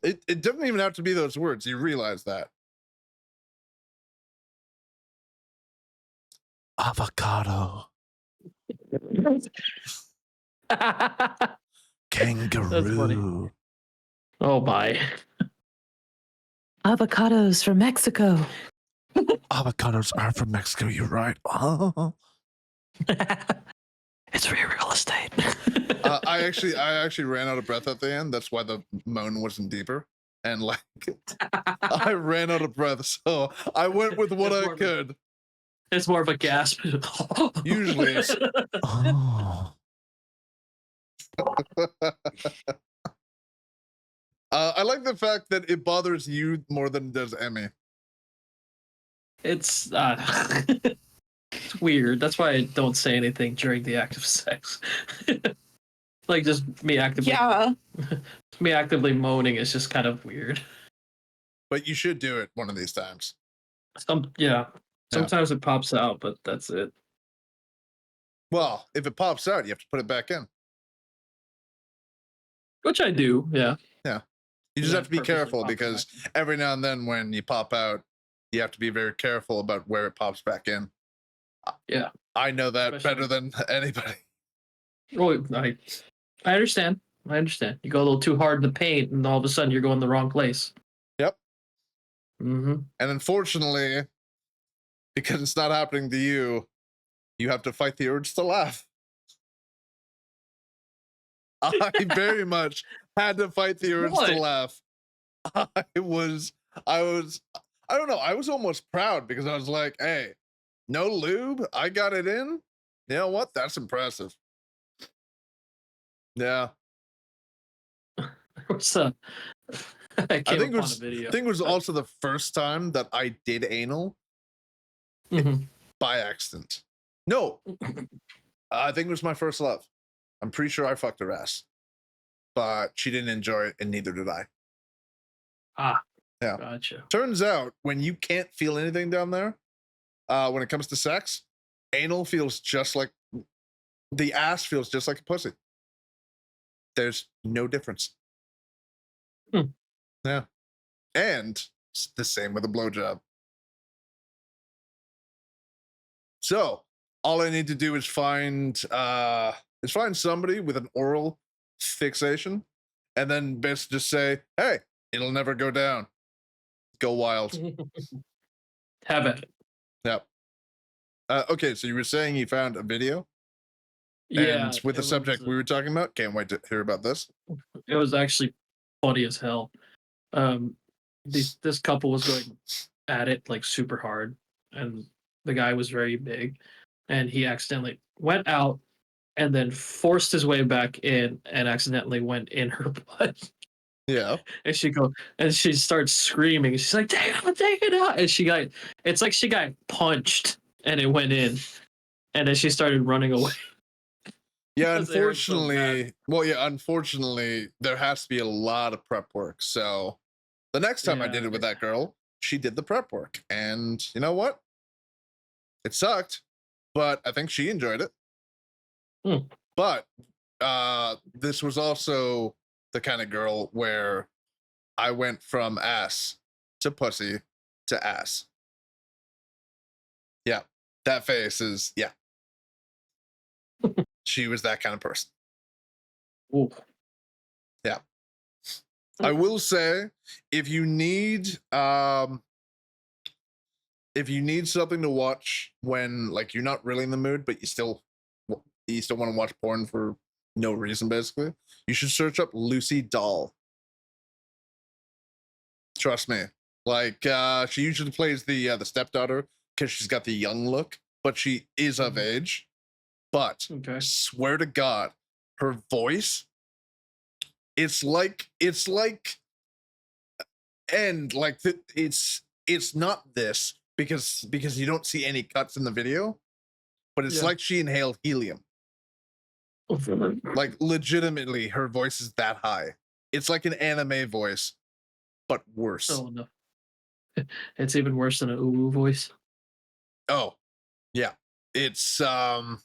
It doesn't even have to be those words. You realize that. Avocado. That's Kangaroo. funny. Oh my. Avocados from Mexico. Avocados are from Mexico. You're right. Oh. It's free real estate. I actually ran out of breath at the end. That's why the moan wasn't deeper. And like I ran out of breath, so I went with what I could. It's more of a gasp. Usually it's Oh. I like the fact that it bothers you more than it does Emmy. It's it's weird. That's why I don't say anything during the act of sex. Like just me actively moaning is just kind of weird. But you should do it one of these times. Sometimes it pops out, but that's it. Well, if it pops out, you have to put it back in. Which I do, yeah. Yeah. You just Yeah, have to be purposely careful pops it because back every now and then when you pop out, you have to be very careful about where it pops back in. Yeah. I know that Especially- better than anybody. Oh, I understand. I understand. You go a little too hard in the paint, and all of a sudden you're going the wrong place. Yep. Mm-hmm. And unfortunately, because it's not happening to you, you have to fight the urge to laugh. I very much had to fight the urge to laugh. I don't know, I was almost proud because I was like, hey, no lube, I got it in. You know what? That's impressive. Yeah. What's I I came think upon a video. it was also the first time that I did anal Mhm. by accident. No, I think it was my first love. I'm pretty sure I fucked her ass, but she didn't enjoy it, and neither did I. Ah, Yeah. gotcha. Turns out when you can't feel anything down there, when it comes to sex, anal feels just like the ass feels just like a pussy. There's no difference. Hmm. Yeah. And it's the same with a blowjob. So all I need to do is find somebody with an oral fixation, and then best just say, hey, it'll never go down. Go wild. Have it. Yep. Okay, so you were saying you found a video? Yeah. And with the subject we were talking about, can't wait to hear about this. It was actually funny as hell. This couple was going at it like super hard, and the guy was very big, and he accidentally went out and then forced his way back in and accidentally went in her butt. Yeah. And she starts screaming. She's like, take it out. And it's like she got punched and it went in. And then she started running away. Yeah, Because it hurt so bad. unfortunately, there has to be a lot of prep work. So the next time I did Yeah. it with that girl, she did the prep work. And you know what? It sucked, but I think she enjoyed it. Hmm. But this was also the kind of girl where I went from ass to pussy to ass. Yeah, that face is, yeah. She was that kind of person. Ooh. Yeah. I will say, if you need something to watch when like you're not really in the mood, but you still want to watch porn for no reason, basically, you should search up Lucy Doll. Trust me. Like she usually plays the stepdaughter because she's got the young look, but she is of age. But Okay. swear to God, her voice it's like and like it's not this because you don't see any cuts in the video, but it's Yeah. like she inhaled helium. Like legitimately, her voice is that high. It's like an anime voice, but worse. Oh no. It's even worse than an ooh voice. Oh, yeah. It's yeah,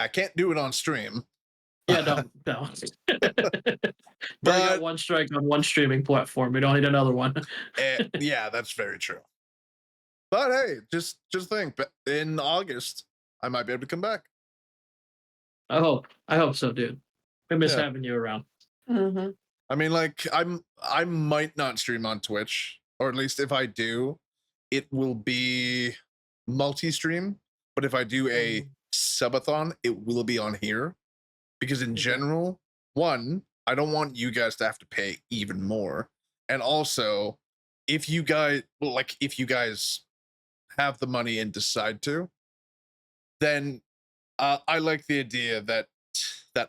I can't do it on stream. Yeah, no. We But got one strike on one streaming platform. We don't need another one. yeah, that's very true. But hey, just think, but in August, I might be able to come back. I hope so, dude. I miss Yeah. having you around. Mhm. I mean, like, I might not stream on Twitch, or at least if I do, it will be multi-stream. But if I do a subathon, it will be on here. Because in general, one, I don't want you guys to have to pay even more. And also, if you guys have the money and decide to, then I like the idea that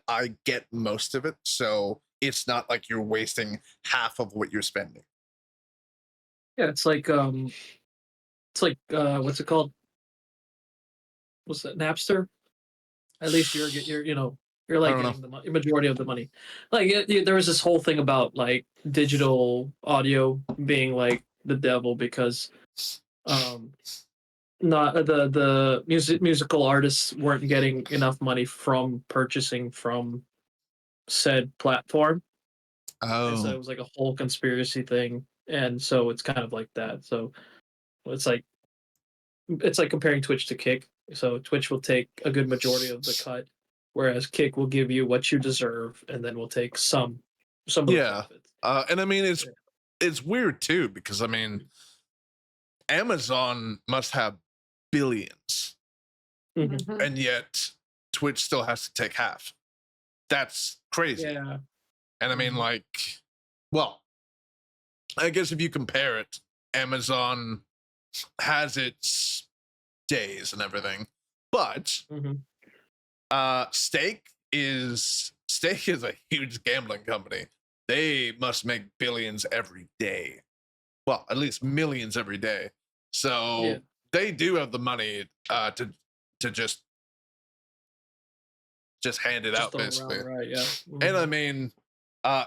I get most of it, so it's not like you're wasting half of what you're spending. Yeah, it's like what's it called? What's that? Napster? At least you're you're like I don't getting the majority of the money. Like there was this whole thing about like digital audio being like the devil because not the musical artists weren't getting enough money from purchasing from said platform. And so it was like a whole conspiracy thing. And so it's kind of like that. So it's like comparing Twitch to Kick. So Twitch will take a good majority of the cut, whereas Kick will give you what you deserve, and then we'll take some of the Yeah. profits. And I mean, it's weird too because I mean, Amazon must have billions, Mhm. and yet Twitch still has to take half. That's crazy. Yeah. And I mean, like, well, I guess if you compare it, Amazon has its days and everything, but Stake is a huge gambling company. They must make billions every day. Well, at least millions every day. So they do have the money to just hand it out, throw it basically. around, right? Yeah. And I mean,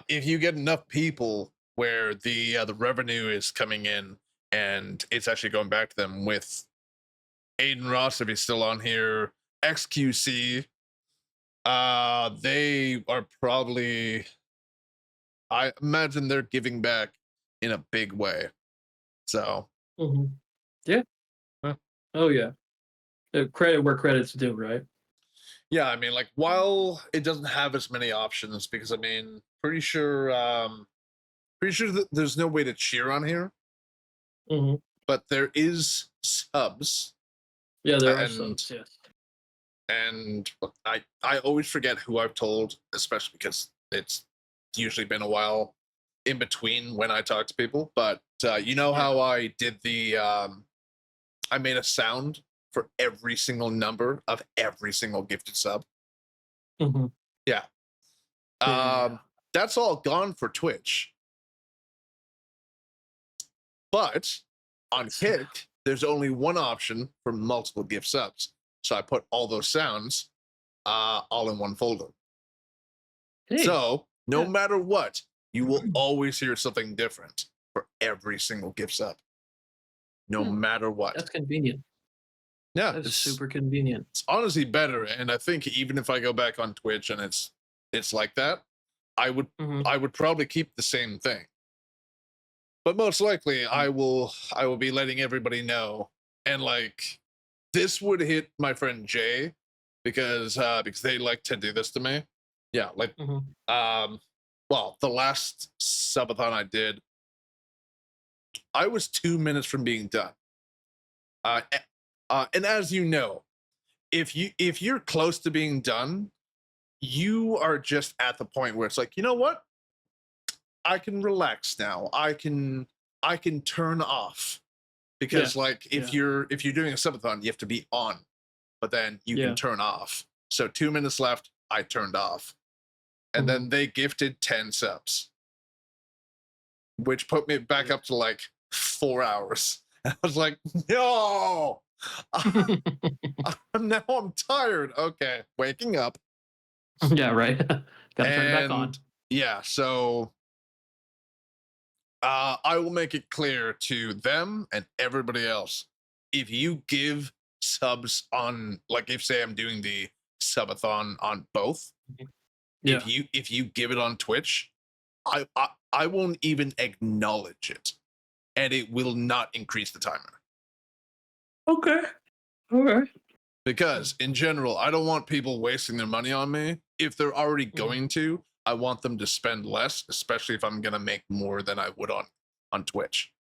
if you get enough people where the revenue is coming in and it's actually going back to them with Aiden Ross, if he's still on here, XQC, they are probably, I imagine they're giving back in a big way. So Yeah. Huh. Oh yeah. Credit where credit's due, right? yeah, I mean, like, while it doesn't have as many options, because I mean, pretty sure that there's no way to cheer on here, but there is subs. Yeah, there are subs. Yes. And I always forget who I've told, especially because it's usually been a while in between when I talk to people. But you know how I did the I made a sound for every single number of every single gifted sub. Yeah. That's all gone for Twitch. But on Kick, there's only one option for multiple gift subs. So I put all those sounds all in one folder. Hey. So no matter what, you will always hear something different for every single gift sub. No matter what. That's convenient. Yeah, that's super convenient. It's honestly better, and I think even if I go back on Twitch and it's like that, I would probably keep the same thing. But most likely, I will be letting everybody know, and like this would hit my friend Jay because they like to do this to me. Yeah, like well, the last subathon I did, I was 2 minutes from being done. And as you know, if you're close to being done, you are just at the point where it's like, you know what? I can relax now. I can turn off. Because like if you're doing a subathon, you have to be on, but then you can turn off. So 2 minutes left. I turned off, and then they gifted 10 subs, which put me back up to like 4 hours. I was like, no, now I'm tired. Okay, waking up. Yeah, right. Gotta turn it back on. And yeah, so I will make it clear to them and everybody else, if you give subs on, like, if say I'm doing the subathon on both, Yeah. if you give it on Twitch, I won't even acknowledge it, and it will not increase the timer. Okay. All right. Because in general, I don't want people wasting their money on me. If they're already going to, I want them to spend less, especially if I'm gonna make more than I would on Twitch.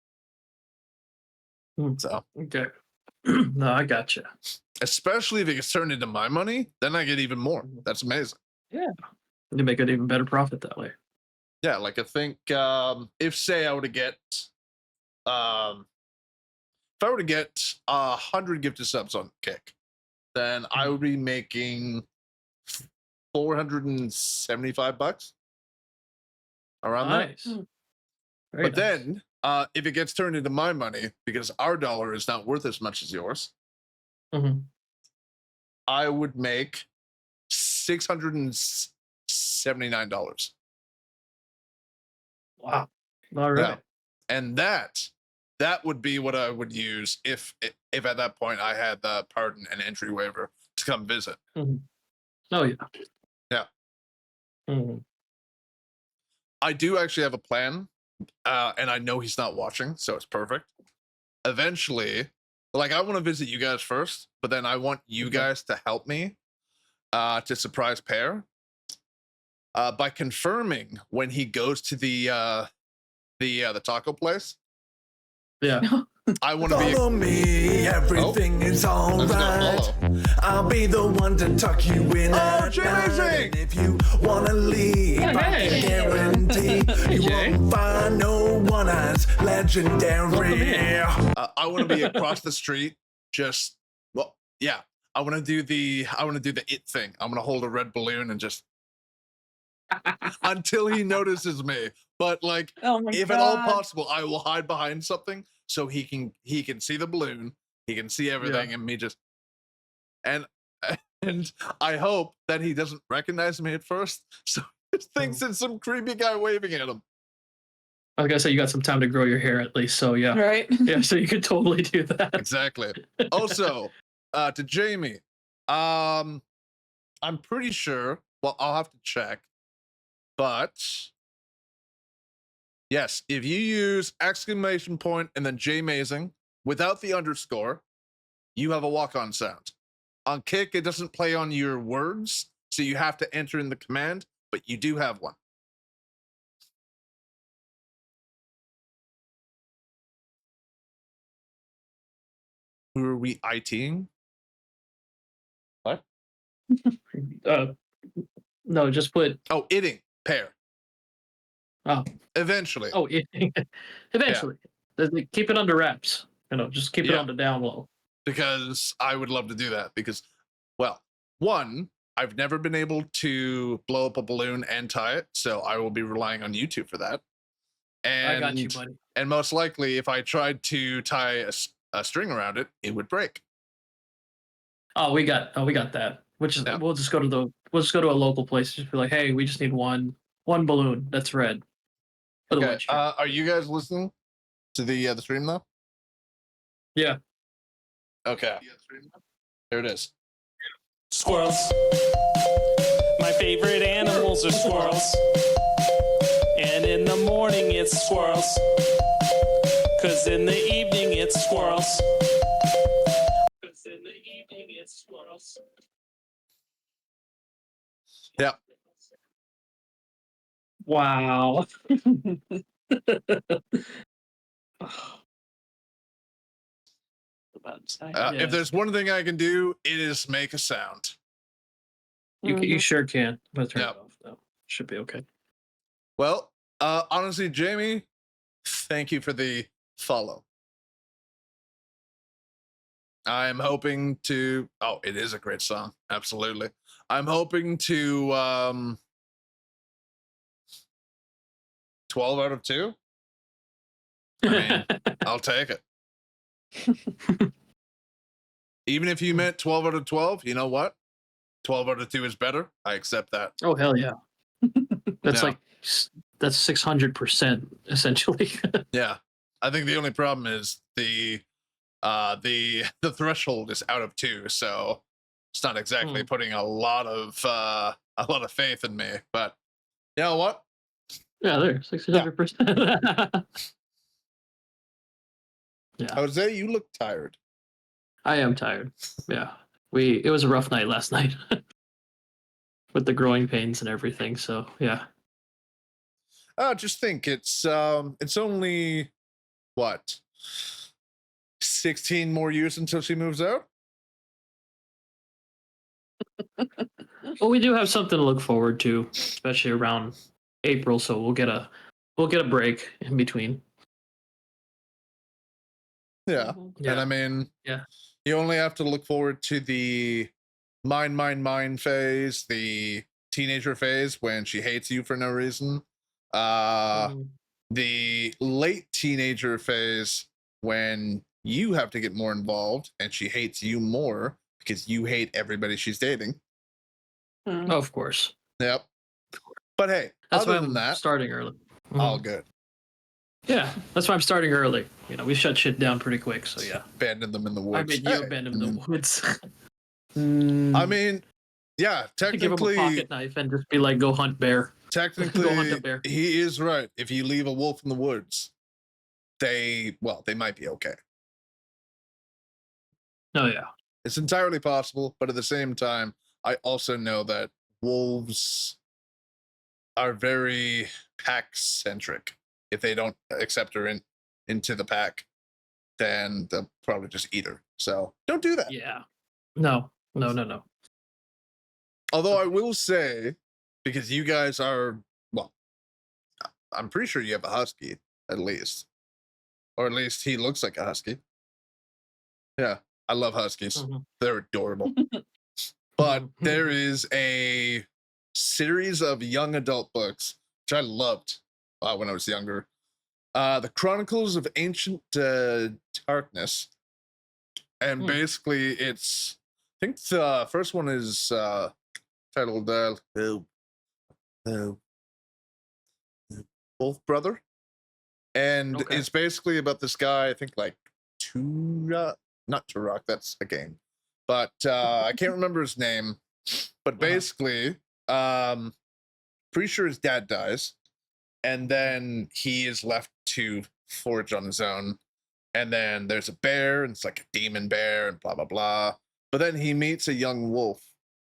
So Okay. No, I gotcha. especially if it gets turned into my money, then I get even more. That's amazing. Yeah. You make an even better profit that way. Yeah, like I think if say I were to get if I were to get 100 gifted subs on Kick, then I would be making $475 around Nice. that. Very But nice. then if it gets turned into my money, because our dollar is not worth as much as yours, I would make $679. Wow. All right. Yeah. And that would be what I would use if at that point I had the pardon and entry waiver to come visit. Oh yeah. Yeah. Mhm. I do actually have a plan, and I know he's not watching, so it's perfect. Eventually, like, I want to visit you guys first, but then I want you guys to help me to surprise Pear by confirming when he goes to the taco place. Yeah. I want to be. Follow me, everything is alright. I'll be the one to tuck you in at night. And if you wanna leave, I can guarantee you won't find no one as legendary. I want to be across the street. Just yeah. I want to do the it thing. I'm gonna hold a red balloon and just until he notices me. But like, if at all possible, I will hide behind something so he can see the balloon, he can see everything, and me just and I hope that he doesn't recognize me at first, so he just thinks it's some creepy guy waving at him. I was gonna say you got some time to grow your hair at least, so yeah. Right? Yeah, so you could totally do that. Exactly. Also, to Jamie, I'm pretty sure. Well, I'll have to check, but yes, if you use exclamation point and then J-mazing without the underscore, you have a walk-on sound. On Kick, it doesn't play on your words, so you have to enter in the command, but you do have one. Who are we ITing? What? No, just put. Oh, itting Pear. Oh. Eventually. Oh, eventually. Keep it under wraps. Just keep it on the down low. Because I would love to do that. Because, well, one, I've never been able to blow up a balloon and tie it, so I will be relying on YouTube for that. And, I got you, buddy. And most likely, if I tried to tie a string around it, it would break. Oh, we got that. Which is we'll just go to a local place. Just be like, hey, we just need one balloon that's red. For the Okay. witch. Are you guys listening to the stream though? Yeah. Okay. There it is. Squirrels. My favorite animals are squirrels. And in the morning it's squirrels. 'Cause in the evening it's squirrels. 'Cause in the evening it's squirrels. Yeah. Wow. If there's one thing I can do, it is make a sound. You sure can. I'm gonna turn Yep. it off though. Should be okay. Well, honestly, Jamie, thank you for the follow. I'm hoping to. Oh, it is a great song. Absolutely. I'm hoping to 12 out of 2. I mean, I'll take it. Even if you meant 12 out of 12, you know what? 12 out of 2 is better. I accept that. Oh hell yeah. That's Yeah. like that's 600% essentially. Yeah. I think the only problem is the threshold is out of 2, so it's not exactly putting a lot of faith in me. But you know what? Yeah, there, 600%. Yeah. Jose, you look tired. I am tired. Yeah. It was a rough night last night. With the growing pains and everything, so yeah. Just think it's only what 16 more years until she moves out. Well, we do have something to look forward to, especially around April, so we'll get a break in between. Yeah. Yeah. And I mean, Yeah. you only have to look forward to the mine phase, the teenager phase when she hates you for no reason. The late teenager phase when you have to get more involved and she hates you more because you hate everybody she's dating. Oh, of course. Yep. But hey, That's other why than I'm that, starting early. all good. Yeah, that's why I'm starting early. You know, we shut shit down pretty quick, so yeah. Abandon them in the I woods. made you abandon the woods. I mean, yeah, give him a technically, pocket knife and just be like, go hunt bear. technically, Go hunt a bear. he is right. If you leave a wolf in the woods, they might be okay. Oh yeah. It's entirely possible, but at the same time, I also know that wolves are very pack centric. If they don't accept her into the pack, then they'll probably just eat her. So don't do that. Yeah. No. Although I will say, because you guys are, well, I'm pretty sure you have a husky, at least. Or at least he looks like a husky. Yeah, I love huskies. They're adorable. But there is a series of young adult books, which I loved when I was younger. The Chronicles of Ancient Darkness. And basically it's, I think the first one is titled Wolf Brother. And it's basically about this guy, I think like not Turok, that's a game. But I can't remember his name. But basically, pretty sure his dad dies. And then he is left to forage on his own. And then there's a bear, and it's like a demon bear, and blah, blah, blah. But then he meets a young wolf.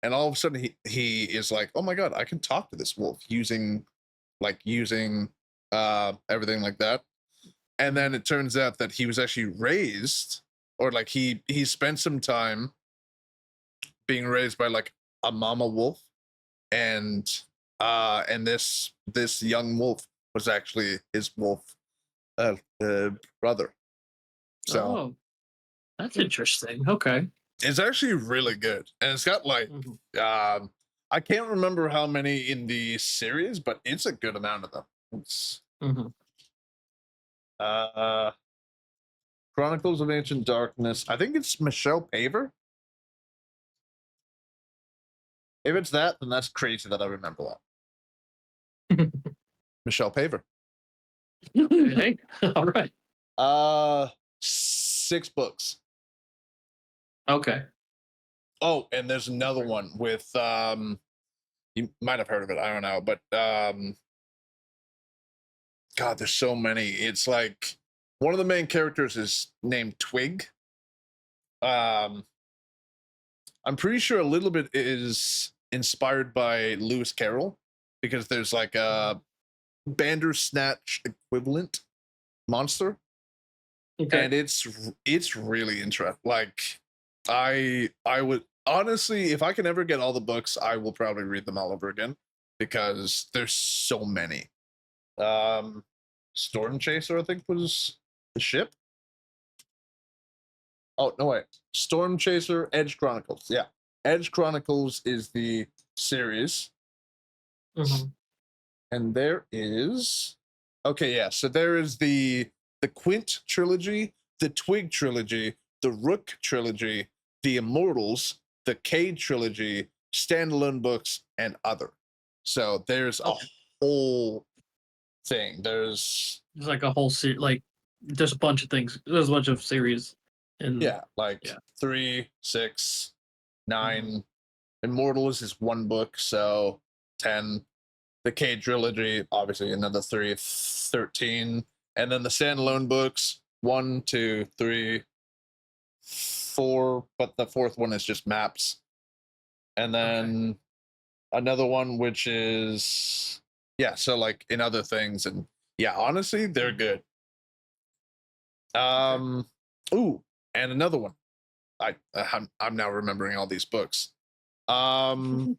And all of a sudden he is like, oh my God, I can talk to this wolf using everything like that. And then it turns out that he was actually raised, or like he spent some time being raised by like a mama wolf, and this young wolf was actually his wolf brother. So that's interesting. Okay. It's actually really good, and it's got like I can't remember how many in the series, but it's a good amount of them. It's Chronicles of Ancient Darkness. I think it's Michelle Paver. If it's that, then that's crazy that I remember that. Michelle Paver. Okay. All right. 6 books. Okay. Oh, and there's another one with you might have heard of it, I don't know, but God, there's so many. It's like one of the main characters is named Twig. I'm pretty sure a little bit is inspired by Lewis Carroll, because there's like a Bandersnatch equivalent monster. Okay. And it's really interesting. Like I would honestly, if I can ever get all the books, I will probably read them all over again, because there's so many. Storm Chaser, I think, was the ship. Oh no, wait. Storm Chaser, Edge Chronicles. Yeah, Edge Chronicles is the series, Mhm. and there is. Okay, yeah. So there is the Quint trilogy, the Twig trilogy, the Rook trilogy, the Immortals, the Cade trilogy, standalone books, and other. So there's a whole thing. There's There's like a whole series, like there's a bunch of things. There's a bunch of series, and yeah, like Yeah. 3, 6, 9. Immortals is one book, so 10. The Cade trilogy, obviously another 3, 13. And then the standalone books, 1, 2, 3, 4, but the fourth one is just maps. And then another one which is so like in other things, and yeah, honestly, they're good. Ooh, and another one. I'm now remembering all these books. Aragon.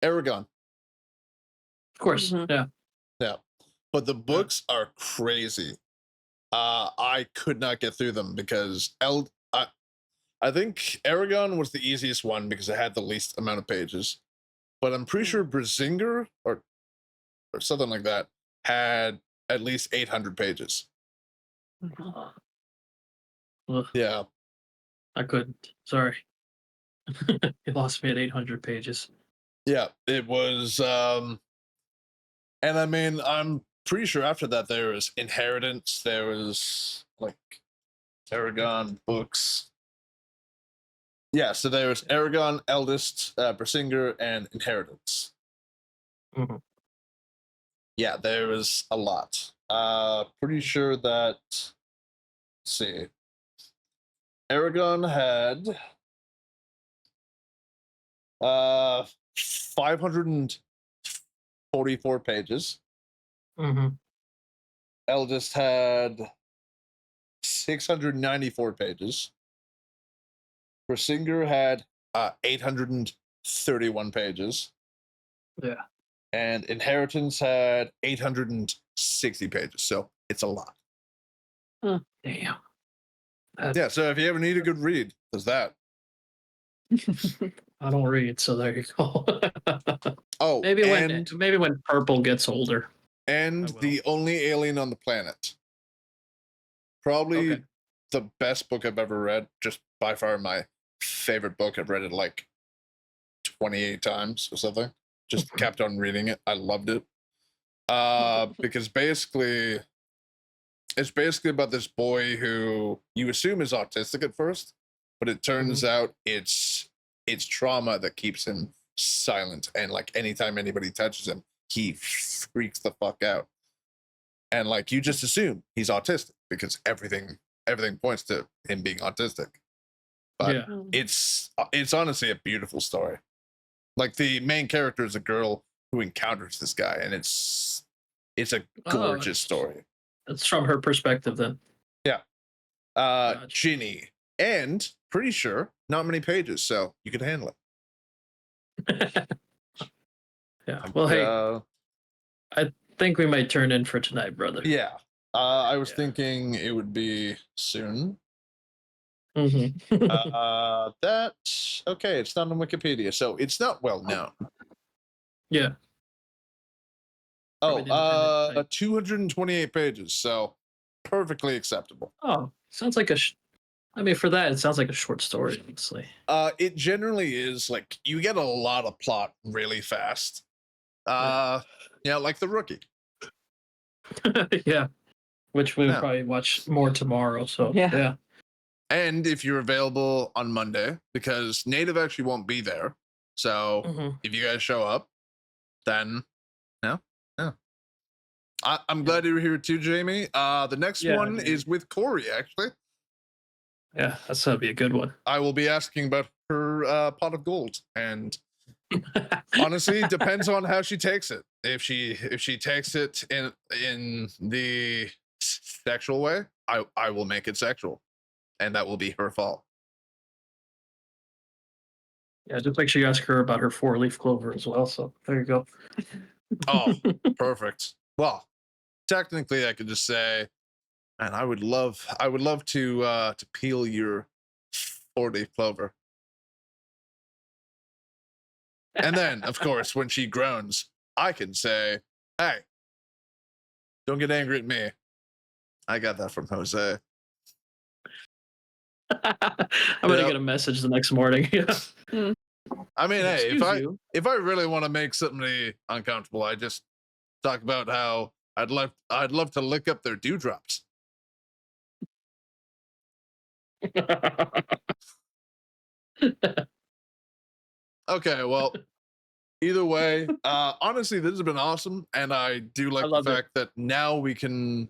of course, Mhm. yeah. Yeah. But the books are crazy. I could not get through them because I think Aragon was the easiest one because it had the least amount of pages. But I'm pretty sure Brisinger or something like that had at least 800 pages. Ugh, Yeah. I couldn't. Sorry, you lost me at 800 pages. Yeah. It was and I mean, I'm pretty sure after that there was Inheritance, there was like Aragon books. Yeah, so there was Aragon, Eldest, Brisinger, and Inheritance. Mhm. Yeah, there was a lot. Pretty sure that. Let's see. Aragon had 544 pages. Mm-hmm. Eldest had 694 pages. Brisinger had 831 pages. Yeah. And Inheritance had 860 pages. So it's a lot. Damn. Yeah, so if you ever need a good read, there's that. I don't read, so there you go. Oh, maybe and when Purple gets older. and the only alien on the planet. Probably Okay. the best book I've ever read. Just by far my favorite book. I've read it like 28 times or something. Just kept on reading it. I loved it. Because basically, it's basically about this boy who you assume is autistic at first, but it turns out it's trauma that keeps him silent. And like anytime anybody touches him, he freaks the fuck out. And like you just assume he's autistic because everything points to him being autistic. But Yeah. it's honestly a beautiful story. Like the main character is a girl who encounters this guy, and it's a gorgeous story. It's from her perspective then. Yeah. Gotcha. Ginny. And pretty sure not many pages, so you can handle it. Yeah. Well, hey, I think we might turn in for tonight, brother. Yeah. I was thinking it would be soon. Mm-hmm. That's okay. It's not on Wikipedia, so it's not well known. Yeah. Probably Oh, independent type. 228 pages, so perfectly acceptable. Oh, sounds like I mean, for that, it sounds like a short story, honestly. It generally is. Like you get a lot of plot really fast. Yeah, like The Rookie. Yeah. Which we'll probably watch more tomorrow. So yeah. And if you're available on Monday, because Native actually won't be there. So if you guys show up, then yeah. I'm glad you were here too, Jamie. The next one is with Corey, actually. Yeah, that's gonna be a good one. I will be asking about her pot of gold, and honestly, depends on how she takes it. If she takes it in the sexual way, I will make it sexual, and that will be her fault. Yeah, just make sure you ask her about her 4-leaf clover as well. So there you go. Oh, perfect. Well, technically, I could just say, man, I would love to peel your 4-leaf clover. And then, of course, when she groans, I can say, hey, don't get angry at me. I got that from Jose. I'm gonna Yep. get a message the next morning. I mean, hey, Excuse you. if I really want to make somebody uncomfortable, I just talk about how I'd love to lick up their dewdrops. Okay, well, either way, honestly, this has been awesome, and I do like the loved it. fact that now we can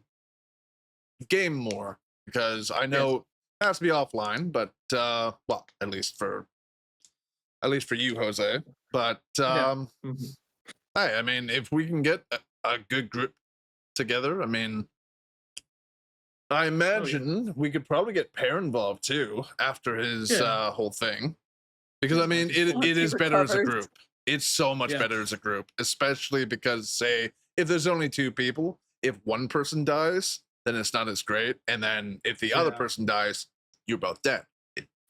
game more because I know it has to be offline, but well, at least for you, Jose. But Mhm. hey, I mean, if we can get a good group together, I mean, I imagine we could probably get Pear involved too after his whole thing, because I mean, it Once he is better as a recovers. group. It's so much Yeah. better as a group, especially because, say, if there's only 2 people, if one person dies, then it's not as great, and then if the other Yeah. person dies, you're both dead.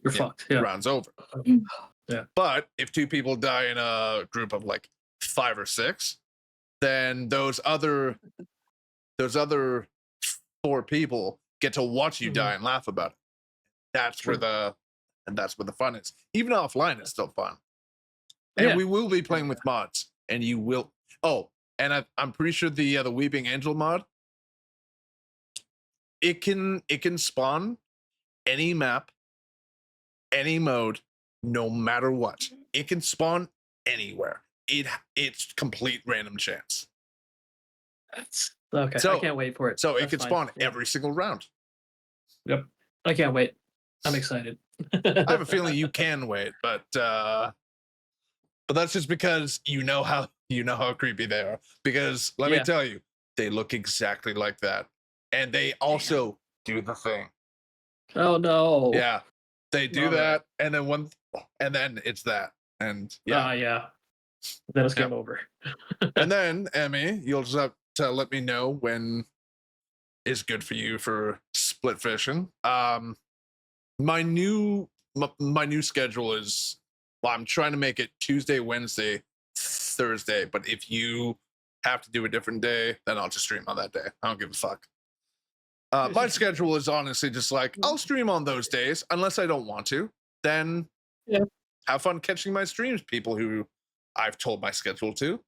You're fucked. Yeah. Round's over. Yeah. But if 2 people die in a group of like 5 or 6, then those other 4 people get to watch you die and laugh about it. That's where the fun is. Even offline, it's still fun. And we will be playing with mods, and you will. Oh, and I'm pretty sure the Weeping Angel mod, it can spawn any map, any mode, no matter what. It can spawn anywhere. It's complete random chance. Okay. So- I can't wait for it. So it That's can fine. spawn Yeah. every single round. Yep. I can't wait. I'm excited. I have a feeling you can wait, but that's just because you know how creepy they are. Because let me Yeah. tell you, they look exactly like that, and they also do the thing. Oh no. Yeah, they do Love that, and then it's that, and yeah, Yeah. Then it's game Yep. over. and then Emmy, you'll just have to let me know when is good for you for split fishing. My new schedule is, well, I'm trying to make it Tuesday, Wednesday, Thursday, but if you have to do a different day, then I'll just stream on that day. I don't give a fuck. My schedule is honestly just like, I'll stream on those days unless I don't want to. Then have fun catching my streams, people who I've told my schedule to.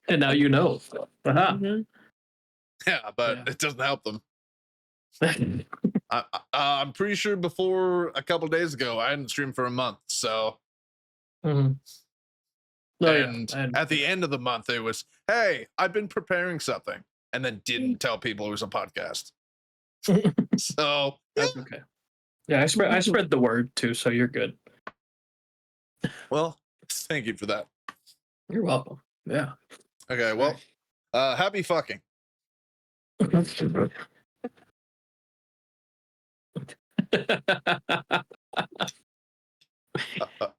And now you know. Uh-huh. Mhm. Yeah, but Yeah. it doesn't help them. I'm pretty sure before a couple days ago, I hadn't streamed for a month. So, Mhm. Oh, yeah. and And- at the end of the month, it was, hey, I've been preparing something, and then didn't tell people it was a podcast. So, That's okay. Yeah, I spread the word too, so you're good. well, thank you for that. You're welcome. Yeah. Okay, well, happy fucking.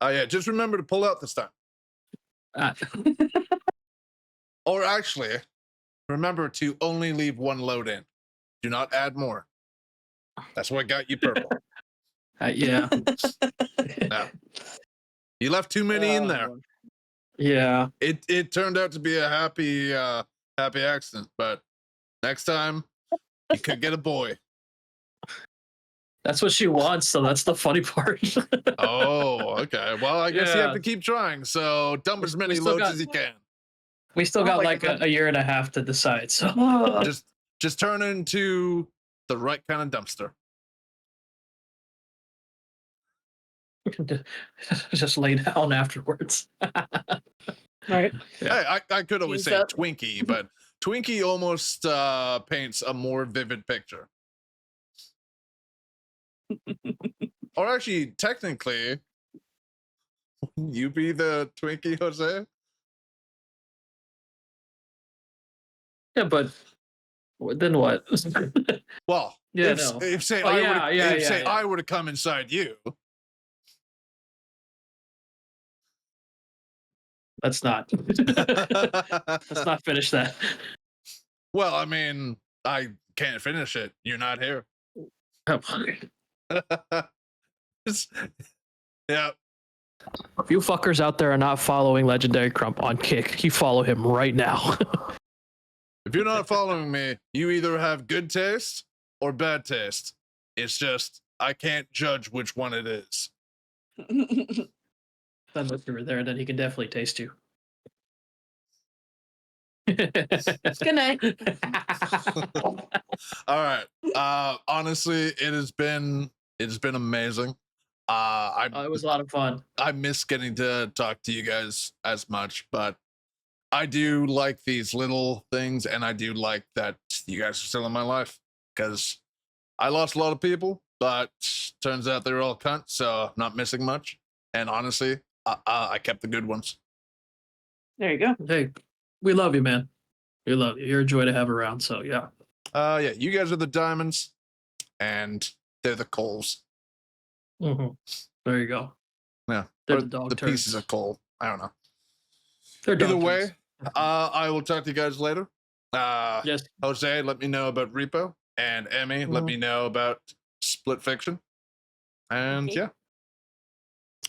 Yeah, just remember to pull out this time. Or actually, remember to only leave one load in. Do not add more. That's what got you purple. Yeah. No. You left too many in there. Yeah. It turned out to be a happy accident, but next time you could get a boy. That's what she wants, so that's the funny part. Oh, okay. Well, I guess you have Yeah. to keep trying. So dump as many still loads got- as you can. We still Oh got my like God. a year and a half to decide. So Just turn it into the right kind of dumpster. just lay down afterwards. Right. Hey, I could always Use say up. Twinkie, but Twinkie almost paints a more vivid picture. Or actually, technically, you be the Twinkie, Jose? Yeah, but then what? Well, Yeah, if, no. if say Oh, I yeah, would yeah, if yeah, say yeah. I were to come inside you, Let's not. Let's not finish that. well, I mean, I can't finish it. You're not here. Yeah. If you fuckers out there are not following Legendary Crump on Kick, you follow him right now. If you're not following me, you either have good taste or bad taste. It's just I can't judge which one it is. Unless you were there, then he can definitely taste you. Good night. All right. Honestly, it's been amazing. It was a lot of fun. I miss getting to talk to you guys as much, but I do like these little things, and I do like that you guys are still in my life because I lost a lot of people, but turns out they're all cunts, so not missing much. And honestly, I kept the good ones. There you go. Hey, we love you, man. We love you. You're a joy to have around. So yeah. Yeah, you guys are the diamonds, and they're the coals. Mm-hmm. There you go. Yeah, They're or the dog turds. pieces of coal. I don't know. They're dog Either way, turds. I will talk to you guys later. Yes. Jose, let me know about Repo, and Emmy, let me know about Split Fiction, and Okay. yeah,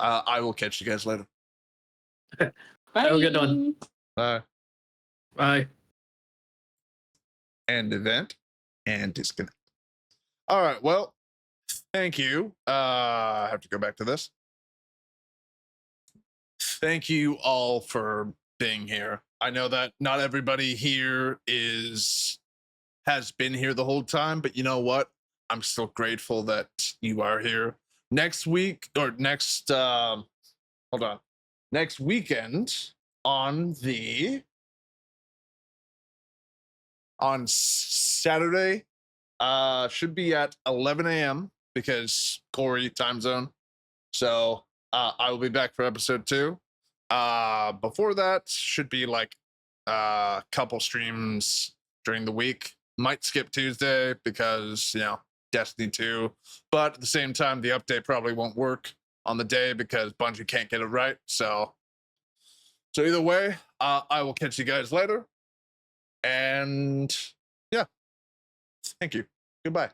I will catch you guys later. Have a good one. Bye. Bye. End event and disconnect. All right. Well, thank you. I have to go back to this. Thank you all for being here. I know that not everybody here has been here the whole time, but you know what? I'm still grateful that you are here. Next week or next next weekend on Saturday, should be at 11 a.m. because Corey time zone. So I will be back for episode 2. Before that should be like a couple streams during the week. Might skip Tuesday because Destiny 2, but at the same time the update probably won't work on the day because Bungie can't get it right. So either way, I will catch you guys later. And yeah, thank you. Goodbye.